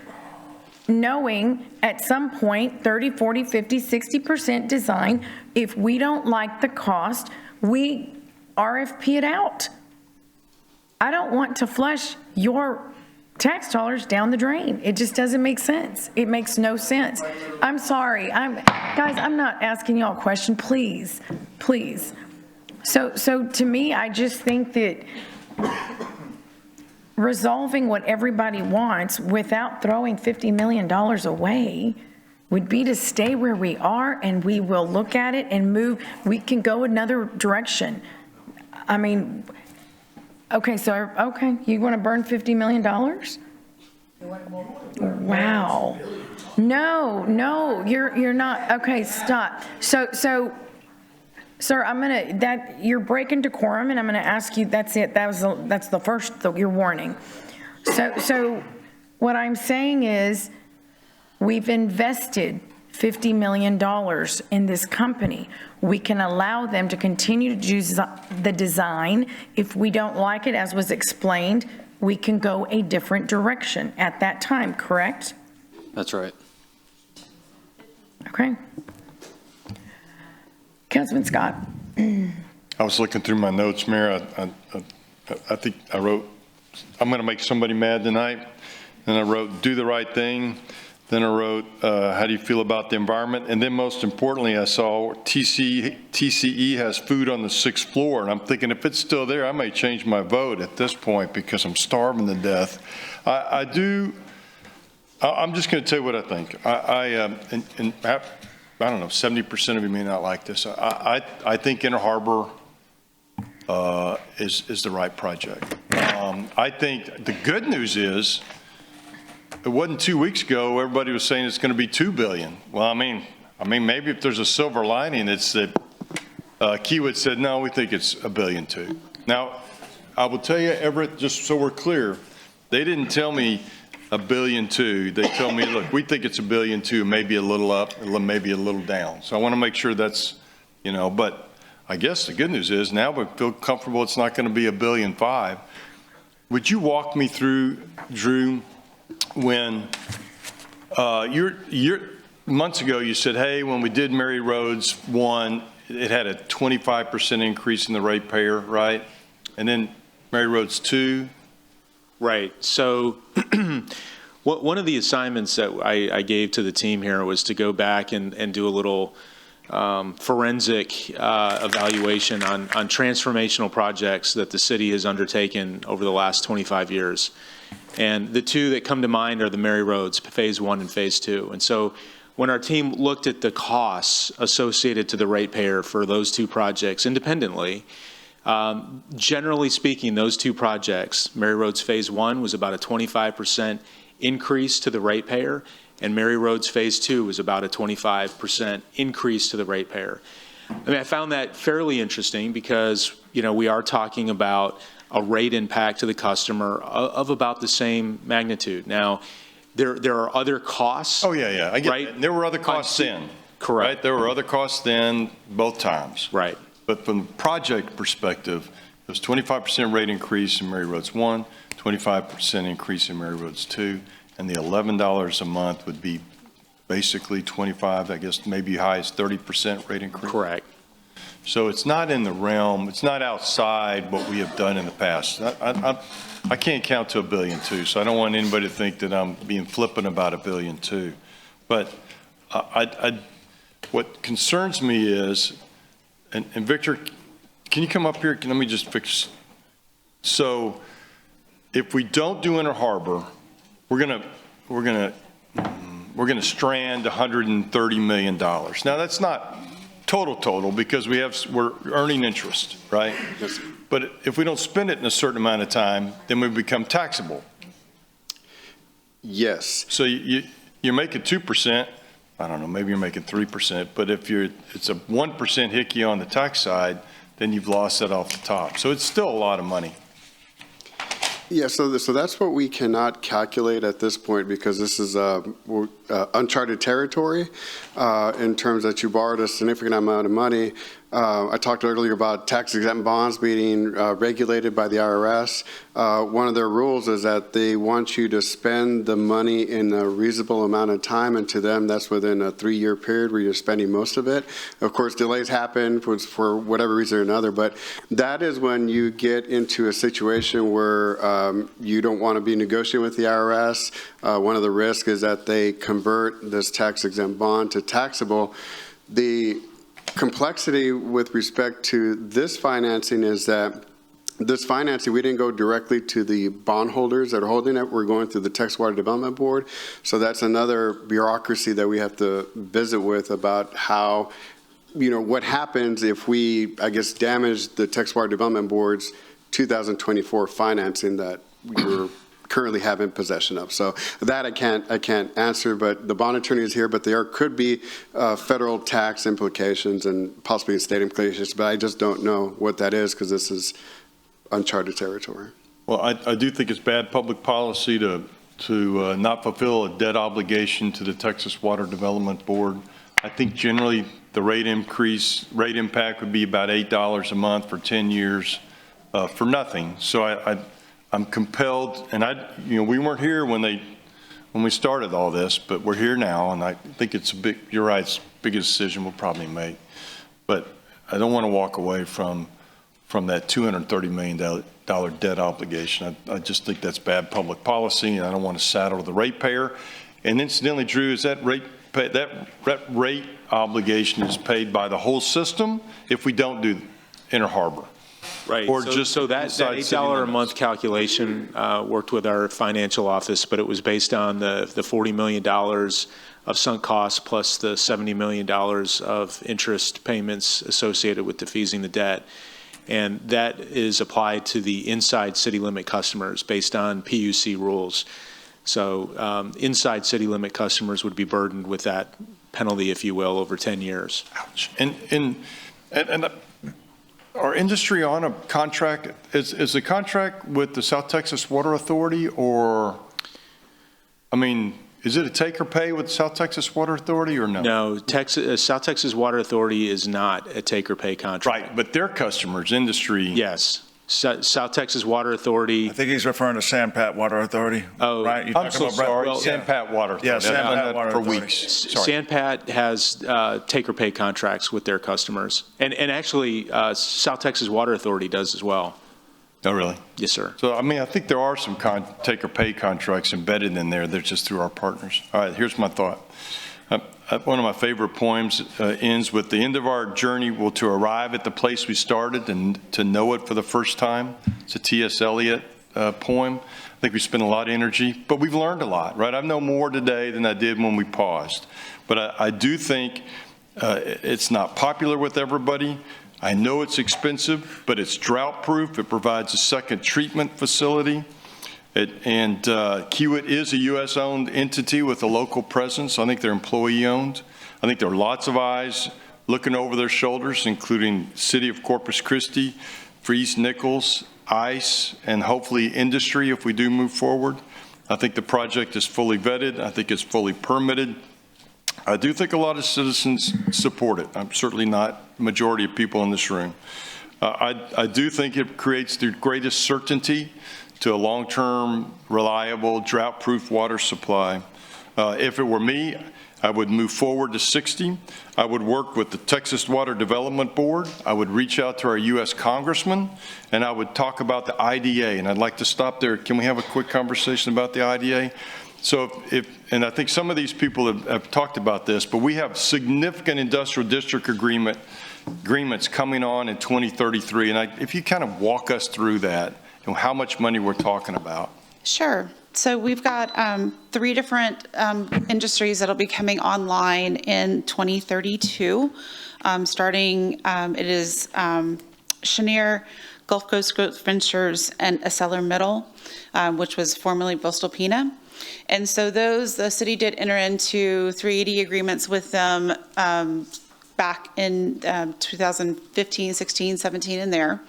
knowing at some point 30, 40, 50, 60% design, if we don't like the cost, we RFP it out. I don't want to flush your tax dollars down the drain. It just doesn't make sense. It makes no sense. I'm sorry. Guys, I'm not asking y'all a question. Please. So to me, I just think that resolving what everybody wants without throwing $50 million away would be to stay where we are, and we will look at it and move. We can go another direction. I mean, okay, you want to burn $50 million? Wow. No, you're not. Okay, stop. So, sir, you're breaking decorum, and I'm gonna ask you. That's it. That's the first. Your warning. So, what I'm saying is, we've invested $50 million in this company. We can allow them to continue to do the design. If we don't like it, as was explained, we can go a different direction at that time. Correct? That's right. Okay. Councilman Scott. I was looking through my notes, Mayor. I think I wrote I'm going to make somebody mad tonight. Then I wrote, do the right thing. Then I wrote, how do you feel about the environment? And then most importantly, I saw TCE has food on the 6th floor. And I'm thinking, if it's still there, I may change my vote at this point because I'm starving to death. I'm just going to tell you what I think. I don't know, 70% of you may not like this. I think Inner Harbor is the right project. I think the good news is, it wasn't 2 weeks ago, everybody was saying it's going to be $2 billion. Well, I mean, maybe if there's a silver lining, it's that Kiewit said, no, we think it's $1.2 billion. Now, I will tell you, Everett, just so we're clear, they didn't tell me $1.2 billion. They told me, look, we think it's $1.2 billion, maybe a little up, maybe a little down. So I want to make sure that's, but I guess the good news is now we feel comfortable it's not going to be $1.5 billion. Would you walk me through, Drew, when months ago you said, hey, when we did Mary Roads 1, it had a 25% increase in the ratepayer, right? And then Mary Roads 2? Right. So one of the assignments that I gave to the team here was to go back and do a little forensic evaluation on transformational projects that the city has undertaken over the last 25 years. And the two that come to mind are the Mary Roads, Phase 1 and Phase 2. And so when our team looked at the costs associated to the ratepayer for those two projects independently, generally speaking, those two projects, Mary Roads Phase 1 was about a 25% increase to the ratepayer, and Mary Roads Phase 2 was about a 25% increase to the ratepayer. I mean, I found that fairly interesting because, we are talking about a rate impact to the customer of about the same magnitude. Now, there are other costs. Oh, yeah. I get it. There were other costs then. Correct. Right? There were other costs then both times. Right. But from the project perspective, it was 25% rate increase in Mary Roads 1, 25% increase in Mary Roads 2, and the $11 a month would be basically 25, I guess maybe high as 30% rate increase. Correct. So it's not in the realm, it's not outside what we have done in the past. I can't count to $1.2 billion, so I don't want anybody to think that I'm being flippant about $1.2 billion. But what concerns me is, and Victor, can you come up here? Let me just fix. So if we don't do Inner Harbor, we're gonna strand $130 million. Now that's not total because we're earning interest, right? Yes. But if we don't spend it in a certain amount of time, then we become taxable. Yes. So you're making 2%. I don't know, maybe you're making 3%. But if it's a 1% hickey on the tax side, then you've lost that off the top. So it's still a lot of money. Yeah, so that's what we cannot calculate at this point because this is uncharted territory in terms that you borrowed a significant amount of money. I talked earlier about tax-exempt bonds being regulated by the IRS. One of their rules is that they want you to spend the money in a reasonable amount of time, and to them, that's within a 3-year period where you're spending most of it. Of course, delays happen for whatever reason or another, but that is when you get into a situation where you don't want to be negotiating with the IRS. One of the risks is that they convert this tax-exempt bond to taxable. The complexity with respect to this financing is that this financing, we didn't go directly to the bondholders that are holding it. We're going through the Texas Water Development Board. So that's another bureaucracy that we have to visit with about how, what happens if we, damage the Texas Water Development Board's 2024 financing that we're currently have in possession of. So that I can't answer, but the bond attorney is here, but there could be federal tax implications and possibly state implications, but I just don't know what that is because this is uncharted territory. Well, I do think it's bad public policy to not fulfill a debt obligation to the Texas Water Development Board. I think generally the rate impact would be about $8 a month for 10 years for nothing. So I'm compelled, and we weren't here when we started all this, but we're here now, and I think it's you're right, it's the biggest decision we'll probably make. But I don't want to walk away from that $230 million debt obligation. I just think that's bad public policy, and I don't want to saddle the ratepayer. And incidentally, Drew, is that rate obligation is paid by the whole system if we don't do Inner Harbor? Right. Or So that $8 a month calculation worked with our financial office, but it was based on the $40 million of sunk costs plus the $70 million of interest payments associated with defeasing the debt. And that is applied to the inside city limit customers based on PUC rules. So inside city limit customers would be burdened with that penalty, if you will, over 10 years. Ouch. And our industry on a contract, is the contract with the South Texas Water Authority, or, I mean, is it a take or pay with South Texas Water Authority or no? No, South Texas Water Authority is not a take or pay contract. Right, but their customers, industry. Yes. South Texas Water Authority. I think he's referring to Sanpat Water Authority. Oh, right? I'm so sorry. Sanpat Water Authority. Yeah, Sanpat Water for Authority. weeks. Sorry. Sanpat has take or pay contracts with their customers. And actually, South Texas Water Authority does as well. Oh, really? Yes, sir. So, I mean, I think there are some take or pay contracts embedded in there. They're just through our partners. All right, here's my thought. One of my favorite poems ends with, the end of our journey will to arrive at the place we started and to know it for the first time. It's a T.S. Eliot poem. I think we spent a lot of energy, but we've learned a lot, right? I know more today than I did when we paused. But I do think it's not popular with everybody. I know it's expensive, but it's drought-proof. It provides a second treatment facility. Kiewit is a U.S.-owned entity with a local presence. I think they're employee-owned. I think there are lots of eyes looking over their shoulders, including City of Corpus Christi, Freeze Nichols, ICE, and hopefully industry if we do move forward. I think the project is fully vetted. I think it's fully permitted. I do think a lot of citizens support it. I'm certainly not the majority of people in this room. I do think it creates the greatest certainty to a long-term, reliable, drought-proof water supply. If it were me, I would move forward to 60. I would work with the Texas Water Development Board. I would reach out to our U.S. congressman, and I would talk about the IDA. And I'd like to stop there. Can we have a quick conversation about the IDA? So and I think some of these people have talked about this, but we have significant industrial district agreements coming on in 2033. And if you kind of walk us through that, and how much money we're talking about. Sure. So we've got 3 different industries that'll be coming online in 2032. Starting, it is Cheniere, Gulf Coast Growth Ventures, and ArcelorMittal, which was formerly voestalpine. And so the city did enter into 380 agreements with them back in 2015, 16, 17 in there.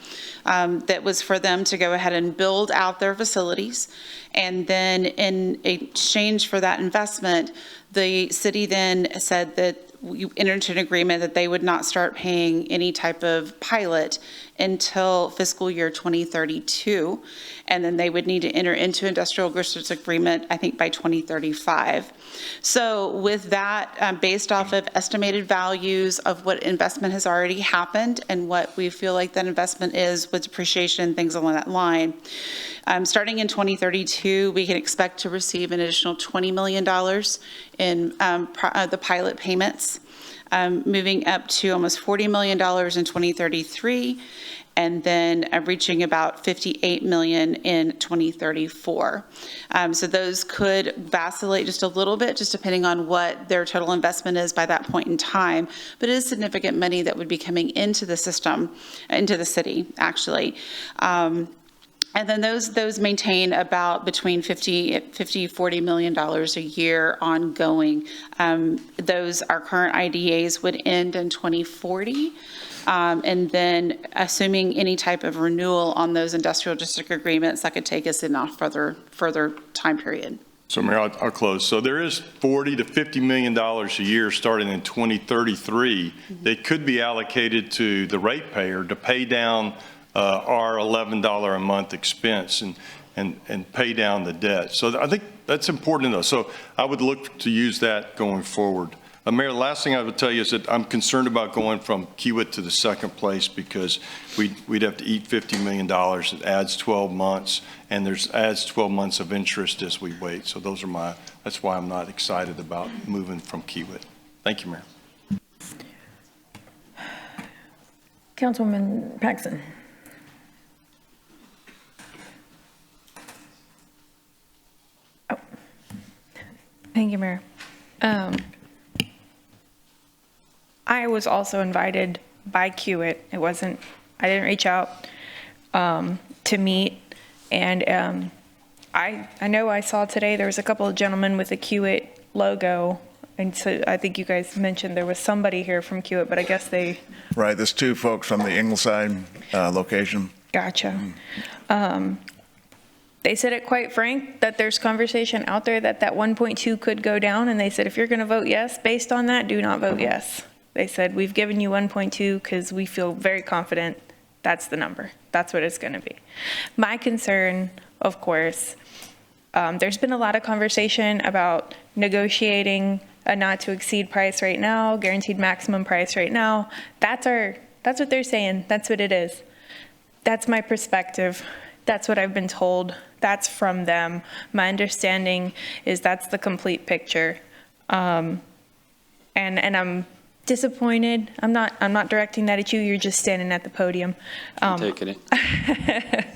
That was for them to go ahead and build out their facilities. And then in exchange for that investment, the city then said that you entered into an agreement that they would not start paying any type of pilot until fiscal year 2032. And then they would need to enter into industrial district agreement, I think, by 2035. So with that, based off of estimated values of what investment has already happened and what we feel like that investment is with depreciation and things along that line, starting in 2032, we can expect to receive an additional $20 million in the pilot payments, moving up to almost $40 million in 2033, and then reaching about $58 million in 2034. So those could vacillate just a little bit, just depending on what their total investment is by that point in time. But it is significant money that would be coming into the system, into the city, actually. And then those maintain about between $40 million a year ongoing. Those, our current IDAs would end in 2040. And then assuming any type of renewal on those industrial district agreements, that could take us in a further time period. So Mayor, I'll close. So there is $40 to $50 million a year starting in 2033 that could be allocated to the ratepayer to pay down our $11 a month expense and pay down the debt. So I think that's important though. So I would look to use that going forward. Mayor, the last thing I would tell you is that I'm concerned about going from Kiewit to the second place because we'd have to eat $50 million. It adds 12 months, and adds 12 months of interest as we wait. So that's why I'm not excited about moving from Kiewit. Thank you, Mayor. Councilwoman Paxson. Thank you, Mayor. I was also invited by Kiewit. I didn't reach out to meet. And I know I saw today there was a couple of gentlemen with the Kiewit logo. And so I think you guys mentioned there was somebody here from Kiewit, but I guess they... Right, there's two folks from the Ingleside location. Gotcha. They said it quite frank that there's conversation out there that 1.2 could go down. And they said, if you're going to vote yes, based on that, do not vote yes. They said, we've given you 1.2 because we feel very confident that's the number. That's what it's going to be. My concern, of course, there's been a lot of conversation about negotiating a not to exceed price right now, guaranteed maximum price right now. That's what they're saying. That's what it is. That's my perspective. That's what I've been told. That's from them. My understanding is that's the complete picture. And I'm disappointed. I'm not directing that at you. You're just standing at the podium. I'm taking it.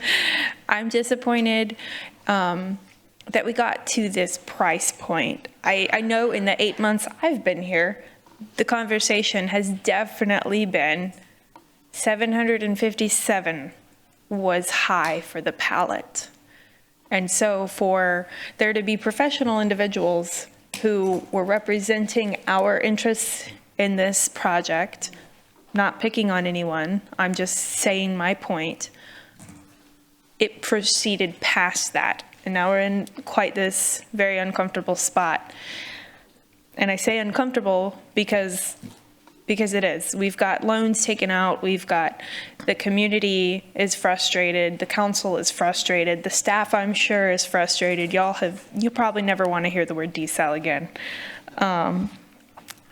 I'm disappointed that we got to this price point. I know in the 8 months I've been here, the conversation has definitely been 757 was high for the pallet. And so for there to be professional individuals who were representing our interests in this project, not picking on anyone, I'm just saying my point, it proceeded past that. And now we're in quite this very uncomfortable spot. And I say uncomfortable because it is. We've got loans taken out. We've got the community is frustrated. The council is frustrated. The staff, I'm sure, is frustrated. You probably never want to hear the word desal again.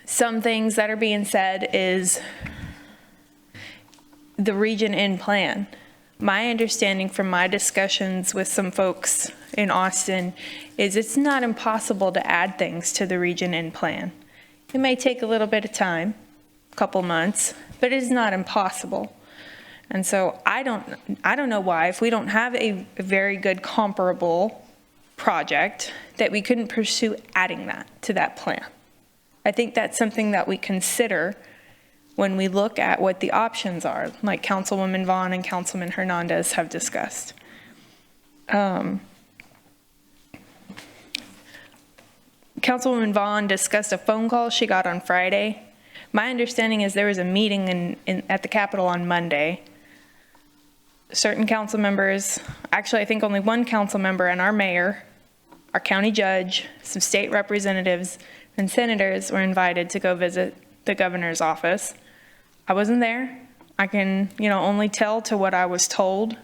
Some things that are being said is the region in plan. My understanding from my discussions with some folks in Austin is it's not impossible to add things to the region in plan. It may take a little bit of time, a couple months, but it is not impossible. And so I don't know why, if we don't have a very good comparable project, that we couldn't pursue adding that to that plan. I think that's something that we consider when we look at what the options are, like Councilwoman Vaughn and Councilman Hernandez have discussed. Councilwoman Vaughn discussed a phone call she got on Friday. My understanding is there was a meeting at the Capitol on Monday. Certain council members, actually I think only one council member and our mayor, our county judge, some state representatives, and senators were invited to go visit the governor's office. I wasn't there. I can, only tell to what I was told.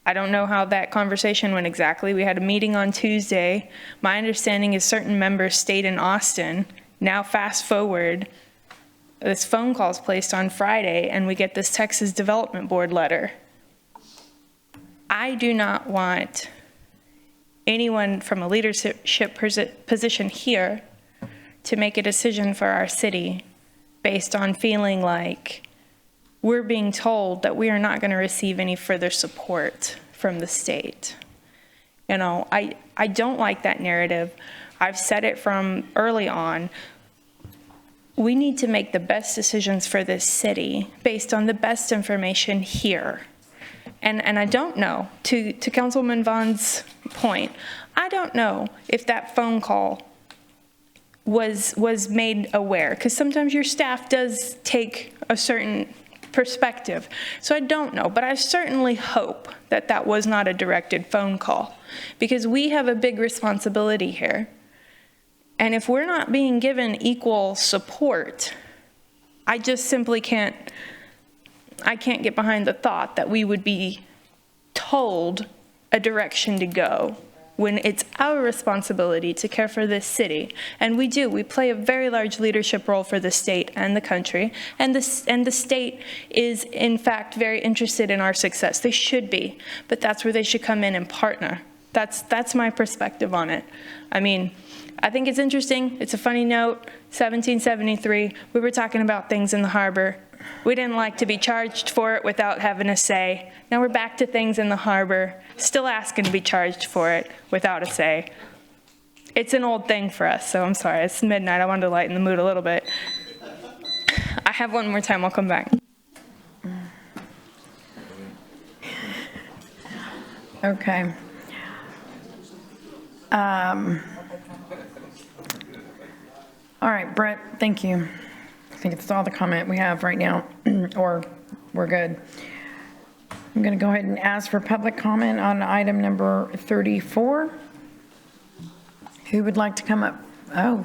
I don't know how that conversation went exactly. We had a meeting on Tuesday. My understanding is certain members stayed in Austin. Now fast forward, this phone call is placed on Friday and we get this Texas Development Board letter. I do not want anyone from a leadership position here to make a decision for our city based on feeling like we're being told that we are not going to receive any further support from the state. I don't like that narrative. I've said it from early on. We need to make the best decisions for this city based on the best information here. And I don't know, to Councilwoman Vaughn's point, I don't know if that phone call was made aware, because sometimes your staff does take a certain perspective. So I don't know, but I certainly hope that that was not a directed phone call, because we have a big responsibility here. And if we're not being given equal support, I just simply can't get behind the thought that we would be told a direction to go when it's our responsibility to care for this city. And we do. We play a very large leadership role for the state and the country. And the state is, in fact, very interested in our success. They should be. But that's where they should come in and partner. That's my perspective on it. I mean, I think it's interesting. It's a funny note. 1773, we were talking about things in the harbor. We didn't like to be charged for it without having a say. Now we're back to things in the harbor, still asking to be charged for it without a say. It's an old thing for us, so I'm sorry. It's midnight. I wanted to lighten the mood a little bit. I have one more time. I'll come back. Okay. All right, Brett, thank you. I think it's all the comment we have right now, or we're good. I'm going to go ahead and ask for public comment on item number 34. Who would like to come up? Oh.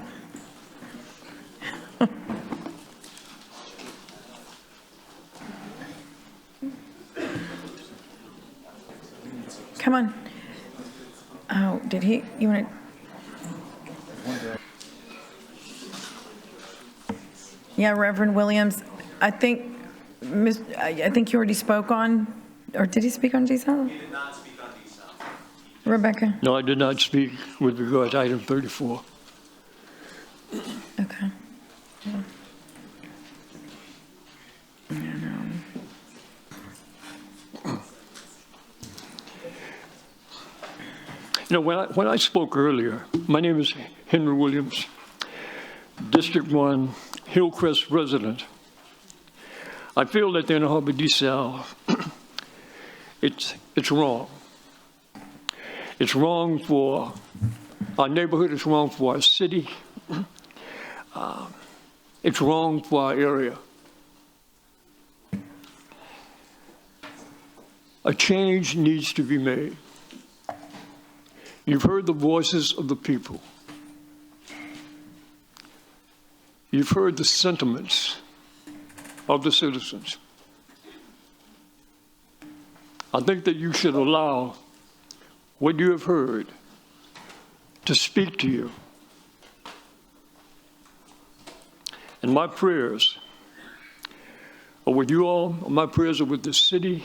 Come on. Oh, did he? You want to? Yeah, Reverend Williams, I think you already spoke on, or did he speak on desal? He did not speak on desal. Rebecca? No, I did not speak with regard to item 34. Okay. Yeah. You know, when I spoke earlier, my name is Henry Williams, District 1, Hillcrest resident. I feel that the Inner Harbor desal, it's wrong. It's wrong for our neighborhood, it's wrong for our city, it's wrong for our area. A change needs to be made. You've heard the voices of the people. You've heard the sentiments of the citizens. I think that you should allow what you have heard to speak to you. And my prayers are with you all. My prayers are with the city.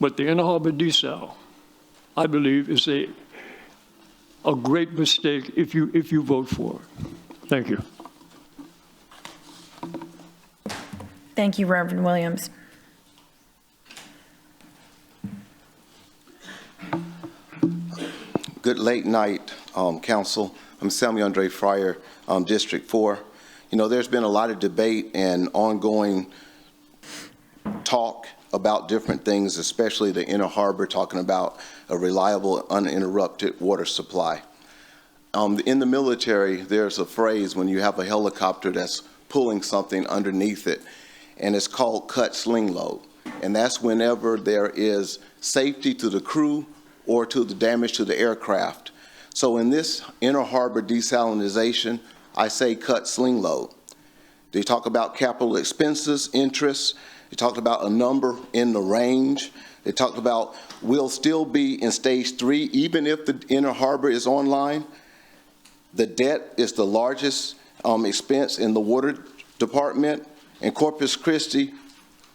But the Inner Harbor desal, I believe, is a great mistake if you vote for it. Thank you. Thank you, Reverend Williams. Good late night, Council. I'm Samuel Andre Fryer, District 4. You know, there's been a lot of debate and ongoing talk about different things, especially the Inner Harbor, talking about a reliable, uninterrupted water supply. In the military, there's a phrase when you have a helicopter that's pulling something underneath it, and it's called cut sling load. And that's whenever there is safety to the crew or to the damage to the aircraft. So in this Inner Harbor desalination, I say cut sling load. They talk about capital expenses, interest. They talked about a number in the range. They talked about we'll still be in stage 3, even if the Inner Harbor is online. The debt is the largest expense in the water department. In Corpus Christi,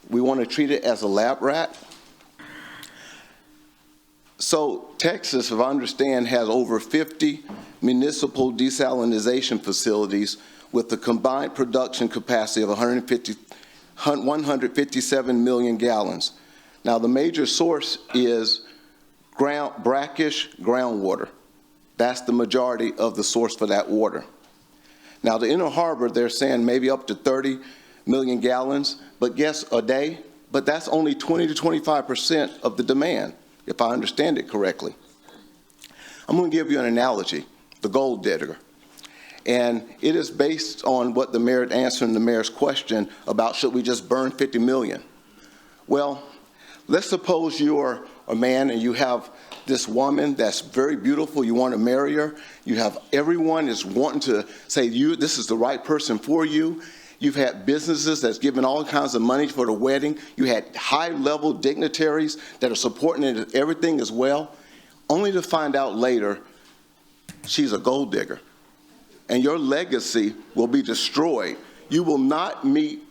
we want to treat it as a lab rat. So Texas, if I understand, has over 50 municipal desalination facilities with a combined production capacity of 157 million gallons. Now, the major source is brackish groundwater. That's the majority of the source for that water. Now, the Inner Harbor, they're saying maybe up to 30 million gallons, but guess a day? But that's only 20 to 25% of the demand, if I understand it correctly. I'm going to give you an analogy, the gold digger. And it is based on what the mayor answered in the mayor's question about should we just burn 50 million. Well, let's suppose you're a man and you have this woman that's very beautiful, you want to marry her, you have everyone is wanting to say this is the right person for you. You've had businesses that's given all kinds of money for the wedding. You had high-level dignitaries that are supporting it, everything as well. only to find out later she's a gold digger. And your legacy will be destroyed. You will not meet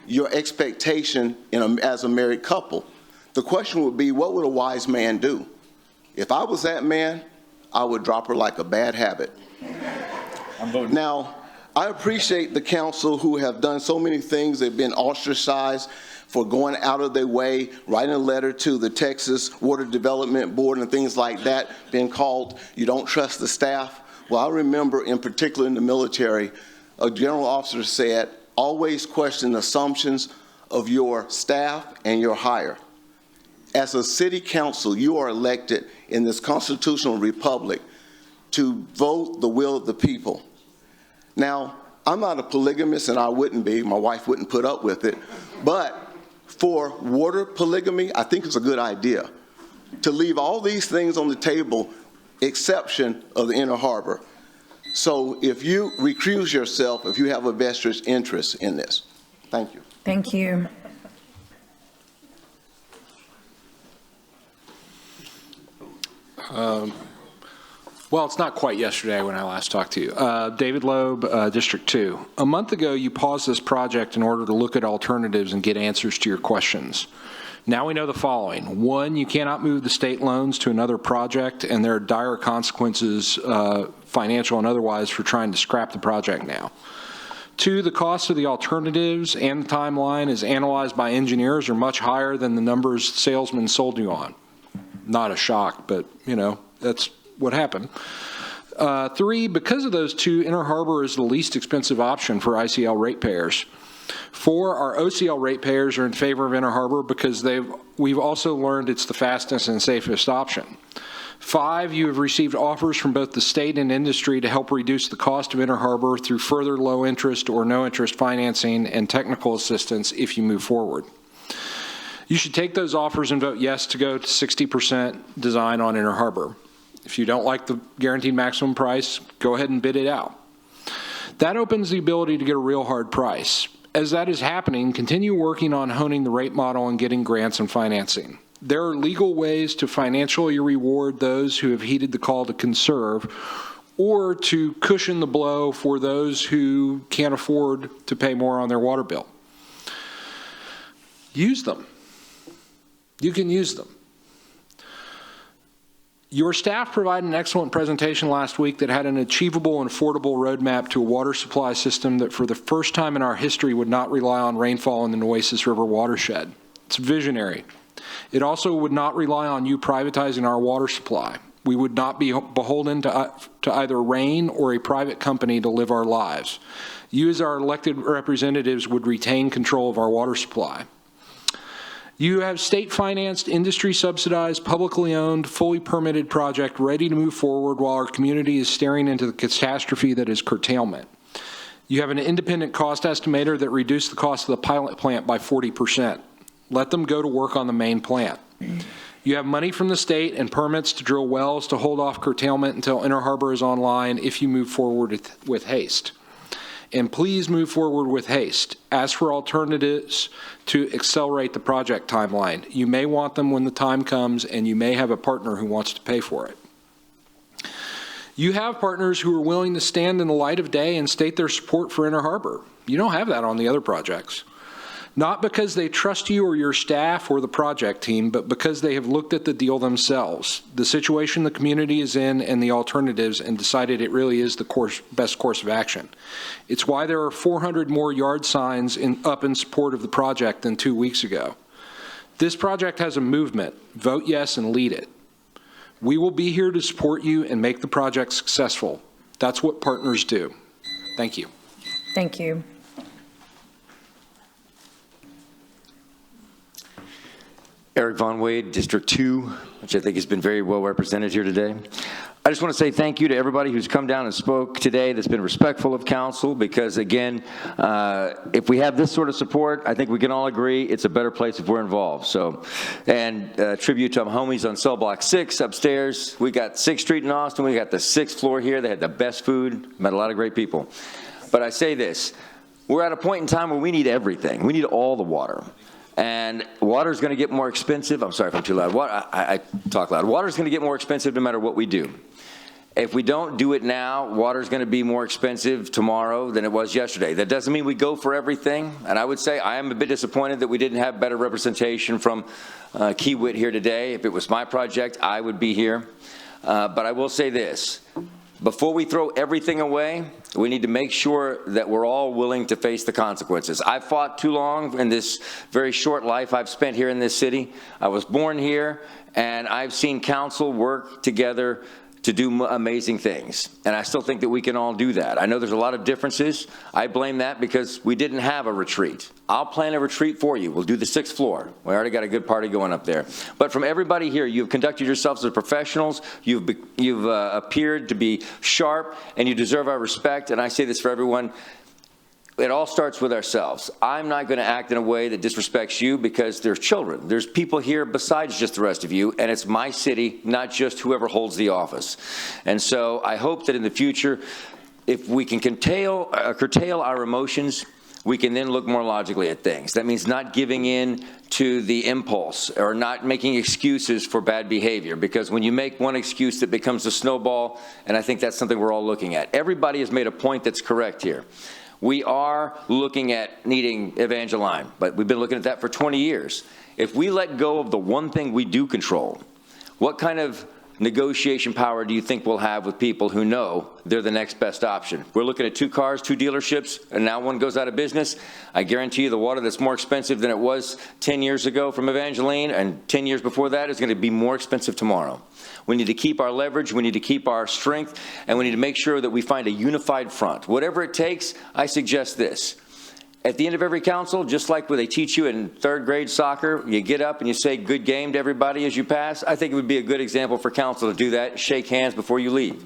your expectation as a married couple. The question would be, what would a wise man do? If I was that man, I would drop her like a bad habit. Now, I appreciate the council who have done so many things. They've been ostracized for going out of their way, writing a letter to the Texas Water Development Board and things like that, being called, you don't trust the staff. Well, I remember in particular in the military, a general officer said, always question assumptions of your staff and your hire. As a city council, you are elected in this constitutional republic to vote the will of the people. Now, I'm not a polygamist, and I wouldn't be. My wife wouldn't put up with it. But for water polygamy, I think it's a good idea to leave all these things on the table, exception of the Inner Harbor. So if you recuse yourself, if you have a vested interest in this. Thank you. Thank you. Well, it's not quite yesterday when I last talked to you. David Loeb, District 2. A month ago, you paused this project in order to look at alternatives and get answers to your questions. Now we know the following. One, you cannot move the state loans to another project, and there are dire consequences, financial and otherwise, for trying to scrap the project now. Two, the cost of the alternatives and the timeline as analyzed by engineers are much higher than the numbers salesmen sold you on. Not a shock, but, you know, that's what happened. Three, because of those two, Inner Harbor is the least expensive option for ICL ratepayers. Four, our OCL ratepayers are in favor of Inner Harbor because we've also learned it's the fastest and safest option. Five, you have received offers from both the state and industry to help reduce the cost of Inner Harbor through further low interest or no interest financing and technical assistance if you move forward. You should take those offers and vote yes to go to 60% design on Inner Harbor. If you don't like the guaranteed maximum price, go ahead and bid it out. That opens the ability to get a real hard price. As that is happening, continue working on honing the rate model and getting grants and financing. There are legal ways to financially reward those who have heeded the call to conserve or to cushion the blow for those who can't afford to pay more on their water bill. Use them. You can use them. Your staff provided an excellent presentation last week that had an achievable and affordable roadmap to a water supply system that for the first time in our history would not rely on rainfall in the Nueces River watershed. It's visionary. It also would not rely on you privatizing our water supply. We would not be beholden to either rain or a private company to live our lives. You as our elected representatives would retain control of our water supply. You have state-financed, industry-subsidized, publicly owned, fully permitted project ready to move forward while our community is staring into the catastrophe that is curtailment. You have an independent cost estimator that reduced the cost of the pilot plant by 40%. Let them go to work on the main plant. You have money from the state and permits to drill wells to hold off curtailment until Inner Harbor is online if you move forward with haste. And please move forward with haste. Ask for alternatives to accelerate the project timeline. You may want them when the time comes, and you may have a partner who wants to pay for it. You have partners who are willing to stand in the light of day and state their support for Inner Harbor. You don't have that on the other projects. Not because they trust you or your staff or the project team, but because they have looked at the deal themselves, the situation the community is in and the alternatives, and decided it really is the best course of action. It's why there are 400 more yard signs up in support of the project than 2 weeks ago. This project has a movement. Vote yes and lead it. We will be here to support you and make the project successful. That's what partners do. Thank you. Thank you. Eric Von Wade, District 2, which I think has been very well represented here today. I just want to say thank you to everybody who's come down and spoke today that's been respectful of council, because again, if we have this sort of support, I think we can all agree it's a better place if we're involved. So, and tribute to my homies on cell block 6 upstairs. We got 6th Street in Austin. We got the 6th floor here. They had the best food. Met a lot of great people. But I say this, we're at a point in time where we need everything. We need all the water. And water's going to get more expensive. I'm sorry if I'm too loud. I talk loud. Water's going to get more expensive no matter what we do. If we don't do it now, water's going to be more expensive tomorrow than it was yesterday. That doesn't mean we go for everything. And I would say I am a bit disappointed that we didn't have better representation from Kiewit here today. If it was my project, I would be here. But I will say this. Before we throw everything away, we need to make sure that we're all willing to face the consequences. I've fought too long in this very short life I've spent here in this city. I was born here, and I've seen council work together to do amazing things. And I still think that we can all do that. I know there's a lot of differences. I blame that because we didn't have a retreat. I'll plan a retreat for you. We'll do the 6th floor. We already got a good party going up there. But from everybody here, you've conducted yourselves as professionals. You've appeared to be sharp, and you deserve our respect. And I say this for everyone. It all starts with ourselves. I'm not going to act in a way that disrespects you because there's children. There's people here besides just the rest of you, and it's my city, not just whoever holds the office. And so I hope that in the future, if we can curtail our emotions, we can then look more logically at things. That means not giving in to the impulse or not making excuses for bad behavior, because when you make one excuse, that becomes a snowball, and I think that's something we're all looking at. Everybody has made a point that's correct here. We are looking at needing Evangeline, but we've been looking at that for 20 years. If we let go of the one thing we do control, what kind of negotiation power do you think we'll have with people who know they're the next best option? We're looking at 2 cars, 2 dealerships, and now one goes out of business. I guarantee you the water that's more expensive than it was 10 years ago from Evangeline and 10 years before that is going to be more expensive tomorrow. We need to keep our leverage, we need to keep our strength, and we need to make sure that we find a unified front. Whatever it takes, I suggest this. At the end of every council, just like what they teach you in 3rd grade soccer, you get up and you say good game to everybody as you pass. I think it would be a good example for council to do that, shake hands before you leave.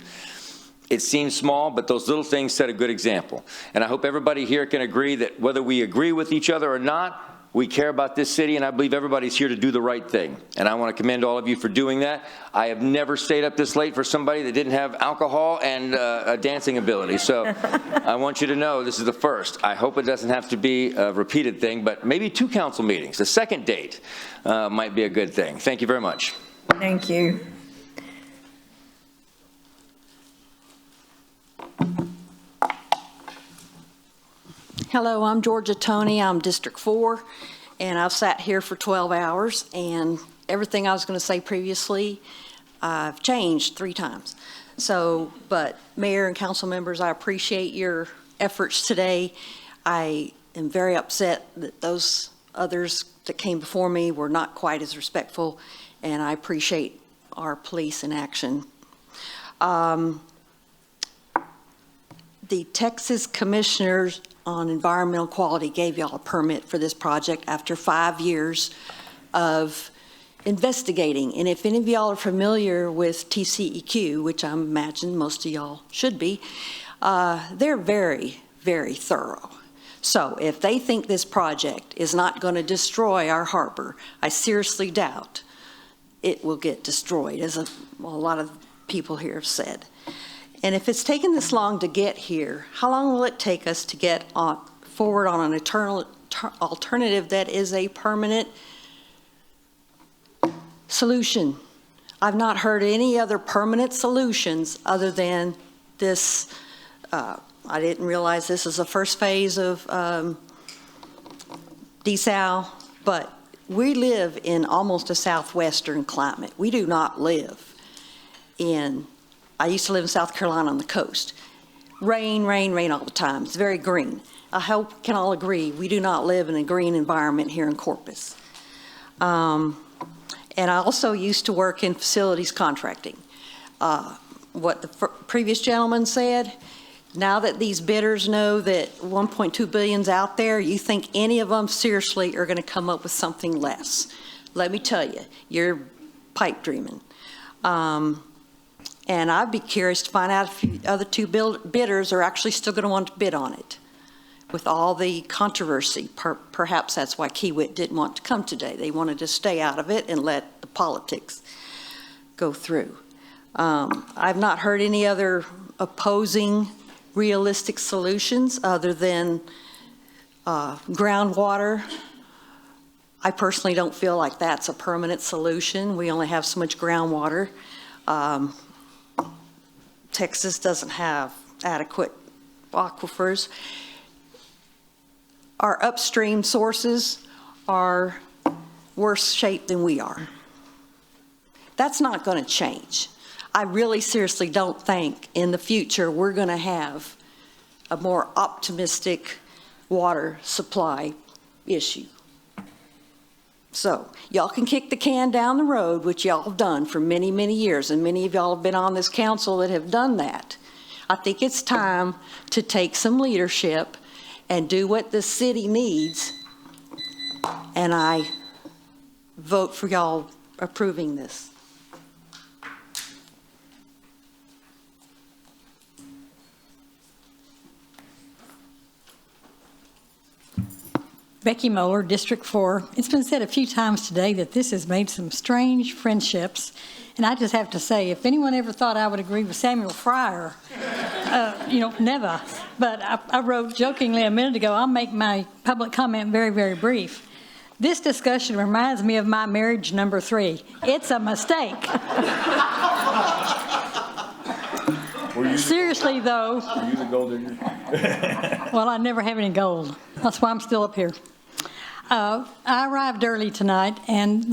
It seems small, but those little things set a good example. And I hope everybody here can agree that whether we agree with each other or not, we care about this city, and I believe everybody's here to do the right thing. And I want to commend all of you for doing that. I have never stayed up this late for somebody that didn't have alcohol and a dancing ability. So I want you to know this is the first. I hope it doesn't have to be a repeated thing, but maybe 2 council meetings. The 2nd date might be a good thing. Thank you very much. Thank you. Hello, I'm Georgia Toney. I'm District 4, and I've sat here for 12 hours, and everything I was going to say previously, I've changed 3 times. So, but Mayor and council members, I appreciate your efforts today. I am very upset that those others that came before me were not quite as respectful, and I appreciate our police in action. The Texas Commissioners on Environmental Quality gave y'all a permit for this project after 5 years of investigating. And if any of y'all are familiar with TCEQ, which I imagine most of y'all should be, they're very, very thorough. So if they think this project is not going to destroy our harbor, I seriously doubt it will get destroyed, as a lot of people here have said. And if it's taken this long to get here, how long will it take us to get forward on an alternative that is a permanent solution? I've not heard any other permanent solutions other than this. I didn't realize this is the first phase of desal, but we live in almost a southwestern climate. We do not live in, I used to live in South Carolina on the coast. Rain, rain, rain all the time. It's very green. I hope we can all agree we do not live in a green environment here in Corpus. And I also used to work in facilities contracting. What the previous gentleman said, now that these bidders know that 1.2 billion's out there, you think any of them seriously are going to come up with something less? Let me tell you, you're pipe dreaming. And I'd be curious to find out if the other 2 bidders are actually still going to want to bid on it. With all the controversy, perhaps that's why Kiewit didn't want to come today. They wanted to stay out of it and let the politics go through. I've not heard any other opposing realistic solutions other than groundwater I personally don't feel like that's a permanent solution. We only have so much groundwater. Texas doesn't have adequate aquifers. Our upstream sources are worse shape than we are. That's not going to change. I really seriously don't think in the future we're going to have a more optimistic water supply issue. So y'all can kick the can down the road, which y'all have done for many, many years, and many of y'all have been on this council that have done that. I think it's time to take some leadership and do what the city needs, and I vote for y'all approving this. Becky Moeller, District 4. It's been said a few times today that this has made some strange friendships. And I just have to say, if anyone ever thought I would agree with Samuel Fryer, never. But I wrote jokingly a minute ago, I'll make my public comment very, very brief. This discussion reminds me of my marriage number 3. It's a mistake. Seriously, though. Were you the gold digger? Well, I never have any gold. That's why I'm still up here. I arrived early tonight, and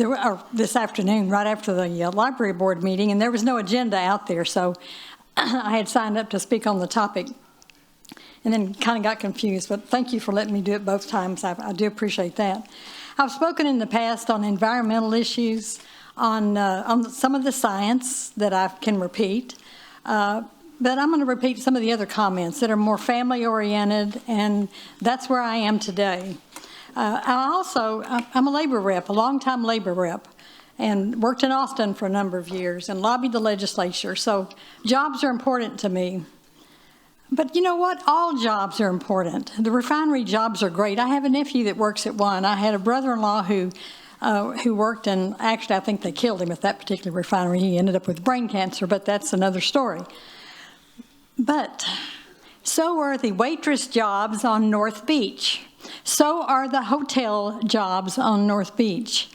this afternoon, right after the library board meeting, and there was no agenda out there, so I had signed up to speak on the topic, and then kind of got confused. But thank you for letting me do it both times. I do appreciate that. I've spoken in the past on environmental issues, on some of the science that I can repeat. But I'm going to repeat some of the other comments that are more family-oriented, and that's where I am today. I'm a labor rep, a long-time labor rep, and worked in Austin for a number of years and lobbied the legislature. So jobs are important to me. But you know what? All jobs are important. The refinery jobs are great. I have a nephew that works at one. I had a brother-in-law who worked, and actually I think they killed him at that particular refinery. He ended up with brain cancer, but that's another story. But so are the waitress jobs on North Beach. So are the hotel jobs on North Beach.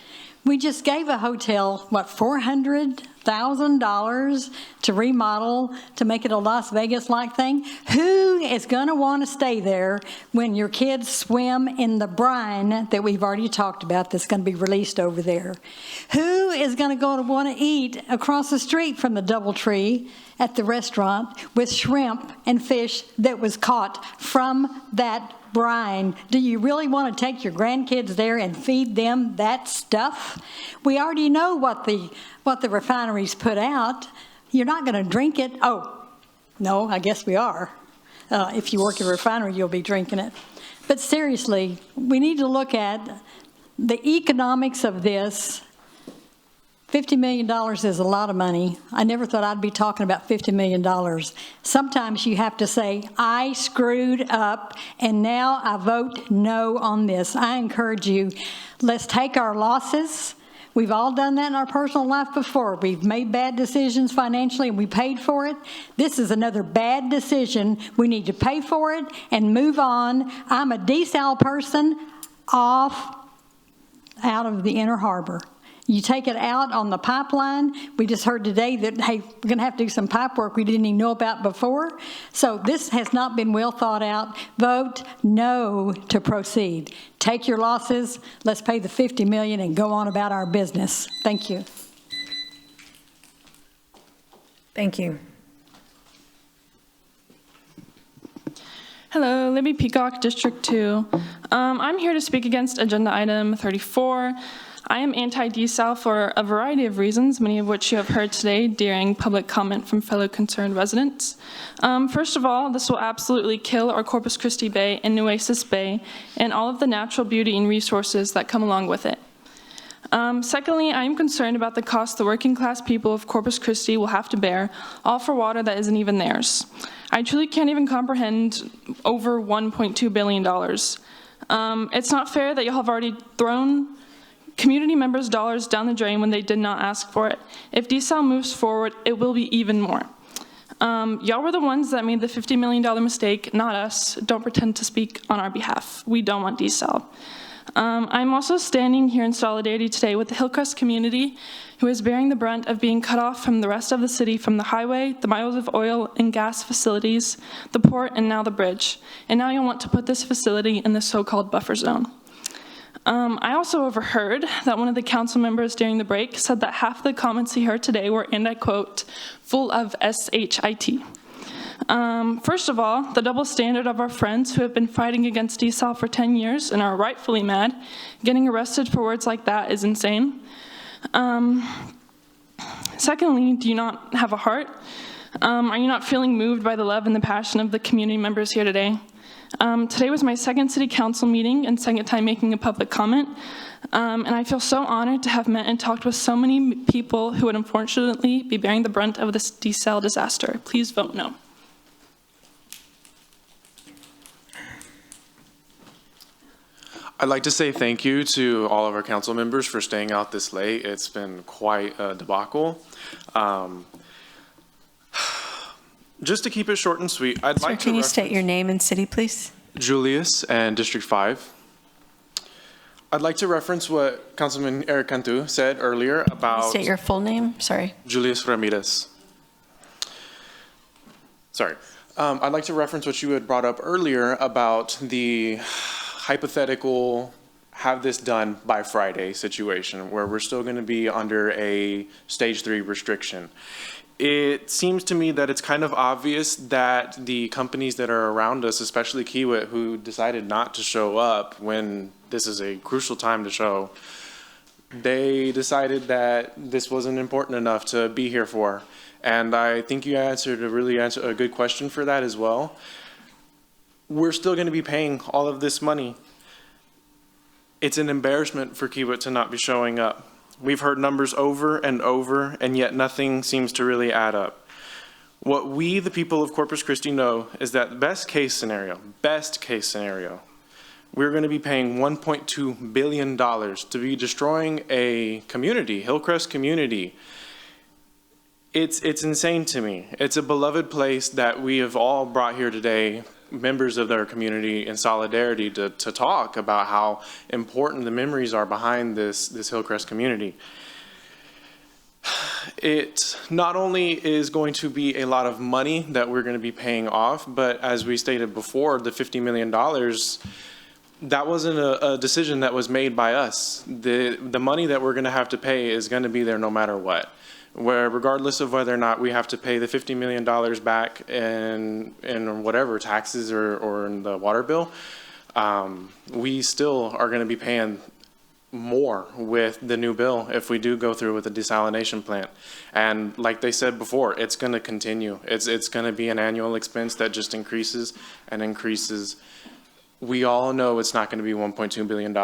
We just gave a hotel, $400,000 to remodel, to make it a Las Vegas-like thing. Who is going to want to stay there when your kids swim in the brine that we've already talked about that's going to be released over there? Who is going to want to eat across the street from the DoubleTree at the restaurant with shrimp and fish that was caught from that brine? Do you really want to take your grandkids there and feed them that stuff? We already know what the refineries put out. You're not going to drink it. Oh, no, I guess we are. If you work at a refinery, you'll be drinking it. But seriously, we need to look at the economics of this. $50 million is a lot of money. I never thought I'd be talking about $50 million. Sometimes you have to say, I screwed up, and now I vote no on this. I encourage you, let's take our losses. We've all done that in our personal life before. We've made bad decisions financially, and we paid for it. This is another bad decision. We need to pay for it and move on. I'm a desal person out of the Inner Harbor. You take it out on the pipeline. We just heard today that, hey, we're going to have to do some pipe work we didn't even know about before. So this has not been well thought out. Vote no to proceed. Take your losses. Let's pay the $50 million and go on about our business. Thank you. Thank you. Hello, Libby Peacock, District 2. I'm here to speak against Agenda Item 34. I am anti-desal for a variety of reasons, many of which you have heard today during public comment from fellow concerned residents. First of all, this will absolutely kill our Corpus Christi Bay and Nueces Bay and all of the natural beauty and resources that come along with it. Secondly, I am concerned about the cost the working class people of Corpus Christi will have to bear, all for water that isn't even theirs. I truly can't even comprehend over $1.2 billion. It's not fair that y'all have already thrown community members' dollars down the drain when they did not ask for it. If desal moves forward, it will be even more. Y'all were the ones that made the $50 million mistake, not us. Don't pretend to speak on our behalf. We don't want desal. I'm also standing here in solidarity today with the Hillcrest community, who is bearing the brunt of being cut off from the rest of the city, from the highway, the miles of oil and gas facilities, the port, and now the bridge. And now you want to put this facility in the so-called buffer zone. I also overheard that one of the council members during the break said that half the comments he heard today were, and I quote, full of SHIT. First of all, the double standard of our friends who have been fighting against desal for 10 years and are rightfully mad, getting arrested for words like that is insane. Secondly, do you not have a heart? Are you not feeling moved by the love and the passion of the community members here today? Today was my second city council meeting and second time making a public comment, and I feel so honored to have met and talked with so many people who would unfortunately be bearing the brunt of this desal disaster. Please vote no. I'd like to say thank you to all of our council members for staying out this late. It's been quite a debacle. Just to keep it short and sweet, I'd like to can you state your name and city, please? Julius and District 5. I'd like to reference what Councilman Eric Cantu said earlier about... State your full name, sorry. Julius Ramirez. Sorry. I'd like to reference what you had brought up earlier about the hypothetical have this done by Friday situation where we're still going to be under a stage 3 restriction. It seems to me that it's kind of obvious that the companies that are around us, especially Kiewit, who decided not to show up when this is a crucial time to show, they decided that this wasn't important enough to be here for. And I think you answered a good question for that as well. We're still going to be paying all of this money. It's an embarrassment for Kiewit to not be showing up. We've heard numbers over and over, and yet nothing seems to really add up. What we, the people of Corpus Christi, know is that best case scenario, we're going to be paying $1.2 billion to be destroying a community, Hillcrest community. It's insane to me. It's a beloved place that we have all brought here today, members of their community, in solidarity to talk about how important the memories are behind this Hillcrest community. It not only is going to be a lot of money that we're going to be paying off, but as we stated before, the $50 million, that wasn't a decision that was made by us. The money that we're going to have to pay is going to be there no matter what. Where regardless of whether or not we have to pay the $50 million back in whatever taxes or in the water bill, we still are going to be paying more with the new bill if we do go through with the desalination plant. And like they said before, it's going to continue. It's going to be an annual expense that just increases and increases. We all know it's not going to be $1.2 billion.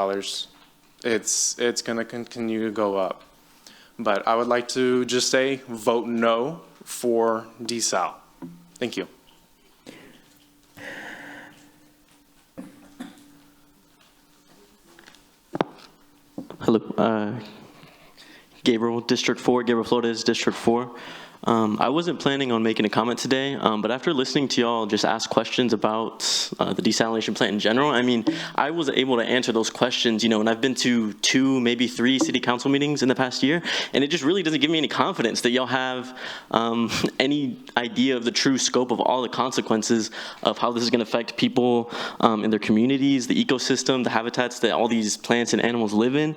It's going to continue to go up. But I would like to just say, vote no for desal. Thank you. Hello, Gabriel, District 4, Gabriel Flores, District 4. I wasn't planning on making a comment today, but after listening to y'all just ask questions about the desalination plant in general, I mean, I was able to answer those questions, you know, and I've been to 2, maybe 3 city council meetings in the past year, and it just really doesn't give me any confidence that y'all have any idea of the true scope of all the consequences of how this is going to affect people in their communities, the ecosystem, the habitats that all these plants and animals live in.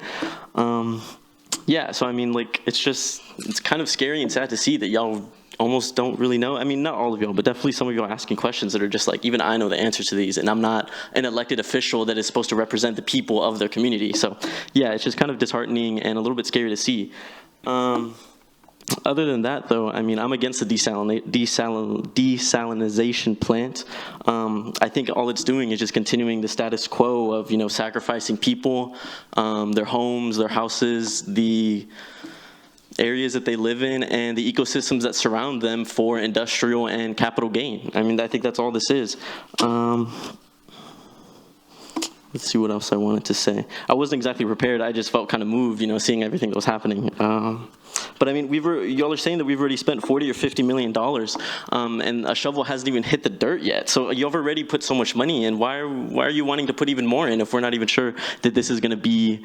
Yeah, so I mean, like, it's kind of scary and sad to see that y'all almost don't really know. I mean, not all of y'all, but definitely some of y'all asking questions that are just like, even I know the answers to these, and I'm not an elected official that is supposed to represent the people of their community. So yeah, it's just kind of disheartening and a little bit scary to see. Other than that, though, I mean, I'm against the desalination plant. I think all it's doing is just continuing the status quo of, you know, sacrificing people, their homes, their houses, the areas that they live in, and the ecosystems that surround them for industrial and capital gain. I mean, I think that's all this is. let's see what else I wanted to say. I wasn't exactly prepared. I just felt kind of moved, seeing everything that was happening. But I mean, y'all are saying that we've already spent $40 or $50 million, and a shovel hasn't even hit the dirt yet. So you've already put so much money in. Why are you wanting to put even more in if we're not even sure that this is going to be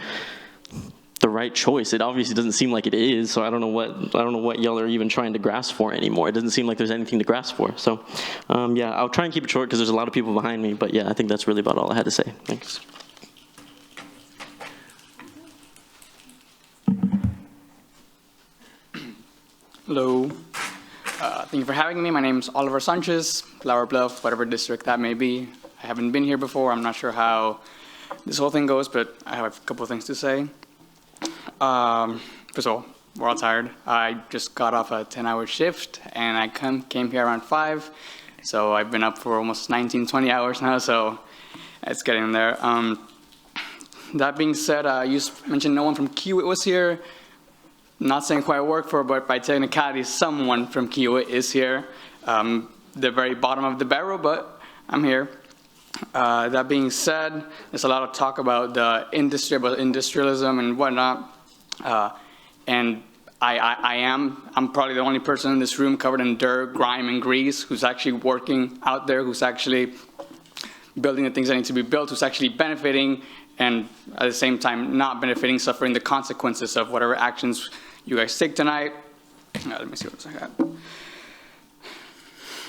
the right choice? It obviously doesn't seem like it is. So I don't know what y'all are even trying to grasp for anymore. It doesn't seem like there's anything to grasp for. So yeah, I'll try and keep it short because there's a lot of people behind me. But yeah, I think that's really about all I had to say. Thanks. Hello. Thank you for having me. My name is Oliver Sanchez, Flower Bluff, whatever district that may be. I haven't been here before. I'm not sure how this whole thing goes, but I have a couple of things to say. First of all, we're all tired. I just got off a 10-hour shift, and I came here around 5, so I've been up for almost 19, 20 hours now, so it's getting there. That being said, you mentioned no one from Kiewit was here. Not saying who I work for, but by technicality, someone from Kiewit is here. The very bottom of the barrel, but I'm here. That being said, there's a lot of talk about the industry, about industrialism and whatnot. And I'm probably the only person in this room covered in dirt, grime, and grease who's actually working out there, who's actually building the things that need to be built, who's actually benefiting, and at the same time not benefiting, suffering the consequences of whatever actions you guys take tonight. Let me see what I got.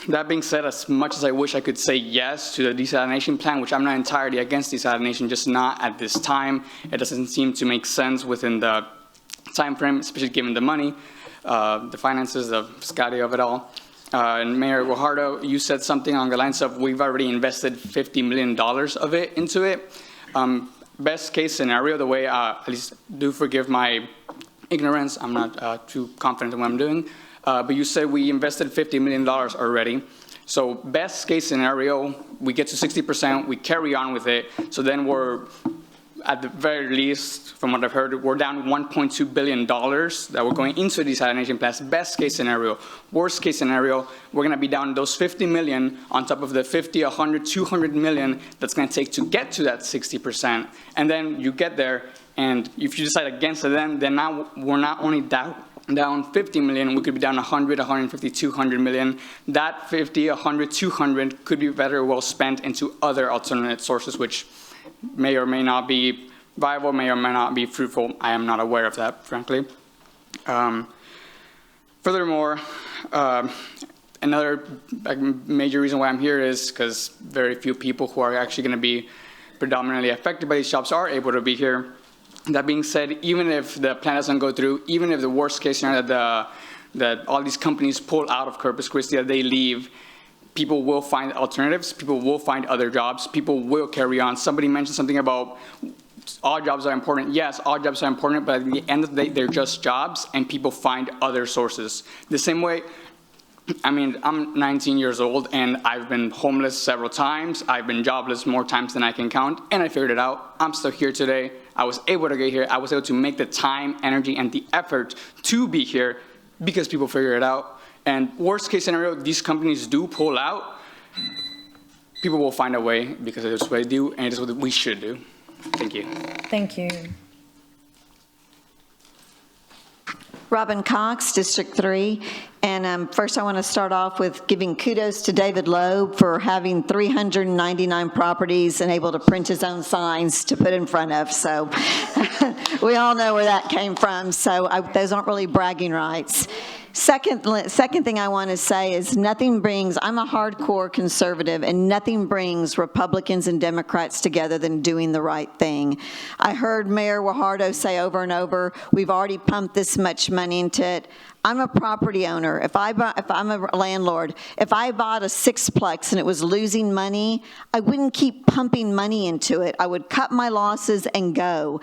That being said, as much as I wish I could say yes to the desalination plan, which I'm not entirely against desalination, just not at this time. It doesn't seem to make sense within the time frame, especially given the money, the finances, the fiscality of it all. And Mayor Guajardo, you said something along the lines of we've already invested $50 million of it into it. Best case scenario, the way, at least do forgive my ignorance, I'm not too confident in what I'm doing, but you said we invested $50 million already. So best case scenario, we get to 60%, we carry on with it, so then we're, at the very least, from what I've heard, we're down $1.2 billion that we're going into desalination plants. Best case scenario. Worst case scenario, we're gonna be down those 50 million on top of the 50, 100, 200 million that's gonna take to get to that 60%. And then you get there, and if you decide against it then now we're not only down 50 million, we could be down 100, 150, 200 million. That 50, 100, 200 could be better well spent into other alternate sources, which may or may not be viable, may or may not be fruitful. I am not aware of that, frankly. Furthermore, another major reason why I'm here is because very few people who are actually going to be predominantly affected by these jobs are able to be here. That being said, even if the plan doesn't go through, even if the worst case scenario that all these companies pull out of Corpus Christi, that they leave, people will find alternatives, people will find other jobs, people will carry on. Somebody mentioned something about all jobs are important. Yes, all jobs are important, but at the end of the day, they're just jobs, and people find other sources. The same way, I mean, I'm 19 years old, and I've been homeless several times. I've been jobless more times than I can count, and I figured it out. I'm still here today. I was able to get here. I was able to make the time, energy, and the effort to be here because people figured it out. And worst case scenario, these companies do pull out. People will find a way because it is what they do, and it is what we should do. Thank you. Thank you. Robin Cox, District 3. And first I want to start off with giving kudos to David Loeb for having 399 properties and able to print his own signs to put in front of. So we all know where that came from. So those aren't really bragging rights. Second thing I want to say is nothing brings, I'm a hardcore conservative, and nothing brings Republicans and Democrats together than doing the right thing. I heard Mayor Guajardo say over and over, we've already pumped this much money into it. I'm a property owner. If I'm a landlord, if I bought a sixplex and it was losing money, I wouldn't keep pumping money into it. I would cut my losses and go.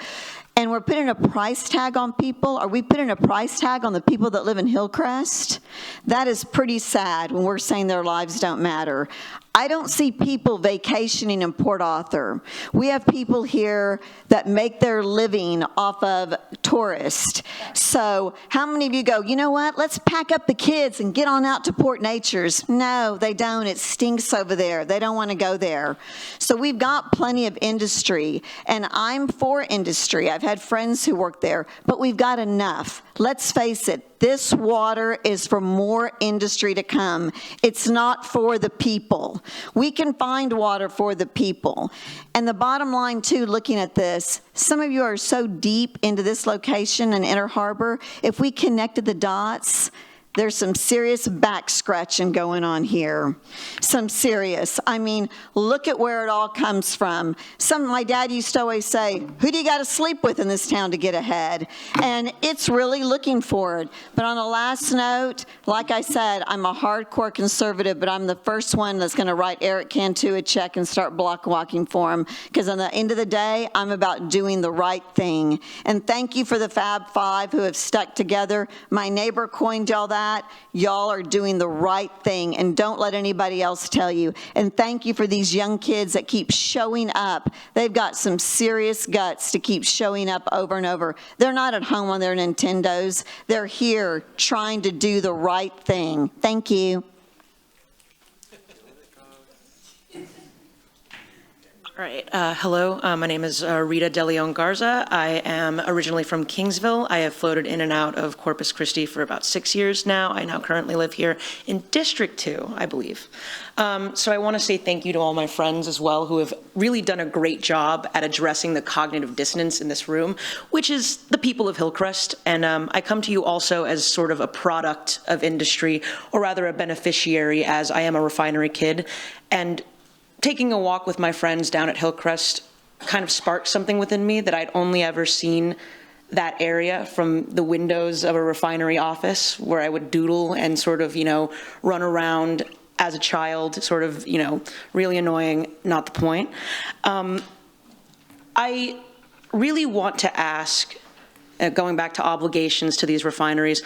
And we're putting a price tag on people. Are we putting a price tag on the people that live in Hillcrest? That is pretty sad when we're saying their lives don't matter. I don't see people vacationing in Port Arthur. We have people here that make their living off of tourists. So how many of you go, you know what, let's pack up the kids and get on out to Port Nature's? No, they don't. It stinks over there. They don't want to go there. So we've got plenty of industry, and I'm for industry. I've had friends who work there, but we've got enough. Let's face it, this water is for more industry to come. It's not for the people. We can find water for the people. And the bottom line, too, looking at this, some of you are so deep into this location in Inner Harbor. If we connected the dots, there's some serious back scratching going on here. Some serious. I mean, look at where it all comes from. My dad used to always say, who do you got to sleep with in this town to get ahead? And it's really looking forward. But on the last note, like I said, I'm a hardcore conservative, but I'm the first one that's going to write Eric Cantu a check and start block walking for him. Because on the end of the day, I'm about doing the right thing. And thank you for the Fab Five who have stuck together. My neighbor coined y'all that. Y'all are doing the right thing, and don't let anybody else tell you. And thank you for these young kids that keep showing up. They've got some serious guts to keep showing up over and over. They're not at home on their Nintendos. They're here trying to do the right thing. Thank you. All right. Hello. My name is Rita De Leon Garza. I am originally from Kingsville. I have floated in and out of Corpus Christi for about 6 years now. I now currently live here in District 2, I believe. So I want to say thank you to all my friends as well who have really done a great job at addressing the cognitive dissonance in this room, which is the people of Hillcrest. And I come to you also as sort of a product of industry, or rather a beneficiary, as I am a refinery kid. And taking a walk with my friends down at Hillcrest kind of sparked something within me that I'd only ever seen that area from the windows of a refinery office, where I would doodle and sort of, run around as a child, sort of, really annoying, not the point. I really want to ask, going back to obligations to these refineries,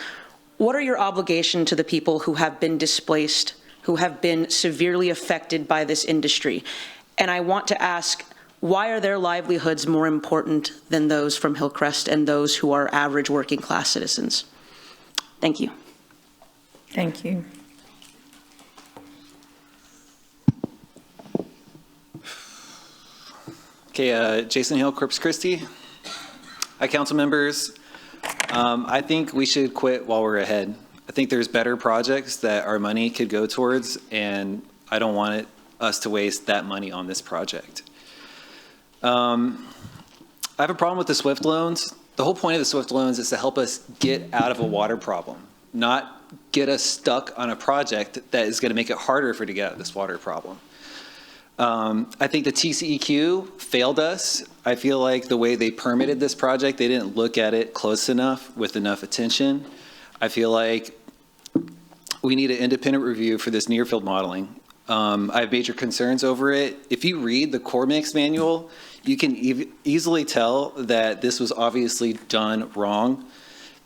what are your obligations to the people who have been displaced, who have been severely affected by this industry? And I want to ask, why are their livelihoods more important than those from Hillcrest and those who are average working class citizens? Thank you. Thank you. Okay, Jason Hill, Corpus Christi. Hi, council members. I think we should quit while we're ahead. I think there's better projects that our money could go towards, and I don't want us to waste that money on this project. I have a problem with the SWIFT loans. The whole point of the SWIFT loans is to help us get out of a water problem, not get us stuck on a project that is going to make it harder for to get out of this water problem. I think the TCEQ failed us. I feel like the way they permitted this project, they didn't look at it close enough with enough attention. I feel like we need an independent review for this near field modeling. I have major concerns over it. If you read the core mix manual, you can easily tell that this was obviously done wrong.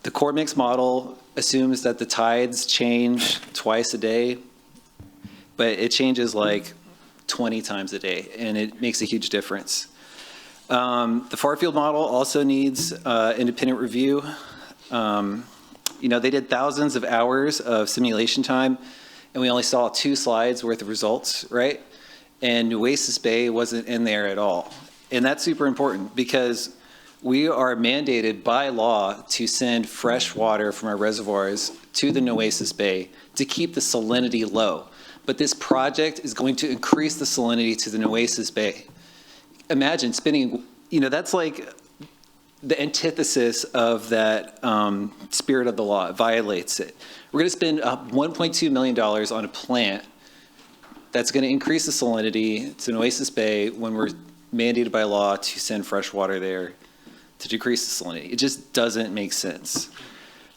The core mix model assumes that the tides change twice a day, but it changes like 20 times a day, and it makes a huge difference. The far field model also needs independent review. They did thousands of hours of simulation time, and we only saw 2 slides worth of results, right? And Nueces Bay wasn't in there at all. And that's super important because we are mandated by law to send fresh water from our reservoirs to the Nueces Bay to keep the salinity low. But this project is going to increase the salinity to the Nueces Bay. Imagine spending, that's like the antithesis of that spirit of the law. It violates it. We're going to spend $1.2 million on a plant that's going to increase the salinity to Nueces Bay when we're mandated by law to send fresh water there to decrease the salinity. It just doesn't make sense.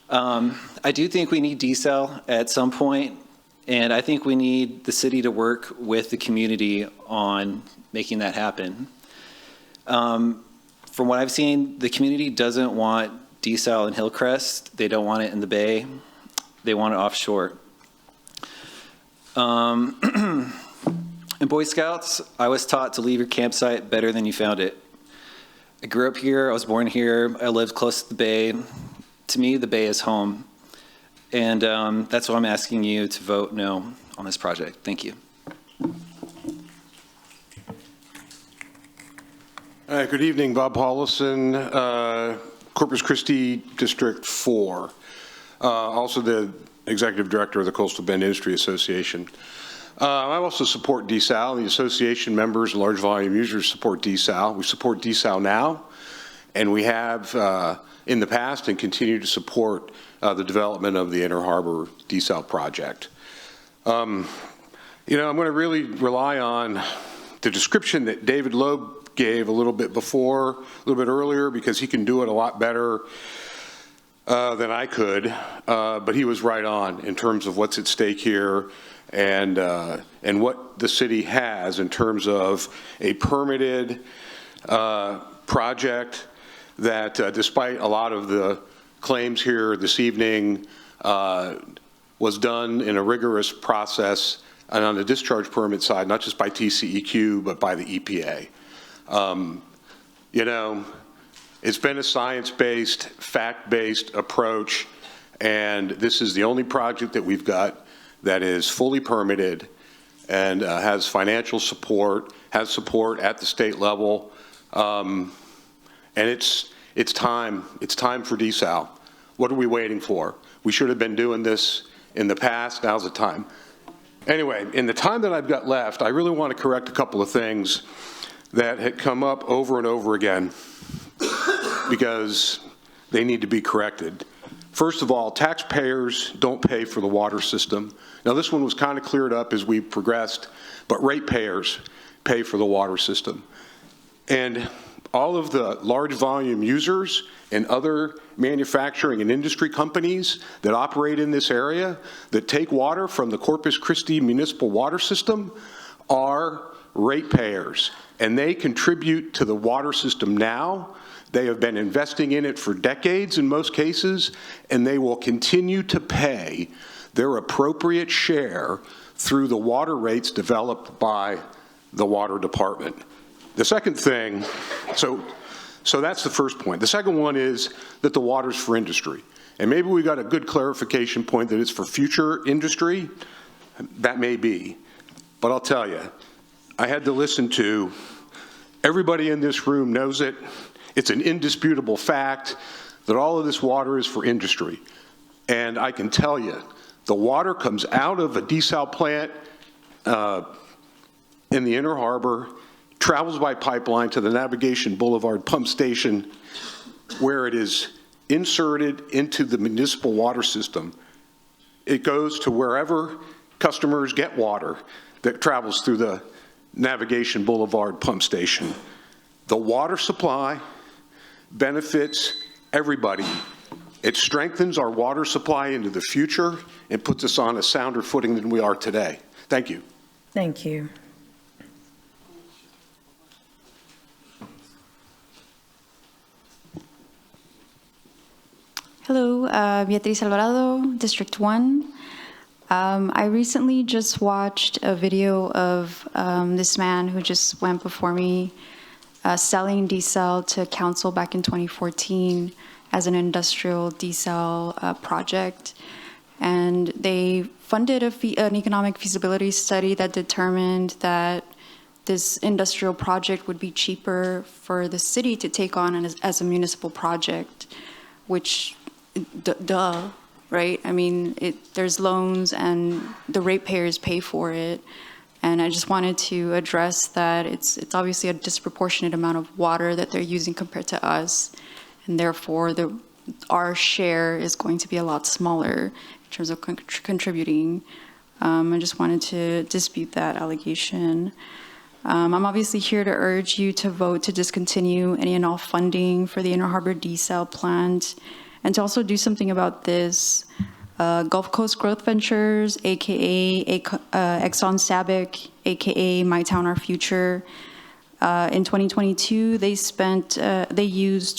I do think we need desal at some point, and I think we need the city to work with the community on making that happen. From what I've seen, the community doesn't want desal in Hillcrest. They don't want it in the bay. They want it offshore. In Boy Scouts, I was taught to leave your campsite better than you found it. I grew up here, I was born here, I lived close to the bay. To me, the bay is home. And that's why I'm asking you to vote no on this project. Thank you. Good evening, Bob Paulison, Corpus Christi District 4. Also the Executive Director of the Coastal Bend Industry Association. I also support desal. The association members and large volume users support desal. We support desal now, and we have in the past and continue to support the development of the Inner Harbor desal project. You know, I'm going to really rely on the description that David Loeb gave a little bit before, a little bit earlier, because he can do it a lot better than I could, but he was right on in terms of what's at stake here and what the city has in terms of a permitted project that, despite a lot of the claims here this evening, was done in a rigorous process and on the discharge permit side, not just by TCEQ, but by the EPA. You know, it's been a science-based, fact-based approach, and this is the only project that we've got that is fully permitted and has financial support, has support at the state level, and it's time for desal. What are we waiting for? We should have been doing this in the past. Now's the time. Anyway, in the time that I've got left, I really want to correct a couple of things that had come up over and over again because they need to be corrected. First of all, taxpayers don't pay for the water system. Now, this one was kind of cleared up as we progressed, but ratepayers pay for the water system. And all of the large volume users and other manufacturing and industry companies that operate in this area that take water from the Corpus Christi municipal water system are ratepayers, and they contribute to the water system now. They have been investing in it for decades in most cases, and they will continue to pay their appropriate share through the water rates developed by the water department. The second thing, so that's the first point. The second one is that the water's for industry. And maybe we got a good clarification point that it's for future industry. That may be. But I'll tell you, I had to listen to, everybody in this room knows it. It's an indisputable fact that all of this water is for industry. And I can tell you, the water comes out of a desal plant in the Inner Harbor, travels by pipeline to the Navigation Boulevard pump station, where it is inserted into the municipal water system. It goes to wherever customers get water that travels through the Navigation Boulevard pump station. The water supply benefits everybody. It strengthens our water supply into the future and puts us on a sounder footing than we are today. Thank you. Thank you. Hello, Beatriz Alvarado, District 1. I recently just watched a video of this man who just went before me selling desal to council back in 2014 as an industrial desal project. And they funded an economic feasibility study that determined that this industrial project would be cheaper for the city to take on as a municipal project, which, duh, right? I mean, there's loans and the ratepayers pay for it. And I just wanted to address that it's obviously a disproportionate amount of water that they're using compared to us. And therefore, our share is going to be a lot smaller in terms of contributing. I just wanted to dispute that allegation. I'm obviously here to urge you to vote to discontinue any and all funding for the Inner Harbor desal plant, and to also do something about this. Gulf Coast Growth Ventures, AKA Exxon Sabic, AKA My Town Our Future. In 2022, they used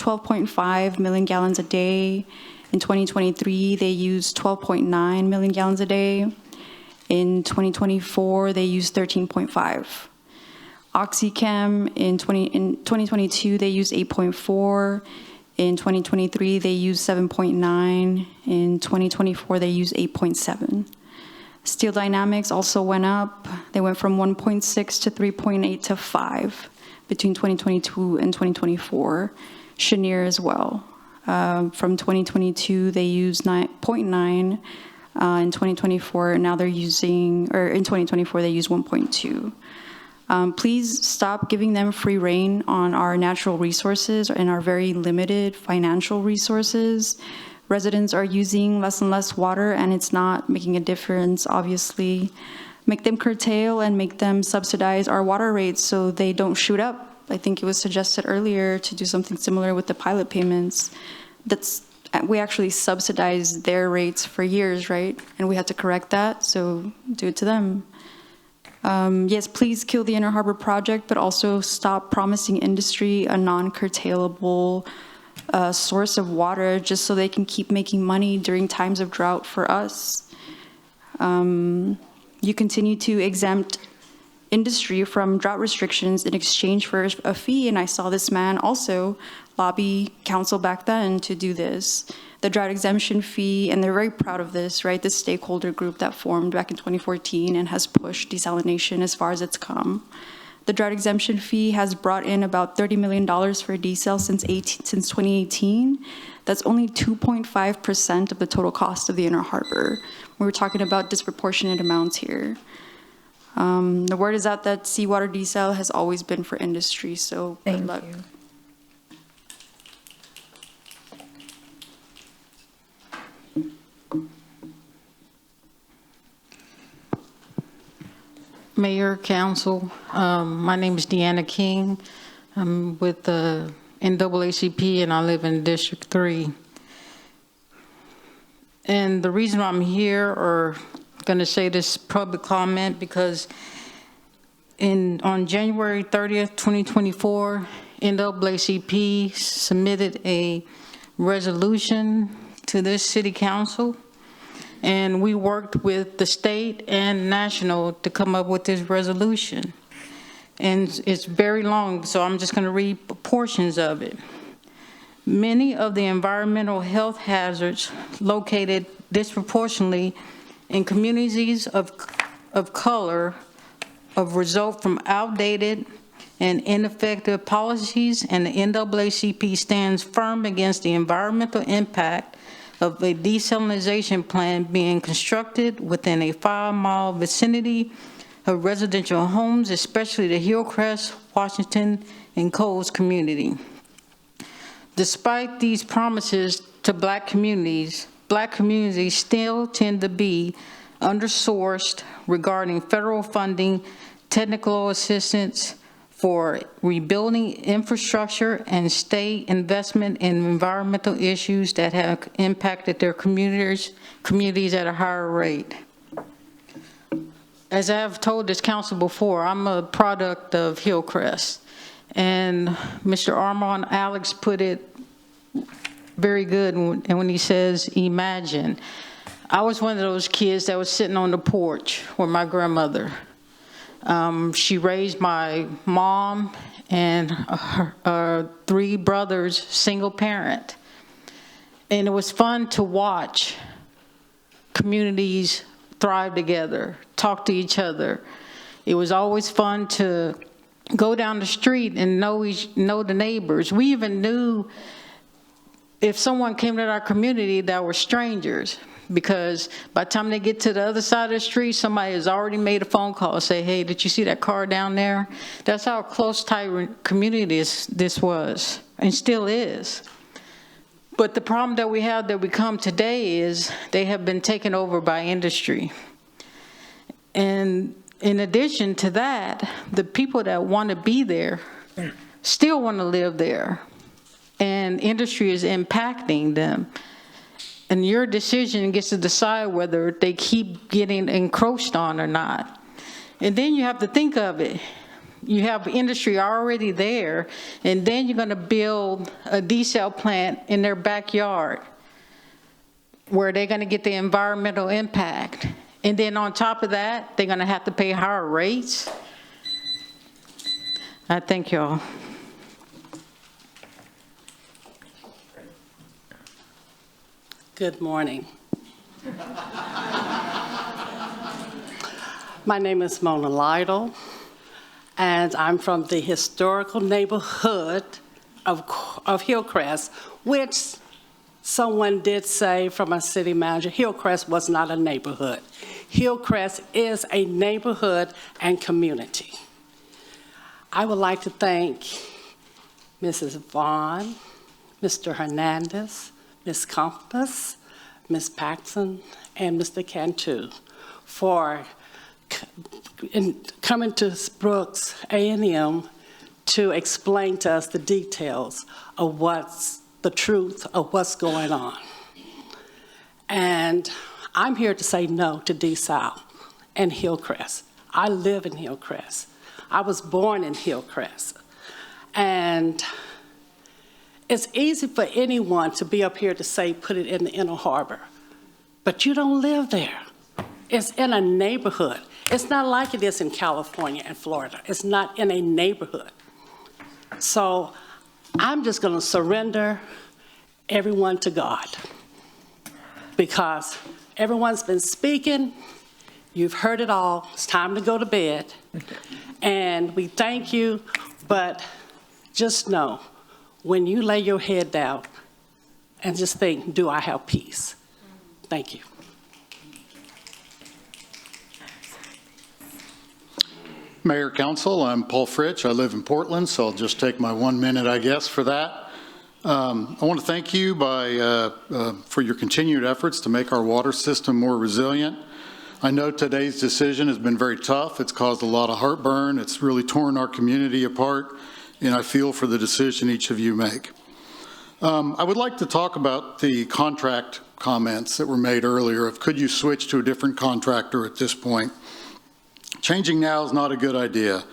12.5 million gallons a day. In 2023, they used 12.9 million gallons a day. In 2024, they used 13.5. OxyChem in 2022, they used 8.4. In 2023, they used 7.9. In 2024, they used 8.7. Steel Dynamics also went up. They went from 1.6 to 3.8 to 5 between 2022 and 2024. Cheniere as well. From 2022, they used 9.9. In 2024, now they're using, or in 2024, they used 1.2. Please stop giving them free rein on our natural resources and our very limited financial resources. Residents are using less and less water, and it's not making a difference, obviously. Make them curtail and make them subsidize our water rates so they don't shoot up. I think it was suggested earlier to do something similar with the pilot payments. We actually subsidized their rates for years, right? And we had to correct that, so do it to them. Yes, please kill the Inner Harbor project, but also stop promising industry a non-curtailable source of water just so they can keep making money during times of drought for us. You continue to exempt industry from drought restrictions in exchange for a fee, and I saw this man also lobby council back then to do this. The drought exemption fee, and they're very proud of this, right? This stakeholder group that formed back in 2014 and has pushed desalination as far as it's come. The drought exemption fee has brought in about $30 million for desal since 2018. That's only 2.5% of the total cost of the Inner Harbor. We were talking about disproportionate amounts here. The word is out that seawater desal has always been for industry, so good luck. Thank you. Mayor, Council, my name is Deanna King. I'm with the NAACP and I live in District 3. And the reason I'm here, or going to say this public comment, because on January 30th, 2024, NAACP submitted a resolution to this City Council. And we worked with the state and national to come up with this resolution. And it's very long, so I'm just going to read portions of it. Many of the environmental health hazards located disproportionately in communities of color result from outdated and ineffective policies, and the NAACP stands firm against the environmental impact of a desalination plant being constructed within a 5-mile vicinity of residential homes, especially the Hillcrest, Washington, and Coles community. Despite these promises to Black communities still tend to be undersourced regarding federal funding, technical assistance for rebuilding infrastructure, and state investment in environmental issues that have impacted their communities at a higher rate. As I have told this council before, I'm a product of Hillcrest, and Mr. Armand Alex put it very good when he says, imagine. I was one of those kids that was sitting on the porch with my grandmother. She raised my mom and her 3 brothers, single parent. And it was fun to watch communities thrive together, talk to each other. It was always fun to go down the street and know the neighbors. We even knew if someone came to our community that were strangers, because by the time they get to the other side of the street, somebody has already made a phone call and say, hey, did you see that car down there? That's how close, tight community this was, and still is. But the problem that we have that we come today is they have been taken over by industry. And in addition to that, the people that want to be there still want to live there. And industry is impacting them. And your decision gets to decide whether they keep getting encroached on or not. And then you have to think of it. You have industry already there, and then you're going to build a desal plant in their backyard where they're going to get the environmental impact. And then on top of that, they're gonna have to pay higher rates. I thank y'all. Good morning. My name is Mona Lytle, and I'm from the historical neighborhood of Hillcrest, which someone did say from our city manager, Hillcrest was not a neighborhood. Hillcrest is a neighborhood and community. I would like to thank Mrs. Vaughn, Mr. Hernandez, Ms. Compass, Ms. Paxson, and Mr. Cantu for coming to Brooks A&M to explain to us the details of what's the truth of what's going on. And I'm here to say no to desal and Hillcrest. I live in Hillcrest. I was born in Hillcrest. And it's easy for anyone to be up here to say, put it in the Inner Harbor, but you don't live there. It's in a neighborhood. It's not like it is in California and Florida. It's not in a neighborhood. So I'm just going to surrender everyone to God, because everyone's been speaking. You've heard it all. It's time to go to bed. And we thank you, but just know, when you lay your head down and just think, do I have peace? Thank you. Mayor, Council, I'm Paul Fritsch. I live in Portland, so I'll just take my 1 minute, I guess, for that. I want to thank you for your continued efforts to make our water system more resilient. I know today's decision has been very tough. It's caused a lot of heartburn. It's really torn our community apart, and I feel for the decision each of you make. I would like to talk about the contract comments that were made earlier of could you switch to a different contractor at this point. Changing now is not a good idea.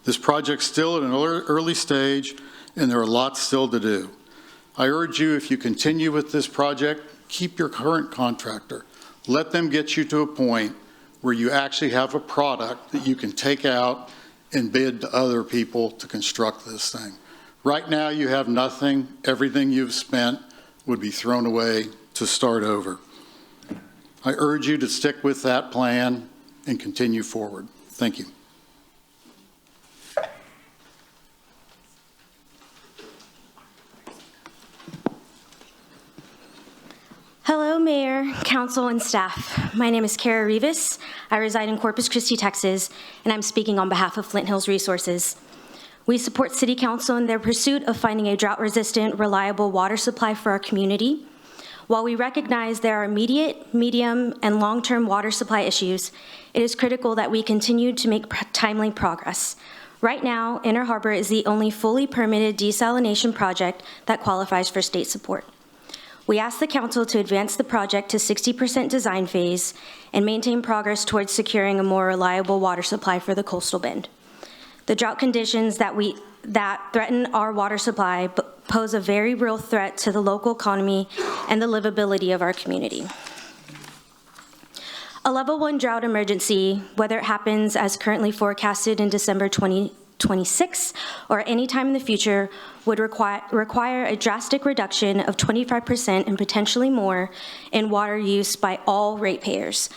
This project's still at an early stage, and there are lots still to do. I urge you, if you continue with this project, keep your current contractor. Let them get you to a point where you actually have a product that you can take out and bid to other people to construct this thing. Right now, you have nothing. Everything you've spent would be thrown away to start over. I urge you to stick with that plan and continue forward. Thank you. Hello, Mayor, Council, and staff. My name is Kara Rivas. I reside in Corpus Christi, Texas, and I'm speaking on behalf of Flint Hills Resources. We support City Council in their pursuit of finding a drought-resistant, reliable water supply for our community. While we recognize there are immediate, medium, and long-term water supply issues, it is critical that we continue to make timely progress. Right now, Inner Harbor is the only fully permitted desalination project that qualifies for state support. We ask the Council to advance the project to 60% design phase and maintain progress towards securing a more reliable water supply for the coastal bend. The drought conditions that threaten our water supply pose a very real threat to the local economy and the livability of our community. A level 1 drought emergency, whether it happens as currently forecasted in December 2026 or any time in the future, would require a drastic reduction of 25% and potentially more in water use by all ratepayers.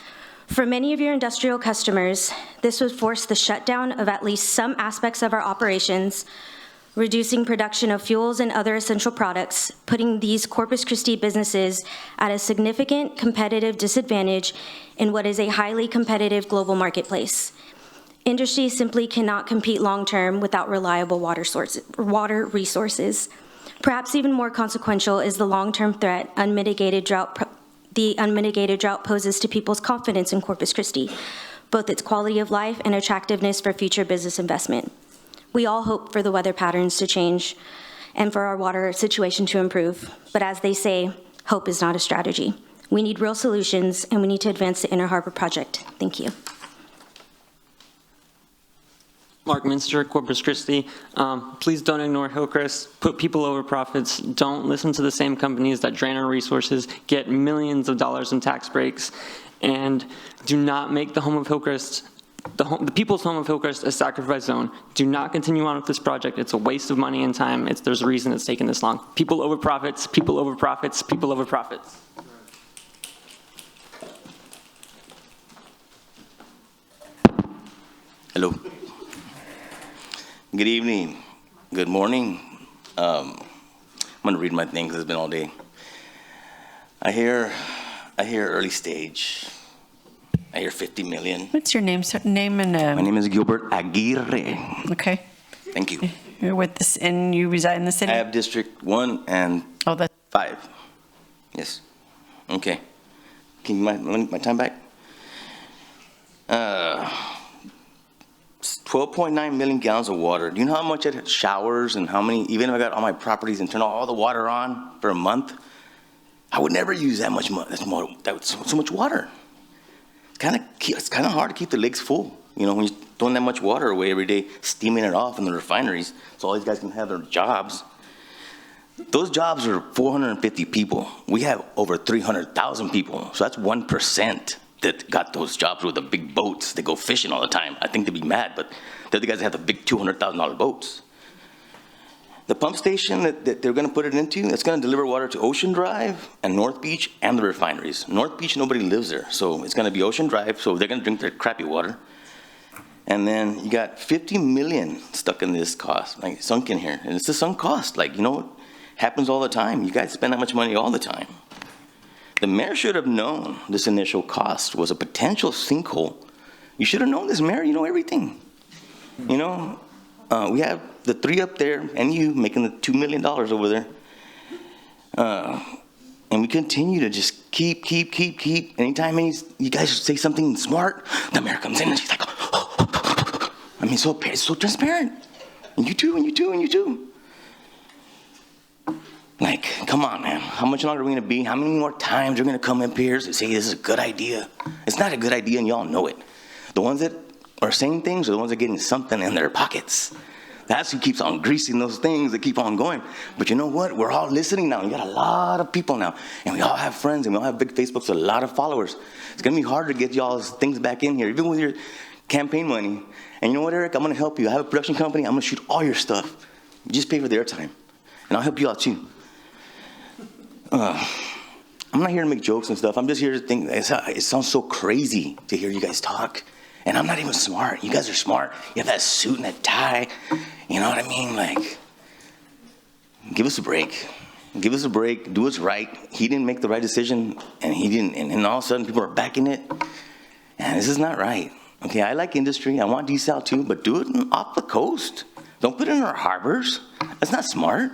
For many of your industrial customers, this would force the shutdown of at least some aspects of our operations, reducing production of fuels and other essential products, putting these Corpus Christi businesses at a significant competitive disadvantage in what is a highly competitive global marketplace. Industry simply cannot compete long-term without reliable water resources. Perhaps even more consequential is the long-term threat the unmitigated drought poses to people's confidence in Corpus Christi, both its quality of life and attractiveness for future business investment. We all hope for the weather patterns to change and for our water situation to improve, but as they say, hope is not a strategy. We need real solutions, and we need to advance the Inner Harbor project. Thank you. Mark Minster, Corpus Christi. Please don't ignore Hillcrest. Put people over profits. Don't listen to the same companies that drain our resources, get millions of dollars in tax breaks, and do not make the home of Hillcrest, the people's home of Hillcrest, a sacrifice zone. Do not continue on with this project. It's a waste of money and time. There's a reason it's taken this long. People over profits, people over profits, people over profits. Hello. Good evening. Good morning. I'm going to read my thing because it's been all day. I hear early stage. I hear 50 million. What's your name, sir? Name and... My name is Gilbert Aguirre. Okay. Thank you. You're with this, and you reside in the city? I have District 1 and 5. Yes. Okay. Can you my time back? 12.9 million gallons of water. Do you know how much it showers and how many, even if I got all my properties and turn all the water on for a month, I would never use that much so much water. It's kind of hard to keep the lakes full, you know, when you're throwing that much water away every day, steaming it off in the refineries, so all these guys can have their jobs. Those jobs are 450 people. We have over 300,000 people, so that's 1% that got those jobs with the big boats. They go fishing all the time. I think they'd be mad, but the other guys have the big $200,000 boats. The pump station that they're going to put it into, it's going to deliver water to Ocean Drive and North Beach and the refineries. North Beach, nobody lives there, so it's going to be Ocean Drive, so they're going to drink their crappy water. And then you got 50 million stuck in this cost, like sunk in here. And it's a sunk cost, like, you know, it happens all the time. You guys spend that much money all the time. The mayor should have known this initial cost was a potential sinkhole. You should have known this, Mayor. You know everything. You know, we have the 3 up there and you making the $2 million over there. And we continue to just keep. Anytime you guys say something smart, the mayor comes in and she's like, oh. I mean, it's so transparent. And you too. Like, come on, man. How much longer are we going to be? How many more times are we going to come up here and say this is a good idea? It's not a good idea, and y'all know it. The ones that are saying things are the ones that are getting something in their pockets. That's who keeps on greasing those things that keep on going. But you know what? We're all listening now. You got a lot of people now. And we all have friends, and we all have big Facebooks, a lot of followers. It's going to be hard to get y'all's things back in here, even with your campaign money. And you know what, Eric? I'm going to help you. I have a production company. I'm going to shoot all your stuff. You just pay for the airtime. And I'll help you out, too. I'm not here to make jokes and stuff. I'm just here to think. It sounds so crazy to hear you guys talk. And I'm not even smart. You guys are smart. You have that suit and that tie. You know what I mean? Like, give us a break. Give us a break. Do what's right. He didn't make the right decision, and he didn't. And all of a sudden, people are backing it. And this is not right. Okay, I like industry. I want desal too, but do it off the coast. Don't put it in our harbors. That's not smart.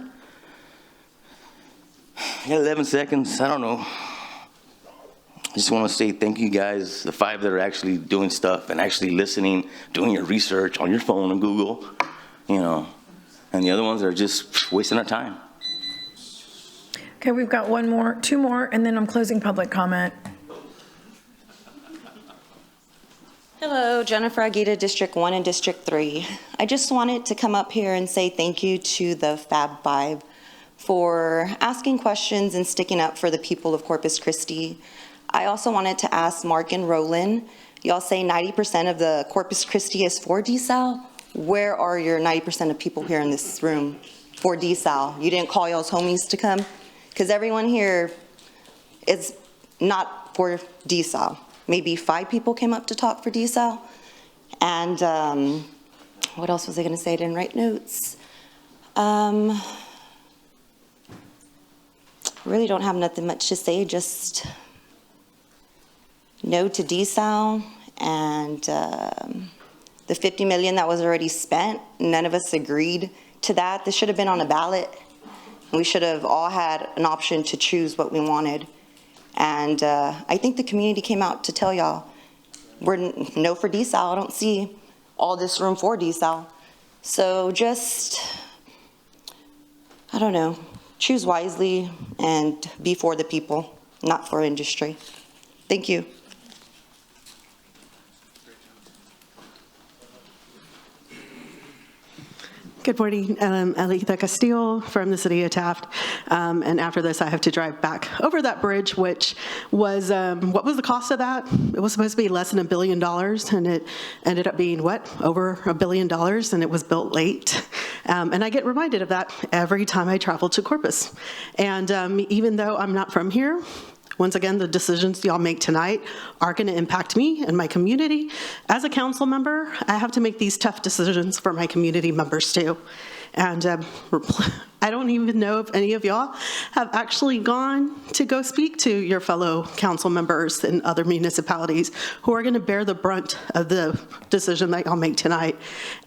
I got 11 seconds. I don't know. I just want to say thank you guys, the 5 that are actually doing stuff and actually listening, doing your research on your phone and Google, you know, and the other ones that are just wasting our time. Okay, we've got 2 more, and then I'm closing public comment. Hello, Jennifer Aguirre, District 1 and District 3. I just wanted to come up here and say thank you to the Fab 5 for asking questions and sticking up for the people of Corpus Christi. I also wanted to ask Mark and Roland, y'all say 90% of the Corpus Christi is for desal. Where are your 90% of people here in this room for desal? You didn't call y'all's homies to come? Because everyone here is not for desal. Maybe 5 people came up to talk for desal. And what else was I gonna say? I didn't write notes. Really don't have nothing much to say, just no to desal, and the 50 million that was already spent, none of us agreed to that. This should have been on a ballot. We should have all had an option to choose what we wanted. And I think the community came out to tell y'all, we're no for desal. I don't see all this room for desal. So just, I don't know, choose wisely and be for the people, not for industry. Thank you. Good morning, Alita Castillo from the city of Taft. And after this, I have to drive back over that bridge, which was, what was the cost of that? It was supposed to be less than $1 billion, and it ended up being, what, over $1 billion, and it was built late. And I get reminded of that every time I travel to Corpus. And even though I'm not from here, once again, the decisions y'all make tonight are going to impact me and my community. As a council member, I have to make these tough decisions for my community members too. And I don't even know if any of y'all have actually gone to go speak to your fellow council members in other municipalities who are going to bear the brunt of the decision that y'all make tonight.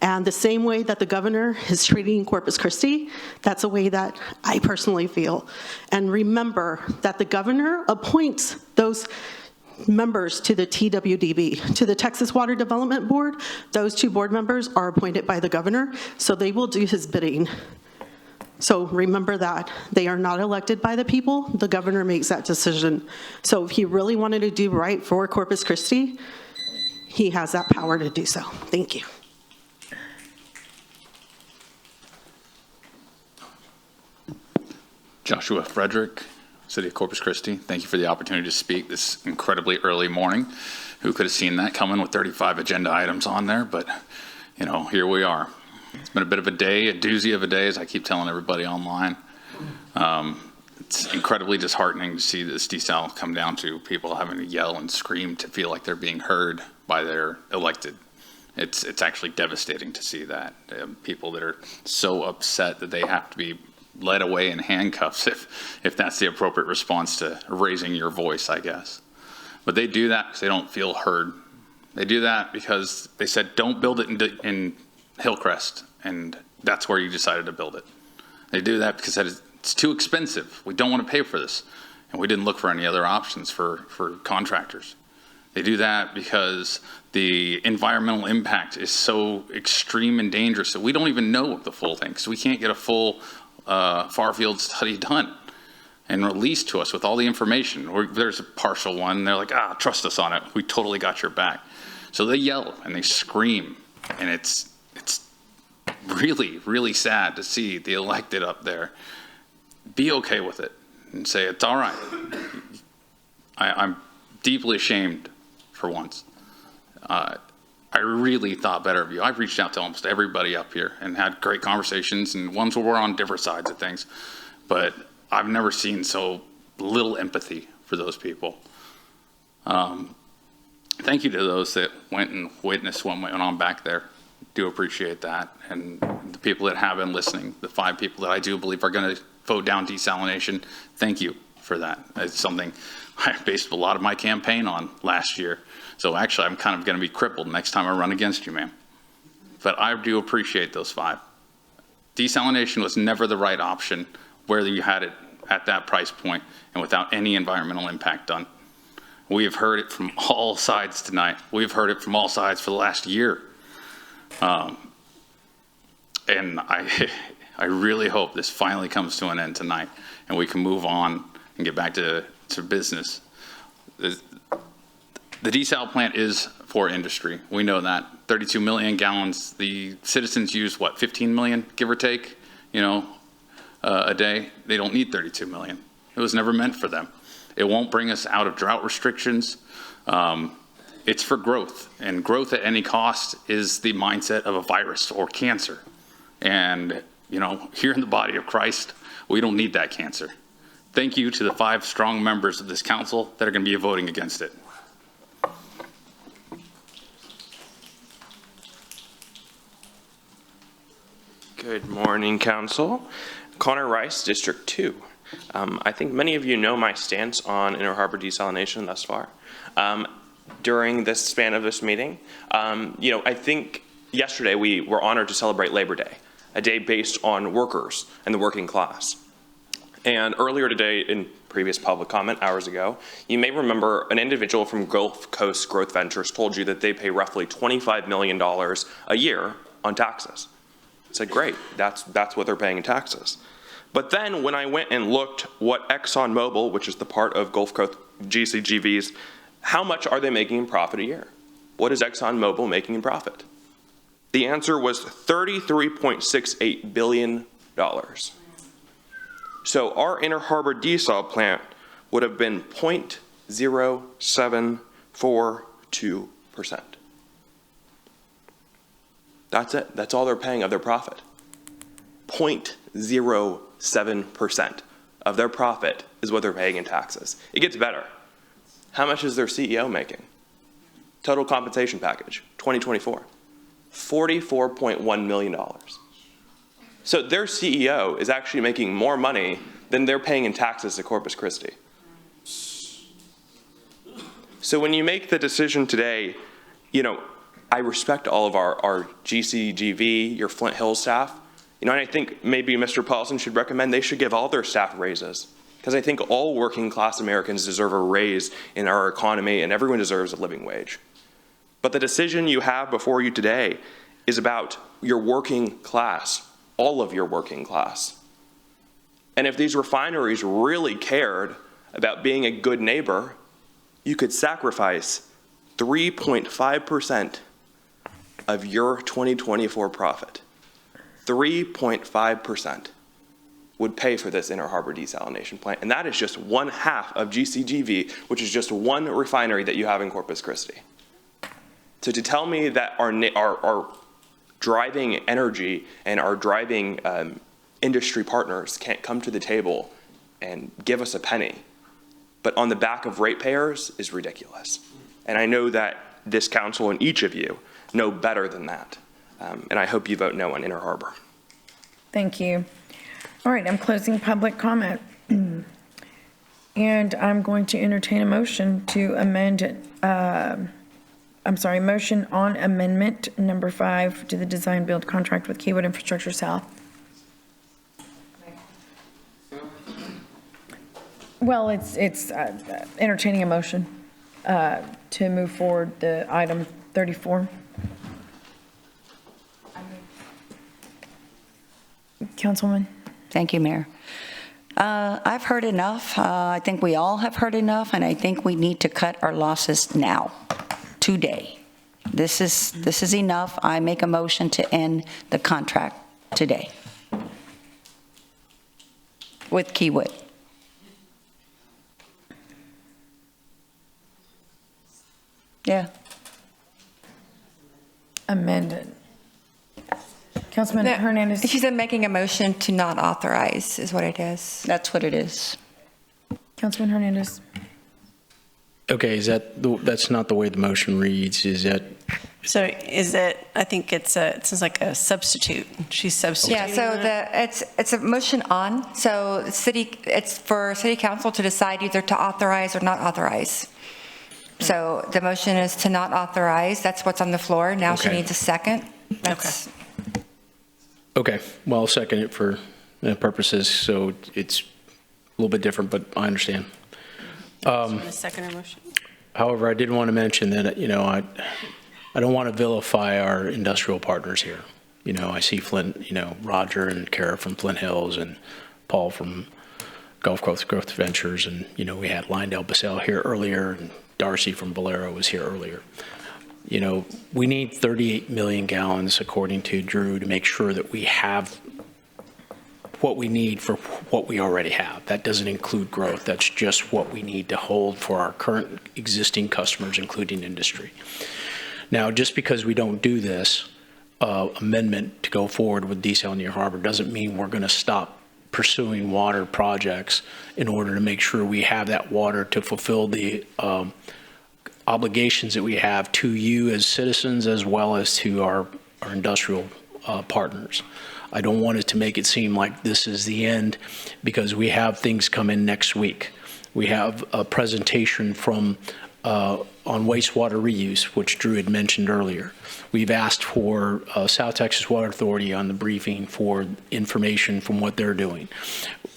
And the same way that the governor is treating Corpus Christi, that's a way that I personally feel. And remember that the governor appoints those members to the TWDB, to the Texas Water Development Board. Those two board members are appointed by the governor, so they will do his bidding. So remember that. They are not elected by the people. The governor makes that decision. So if he really wanted to do right for Corpus Christi, he has that power to do so. Thank you. Joshua Frederick, City of Corpus Christi. Thank you for the opportunity to speak this incredibly early morning. Who could have seen that coming with 35 agenda items on there? But, you know, here we are. It's been a bit of a day, a doozy of a day, as I keep telling everybody online. It's incredibly disheartening to see this desal come down to people having to yell and scream to feel like they're being heard by their elected. It's actually devastating to see that. People that are so upset that they have to be led away in handcuffs if that's the appropriate response to raising your voice, I guess. But they do that because they don't feel heard. They do that because they said, don't build it in Hillcrest, and that's where you decided to build it. They do that because it's too expensive. We don't want to pay for this. And we didn't look for any other options for contractors. They do that because the environmental impact is so extreme and dangerous that we don't even know the full thing, because we can't get a full far-field study done and released to us with all the information. There's a partial one, and they're like, trust us on it. We totally got your back. So they yell and they scream, and it's really, really sad to see the elected up there be okay with it and say, it's all right. I'm deeply ashamed for once. I really thought better of you. I've reached out to almost everybody up here and had great conversations, and ones where we're on different sides of things. But I've never seen so little empathy for those people. Thank you to those that went and witnessed what went on back there. Do appreciate that. And the people that have been listening, the 5 people that I do believe are going to vote down desalination, thank you for that. It's something I based a lot of my campaign on last year. So actually, I'm kind of going to be crippled next time I run against you, ma'am. But I do appreciate those 5. Desalination was never the right option, whether you had it at that price point and without any environmental impact done. We have heard it from all sides tonight. We've heard it from all sides for the last year. And I really hope this finally comes to an end tonight and we can move on and get back to business. The desal plant is for industry. We know that. 32 million gallons. The citizens use, what, 15 million, give or take, a day? They don't need 32 million. It was never meant for them. It won't bring us out of drought restrictions. It's for growth, and growth at any cost is the mindset of a virus or cancer. And, here in the body of Christ, we don't need that cancer. Thank you to the 5 strong members of this council that are going to be voting against it. Good morning, Council. Connor Rice, District 2. I think many of you know my stance on Inner Harbor desalination thus far. During this span of this meeting, I think yesterday we were honored to celebrate Labor Day, a day based on workers and the working class. And earlier today, in previous public comment hours ago, you may remember an individual from Gulf Coast Growth Ventures told you that they pay roughly $25 million a year on taxes. I said, great, that's what they're paying in taxes. But then when I went and looked what ExxonMobil, which is the part of Gulf Coast GCGVs, how much are they making in profit a year? What is ExxonMobil making in profit? The answer was $33.68 billion. So our Inner Harbor desal plant would have been 0.0742%. That's it. That's all they're paying of their profit. 0.07% of their profit is what they're paying in taxes. It gets better. How much is their CEO making? Total compensation package, 2024, $44.1 million. So their CEO is actually making more money than they're paying in taxes to Corpus Christi. So when you make the decision today, you know, I respect all of our GCGV, your Flint Hills staff. You know, and I think maybe Mr. Paulson should recommend they should give all their staff raises, because I think all working class Americans deserve a raise in our economy, and everyone deserves a living wage. But the decision you have before you today is about your working class, all of your working class. And if these refineries really cared about being a good neighbor, you could sacrifice 3.5% of your 2024 profit. 3.5% would pay for this Inner Harbor desalination plant. And that is just 1/2 of GCGV, which is just one refinery that you have in Corpus Christi. So to tell me that our driving energy and our driving industry partners can't come to the table and give us a penny, but on the back of ratepayers, is ridiculous. And I know that this council and each of you know better than that. And I hope you vote no on Inner Harbor. Thank you. All right, I'm closing public comment. And I'm going to entertain a motion to amend, motion on amendment number 5 to the design build contract with Keywood Infrastructure South. Well, it's entertaining a motion to move forward the item 34. Councilwoman. Thank you, Mayor. I've heard enough. I think we all have heard enough, and I think we need to cut our losses now, today. This is enough. I make a motion to end the contract today with Keywood. Yeah. Amended. Councilman Hernandez. She said making a motion to not authorize is what it is. That's what it is. Councilman Hernandez. Okay, that's not the way the motion reads, is that? So is it, I think it sounds like a substitute. She's substituting. Yeah, so it's a motion on. So it's for city council to decide either to authorize or not authorize. So the motion is to not authorize. That's what's on the floor. Now she needs a second. Okay, well, I'll second it for purposes, so it's a little bit different, but I understand. Second motion. However, I did want to mention that, you know, I don't want to vilify our industrial partners here. You know, I see Flint, you know, Roger and Kara from Flint Hills and Paul from Gulf Coast Growth Ventures, and, you know, we had Lyndale Bissell here earlier, and Darcy from Valero was here earlier. You know, we need 38 million gallons, according to Drew, to make sure that we have what we need for what we already have. That doesn't include growth. That's just what we need to hold for our current existing customers, including industry. Now, just because we don't do this amendment to go forward with desal near harbor doesn't mean we're going to stop pursuing water projects in order to make sure we have that water to fulfill the obligations that we have to you as citizens, as well as to our industrial partners. I don't want it to make it seem like this is the end, because we have things come in next week. We have a presentation from on wastewater reuse, which Drew had mentioned earlier. We've asked for South Texas Water Authority on the briefing for information from what they're doing.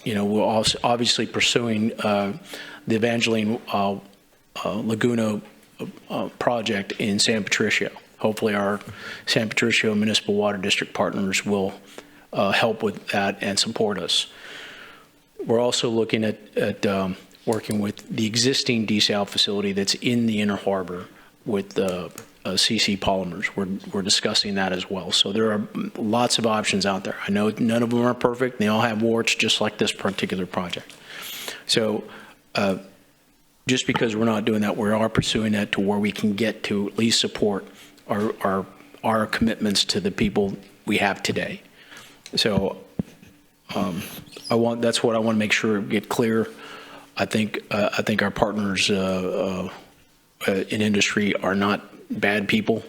You know, we're also obviously pursuing the Evangeline Laguna project in San Patricio. Hopefully our San Patricio Municipal Water District partners will help with that and support us. We're also looking at working with the existing desal facility that's in the Inner Harbor with CC polymers. We're discussing that as well. So there are lots of options out there. I know none of them are perfect. They all have warts, just like this particular project. So just because we're not doing that, we are pursuing that to where we can get to at least support our commitments to the people we have today. So that's what I want to make sure get clear. I think our partners in industry are not bad people.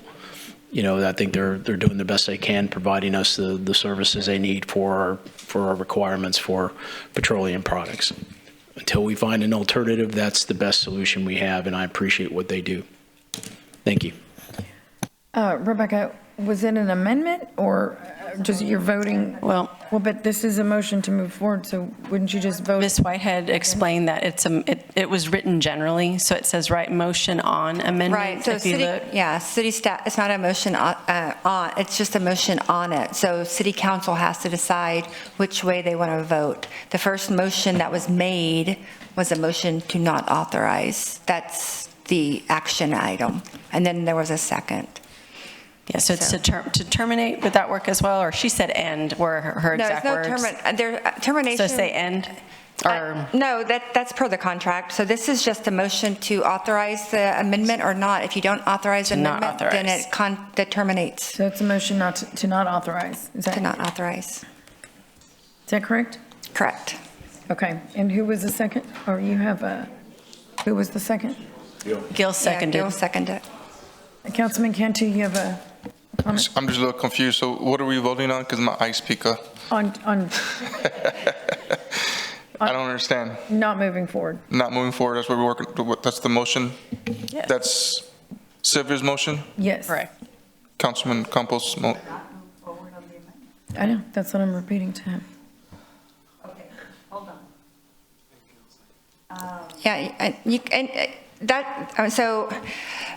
You know, I think they're doing the best they can, providing us the services they need for our requirements for petroleum products. Until we find an alternative, that's the best solution we have, and I appreciate what they do. Thank you. Rebecca, was it an amendment or just you're voting? Well, but this is a motion to move forward, so wouldn't you just vote? Ms. Whitehead explained that it was written generally, so it says, right, motion on amendment. Right, so city staff, it's not a motion on, it's just a motion on it. So city council has to decide which way they want to vote. The first motion that was made was a motion to not authorize. That's the action item. And then there was a second. Yeah, so it's to terminate, would that work as well? Or she said end, were her exact words? No, termination. So say end? Or no, that's per the contract. So this is just a motion to authorize the amendment or not. If you don't authorize the amendment, then it terminates. So it's a motion to not authorize. Is that to not authorize. Is that correct? Correct. Okay, and who was the second? Or you have who was the second? Gil seconded. Yeah, Gil seconded. Councilman Cantu, you have a comment? I'm just a little confused. So what are we voting on? Because my eyes peek up. On I don't understand. Not moving forward. Not moving forward. That's what we're working. That's the motion. Yes. That's Sylvia's motion. Yes. Correct. Councilman Campos. I know. That's what I'm repeating to him. Okay, hold on. Yeah,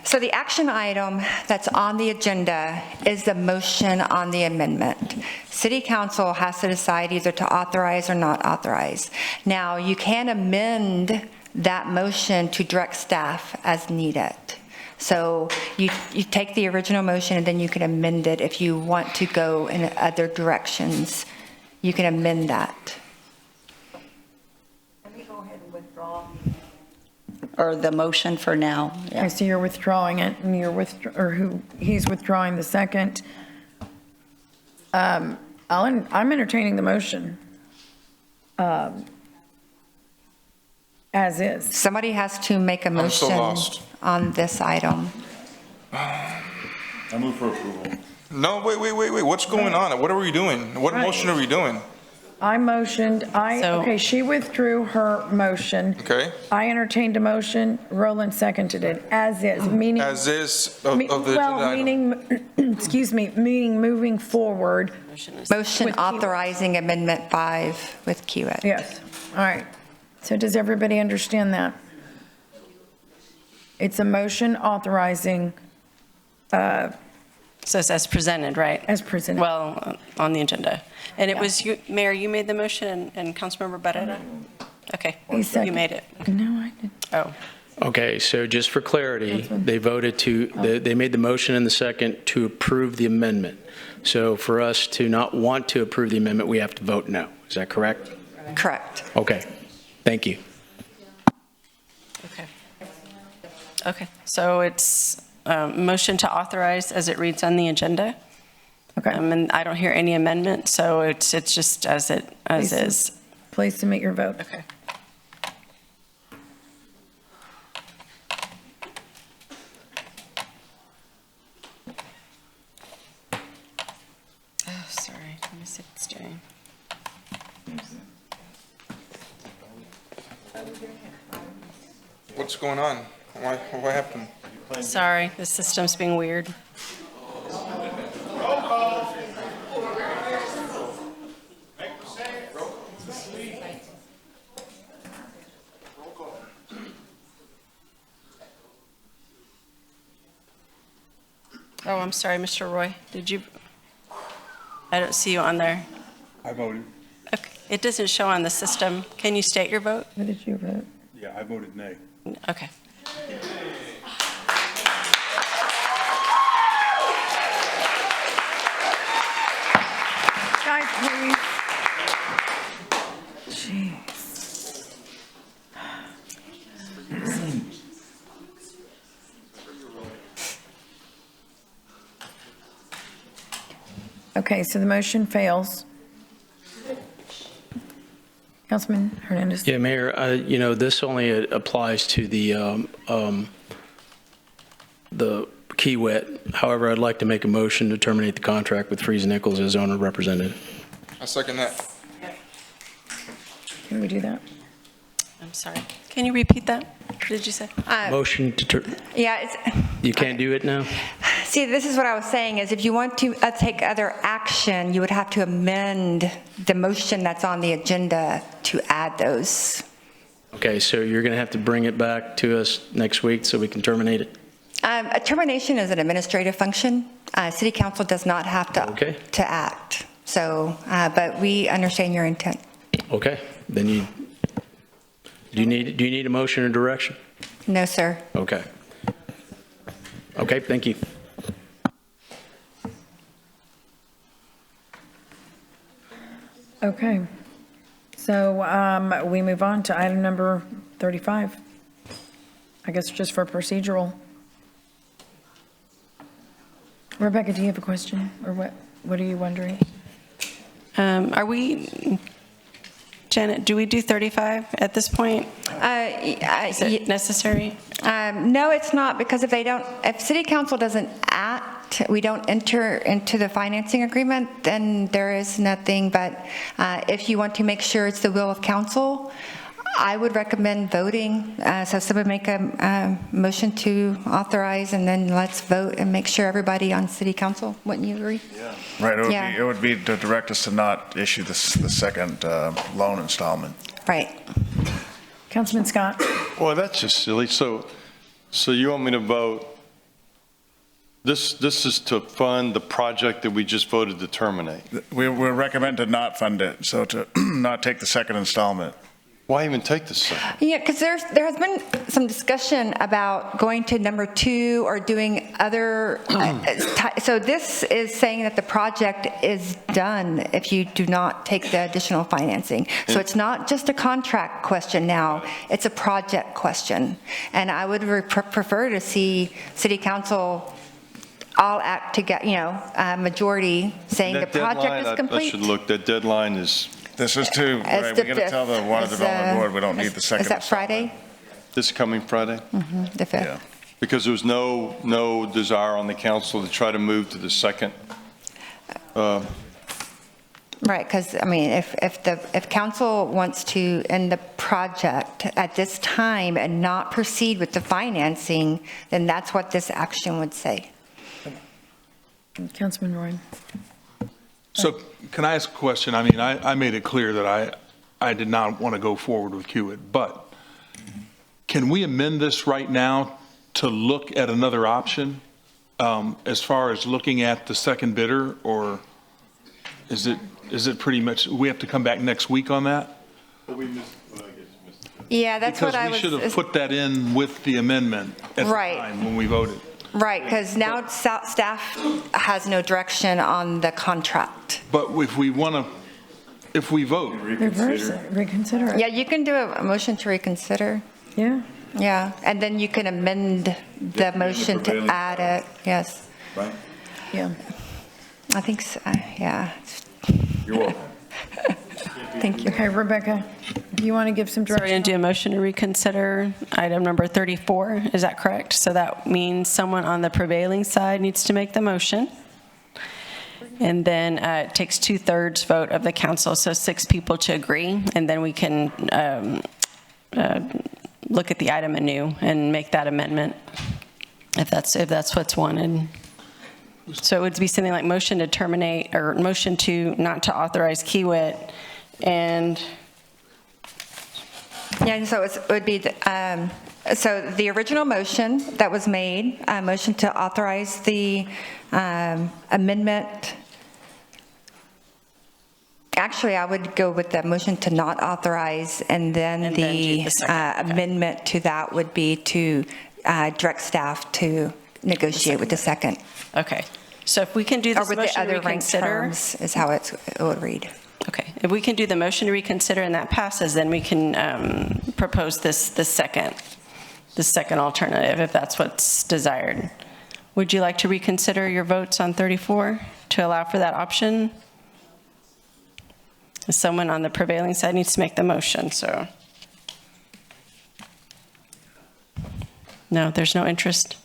so the action item that's on the agenda is the motion on the amendment. City council has to decide either to authorize or not authorize. Now, you can amend that motion to direct staff as needed. So you take the original motion and then you can amend it if you want to go in other directions. You can amend that. Let me go ahead and withdraw. Or the motion for now. I see you're withdrawing it, and he's withdrawing the second. I'm entertaining the motion as is. Somebody has to make a motion on this item. I move for approval. No, wait. What's going on? What are we doing? What motion are we doing? I motioned, okay, she withdrew her motion. Okay. I entertained a motion, Roland seconded it, as is, meaning. As is of the agenda item. Meaning, excuse me, meaning moving forward. Motion authorizing Amendment 5 with Kiewit. Yes, all right. So does everybody understand that? It's a motion authorizing. So it's as presented, right? As presented. Well, on the agenda. And it was you, Mayor, you made the motion and Councilmember Barrera? Okay, you made it. No, I didn't. Oh. Okay, so just for clarity, they voted they made the motion in the second to approve the amendment. So for us to not want to approve the amendment, we have to vote no. Is that correct? Correct. Okay, thank you. Okay, so it's motion to authorize as it reads on the agenda. Okay. And I don't hear any amendment, so it's just as is. Please submit your vote. Okay. Oh, sorry. Let me see if it's doing. What's going on? What happened? Sorry, the system's being weird. Oh, I'm sorry, Mr. Roy. Did you? I don't see you on there. I voted. Okay. It doesn't show on the system. Can you state your vote? What did you vote? Yeah, I voted nay. Okay. please. Jeez. Okay, so the motion fails. Councilman Hernandez. Yeah, Mayor, you know, this only applies to the key wet. However, I'd like to make a motion to terminate the contract with Freeze Nichols as owner representative. I second that. Can we do that? I'm sorry. Can you repeat that? What did you say? Motion to, Yeah, you can't do it now? see, this is what I was saying, is if you want to take other action, you would have to amend the motion that's on the agenda to add those. Okay, so you're going to have to bring it back to us next week so we can terminate it? A termination is an administrative function. City council does not have to act. So, but we understand your intent. Okay, then do you need a motion or direction? No, sir. Okay. Okay, thank you. Okay. So we move on to item number 35. I guess just for procedural. Rebecca, do you have a question, or what are you wondering? Are we, Janet, do we do 35 at this point? Is it necessary? No, it's not, because if city council doesn't act, we don't enter into the financing agreement, then there is nothing. But if you want to make sure it's the will of council, I would recommend voting. So someone make a motion to authorize, and then let's vote and make sure everybody on city council. Wouldn't you agree? Yeah. Right. It would be to direct us to not issue the second loan installment. Right. Councilman Scott. Well, that's just silly. So you want me to vote? This is to fund the project that we just voted to terminate. We recommend to not fund it, so to not take the second installment. Why even take the second? Yeah, because there has been some discussion about going to number 2 or doing other. So this is saying that the project is done if you do not take the additional financing. So it's not just a contract question now, it's a project question. And I would prefer to see city council all act together, majority saying the project is complete. I should look, that deadline is. This is too, right, we got to tell the Water Development Board we don't need the second. Is that Friday? This coming Friday? Mm-hmm, the 5th. Yeah. Because there was no desire on the council to try to move to the second. Right, because, I mean, if council wants to end the project at this time and not proceed with the financing, then that's what this action would say. Councilman Roy. So can I ask a question? I mean, I made it clear that I did not want to go forward with Hewitt, but can we amend this right now to look at another option as far as looking at the second bidder, or is it pretty much, we have to come back next week on that? Yeah, that's what I was. Because we should have put that in with the amendment at the Right. time when we voted. Right, because now staff has no direction on the contract. But if we vote. Reconsider it. Yeah, you can do a motion to reconsider. Yeah. Yeah, and then you can amend the motion to add it, yes. Right? Yeah. I think so, yeah. You're welcome. Thank you. Okay, Rebecca, do you want to give some So we're direction? going to do a motion to reconsider item number 34, is that correct? So that means someone on the prevailing side needs to make the motion. And then it takes 2/3 vote of the council, so 6 people to agree, and then we can look at the item anew and make that amendment, if that's what's wanted. So it would be something like motion to terminate, or motion to not to authorize Kiewit, and Yeah, so it would be, so the original motion that was made, motion to authorize the amendment. Actually, I would go with the motion to not authorize, and then the amendment to that would be to direct staff to negotiate with the second. Okay. So if we can do Or this with the motion to other ranked reconsider. terms is how it would read. Okay, if we can do the motion to reconsider and that passes, then we can propose the second alternative, if that's what's desired. Would you like to reconsider your votes on 34 to allow for that option? Someone on the prevailing side needs to make the motion, so. No, there's no interest.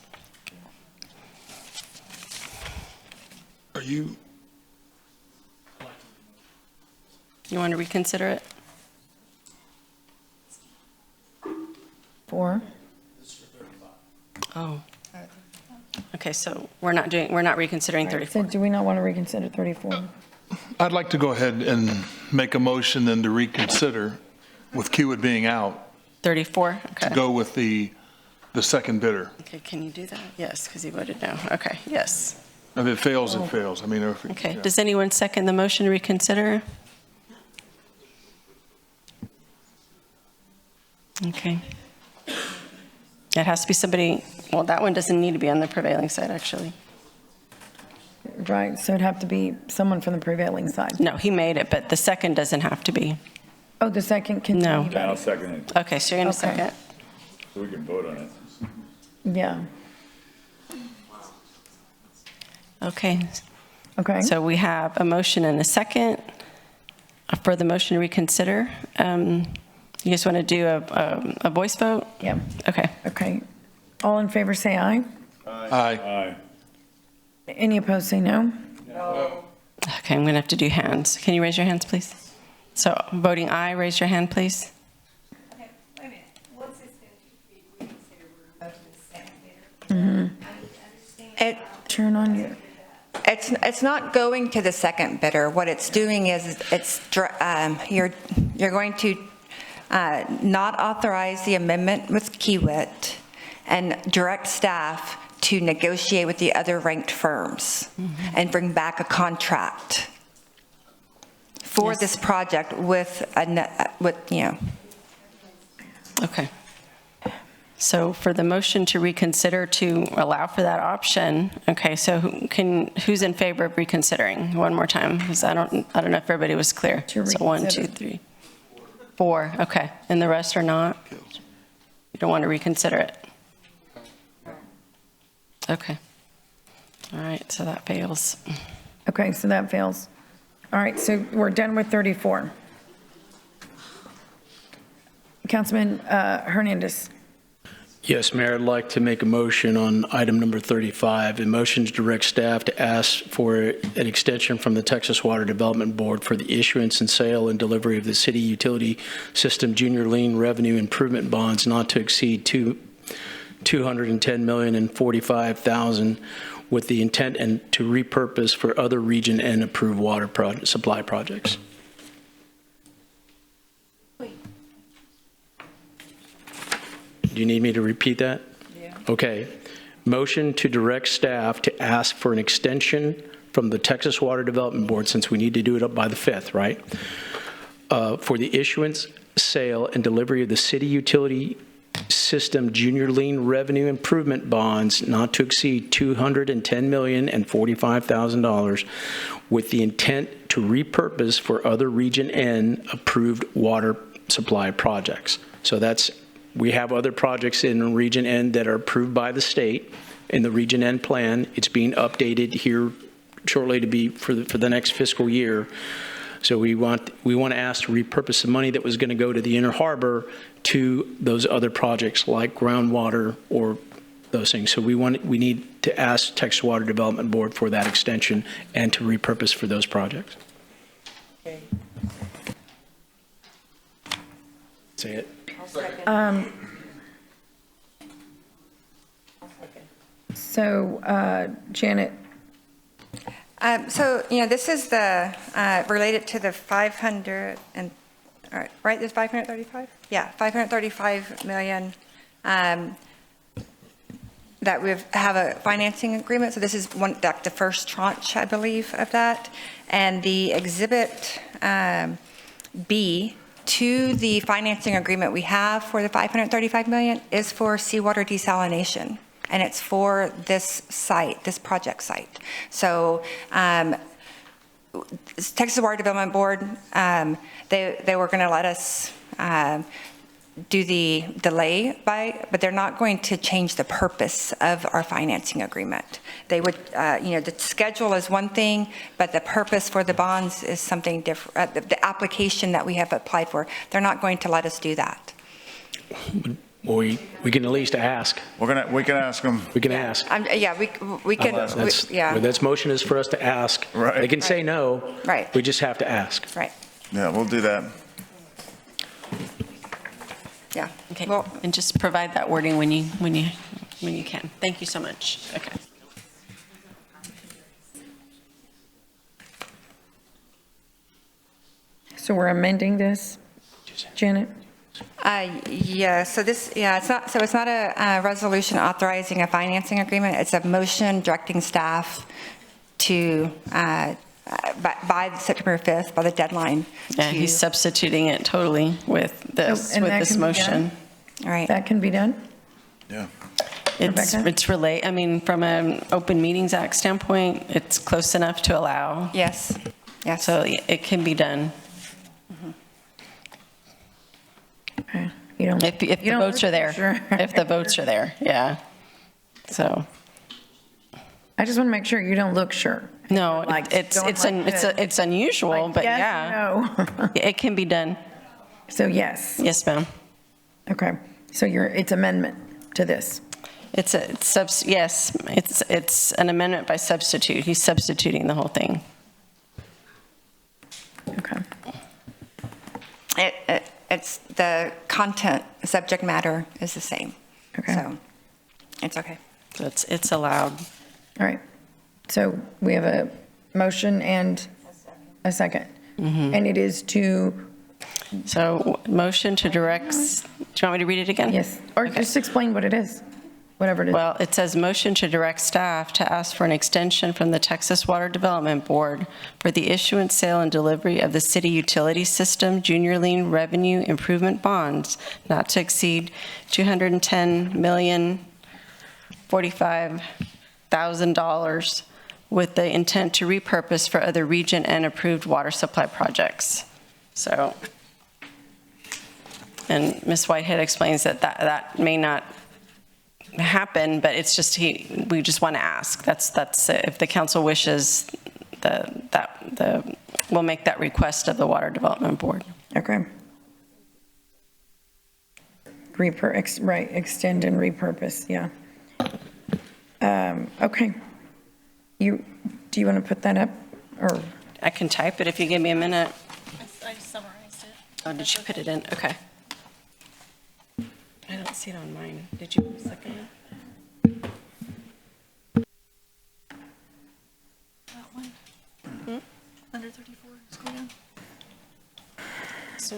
Are you? You want to reconsider it? 4. Oh. Okay, so we're not reconsidering 34. So do we not want to reconsider 34? I'd like to go ahead and make a motion then to reconsider, with Kiewit being out, 34, okay. to go with the second bidder. Okay, can you do that? Yes, because he voted no. Okay, yes. If it fails, it fails. I mean, Okay, yeah. does anyone second the motion to reconsider? Okay. It has to be somebody, well, that one doesn't need to be on the prevailing side, actually. Right, so it'd have to be someone from the prevailing side. No, he made it, but the second doesn't have to be. Oh, the second can. No. I'll second it, Okay, so you're going to Okay. second. so we can vote on it. Yeah. Okay. Okay. So we have a motion and a second for the motion to reconsider. You just want to do a voice vote? Yeah. Okay. Okay. All in favor, say aye. Aye. Any opposed, say no. Okay, I'm going to have to do hands. Can you raise your hands, please? So voting aye, raise your hand, please. Turn on your. It's not going to the second bidder. What it's doing is you're going to not authorize the amendment with Kiewit and direct staff to negotiate with the other ranked firms and bring back a contract for this project with, you know. Okay. So for the motion to reconsider to allow for that option, okay, so who's in favor of reconsidering? One more time, because I don't know if everybody was clear. So 1, 2, 3, 4, okay. And the rest are not? You don't want to reconsider it? Okay. All right, so that fails. Okay, so that fails. All right, so we're done with 34. Councilman Hernandez. Yes, Mayor, I'd like to make a motion on item number 35, a motion to direct staff to ask for an extension from the Texas Water Development Board for the issuance and sale and delivery of the city utility system junior lien revenue improvement bonds not to exceed $210,045,000 with the intent and to repurpose for other region and approved water supply projects. Do you need me to repeat that? Yeah. Okay. Motion to direct staff to ask for an extension from the Texas Water Development Board, since we need to do it up by the 5th, right? For the issuance, sale, and delivery of the city utility system junior lien revenue improvement bonds not to exceed $210,045,000 with the intent to repurpose for other Region N approved water supply projects. So that's, we have other projects in Region N that are approved by the state in the Region N plan. It's being updated here shortly to be for the next fiscal year. So we want to ask to repurpose the money that was going to go to the Inner Harbor to those other projects like groundwater or those things. So we need to ask Texas Water Development Board for that extension and to repurpose for those projects. Okay. Say it. So, Janet. So, this is the, related to the 500 and, all right, right, there's 535? Yeah, 535 million that we have a financing agreement. So this is like the first tranche, I believe, of that. And the exhibit B to the financing agreement we have for the 535 million is for seawater desalination. and it's for this site, this project site. So Texas Water Development Board, they were going to let us do the delay but they're not going to change the purpose of our financing agreement. They would, the schedule is one thing, but the purpose for the bonds is something different. The application that we have applied for, they're not going to let us do that. Well, we can at least ask. We can ask them. We can ask. We can. That's motion is for us to ask. Right. They can say no. Right. We just have to ask. Right. Yeah, we'll do that. Yeah. Okay. Well, and just provide that wording when you can. Thank you so much. Okay. So we're amending this, Janet? Yeah, so it's not a resolution authorizing a financing agreement. It's a motion directing staff to, by September 5th, by the deadline. Yeah, he's substituting it totally with this, And with that this can be motion. All right. That can be done? Yeah. It's I mean, from an Open Meetings Act standpoint, it's close enough to allow. Yes. Yes. So it can be done. Okay. You don't. If the votes are there. Sure. If the votes are there, yeah. So. I just want to make sure you don't look sure. No, Like, it's going like this. it's unusual, Like, but yes, yeah. no. It can be done. So yes. Yes, ma'am. Okay. So it's amendment to this. It's an amendment by substitute. He's substituting the whole thing. Okay. It's the content, subject matter is the same. Okay. So it's okay. So it's allowed. All right. So we have a motion and a second. And it is to, So motion to direct, do you want me to read it again? yes, or just explain what it is, whatever it is. Well, it says motion to direct staff to ask for an extension from the Texas Water Development Board for the issuance, sale, and delivery of the city utility system junior lien revenue improvement bonds not to exceed $210,045,000 with the intent to repurpose for other region and approved water supply projects. So, and Ms. Whitehead explains that may not happen, but it's just we just want to ask. That's it. If the council wishes, we'll make that request of the Water Development Board. Okay. Right, extend and repurpose, yeah. Okay. Do you want to put that up, or? I can type it if you give me a minute. I just summarized it. Oh, did you put it in? Okay. I don't see it on mine. Did you second it? That one. Under 34, scroll down. So,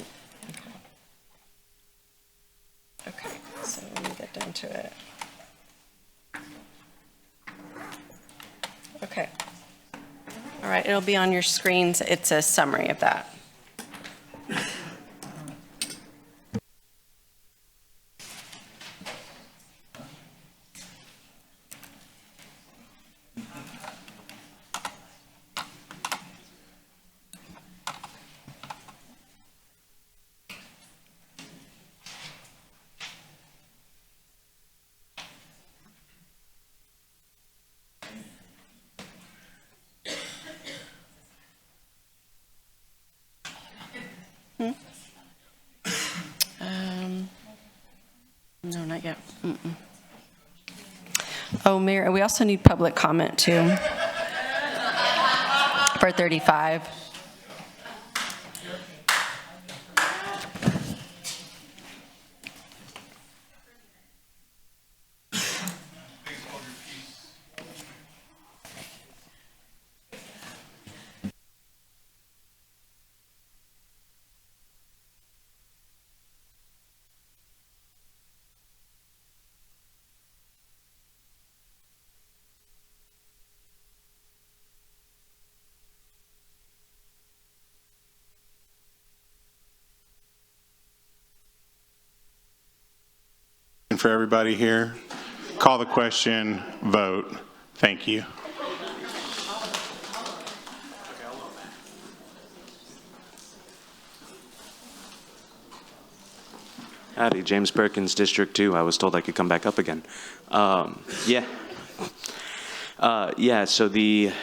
okay, so let me get down to it. Okay. All right, it'll be on your screens. It's a summary of that. No, not yet. Oh, Mayor, we also need public comment too for 35. For everybody here. Call the question, vote. Thank you. Howdy, James Perkins, District 2. I was told I could come back up again. So the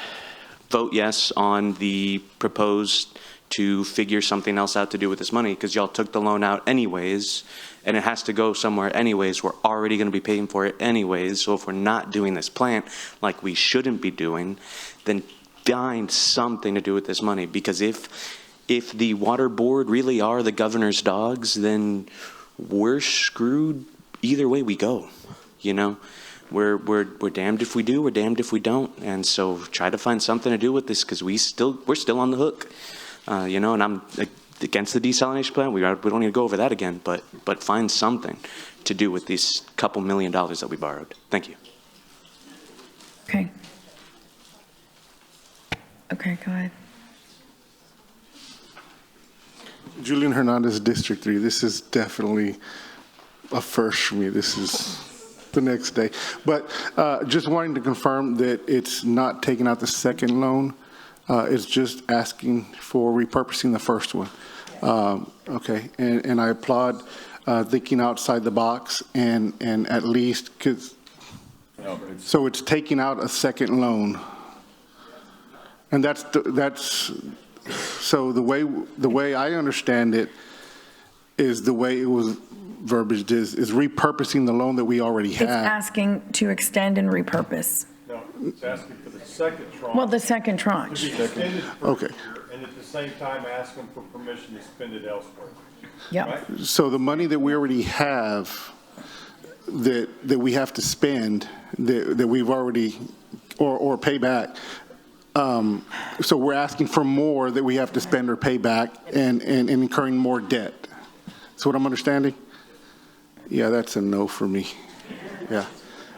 vote yes on the proposed to figure something else out to do with this money, because y'all took the loan out anyways, and it has to go somewhere anyways. We're already going to be paying for it anyways. So if we're not doing this plant like we shouldn't be doing, then find something to do with this money. Because if the water board really are the governor's dogs, then we're screwed either way we go. You know, we're damned if we do, we're damned if we don't. And so try to find something to do with this, because we're still on the hook. You know, and I'm against the desalination plant. We don't need to go over that again, but find something to do with these couple $1 million that we borrowed. Thank you. Okay. Okay, go ahead. Julian Hernandez, District 3. This is definitely a first for me. This is the next day. But just wanting to confirm that it's not taking out the second loan. It's just asking for repurposing the first one. Okay, and I applaud thinking outside the box and at least, so it's taking out a second loan. And so the way I understand it is the way it was verbiaged is repurposing the loan that we already have. It's asking to extend and repurpose. No, it's asking for the second tranche. Well, the second tranche. To be extended for Okay. a year, and at the same time asking for permission to spend it elsewhere. Yeah. Right? So the money that we already have that we have to spend that we've already or pay back. So we're asking for more that we have to spend or pay back and incurring more debt. That's what I'm understanding? Yeah, that's a no for me. Yeah.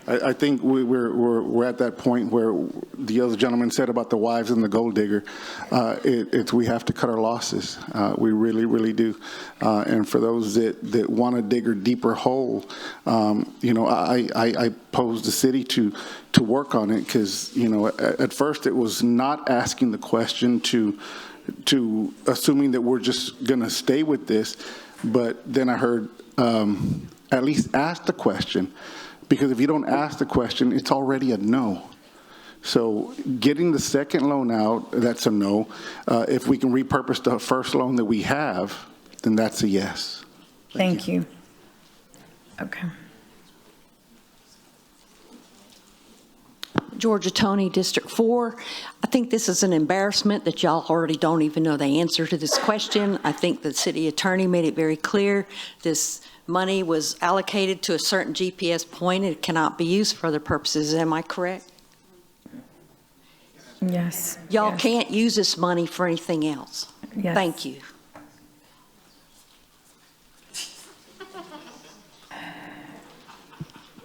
I think we're at that point where the other gentleman said about the wives and the gold digger. We have to cut our losses. We really, really do. And for those that want to dig a deeper hole, you know, I pose the city to work on it, because, you know, at first it was not asking the question to assuming that we're just going to stay with this, but then I heard at least ask the question. Because if you don't ask the question, it's already a no. So getting the second loan out, that's a no. If we can repurpose the first loan that we have, then that's a yes. Thank you. Okay. Georgia Tony, District 4. I think this is an embarrassment that y'all already don't even know the answer to this question. I think the city attorney made it very clear. This money was allocated to a certain GPS point. It cannot be used for other purposes. Am I correct? Yes. Y'all can't use this money for anything else. Yes. Thank you.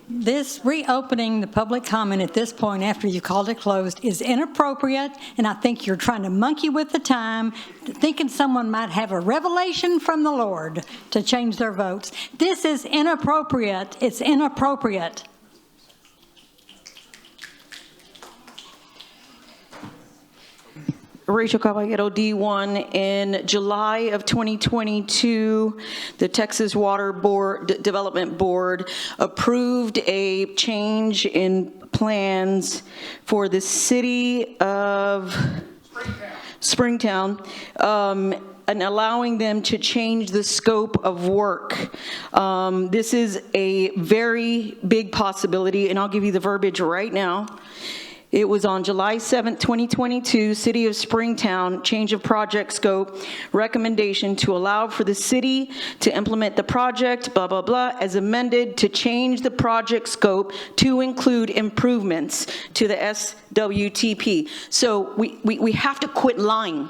This reopening the public comment at this point after you called it closed is inappropriate, and I think you're trying to monkey with the time, thinking someone might have a revelation from the Lord to change their votes. This is inappropriate. It's inappropriate. Rachel Caballero, D1. In July of 2022, the Texas Water Development Board approved a change in plans for the city of Springtown, and allowing them to change the scope of work. This is a very big possibility, and I'll give you the verbiage right now. It was on July 7th, 2022, City of Springtown, change of project scope, recommendation to allow for the city to implement the project, blah, blah, blah, as amended to change the project scope to include improvements to the SWTP. So we have to quit lying.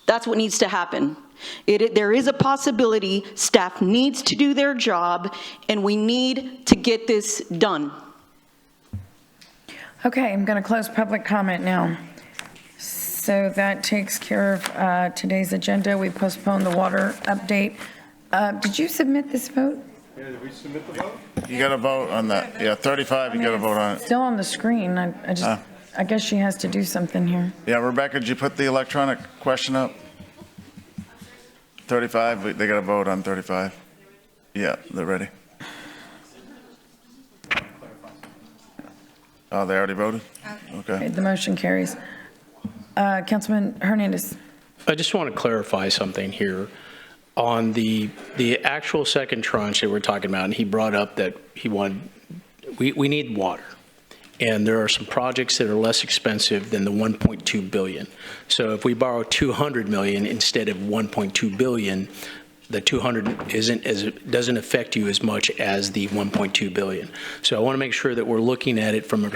That's what needs to happen. There is a possibility staff needs to do their job, and we need to get this done. Okay, I'm going to close public comment now. So that takes care of today's agenda. We postponed the water update. Did you submit this vote? Did we submit the vote? You got to vote on that. Yeah, 35, you got to vote on it. Still on the screen. I guess she has to do something here. Yeah, Rebecca, did you put the electronic question up? 35, they got to vote on 35. Yeah, they're ready. Oh, they already voted? Okay. The motion carries. Councilman Hernandez. I just want to clarify something here on the actual second tranche that we're talking about, and he brought up that we need water. And there are some projects that are less expensive than the 1.2 billion. So if we borrow 200 million instead of 1.2 billion, the 200 doesn't affect you as much as the 1.2 billion. So I want to make sure that we're looking at it from a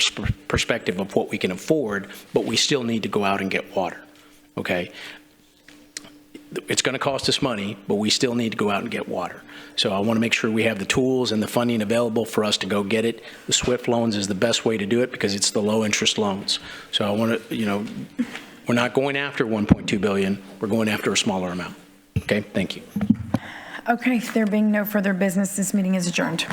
perspective of what we can afford, but we still need to go out and get water. Okay? It's going to cost us money, but we still need to go out and get water. So I want to make sure we have the tools and the funding available for us to go get it. The SWIFT loans is the best way to do it because it's the low interest loans. So I want to, we're not going after 1.2 billion. We're going after a smaller amount. Okay, thank you. Okay, there being no further business, this meeting is adjourned.